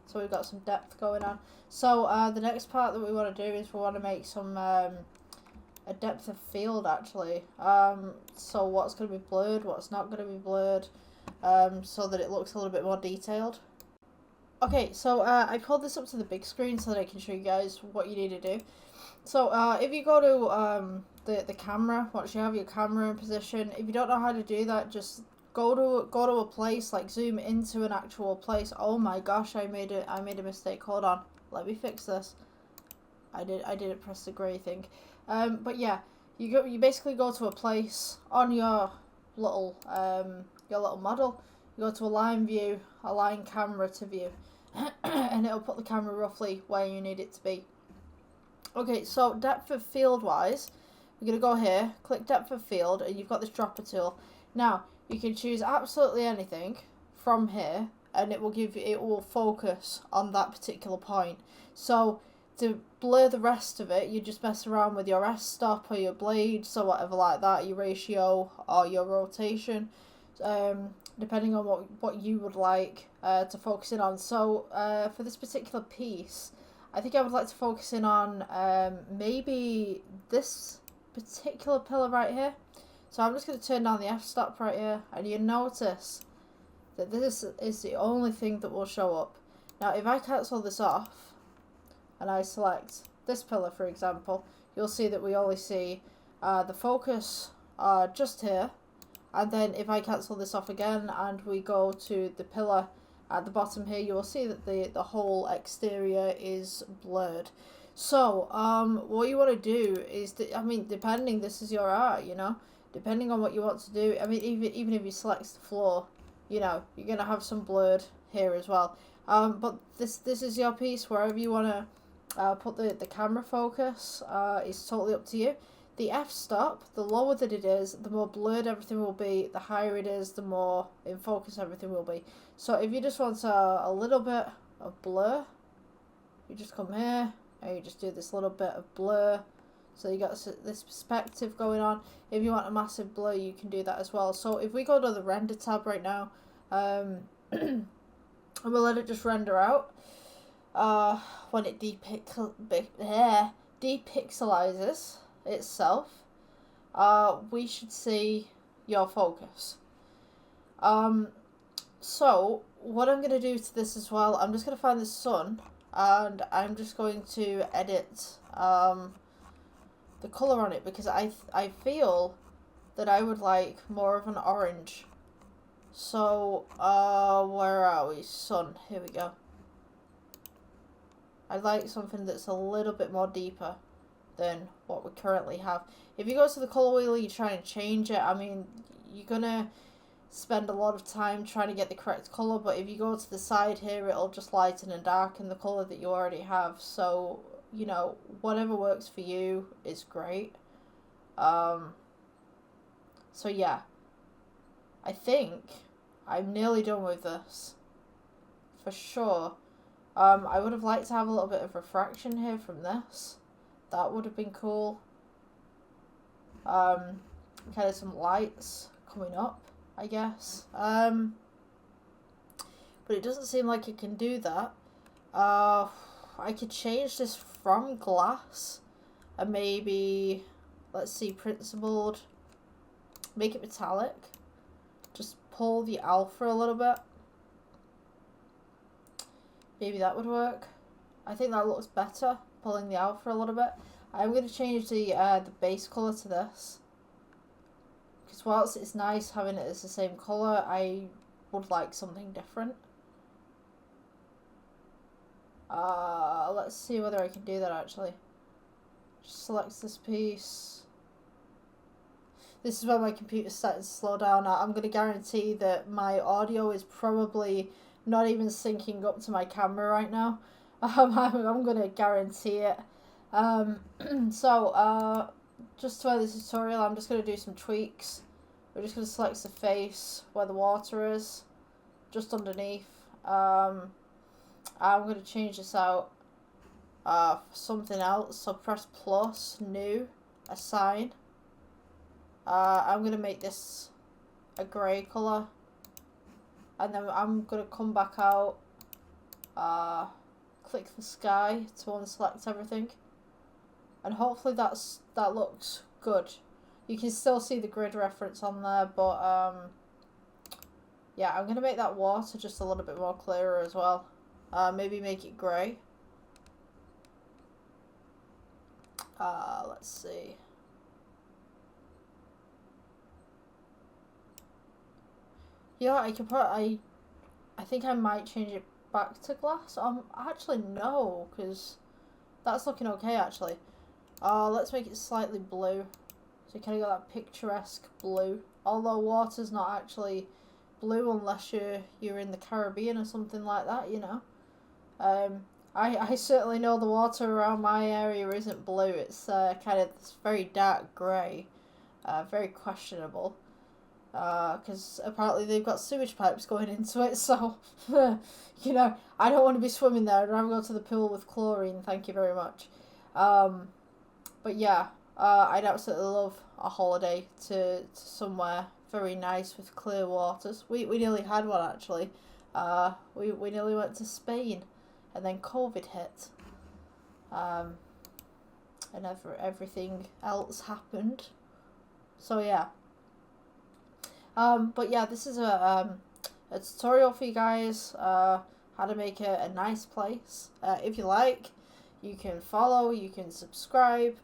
so we've got some depth going on. So the next part that we want to do is we want to make some a depth of field actually. So what's going to be blurred, what's not going to be blurred, so that it looks a little bit more detailed. Okay, so I pulled this up to the big screen so that I can show you guys what you need to do. So if you go to the camera, once you have your camera in position, if you don't know how to do that, just go to a place, like zoom into an actual place. Oh my gosh, I made a mistake. Hold on, let me fix this. I didn't press the grey thing. But yeah, you basically go to a place on your little model. You go to align view, align camera to view, and it'll put the camera roughly where you need it to be. Okay, so depth of field wise, we're gonna go here, click depth of field, and you've got this dropper tool. Now you can choose absolutely anything from here, and it will focus on that particular point. So to blur the rest of it, you just mess around with your f-stop or your blades or whatever like that, your ratio or your rotation, depending on what you would like to focus in on. So for this particular piece, I think I would like to focus in on maybe this particular pillar right here. So I'm just going to turn down the f-stop right here, and you notice that this is the only thing that will show up. Now if I cancel this off and I select this pillar for example, you'll see that we only see the focus just here. And then if I cancel this off again and we go to the pillar at the bottom here, you will see that the whole exterior is blurred. So what you want to do is depending, this is your art, you know, depending on what you want to do. I mean, even if you select the floor, you know, you're gonna have some blurred here as well. But this is your piece. Wherever you want to put the camera focus is totally up to you. The f-stop, the lower that it is, the more blurred everything will be. The higher it is, the more in focus everything will be. So if you just want a little bit of blur, you just come here, and you just do this little bit of blur. So you got this perspective going on. If you want a massive blur, you can do that as well. So if we go to the render tab right now, and we'll let it just render out. When it depixelizes itself, we should see your focus. So what I'm going to do to this as well, I'm just going to find the sun, and I'm just going to edit the colour on it, because I feel that I would like more of an orange. So, where are we? Sun, here we go. I'd like something that's a little bit more deeper than what we currently have. If you go to the colour wheel, you try and change it, I mean, you're going to spend a lot of time trying to get the correct colour, but if you go to the side here, it'll just lighten and darken the colour that you already have. So, you know, whatever works for you is great. So yeah, I think I'm nearly done with this, for sure. I would have liked to have a little bit of refraction here from this. That would have been cool. Kind of some lights coming up, I guess. But it doesn't seem like it can do that. I could change this from glass and maybe, let's see, principled, make it metallic, just pull the alpha a little bit, maybe that would work. I think that looks better, pulling the alpha a little bit. I'm going to change the base colour to this, because whilst it's nice having it as the same colour, I would like something different. Let's see whether I can do that actually. Just select this piece. This is where my computer's starting to slow down. I'm going to guarantee that my audio is probably not even syncing up to my camera right now. I'm going to guarantee it. Just for this tutorial, I'm just going to do some tweaks. We're just going to select the face where the water is, just underneath. I'm going to change this out for something else. So press plus, new, assign. I'm going to make this a grey colour. And then I'm going to come back out, click the sky to unselect everything. And hopefully that looks good. You can still see the grid reference on there, but yeah, I'm going to make that water just a little bit more clearer as well. Maybe make it grey. Let's see. Yeah, I could I think I might change it back to glass. Actually no, because that's looking okay actually. Let's make it slightly blue. So you kind of got that picturesque blue. Although water's not actually blue unless you're in the Caribbean or something like that, you know. I certainly know the water around my area isn't blue. It's kind of this very dark grey, very questionable. Because apparently they've got sewage pipes going into it, so you know, I don't want to be swimming there. I'd rather go to the pool with chlorine, thank you very much. But yeah, I'd absolutely love a holiday to somewhere very nice with clear waters. We nearly had one actually. We nearly went to Spain, and then COVID hit, and everything else happened. So yeah. But yeah, this is a tutorial for you guys, how to make a nice place. If you like, you can follow, you can subscribe,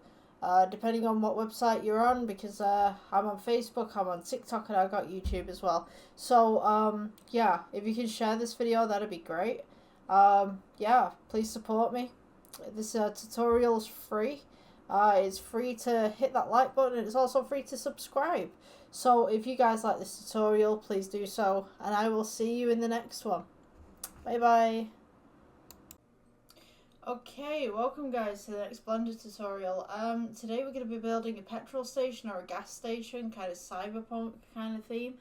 depending on what website you're on, because I'm on Facebook, I'm on TikTok, and I've got YouTube as well. So, yeah, if you can share this video, that'd be great. Yeah, please support me. This tutorial's free. It's free to hit that like button, and it's also free to subscribe. So if you guys like this tutorial, please do so, and I will see you in the next one. Bye bye. Okay, welcome guys to the next Blender tutorial. Today we're going to be building a petrol station or a gas station, kind of cyberpunk kind of theme.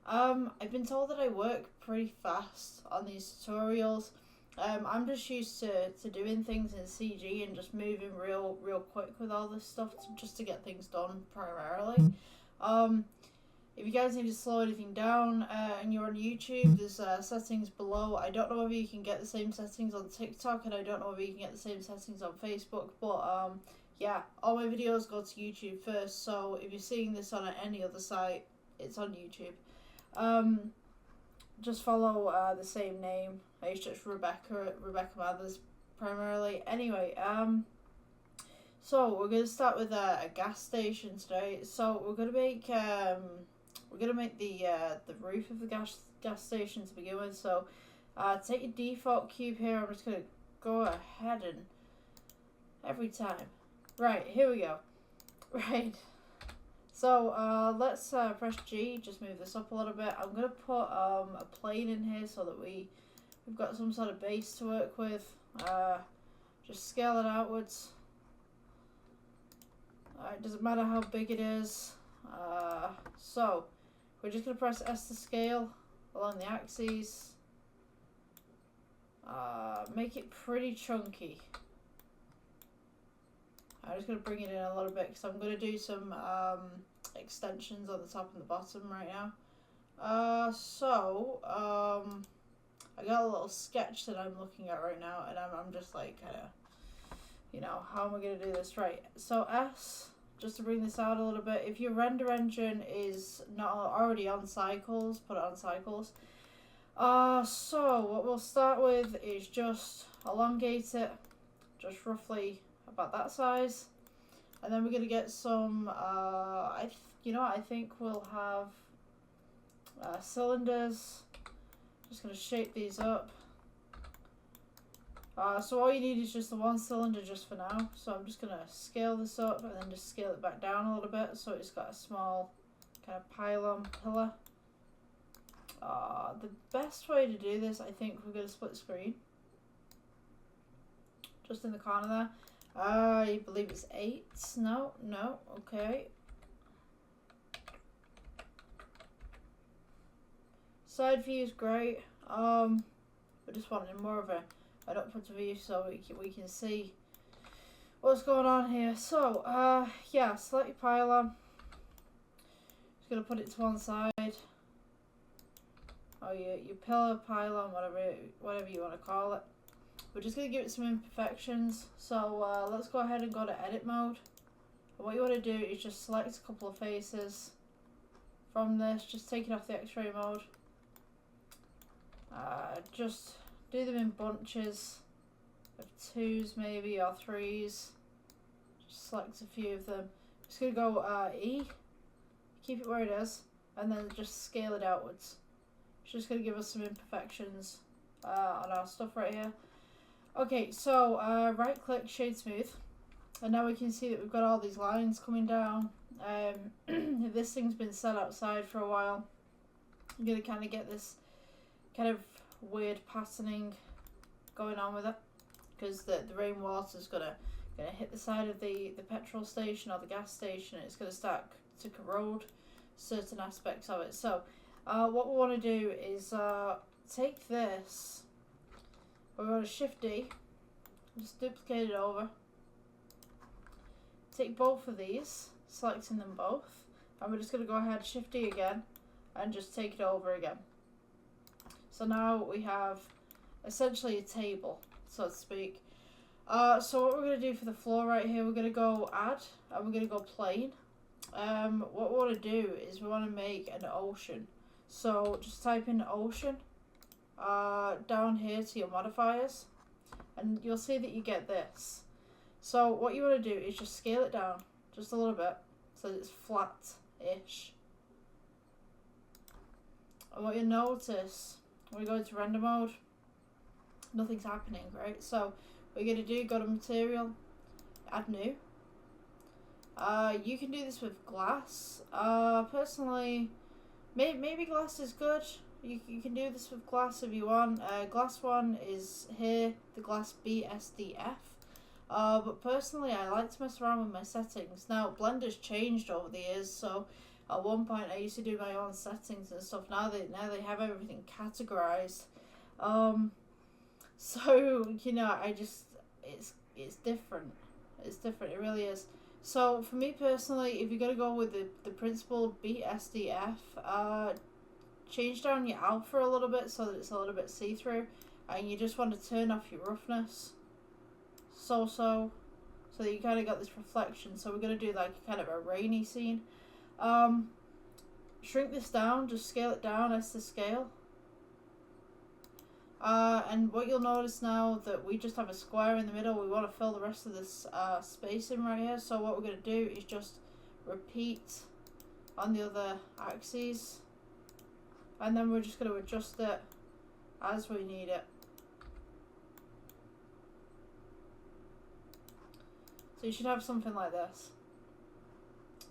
I've been told that I work pretty fast on these tutorials. I'm just used to doing things in CG and just moving real quick with all this stuff just to get things done primarily. If you guys need to slow anything down and you're on YouTube, there's settings below. I don't know whether you can get the same settings on TikTok, and I don't know whether you can get the same settings on Facebook, but yeah, all my videos go to YouTube first, so if you're seeing this on any other site, it's on YouTube. Just follow the same name. It's just Rebecca Mathers primarily. Anyway, so we're gonna start with a gas station today. So we're gonna make the roof of the gas station to begin with. So take your default cube here. I'm just gonna go ahead and every time. Right, here we go. Right. So let's press G, just move this up a little bit. I'm going to put a plane in here so that we've got some sort of base to work with. Just scale it outwards. It doesn't matter how big it is. So we're just going to press S to scale along the axes. Make it pretty chunky. I'm just going to bring it in a little bit because I'm going to do some extensions on the top and the bottom right now. I got a little sketch that I'm looking at right now, and I'm just like kind of, you know, how am I going to do this? Right, so S, just to bring this out a little bit. If your render engine is not already on cycles, put it on cycles. So what we'll start with is just elongate it, just roughly about that size, and then we're gonna get some. I think we'll have cylinders. Just gonna shape these up. So all you need is just the one cylinder just for now. So I'm just gonna scale this up and then just scale it back down a little bit so it's got a small kind of pylon pillar. The best way to do this, I think we're gonna split screen. Just in the corner there. I believe it's 8. No, okay. Side view is great. We're just wanting more of an upward view so we can see what's going on here. So, yeah, select your pylon. Just gonna put it to one side. Or your pillar, pylon, whatever you want to call it. We're just going to give it some imperfections. So let's go ahead and go to edit mode. And what you want to do is just select a couple of faces from this. Just take it off the x-ray mode. Just do them in bunches of 2s maybe, or 3s. Just select a few of them. Just going to go E. Keep it where it is. And then just scale it outwards. It's just going to give us some imperfections on our stuff right here. Okay, so right click, shade smooth, and now we can see that we've got all these lines coming down. If this thing's been set outside for a while, you're going to kind of get this kind of weird patterning going on with it, because the rainwater is gonna hit the side of the petrol station or the gas station, and it's going to start to corrode certain aspects of it. So what we want to do is take this. We're going to Shift D, just duplicate it over, take both of these, selecting them both, and we're just going to go ahead, Shift D again, and just take it over again. So now we have essentially a table, so to speak. So what we're going to do for the floor right here, we're going to go Add, and we're going to go Plane. What we want to do is we want to make an ocean. So just type in ocean. Down here to your modifiers, and you'll see that you get this. So what you want to do is just scale it down just a little bit so that it's flat-ish. And what you'll notice when we go into render mode, nothing's happening, right? So what you're going to do, go to material, add new. You can do this with glass. Personally, maybe glass is good. You can do this with glass if you want. Glass one is here, the glass BSDF. But personally, I like to mess around with my settings. Now, Blender's changed over the years, so at one point I used to do my own settings and stuff. Now they have everything categorized. So, you know, it's different. It's different, it really is. So, for me personally, if you're going to go with the principled beat SDF, change down your alpha a little bit so that it's a little bit see-through. And you just want to turn off your roughness. So that you kind of got this reflection. So we're going to do like kind of a rainy scene. Shrink this down, just scale it down as to scale. And what you'll notice now that we just have a square in the middle, we want to fill the rest of this space in right here. So what we're going to do is just repeat on the other axes. And then we're just going to adjust it as we need it. So you should have something like this.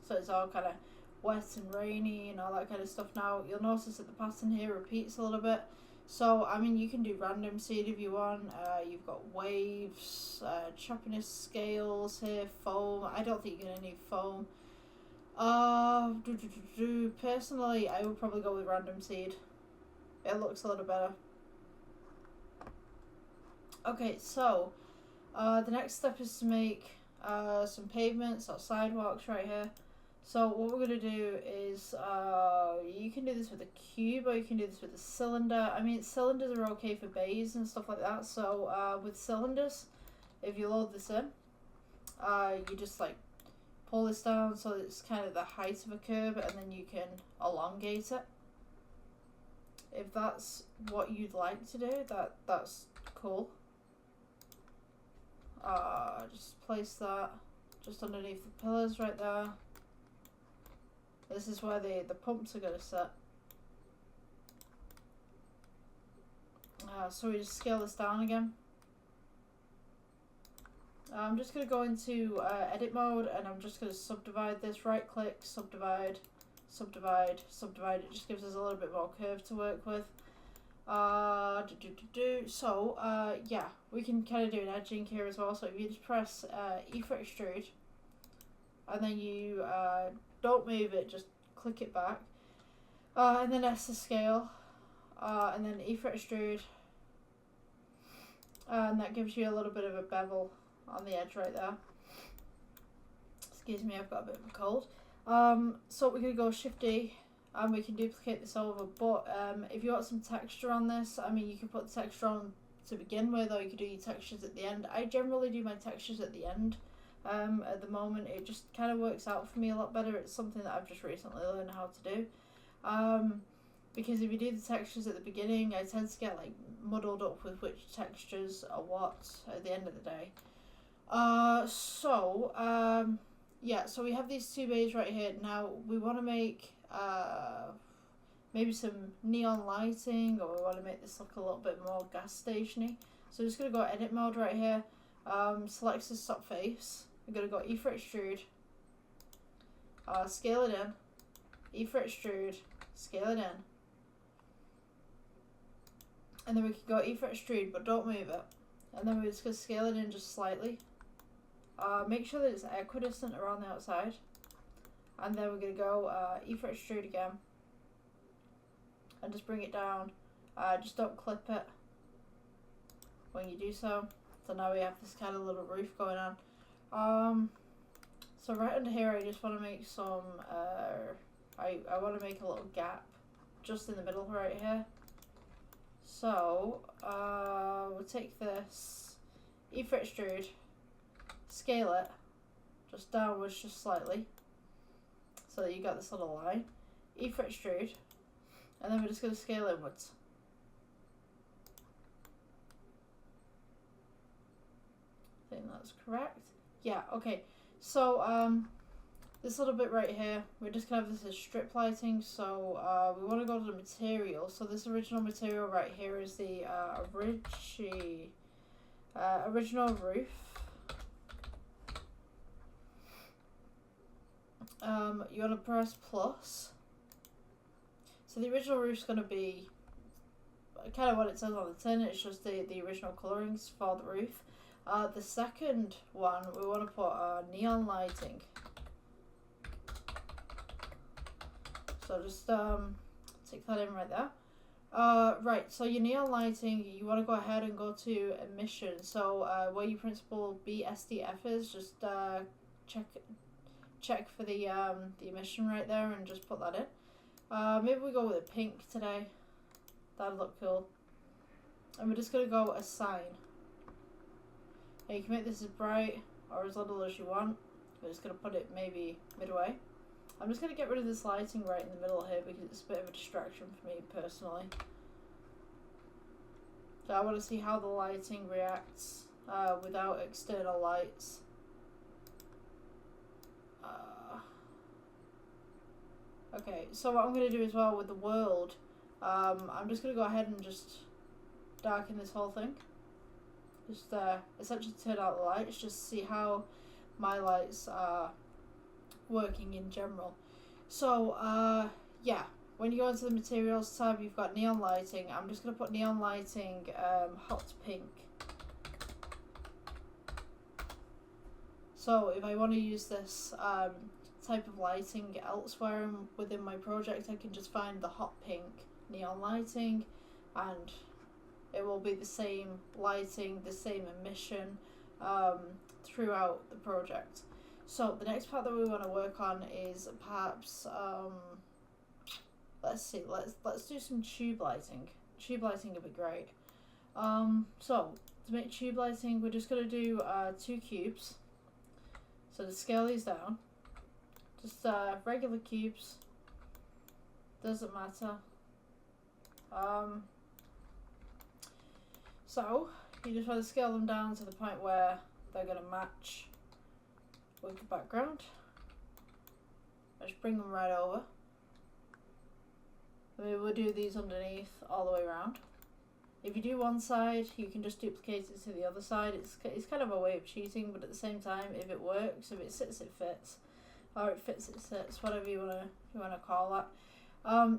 So it's all kind of wet and rainy and all that kind of stuff. Now you'll notice that the pattern here repeats a little bit. So I mean, you can do random seed if you want. You've got waves, choppiness scales here, foam. I don't think you're gonna need foam. Personally, I would probably go with random seed. It looks a little better. Okay, so the next step is to make some pavements or sidewalks right here. So what we're going to do is, you can do this with a cube or you can do this with a cylinder. I mean, cylinders are okay for bays and stuff like that. So with cylinders, if you load this in, you just like pull this down so it's kind of the height of a curve, and then you can elongate it. If that's what you'd like to do, that's cool. Just place that just underneath the pillars right there. This is where the pumps are going to sit. So we just scale this down again. I'm just going to go into edit mode, and I'm just going to subdivide this. Right click, subdivide, subdivide, subdivide. It just gives us a little bit more curve to work with. So yeah, we can kind of do an edging here as well. So if you just press E for extrude, and then you don't move it, just click it back, and then S to scale, and then E for extrude, and that gives you a little bit of a bevel on the edge right there. Excuse me, I've got a bit of a cold. So we're going to go Shift D, and we can duplicate this over, but if you want some texture on this, I mean, you can put the texture on to begin with, or you can do your textures at the end. I generally do my textures at the end. At the moment, it just kind of works out for me a lot better. It's something that I've just recently learned how to do. Because if you do the textures at the beginning, I tend to get like muddled up with which textures are what at the end of the day. Yeah, so we have these two bays right here. Now we want to make maybe some neon lighting, or we want to make this look a little bit more gas stationy. So I'm just going to go edit mode right here, select the stop face. I'm going to go E for extrude, scale it in, E for extrude, scale it in, and then we can go E for extrude, but don't move it, and then we're just going to scale it in just slightly. Make sure that it's equidistant around the outside, and then we're going to go E for extrude again, and just bring it down. Just don't clip it when you do so. So now we have this kind of little roof going on. So right under here, I just want to make some, I want to make a little gap just in the middle right here. So, we'll take this, E for extrude, scale it, just downwards just slightly, so that you got this little line, E for extrude, and then we're just going to scale inwards. I think that's correct. Yeah, okay. So, this little bit right here, we're just going to have this as strip lighting, so we want to go to the material. So this original material right here is the original roof. You want to press plus. So the original roof's going to be kind of what it says on the tin. It's just the original colourings for the roof. The second one, we want to put neon lighting. So just stick that in right there. Right, so your neon lighting, you want to go ahead and go to emission. So where your principal BSDF is, just check for the emission right there and just put that in. Maybe we go with a pink today. That'd look cool. And we're just going to go assign. Now you can make this as bright or as little as you want. We're just going to put it maybe midway. I'm just going to get rid of this lighting right in the middle here because it's a bit of a distraction for me personally. So I want to see how the lighting reacts without external lights. Okay, so what I'm going to do as well with the world, I'm just going to go ahead and just darken this whole thing. Just essentially turn out the lights, just see how my lights are working in general. So yeah, when you go into the materials tab, you've got neon lighting. I'm just going to put neon lighting hot pink. So if I want to use this type of lighting elsewhere within my project, I can just find the hot pink neon lighting and it will be the same lighting, the same emission throughout the project. So the next part that we want to work on is perhaps let's do some tube lighting. Tube lighting would be great. So to make tube lighting, we're just going to do 2 cubes. So to scale these down, just regular cubes, doesn't matter. So you just want to scale them down to the point where they're going to match with the background. Just bring them right over. We will do these underneath all the way around. If you do one side, you can just duplicate it to the other side. It's kind of a way of cheating, but at the same time, if it works, if it sits, it fits, or it fits, it sits, whatever you wanna call that.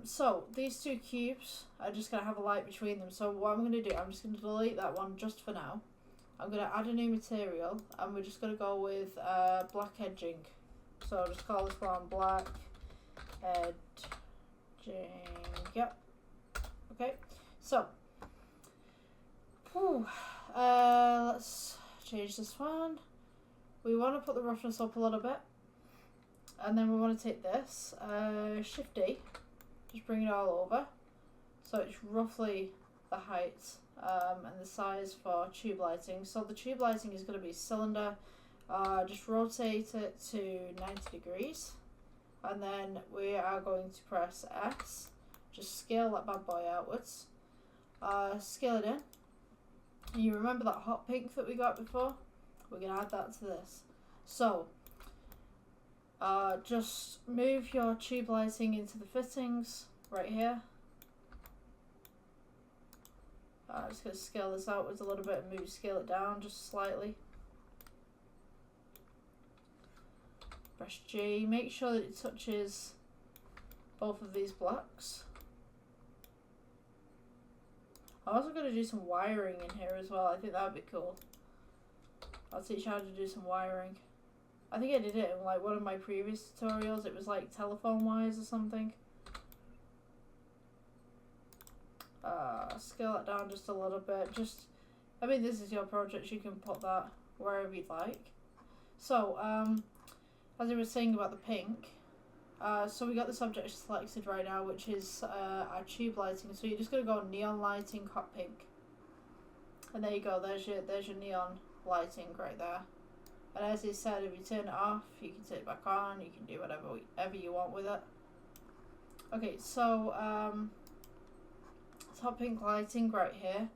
So these 2 cubes are just gonna have a light between them. So what I'm gonna do, I'm just gonna delete that one just for now. I'm gonna add a new material, and we're just gonna go with black edging. So I'll just call this one black edging. Yep. Okay. So. Let's change this one. We want to put the roughness up a little bit, and then we want to take this Shift D, just bring it all over so it's roughly the height and the size for tube lighting. So the tube lighting is going to be cylinder. Just rotate it to 90 degrees, and then we are going to press S, just scale that bad boy outwards, scale it in. You remember that hot pink that we got before? We're going to add that to this. So, just move your tube lighting into the fittings right here. I'm just going to scale this outwards a little bit and maybe scale it down just slightly. Press G, make sure that it touches both of these blocks. I'm also going to do some wiring in here as well. I think that would be cool. I'll teach you how to do some wiring. I think I did it in like one of my previous tutorials. It was like telephone wires or something. Scale it down just a little bit. I mean, this is your project. You can put that wherever you'd like. So, as I was saying about the pink, so we got this object selected right now, which is our tube lighting. So you're just going to go neon lighting hot pink, and there you go. There's your neon lighting right there. And as I said, if you turn it off, you can turn it back on. You can do whatever you want with it. Okay, so hot pink lighting right here.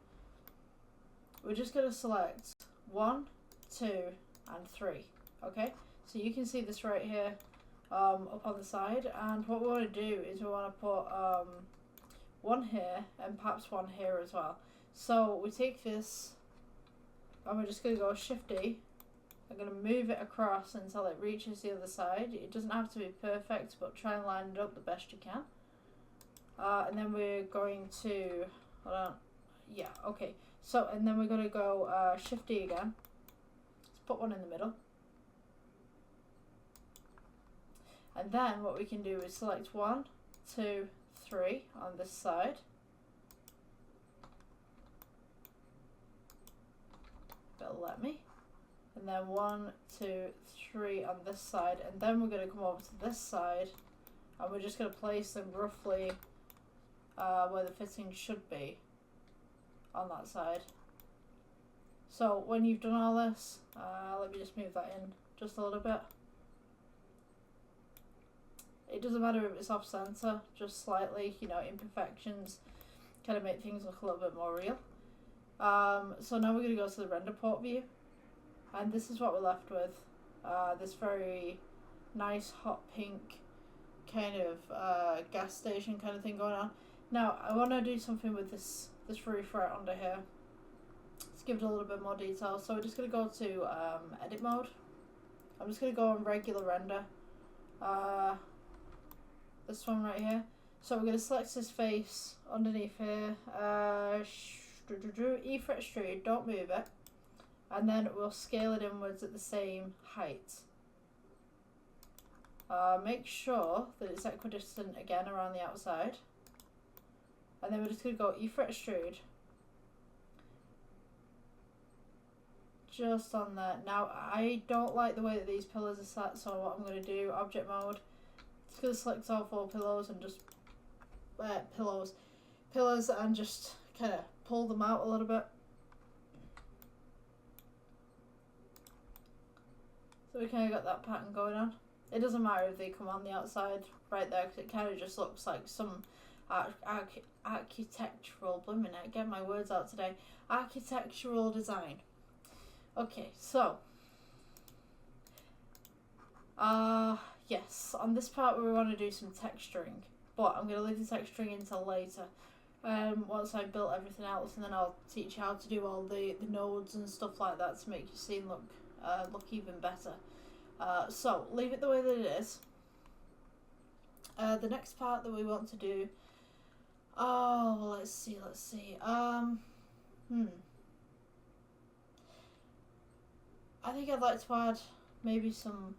We're just going to select 1, 2, and 3. Okay, so you can see this right here. Up on the side, and what we want to do is we want to put one here and perhaps one here as well. So we take this and we're just going to go Shift D. I'm going to move it across until it reaches the other side. It doesn't have to be perfect, but try and line it up the best you can. And then we're going to, hold on, yeah, okay. So, and then we're going to go Shift D again. Let's put one in the middle. And then what we can do is select 1, 2, 3 on this side. It'll let me. And then 1, 2, 3 on this side, and then we're going to come over to this side, and we're just going to place them roughly where the fitting should be on that side. So when you've done all this, let me just move that in just a little bit. It doesn't matter if it's off center, just slightly, you know, imperfections kind of make things look a little bit more real. So now we're going to go to the render port view, and this is what we're left with. This very nice hot pink kind of gas station kind of thing going on. Now I want to do something with this roof right under here. Let's give it a little bit more detail. So we're just going to go to edit mode. I'm just going to go on regular render. This one right here. So we're going to select his face underneath here. E-fret extrude, don't move it. And then we'll scale it inwards at the same height. Make sure that it's equidistant again around the outside. And then we're just going to go E-fret extrude. Just on there. Now I don't like the way that these pillars are set, so what I'm going to do, object mode, just going to select all 4 pillows and just pillars and just kind of pull them out a little bit. So we kind of got that pattern going on. It doesn't matter if they come on the outside right there, because it kind of just looks like some architectural, blooming it, get my words out today, architectural design. Okay, so yes, on this part we want to do some texturing, but I'm going to leave the texturing until later, once I've built everything else, and then I'll teach you how to do all the nodes and stuff like that to make your scene look even better. So leave it the way that it is. The next part that we want to do, let's see, I think I'd like to add maybe some,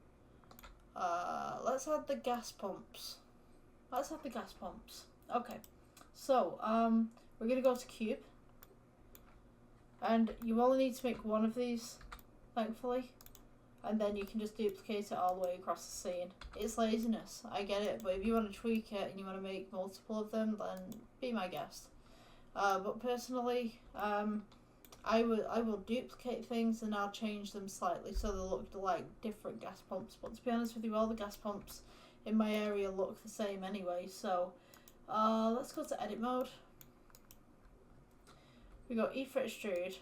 let's add the gas pumps. Okay, so we're going to go to cube, and you only need to make one of these, thankfully, and then you can just duplicate it all the way across the scene. It's laziness, I get it, but if you want to tweak it and you want to make multiple of them, then be my guest. But personally, I will duplicate things and I'll change them slightly so they look like different gas pumps. But to be honest with you, all the gas pumps in my area look the same anyway. So let's go to edit mode. We got E-fret extrude.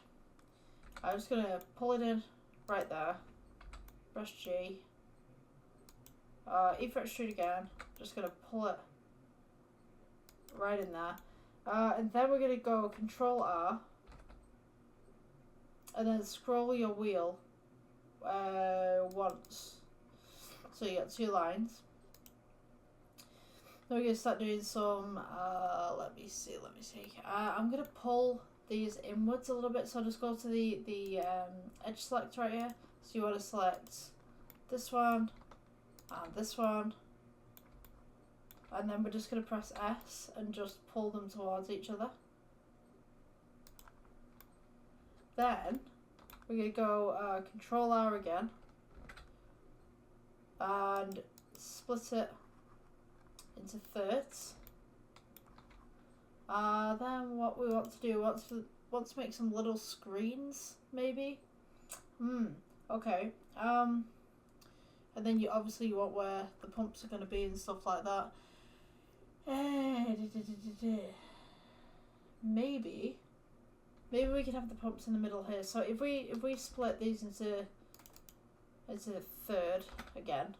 I'm just gonna pull it in right there. Press G. E-fret extrude again. Just gonna pull it right in there. And then we're gonna go Control R. And then scroll your wheel once. So you got 2 lines. Then we're going to start doing some, let me see. I'm going to pull these inwards a little bit. So just go to the edge select right here. So you want to select this one and this one. And then we're just going to press S and just pull them towards each other. Then we're going to go Control R again and split it into thirds. Then what we want to do, want to make some little screens, maybe. Okay. And then you obviously want where the pumps are going to be and stuff like that. Maybe we could have the pumps in the middle here. So if we split these into third again,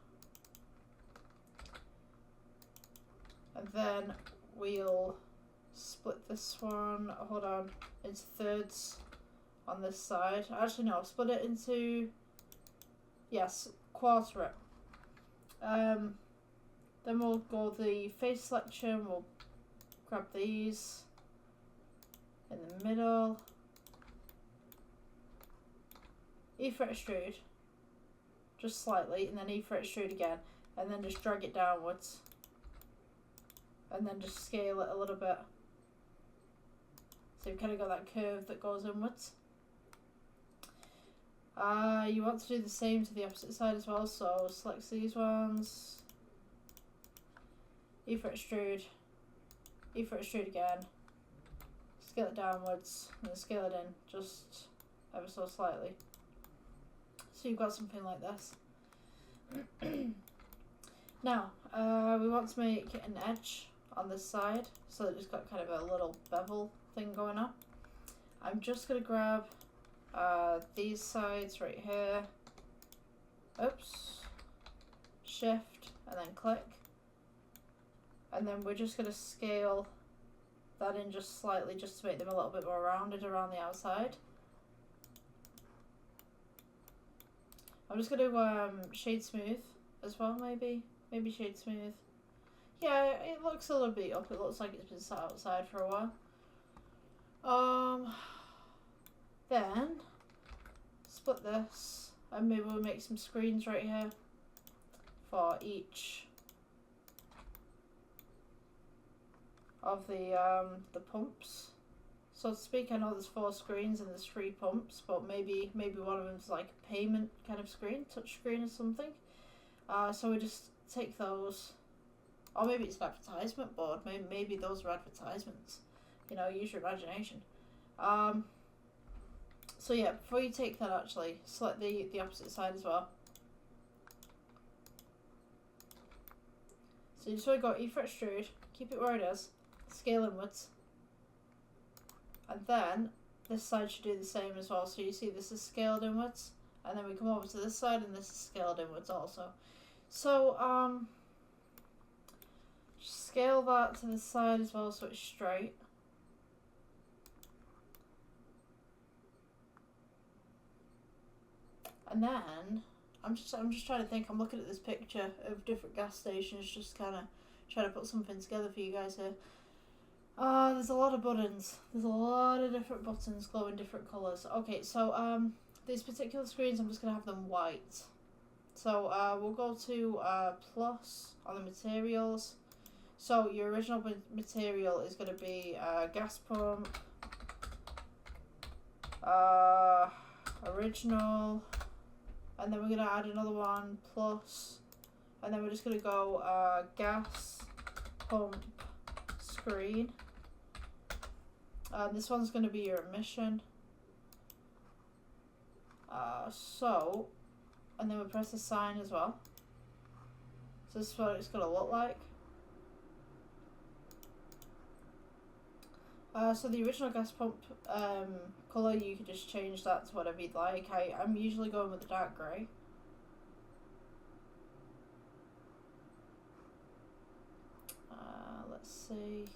and then we'll split this one, hold on, into thirds on this side. Actually no, split it into, yes, quarter it. Then we'll go the face selection, we'll grab these in the middle, E-fret extrude, just slightly, and then E-fret extrude again, and then just drag it downwards, and then just scale it a little bit. So you've kind of got that curve that goes inwards. You want to do the same to the opposite side as well, so select these ones. E for extrude. E for extrude again. Scale it downwards and then scale it in just ever so slightly. So you've got something like this. Now, we want to make an edge on this side so that it's got kind of a little bevel thing going on. I'm just going to grab these sides right here. Oops. Shift and then click. And then we're just going to scale that in just slightly just to make them a little bit more rounded around the outside. I'm just going to shade smooth as well, maybe. Maybe shade smooth. Yeah, it looks a little bit up. It looks like it's been sat outside for a while. Then split this and maybe we'll make some screens right here for each of the pumps, so to speak. I know there's 4 screens and there's 3 pumps, but maybe one of them's like a payment kind of screen, touch screen or something. So we just take those, or maybe it's an advertisement board. Maybe those are advertisements. You know, use your imagination. So yeah, before you take that, actually select the opposite side as well. So you just want to go E for extrude, keep it where it is, scale inwards, and then this side should do the same as well. So you see this is scaled inwards, and then we come over to this side and this is scaled inwards also. So just scale that to the side as well so it's straight. And then I'm just trying to think. I'm looking at this picture of different gas stations, just kind of trying to put something together for you guys here. There's a lot of buttons. There's a lot of different buttons glowing different colours. Okay, so these particular screens, I'm just gonna have them white. So we'll go to plus on the materials. So your original material is gonna be gas pump, original. And then we're going to add another one, plus, and then we're just going to go gas pump screen. This one's going to be your emission. And then we press the sign as well. So this is what it's going to look like. So the original gas pump colour, you could just change that to whatever you'd like. I'm usually going with the dark grey. Let's see.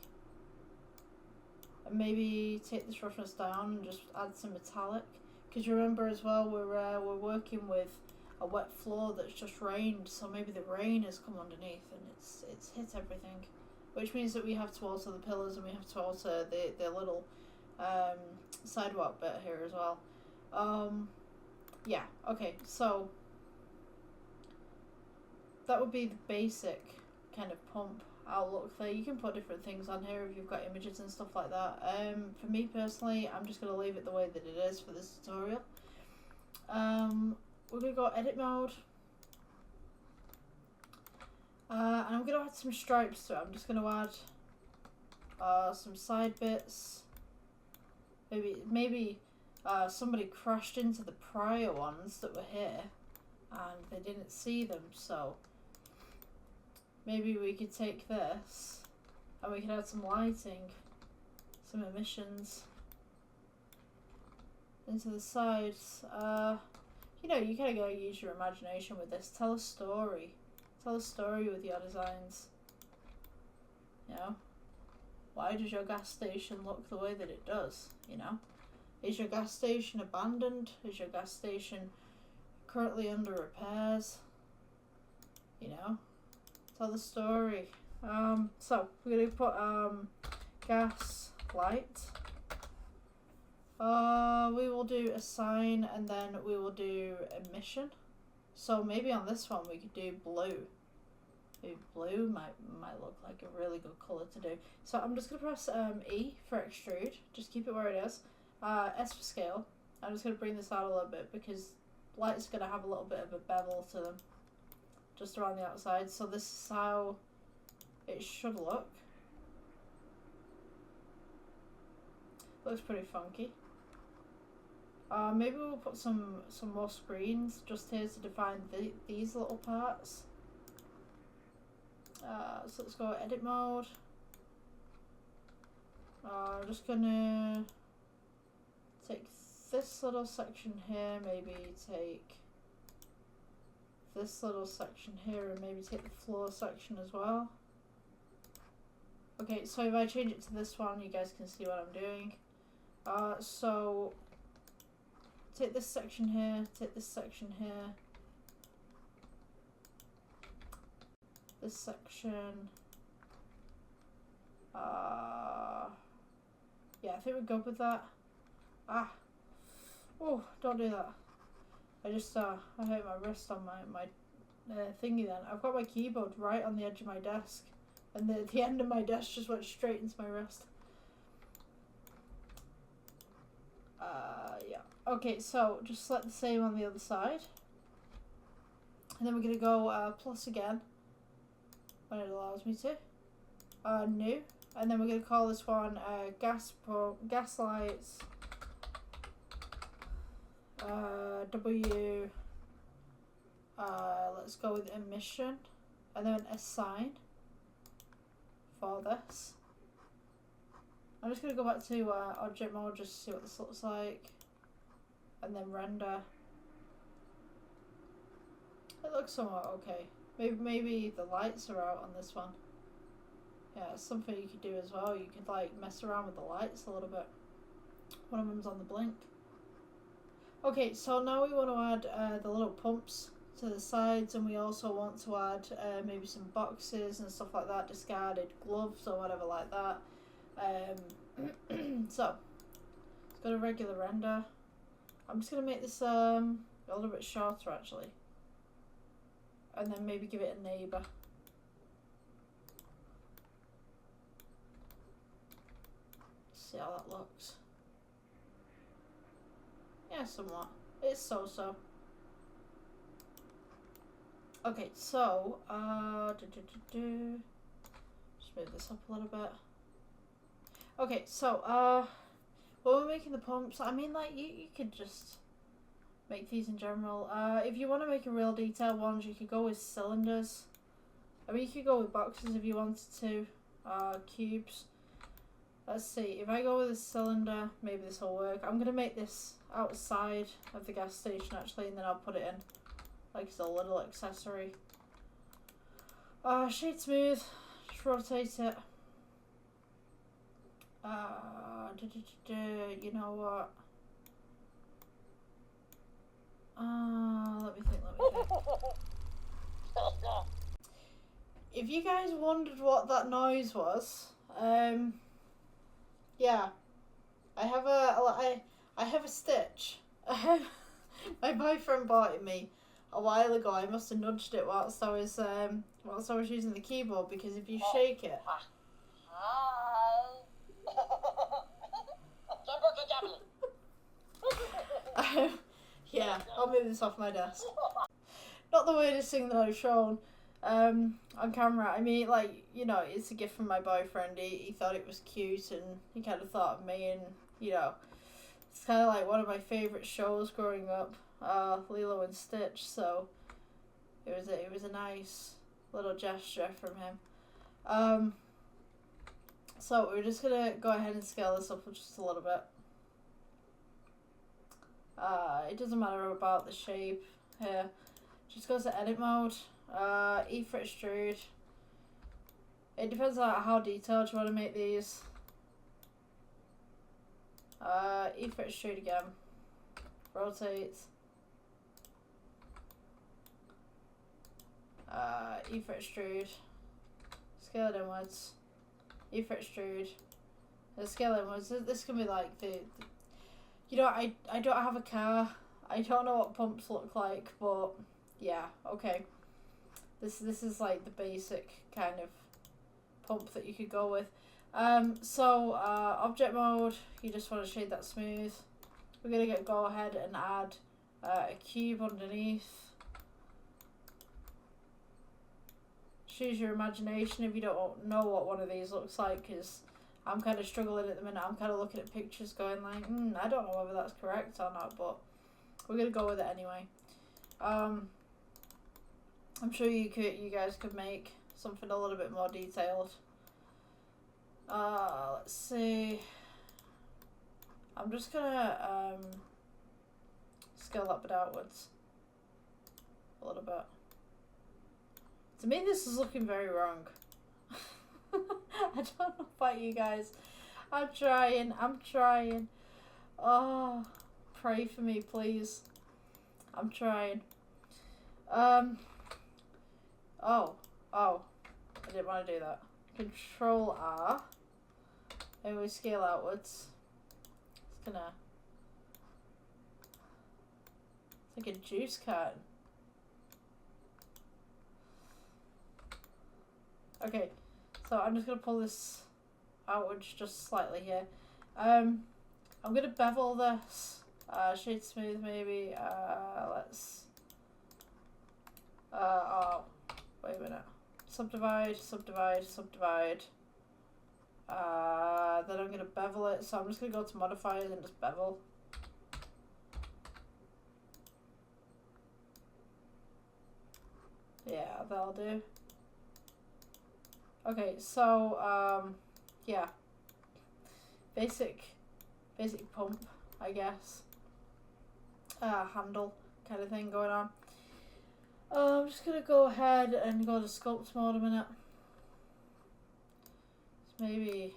And maybe take this roughness down and just add some metallic. Because remember as well, we're working with a wet floor that's just rained, so maybe the rain has come underneath and it's hit everything. Which means that we have to alter the pillars and we have to alter the little sidewalk bit here as well. Yeah, okay, so that would be the basic kind of pump outlook there. You can put different things on here if you've got images and stuff like that. For me personally, I'm just going to leave it the way that it is for this tutorial. We're going to go edit mode. And I'm going to add some stripes to it. I'm just going to add some side bits. Maybe somebody crashed into the prior ones that were here and they didn't see them, so maybe we could take this and we could add some lighting, some emissions into the sides. You know, you kind of gotta use your imagination with this. Tell a story. Tell a story with your designs. You know? Why does your gas station look the way that it does? You know? Is your gas station abandoned? Is your gas station currently under repairs? You know? Tell the story. So, we're going to put gas light. We will do a sign and then we will do emission. So maybe on this one we could do blue. Maybe blue might look like a really good colour to do. So I'm just going to press E for extrude. Just keep it where it is. S for scale. I'm just going to bring this out a little bit because lights are going to have a little bit of a bevel to them, just around the outside. So this is how it should look. Looks pretty funky. Maybe we'll put some more screens just here to define these little parts. So let's go edit mode. I'm just gonna take this little section here, maybe take this little section here, and maybe take the floor section as well. Okay, so if I change it to this one, you guys can see what I'm doing. So take this section here, take this section here, this section. Yeah, I think we're good with that. Oh, don't do that. I hurt my wrist on my thingy then. I've got my keyboard right on the edge of my desk, and the end of my desk just went straight into my wrist. Yeah. Okay, so just select the same on the other side. And then we're going to go plus again when it allows me to. New. And then we're going to call this one gas lights. W. Let's go with emission. And then assign for this. I'm just going to go back to object mode just to see what this looks like. And then render. It looks somewhat okay. Maybe the lights are out on this one. Yeah, it's something you could do as well. You could like mess around with the lights a little bit. One of them's on the blink. Okay, so now we want to add the little pumps to the sides, and we also want to add maybe some boxes and stuff like that, discarded gloves or whatever like that. So let's go to regular render. I'm just going to make this a little bit shorter actually, and then maybe give it a neighbour. See how that looks. Yeah, somewhat. It's so-so. Okay, so just move this up a little bit. Okay, so when we're making the pumps, I mean, like, you could just make these in general. If you want to make a real detailed ones, you could go with cylinders. I mean, you could go with boxes if you wanted to. Cubes. Let's see, if I go with a cylinder, maybe this will work. I'm going to make this outside of the gas station actually, and then I'll put it in like it's a little accessory. Shade smooth, just rotate it. You know what? Let me think. If you guys wondered what that noise was, yeah, I have a stitch. My boyfriend bought it me a while ago. I must have nudged it whilst I was using the keyboard, because if you shake it. Yeah, I'll move this off my desk. Not the weirdest thing that I've shown on camera. I mean, like, you know, it's a gift from my boyfriend. He thought it was cute, and he kind of thought of me, and, you know, it's kind of like one of my favourite shows growing up, Lilo and Stitch, so it was a nice little gesture from him. So we're just going to go ahead and scale this up just a little bit. It doesn't matter about the shape here. Just goes to edit mode. E for extrude. It depends on how detailed you want to make these. E for extrude again. Rotate. E for extrude. Scale it inwards. E for extrude. Scale it inwards. This can be like the you know, I don't have a car. I don't know what pumps look like, but yeah, okay. This is like the basic kind of pump that you could go with. So object mode, you just want to shade that smooth. We're gonna go ahead and add a cube underneath. Choose your imagination if you don't know what one of these looks like, because I'm kind of struggling at the minute. I'm kind of looking at pictures going like, I don't know whether that's correct or not, but we're going to go with it anyway. I'm sure you guys could make something a little bit more detailed. Let's see. I'm just gonna scale that bit outwards a little bit. To me, this is looking very wrong. I don't know about you guys. I'm trying. Oh, pray for me, please. I'm trying. Oh, I didn't want to do that. Control R. And we scale outwards. It's gonna... It's like a juice carton. Okay, so I'm just gonna pull this outwards just slightly here. I'm gonna bevel this. Shade smooth maybe. Let's... oh, wait a minute. Subdivide. Then I'm gonna bevel it, so I'm just gonna go to modifiers and just bevel. Yeah, that'll do. Okay, so yeah, basic pump, I guess. Handle kind of thing going on. I'm just gonna go ahead and go to sculpt mode a minute. So maybe,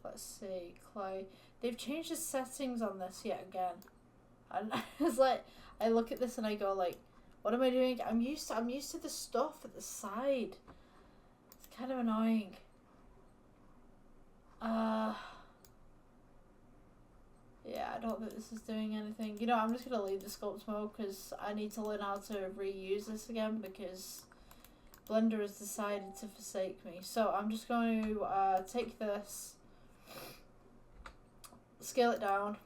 let's see, clay. They've changed the settings on this yet again, and it's like I look at this and I go like, what am I doing? I'm used to the stuff at the side. It's kind of annoying. Yeah, I don't think this is doing anything. You know, I'm just going to leave the sculpt mode because I need to learn how to reuse this again because Blender has decided to forsake me. So I'm just going to take this, scale it down.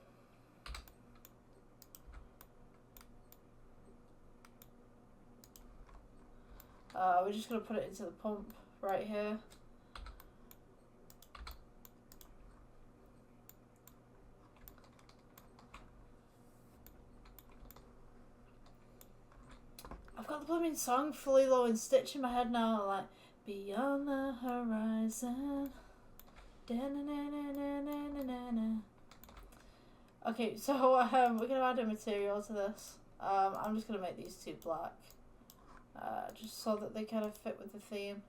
We're just going to put it into the pump right here. I've got the blooming song for Lilo and Stitch in my head now, like Beyond the Horizon. Okay, so we're gonna add a material to this. I'm just gonna make these two black, just so that they kind of fit with the theme.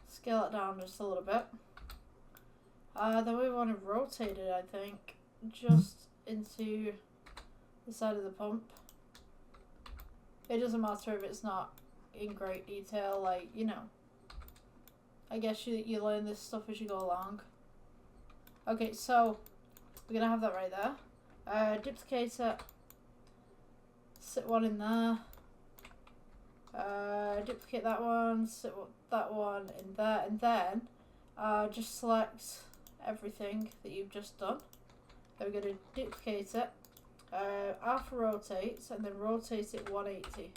Scale it down just a little bit. Then we want to rotate it, I think, just into the side of the pump. It doesn't matter if it's not in great detail, like, you know. I guess you learn this stuff as you go along. Okay, so we're going to have that right there. Duplicate it. Sit one in there. Duplicate that one, sit that one in there, and then just select everything that you've just done. Then we're going to duplicate it, R for rotate, and then rotate it 180.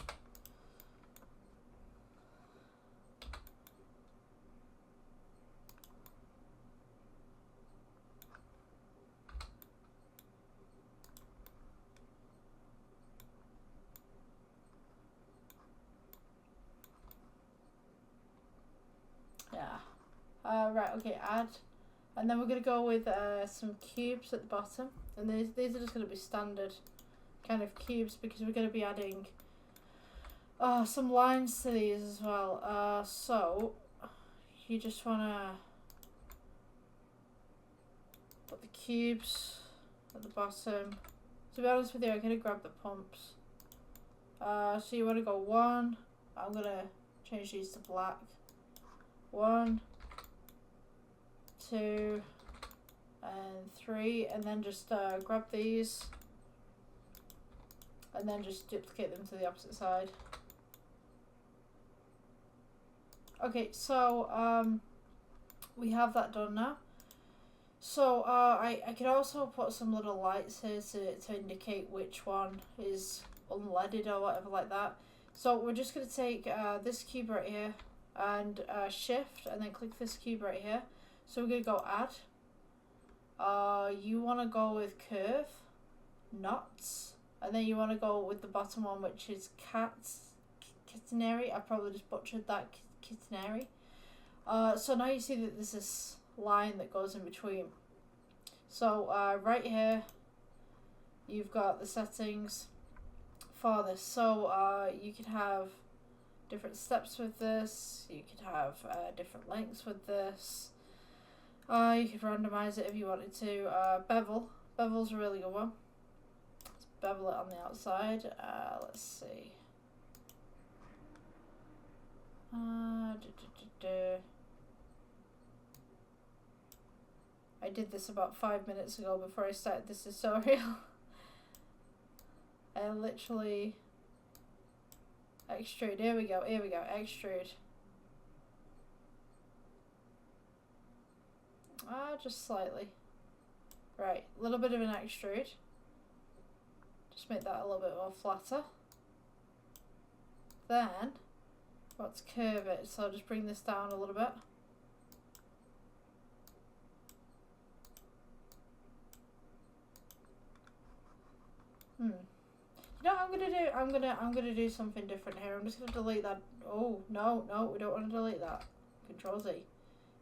Yeah. Right, okay, add. And then we're going to go with some cubes at the bottom. And these are just going to be standard kind of cubes because we're going to be adding some lines to these as well. So you just want to put the cubes at the bottom. To be honest with you, I'm going to grab the pumps. So you want to go 1. I'm going to change these to black. 1, 2, and 3, and then just grab these and then just duplicate them to the opposite side. Okay, so we have that done now. So I could also put some little lights here to indicate which one is unleaded or whatever like that. So we're just going to take this cube right here and shift and then click this cube right here. So we're going to go add. You want to go with curve, knots, and then you want to go with the bottom one, which is catenary. I probably just butchered that, catenary. So now you see that there's this line that goes in between. So right here you've got the settings for this. So you could have different steps with this, you could have different lengths with this, you could randomize it if you wanted to. Bevel's a really good one. Let's bevel it on the outside. Let's see. I did this about 5 minutes ago before I started this tutorial. I literally extrude. Here we go. Extrude. Just slightly. Right, a little bit of an extrude. Just make that a little bit more flatter. Then, let's curve it. So just bring this down a little bit. You know what I'm gonna do? I'm gonna do something different here. I'm just gonna delete that. Oh no, we don't want to delete that. Control Z.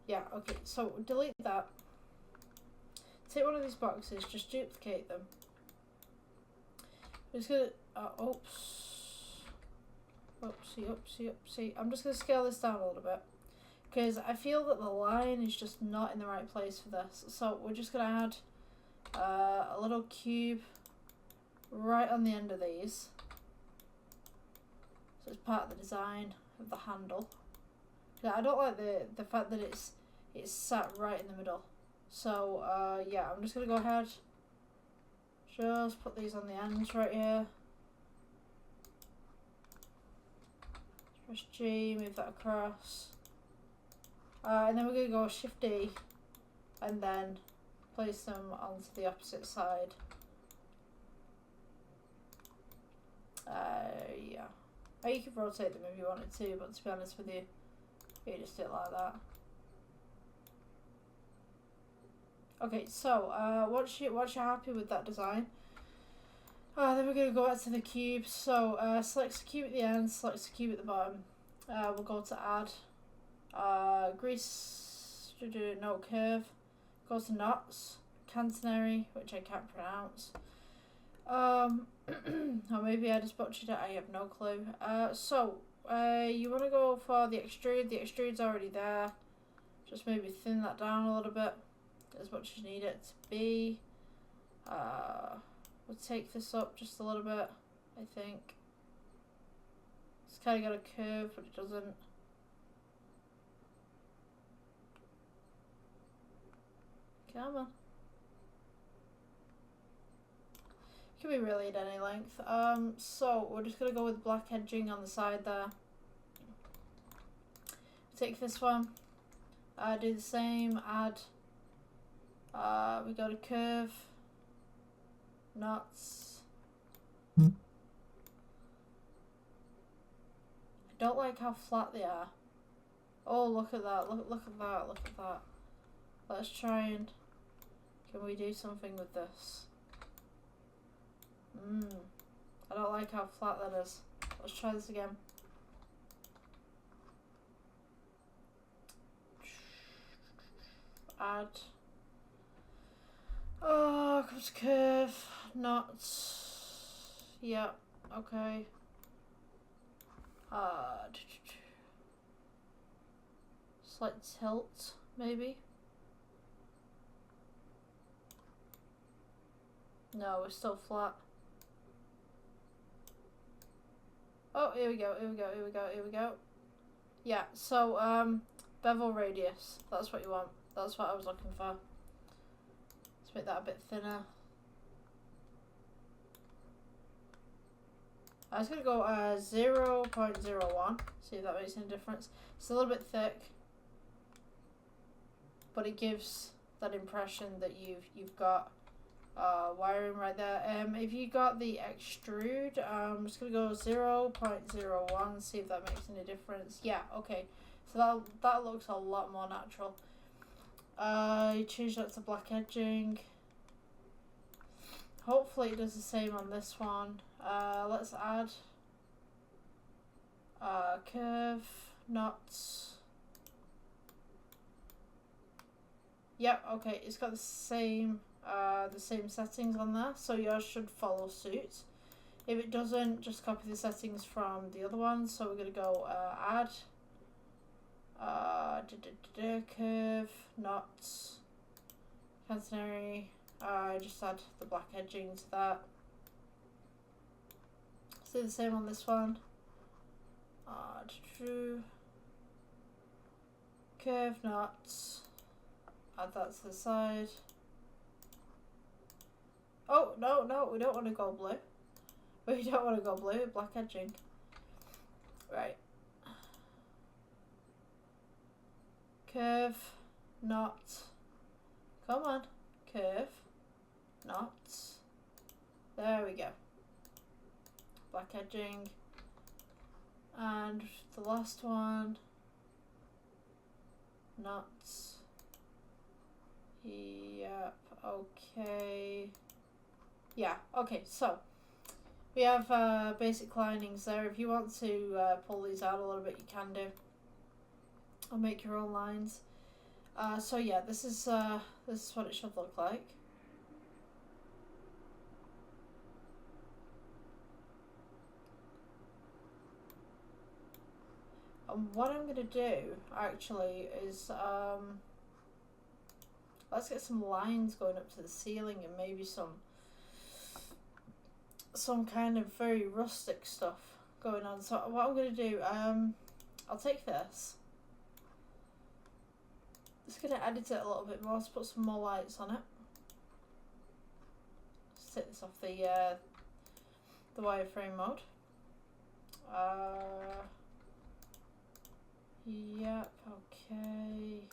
Yeah, okay. So delete that. Take one of these boxes. Just duplicate them. I'm just gonna. Oops. Oopsie. I'm just gonna scale this down a little bit because I feel that the line is just not in the right place for this. So we're just gonna add a little cube right on the end of these, so it's part of the design of the handle. I don't like the fact that it's sat right in the middle. So yeah, I'm just gonna go ahead, just put these on the ends right here. Press G, move that across, and then we're gonna go Shift D, and then place them onto the opposite side. Yeah. Or you could rotate them if you wanted to, but to be honest with you, you just do it like that. Okay, so once you're happy with that design, then we're going to go back to the cube. So select the cube at the end, select the cube at the bottom. We'll go to add, grease, no curve, go to knots, catenary, which I can't pronounce. Or maybe I just butchered it, I have no clue. So you want to go for the extrude. The extrude's already there. Just maybe thin that down a little bit, as much as you need it to be. We'll take this up just a little bit, I think. It's kind of got a curve, but it doesn't. Come on. Could be really at any length. So we're just gonna go with black edging on the side there. Take this one, do the same, add, we got a curve, knots. I don't like how flat they are. Oh, look at that, look at that. Let's try and, can we do something with this? I don't like how flat that is. Let's try this again. Add. Oh, comes curve, knots. Yeah, okay. Slight tilt, maybe. No, we're still flat. Oh, here we go. Yeah, so, bevel radius. That's what you want. That's what I was looking for. Let's make that a bit thinner. I was going to go 0.01, see if that makes any difference. It's a little bit thick, but it gives that impression that you've got wiring right there. If you got the extrude, I'm just going to go 0.01, see if that makes any difference. Yeah, okay. So that looks a lot more natural. You change that to black edging. Hopefully it does the same on this one. Let's add curve, knots. Yep, okay, it's got the same settings on there, so yours should follow suit. If it doesn't, just copy the settings from the other one. So we're gonna go add curve, knots, catenary. Just add the black edging to that. Do the same on this one. Curve, knots. Add that to the side. Oh, no, we don't want to go blue. We don't want to go blue, black edging. Right. Curve, knot. Come on. Curve, knot. There we go. Black edging. And the last one. Knots. Yep, okay. Yeah, okay, so we have basic linings there. If you want to pull these out a little bit, you can do. Or make your own lines. So yeah, this is what it should look like. And what I'm gonna do actually is let's get some lines going up to the ceiling and maybe some kind of very rustic stuff going on. So what I'm going to do, I'll take this. Just going to edit it a little bit more to put some more lights on it. Just take this off the wireframe mode. Yep, okay.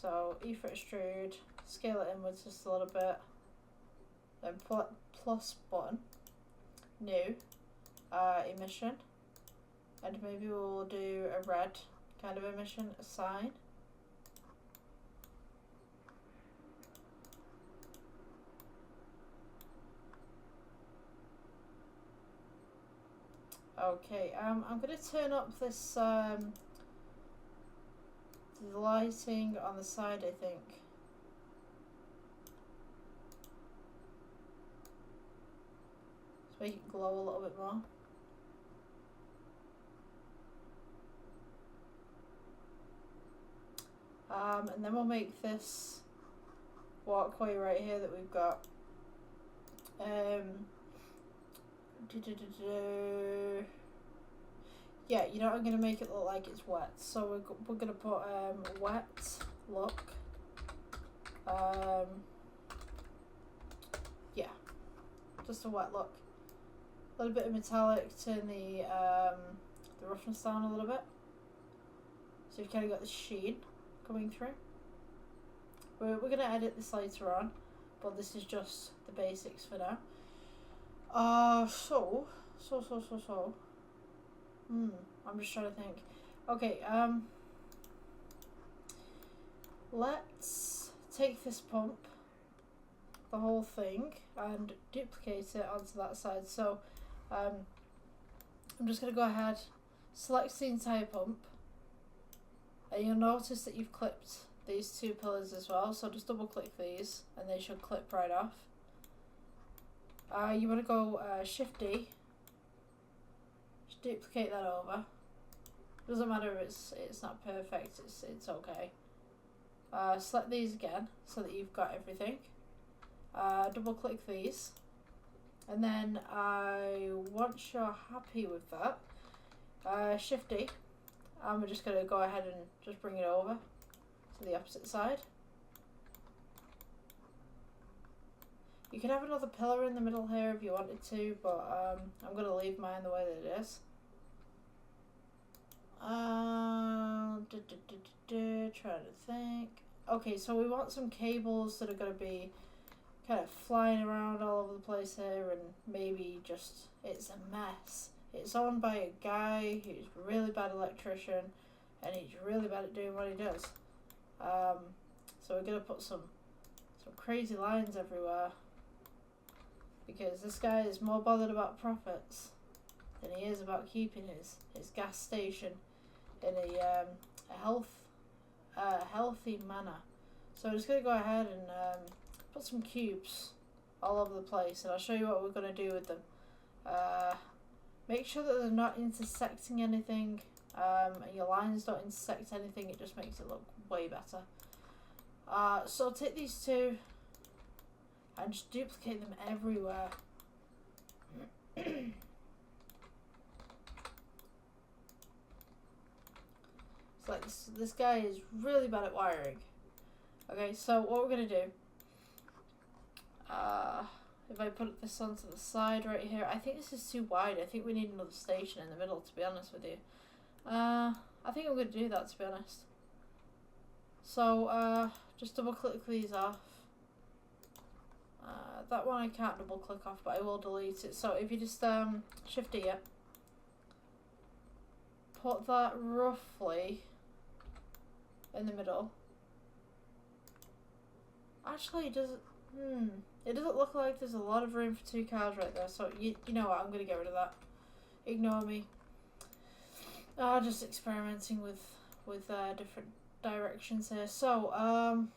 So E for extrude, scale it inwards just a little bit, then plus button, new, emission, and maybe we'll do a red kind of emission, assign. Okay, I'm going to turn up this the lighting on the side, I think. Let's make it glow a little bit more. And then we'll make this walkway right here that we've got. Yeah, you know, I'm going to make it look like it's wet. So we're going to put wet look. Yeah, just a wet look. A little bit of metallic, turn the roughness down a little bit. So you've kind of got the sheen coming through. We're going to edit this later on, but this is just the basics for now. So. I'm just trying to think. Okay, let's take this pump, the whole thing, and duplicate it onto that side. So, I'm just going to go ahead, select the entire pump, and you'll notice that you've clipped these two pillars as well. So just double click these, and they should clip right off. You want to go Shift D. Duplicate that over. Doesn't matter if it's not perfect, it's okay. Select these again so that you've got everything. Double click these, and then once you're happy with that, Shift D, and we're just going to go ahead and just bring it over to the opposite side. You could have another pillar in the middle here if you wanted to, but I'm going to leave mine the way that it is. Trying to think. Okay, so we want some cables that are going to be kind of flying around all over the place here, and maybe just, it's a mess. It's owned by a guy who's a really bad electrician, and he's really bad at doing what he does. So we're going to put some crazy lines everywhere, because this guy is more bothered about profits than he is about keeping his gas station in a healthy manner. So I'm just going to go ahead and put some cubes all over the place, and I'll show you what we're going to do with them. Make sure that they're not intersecting anything, and your lines don't intersect anything, it just makes it look way better. So I'll take these two and just duplicate them everywhere. It's like this guy is really bad at wiring. Okay, so what we're going to do, if I put this onto the side right here, I think this is too wide. I think we need another station in the middle, to be honest with you. I think I'm going to do that, to be honest. So, just double click these off. That one I can't double click off, but I will delete it. So if you just shift here, put that roughly in the middle. Actually, it doesn't look like there's a lot of room for two cars right there. So you know what? I'm gonna get rid of that. Ignore me. Just experimenting with different directions here. So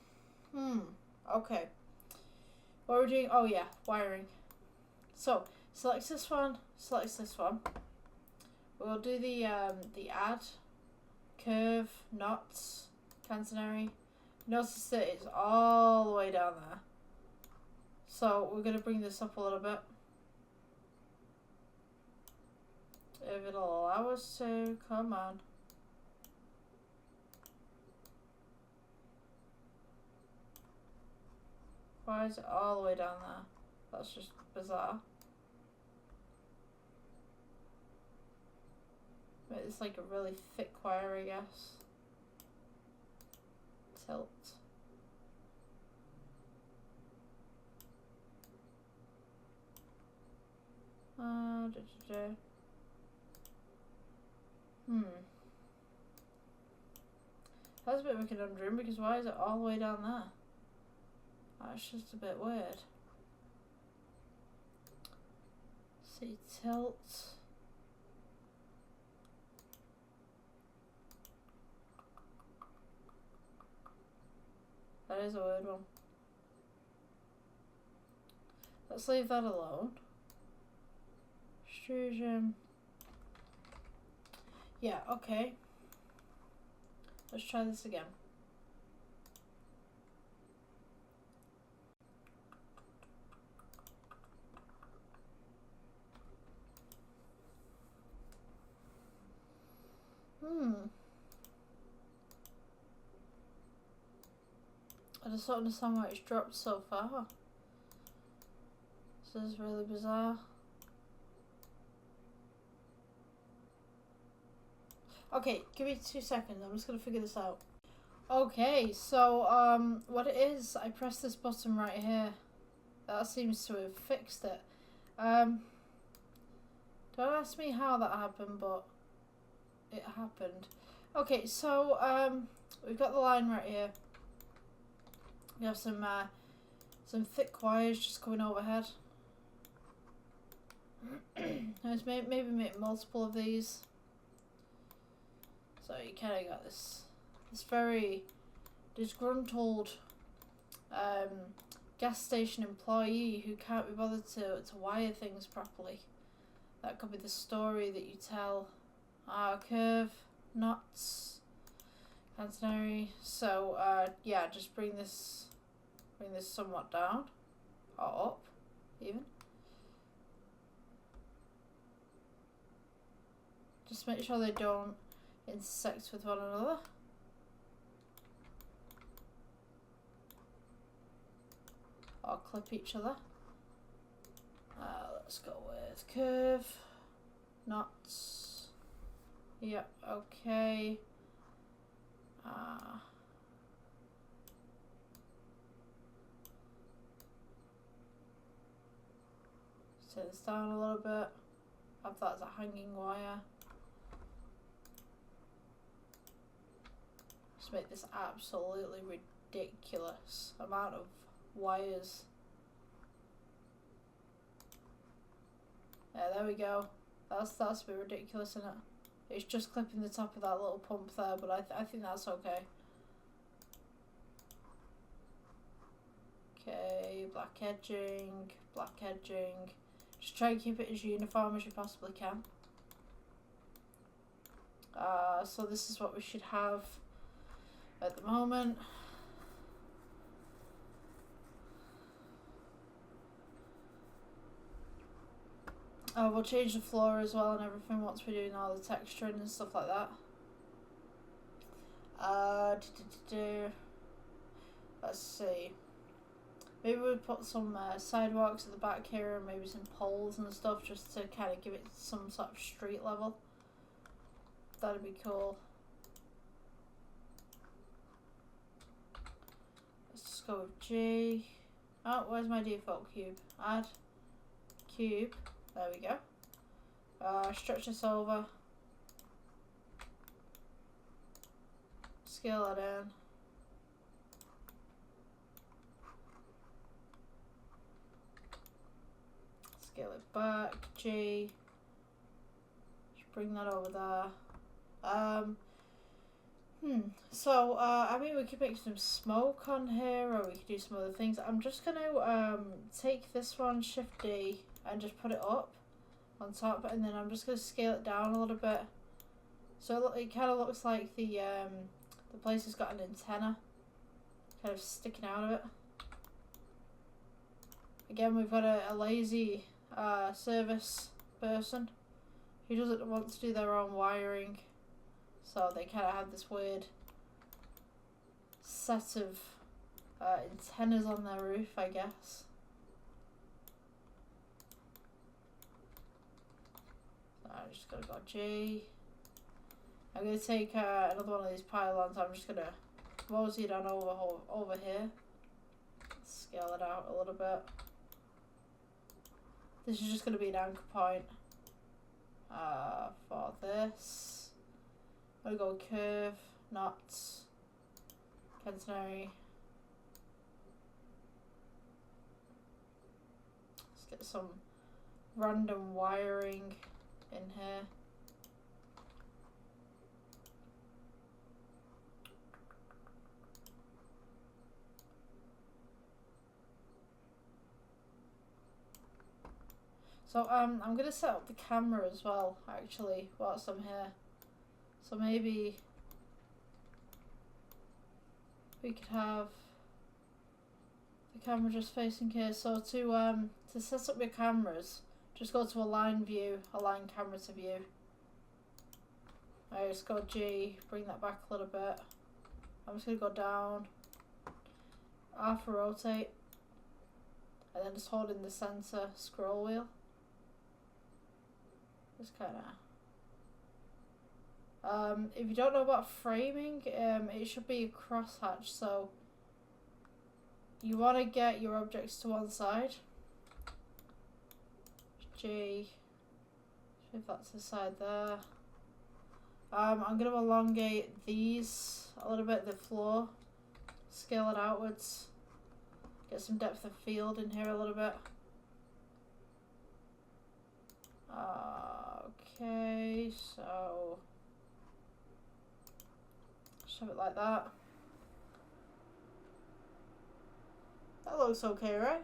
okay. What we're doing? Oh yeah, wiring. So select this one. Select this one. We'll do the add curve knots catenary. Notice that it's all the way down there. So we're gonna bring this up a little bit. If it'll allow us to, come on. Why is it all the way down there? That's just bizarre. It's like a really thick wire, I guess. Tilt. That's a bit of a conundrum, because why is it all the way down there? That's just a bit weird. See, tilt. That is a weird one. Let's leave that alone. Extrusion. Yeah, okay. Let's try this again. I just don't understand why it's dropped so far. This is really bizarre. Okay, give me 2 seconds. I'm just gonna figure this out. Okay, so what it is, I press this button right here. That seems to have fixed it. Don't ask me how that happened, but it happened. Okay, so we've got the line right here. We have some thick wires just coming overhead. Let's maybe make multiple of these. So you kind of got this very disgruntled gas station employee who can't be bothered to wire things properly. That could be the story that you tell. Curve, knots, catenary. So yeah, just bring this somewhat down, or up, even. Just make sure they don't intersect with one another. Or clip each other. let's go with curve, knots. Yep, okay. Take this down a little bit. Have that as a hanging wire. Just make this absolutely ridiculous amount of wires. Yeah, there we go. That's a bit ridiculous, isn't it? It's just clipping the top of that little pump there, but I think that's okay. Okay, black edging, black edging. Just try and keep it as uniform as you possibly can. So this is what we should have at the moment. We'll change the floor as well and everything once we're doing all the texturing and stuff like that. Let's see. Maybe we'll put some sidewalks at the back here and maybe some poles and stuff just to kind of give it some sort of street level. That'd be cool. Let's just go with G. Oh, where's my default cube? Add cube. There we go. Stretch this over. Scale that in. Scale it back. G. Just bring that over there. So, I mean, we could make some smoke on here, or we could do some other things. I'm just going to take this one, Shift D, and just put it up on top, and then I'm just going to scale it down a little bit. So it kind of looks like the place has got an antenna kind of sticking out of it. Again, we've got a lazy service person who doesn't want to do their own wiring. So they kind of have this weird set of antennas on their roof, I guess. So I'm just going to go G. I'm going to take another one of these pylons. I'm just going to mosey it on over here. Scale it out a little bit. This is just going to be an anchor point for this. I'm going to go curve, knots, catenary. Let's get some random wiring in here. So I'm going to set up the camera as well, actually, whilst I'm here. So maybe we could have the camera just facing here. So to set up your cameras, just go to align view, align camera to view. Alright, just go G, bring that back a little bit. I'm just going to go down, R for rotate, and then just hold in the center scroll wheel. Just kind of. If you don't know about framing, it should be a crosshatch, so you want to get your objects to one side. G, if that's the side there. I'm going to elongate these a little bit, the floor, scale it outwards, get some depth of field in here a little bit. Okay, so shove it like that. That looks okay, right?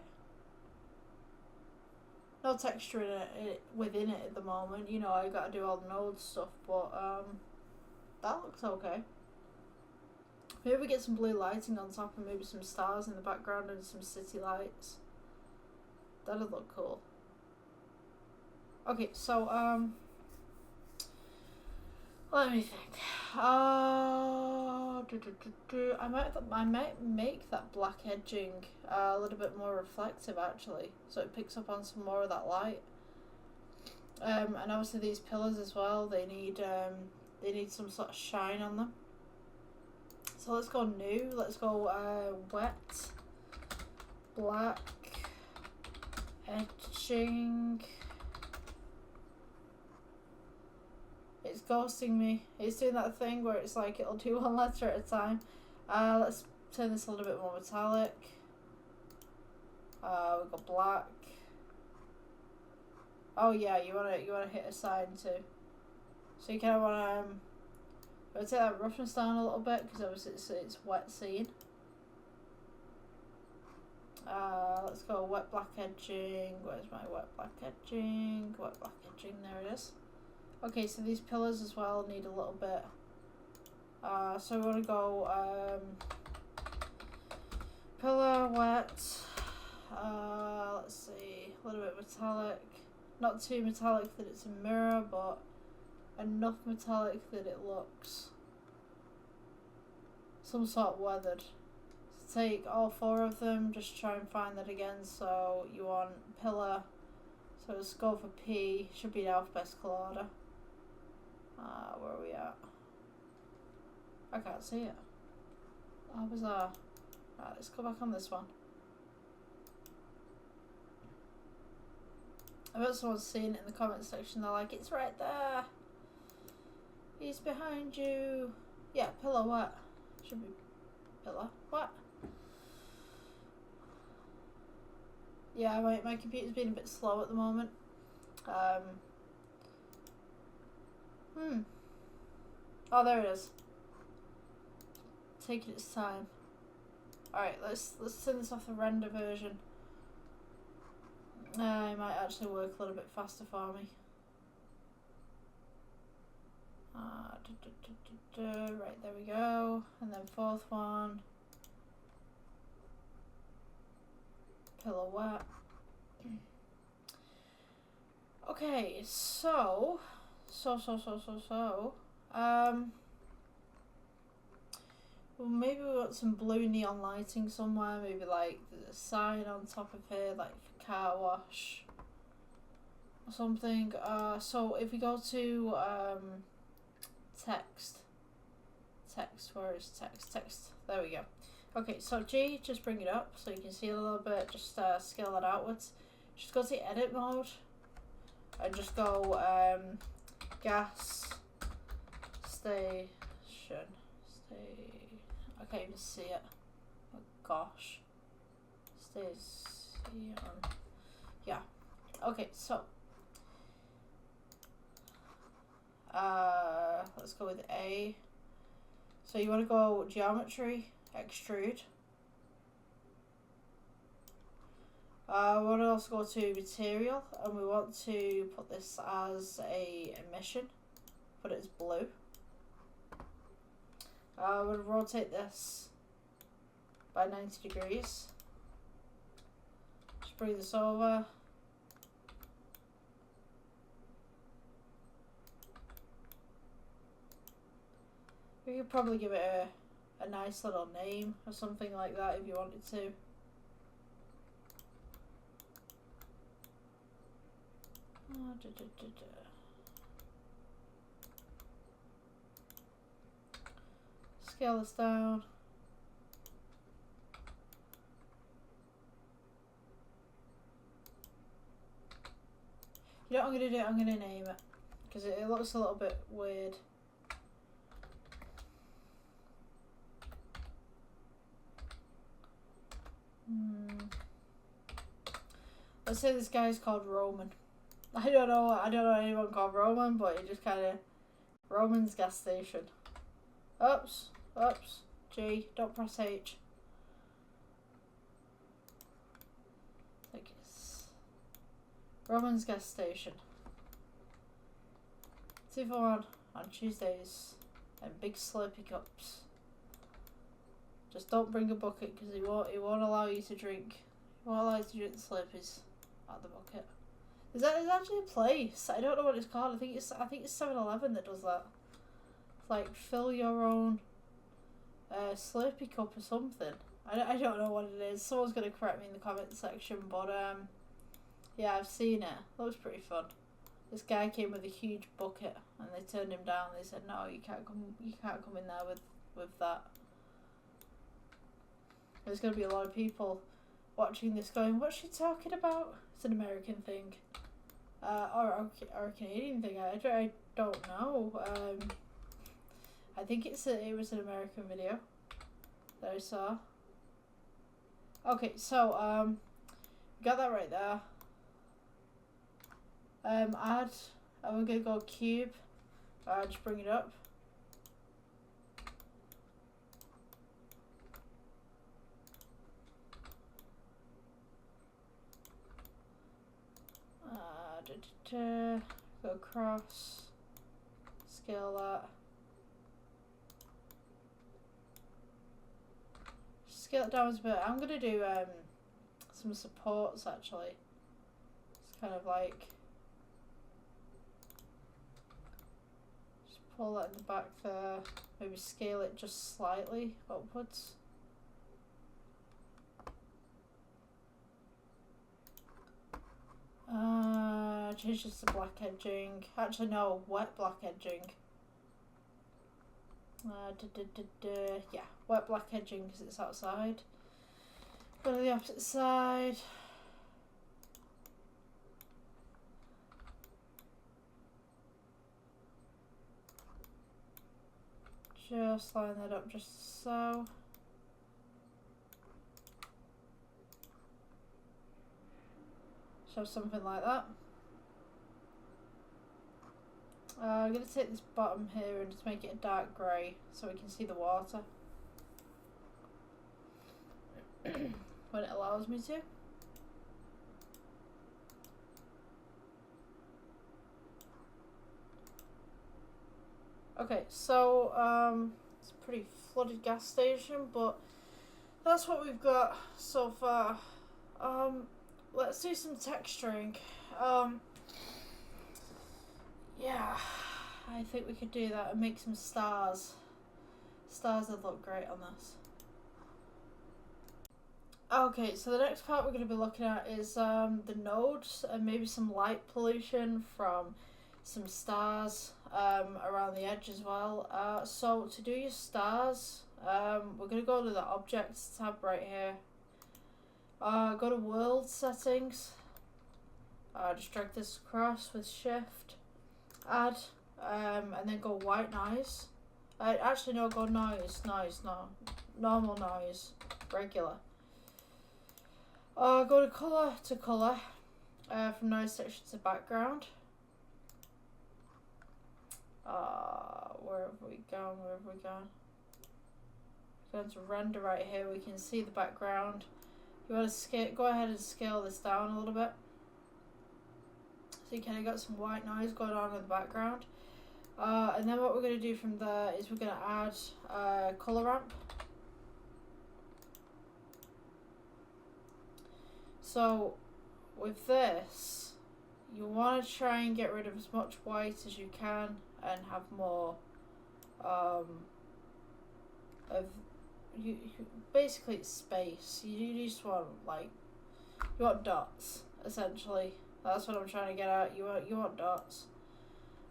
No texture in it within it at the moment. You know, I got to do all the node stuff, but that looks okay. Maybe we get some blue lighting on top and maybe some stars in the background and some city lights. That'd look cool. Okay, so let me think. I might make that black edging a little bit more reflective, actually, so it picks up on some more of that light. And obviously these pillars as well, they need some sort of shine on them. So let's go new. Let's go wet, black, etching. It's ghosting me. It's doing that thing where it's like it'll do one letter at a time. Let's turn this a little bit more metallic. We've got black. Oh yeah, you wanna hit a sign too. So you kind of wanna take that roughness down a little bit because obviously it's wet scene. Let's go wet black edging. Where's my wet black edging? Wet black edging. There it is. Okay, so these pillars as well need a little bit. So we want to go pillar wet. Let's see, a little bit metallic. Not too metallic that it's a mirror, but enough metallic that it looks some sort of weathered. So take all four of them, just try and find that again. So you want pillar, so let's go for P, should be in alphabetical order. Where are we at? I can't see it. How bizarre. Right, let's go back on this one. I bet someone's seen it in the comment section. They're like, it's right there. He's behind you. Yeah, pillar what? Should be pillar what? Yeah, my computer's been a bit slow at the moment. Oh, there it is. Taking its time. Alright, let's turn this off the render version. It might actually work a little bit faster for me. Right, there we go. And then fourth one. Pillar wet. Okay, so well, maybe we want some blue neon lighting somewhere. Maybe like there's a sign on top of here, like for car wash or something. So if we go to text, where is text? There we go. Okay, so G, just bring it up so you can see it a little bit. Just scale it outwards. Just go to edit mode and just go gas station. I can't even see it. Oh gosh. Station. Yeah. Okay, so let's go with A. So you want to go geometry, extrude. We want to also go to material, and we want to put this as a emission. Put it as blue. We'll rotate this by 90 degrees. Just bring this over. We could probably give it a nice little name or something like that if you wanted to. Scale this down. You know what I'm going to do? I'm going to name it because it looks a little bit weird. Let's say this guy's called Roman. I don't know anyone called Roman, but it just kind of Roman's gas station. Oops, G, don't press H. Like it's Roman's gas station. 2 for 1 on Tuesdays and big Slurpee cups. Just don't bring a bucket because he won't allow you to drink. He won't allow you to drink the Slurpees out of the bucket. There's actually a place. I don't know what it's called. I think it's 7-Eleven that does that. It's like fill your own Slurpee cup or something. I don't know what it is. Someone's gonna correct me in the comment section, but yeah, I've seen it. It looks pretty fun. This guy came with a huge bucket, and they turned him down. They said, "No, you can't come. You can't come in there with that." There's going to be a lot of people watching this, going, "What's she talking about?" It's an American thing, or a Canadian thing. I don't know. I think it was an American video that I saw. Okay, so got that right there. Add, and we're gonna go cube. Just bring it up. Go across. Scale that. Scale it down a bit. I'm gonna do some supports actually. It's kind of like just pull that in the back there. Maybe scale it just slightly upwards. Change this to black edging. Actually, no, wet black edging. Yeah, wet black edging because it's outside. Go to the opposite side. Just line that up just so. So something like that. I'm going to take this bottom here and just make it a dark grey so we can see the water when it allows me to. Okay, so it's a pretty flooded gas station, but that's what we've got so far. Let's do some texturing. Yeah, I think we could do that and make some stars. Stars would look great on this. Okay, so the next part we're going to be looking at is the nodes and maybe some light pollution from some stars around the edge as well. So to do your stars, we're going to go to the Objects tab right here. Go to World Settings. Just drag this across with Shift. Add, and then go White Noise. Actually no, go Noise, no. Normal noise, regular. Go to Color, from Noise Section to Background. Where have we gone? Going to render right here, we can see the background. You want to go ahead and scale this down a little bit. So you kind of got some white noise going on in the background. And then what we're going to do from there is we're going to add color ramp. So with this, you want to try and get rid of as much white as you can and have more of basically it's space. You just want you want dots essentially. That's what I'm trying to get at. You want dots.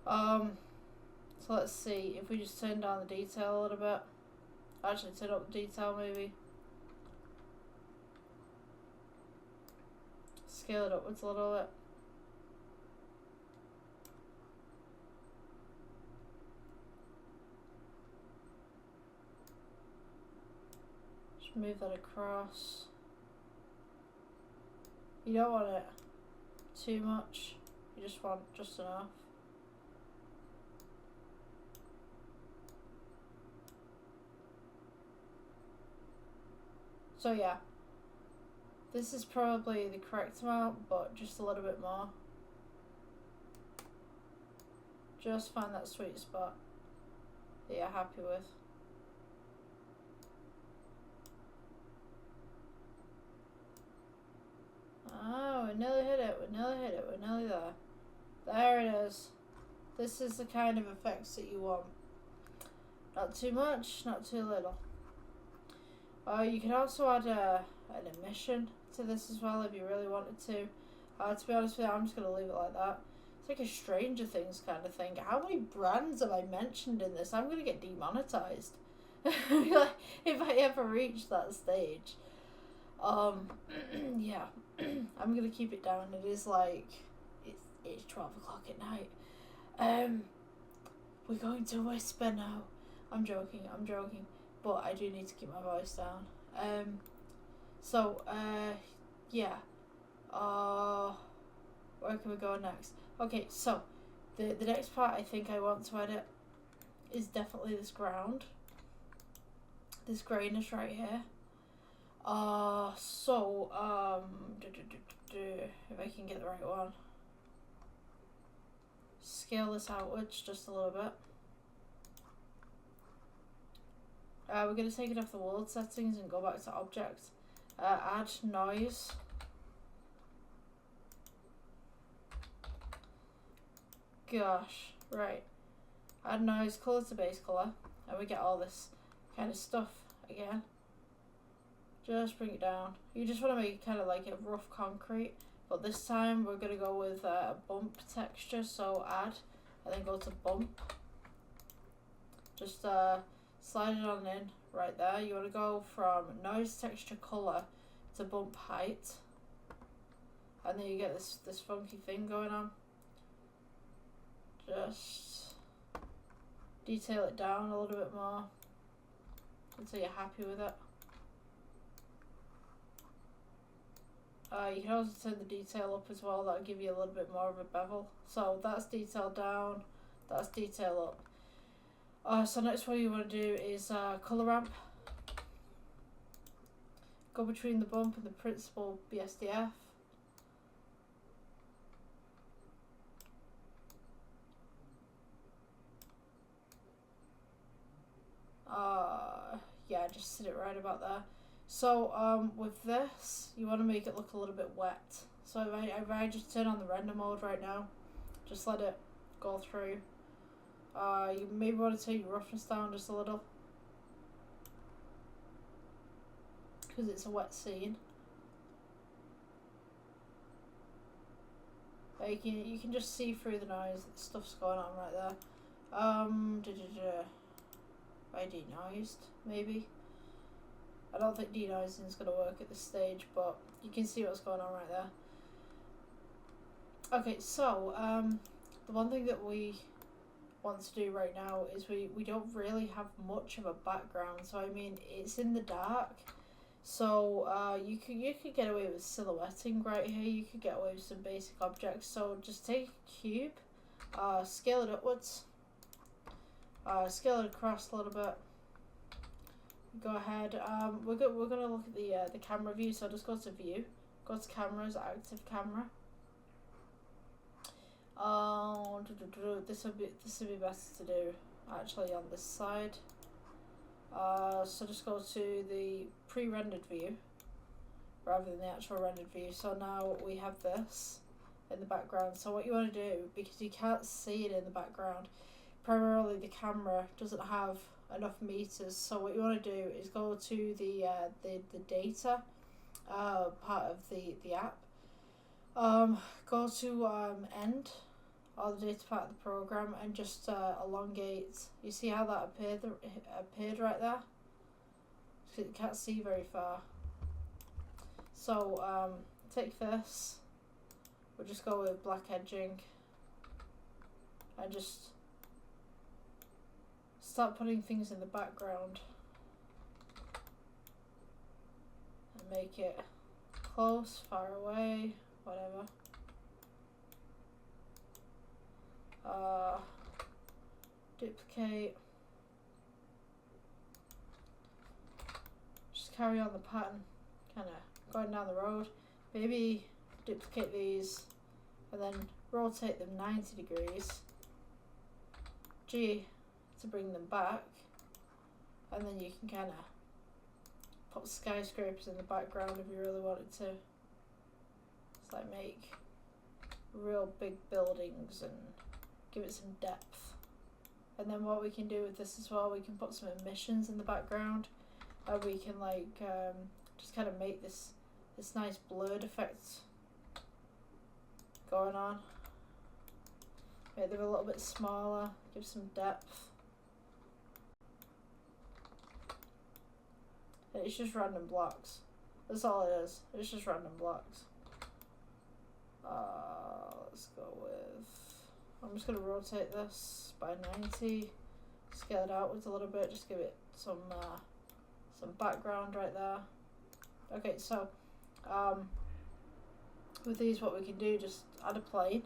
So let's see if we just turn down the detail a little bit. Actually, turn up the detail maybe. Scale it upwards a little bit. Just move that across. You don't want it too much. You just want just enough. So yeah, this is probably the correct amount, but just a little bit more. Just find that sweet spot that you're happy with. Oh, we nearly hit it, we're nearly there. There it is. This is the kind of effects that you want. Not too much, not too little. You can also add an emission to this as well if you really wanted to. To be honest with you, I'm just going to leave it like that. It's like a Stranger Things kind of thing. How many brands have I mentioned in this? I'm gonna get demonetized. Like, if I ever reach that stage. Yeah. I'm gonna keep it down. It is like it's 12 o'clock at night. We're going to whisper now. I'm joking. But I do need to keep my voice down. Yeah. Where can we go next? Okay, so the next part I think I want to edit is definitely this ground. This greyness right here. If I can get the right one. Scale this outwards just a little bit. We're going to take it off the world settings and go back to object. Add noise. Gosh, right. Add noise, colour to base colour, and we get all this kind of stuff again. Just bring it down. You just want to make it kind of like a rough concrete, but this time we're going to go with a bump texture, so add, and then go to bump. Just slide it on in right there. You want to go from noise, texture, colour to bump height, and then you get this funky thing going on. Just detail it down a little bit more until you're happy with it. You can also turn the detail up as well. That'll give you a little bit more of a bevel. So that's detail down, that's detail up. So next what you want to do is colour ramp. Go between the bump and the principal BSDF. Yeah, just sit it right about there. So with this, you want to make it look a little bit wet. So if I just turn on the render mode right now, just let it go through. You maybe want to take your roughness down just a little, because it's a wet scene. You can just see through the noise that stuff's going on right there. I denoised, maybe. I don't think denoising is going to work at this stage, but you can see what's going on right there. Okay, so the one thing that we want to do right now is we don't really have much of a background. So I mean, it's in the dark, so you could get away with silhouetting right here. You could get away with some basic objects. So just take a cube, scale it upwards. Scale it across a little bit. Go ahead. We're gonna look at the camera view. So just go to view, go to cameras, active camera. This would be best to do actually on this side. So just go to the pre-rendered view rather than the actual rendered view. So now we have this in the background. So what you want to do, because you can't see it in the background, primarily the camera doesn't have enough meters, so what you want to do is go to the data part of the app, go to end, or the data part of the program, and just elongate. You see how that appeared right there? So you can't see very far. So take this, we'll just go with black edging, and just start putting things in the background and make it close, far away, whatever. Duplicate. Just carry on the pattern, kind of going down the road. Maybe duplicate these and then rotate them 90 degrees. G to bring them back, and then you can kind of put skyscrapers in the background if you really wanted to. It's like make real big buildings and give it some depth. And then what we can do with this as well, we can put some emissions in the background, and we can like just kind of make this nice blurred effect going on. Make them a little bit smaller, give some depth. And it's just random blocks. That's all it is. It's just random blocks. Let's go with... I'm just going to rotate this by 90. Scale it outwards a little bit. Just give it some background right there. Okay, so with these, what we can do, just add a plane.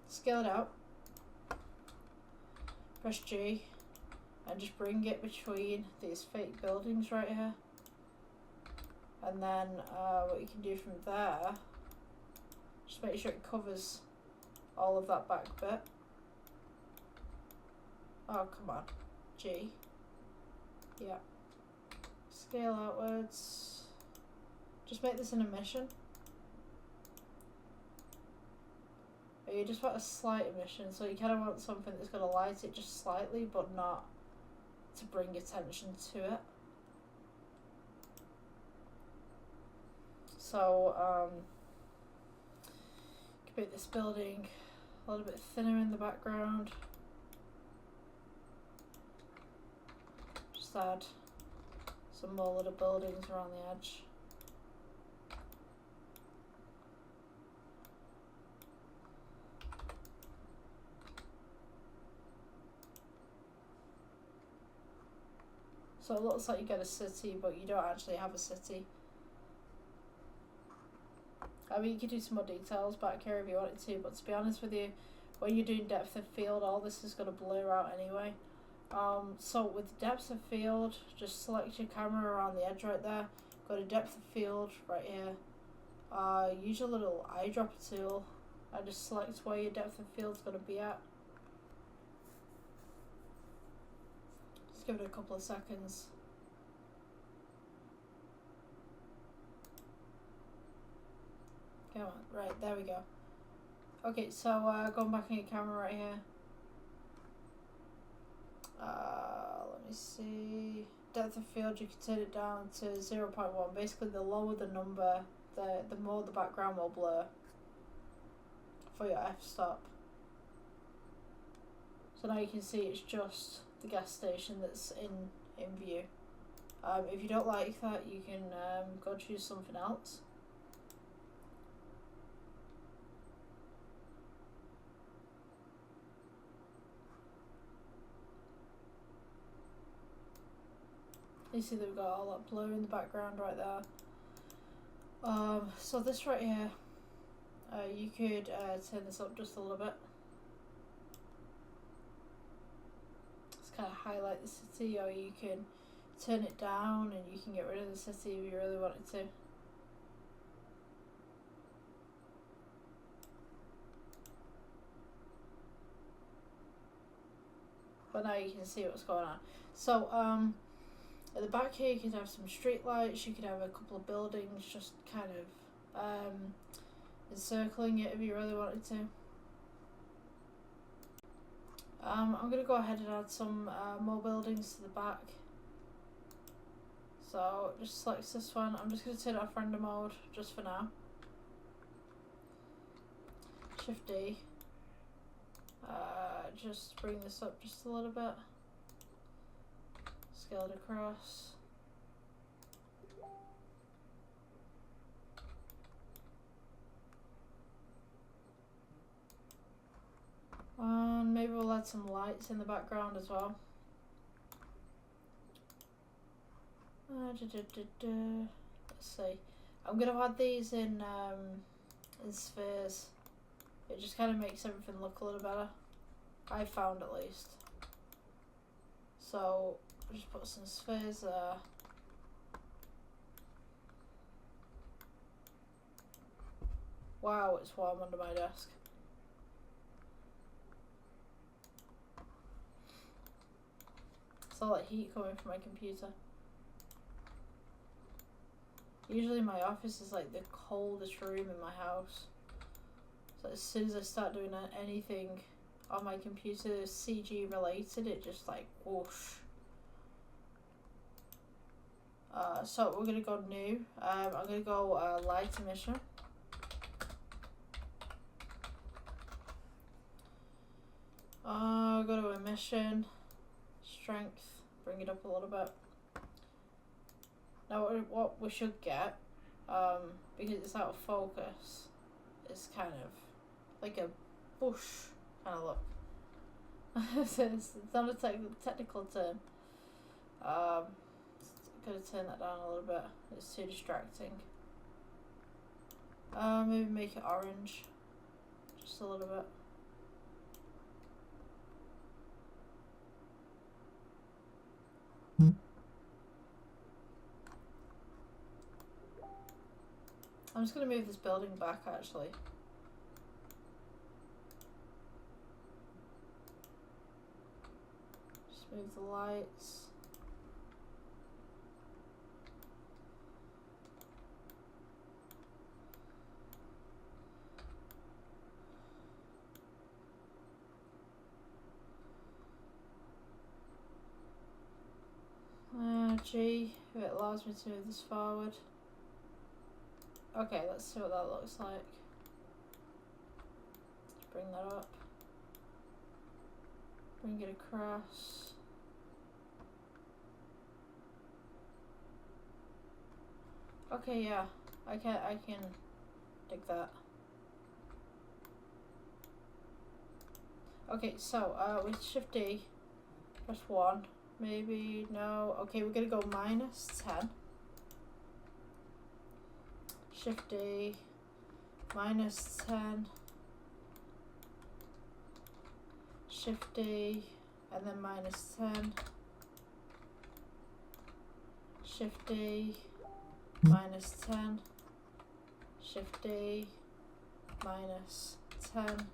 Scale it out. Press G. And just bring it between these fake buildings right here. And then what you can do from there, just make sure it covers all of that back bit. Oh, come on. G. Yeah. Scale outwards. Just make this an emission. Or you just want a slight emission, so you kind of want something that's going to light it just slightly, but not to bring attention to it. So, you can make this building a little bit thinner in the background. Just add some more little buildings around the edge. So it looks like you get a city, but you don't actually have a city. I mean, you could do some more details back here if you wanted to, but to be honest with you, when you're doing depth of field, all this is going to blur out anyway. So with depth of field, just select your camera around the edge right there, go to depth of field right here, use your little eyedropper tool, and just select where your depth of field is going to be at. Just give it a couple of seconds. Come on, right, there we go. Okay, so going back on your camera right here. Let me see. Depth of field, you can turn it down to 0.1. Basically, the lower the number, the more the background will blur for your f-stop. So now you can see it's just the gas station that's in view. If you don't like that, you can go choose something else. You see that we've got all that blur in the background right there. So this right here, you could turn this up just a little bit. Just kind of highlight the city, or you can turn it down and you can get rid of the city if you really wanted to. But now you can see what's going on. So, at the back here you could have some street lights, you could have a couple of buildings just kind of encircling it if you really wanted to. I'm going to go ahead and add some more buildings to the back. So just select this one. I'm just going to turn it off render mode just for now. Shift D. Just bring this up just a little bit. Scale it across. And maybe we'll add some lights in the background as well. Let's see. I'm going to add these in spheres. It just kind of makes everything look a little better. I found at least. So just put some spheres there. Wow, it's warm under my desk. It's all that heat coming from my computer. Usually my office is like the coldest room in my house. So as soon as I start doing anything on my computer CG related, it just like whoosh. So we're going to go new. I'm going to go light emission. coordination, strength, bring it up a little bit. Now what we should get, because it's out of focus, is kind of like a bush kind of look. It's not a technical term. Gotta turn that down a little bit. It's too distracting. Maybe make it orange, just a little bit. I'm just gonna move this building back actually. Just move the lights. G, if it allows me to move this forward. Okay, let's see what that looks like. Let's bring that up. Bring it across. Okay, yeah, I can dig that. Okay, so with Shift D, press 1. Maybe, no. Okay, we're gonna go -10. Shift D, -10. Shift D, and then -10. Shift D, -10. Shift D, -10.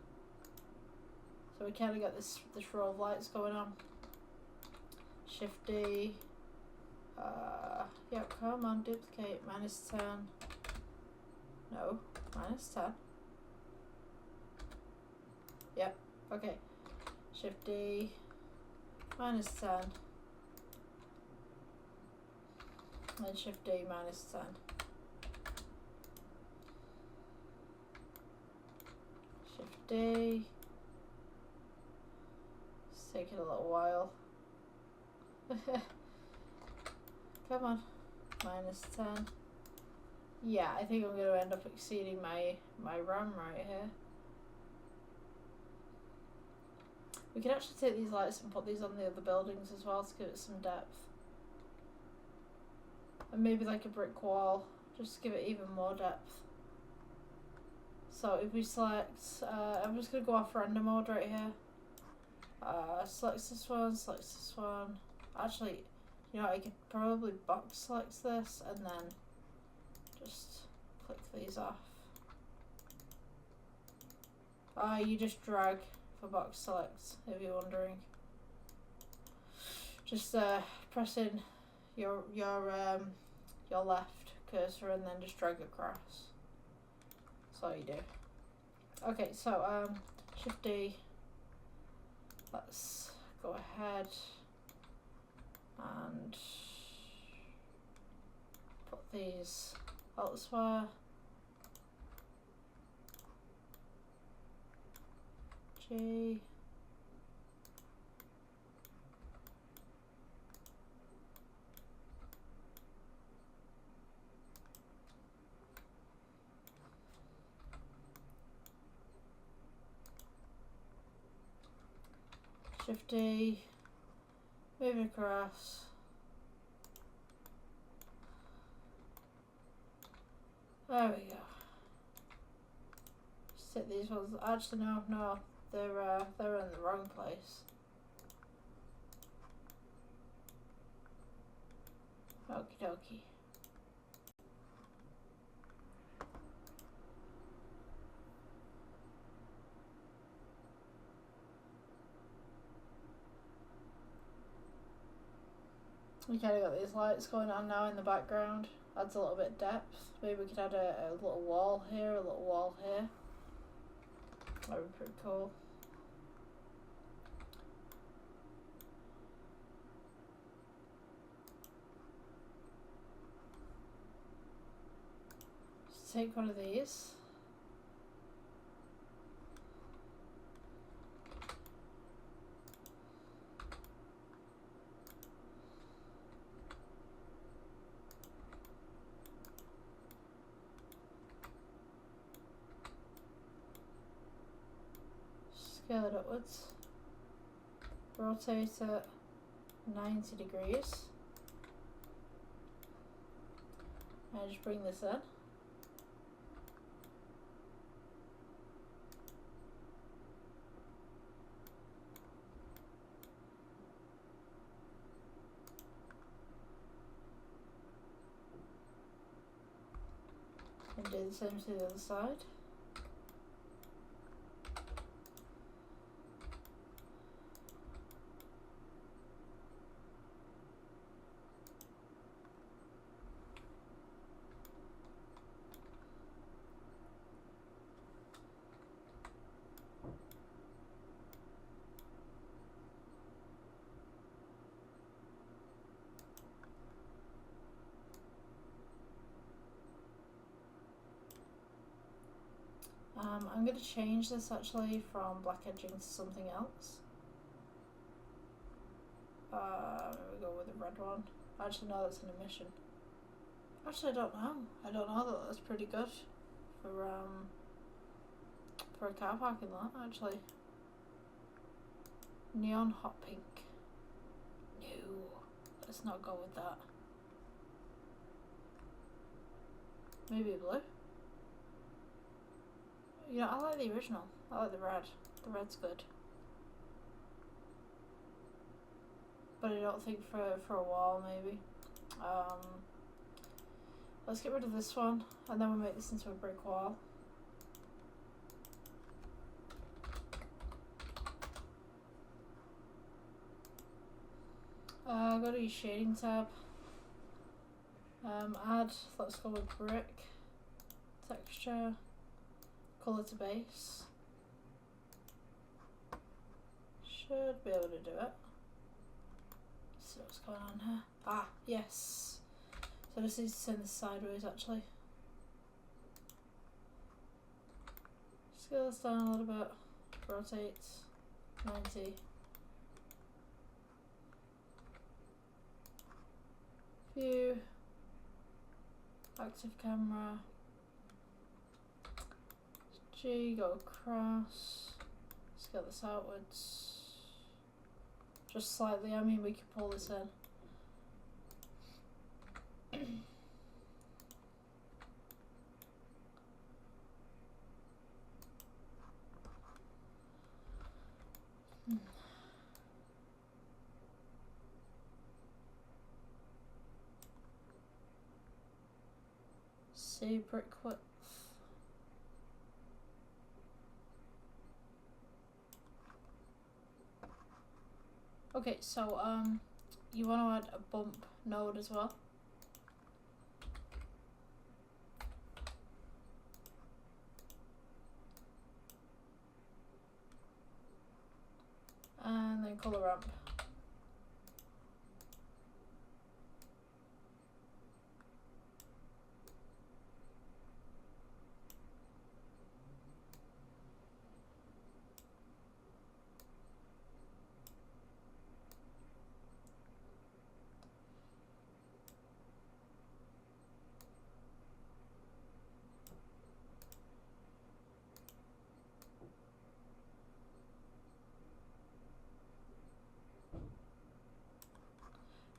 So we kind of got this row of lights going on. Shift D, yeah, come on, duplicate, -10, no, -10, yep, okay, Shift D, -10, and Shift D, -10, Shift D, it's taking a little while. Come on, -10. Yeah, I think I'm going to end up exceeding my RAM right here. We can actually take these lights and put these on the other buildings as well to give it some depth. And maybe like a brick wall, just to give it even more depth. So if we select, I'm just going to go off render mode right here. Select this one. Actually, you know, I could probably box select this and then just click these off. You just drag for box select if you're wondering. Just press in your left cursor and then just drag across. That's all you do. Okay, so Shift D. Let's go ahead and put these elsewhere. G. Shift D, move it across. There we go. Set these ones. Actually, no, they're in the wrong place. Okie dokie. We kind of got these lights going on now in the background. Adds a little bit of depth. Maybe we could add a little wall here, a little wall here. That would be pretty cool. Just take one of these. Scale it upwards. Rotate it 90 degrees. And just bring this in. And do the same to the other side. I'm going to change this actually from black edging to something else. Maybe go with the red one. Actually, no, that's an emission. Actually, I don't know. I don't know that that's pretty good for a car parking lot. Actually, neon hot pink. No, let's not go with that. Maybe blue. You know, I like the original. I like the red. The red's good. But I don't think for a wall, maybe. Let's get rid of this one, and then we'll make this into a brick wall. Go to your shading tab. Add, let's go with brick. Texture. Colour to base. Should be able to do it. Let's see what's going on here. Ah, yes. So I just need to turn this sideways actually. Scale this down a little bit. Rotate 90. View. Active camera. G, go across, scale this outwards, just slightly. I mean, we can pull this in. See brick width. Okay, so you want to add a bump node as well. And then color ramp.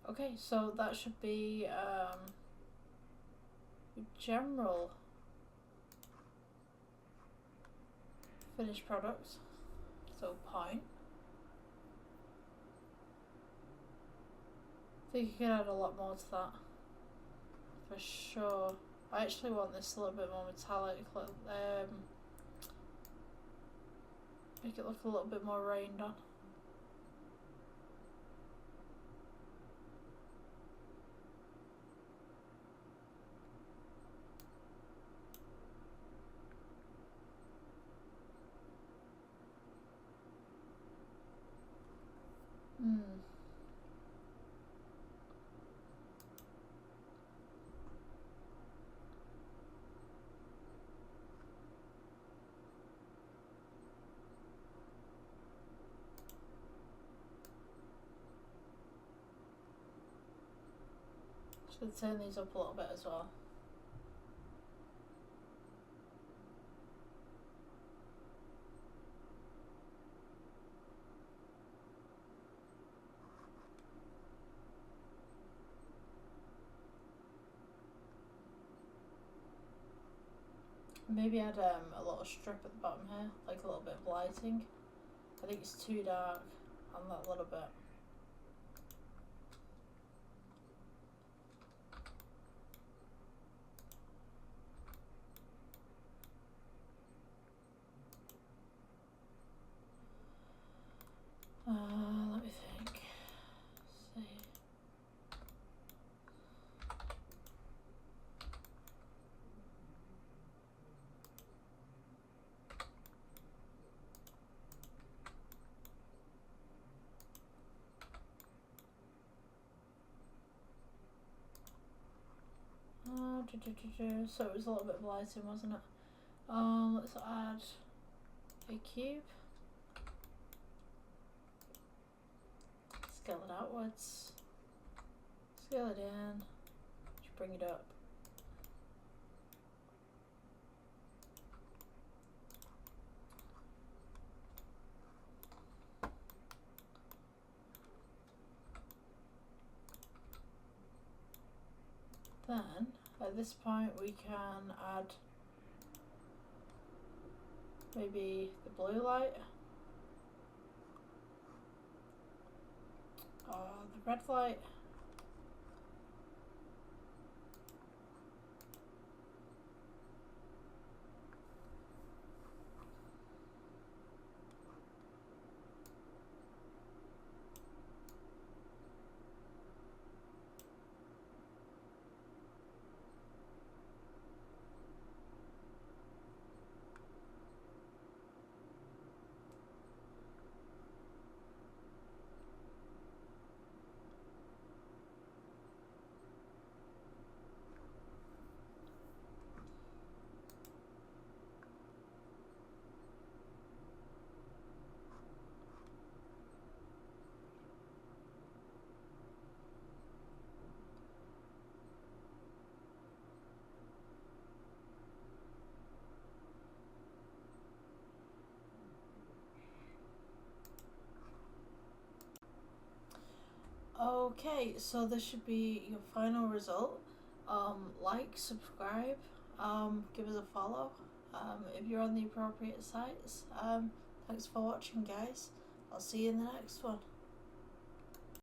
Okay, so that should be general finished product. So pine. I think you can add a lot more to that for sure. I actually want this a little bit more metallic. Make it look a little bit more rained on. Should turn these up a little bit as well. Maybe add a little strip at the bottom here, like a little bit of lighting. I think it's too dark on that little bit. Let me think. See. So it was a little bit of lighting, wasn't it? Let's add a cube. Scale it outwards. Scale it in. Just bring it up. Then, at this point, we can add maybe the blue light, or the red light. Okay, so this should be your final result. Like, subscribe, give us a follow if you're on the appropriate sites. Thanks for watching, guys. I'll see you in the next one.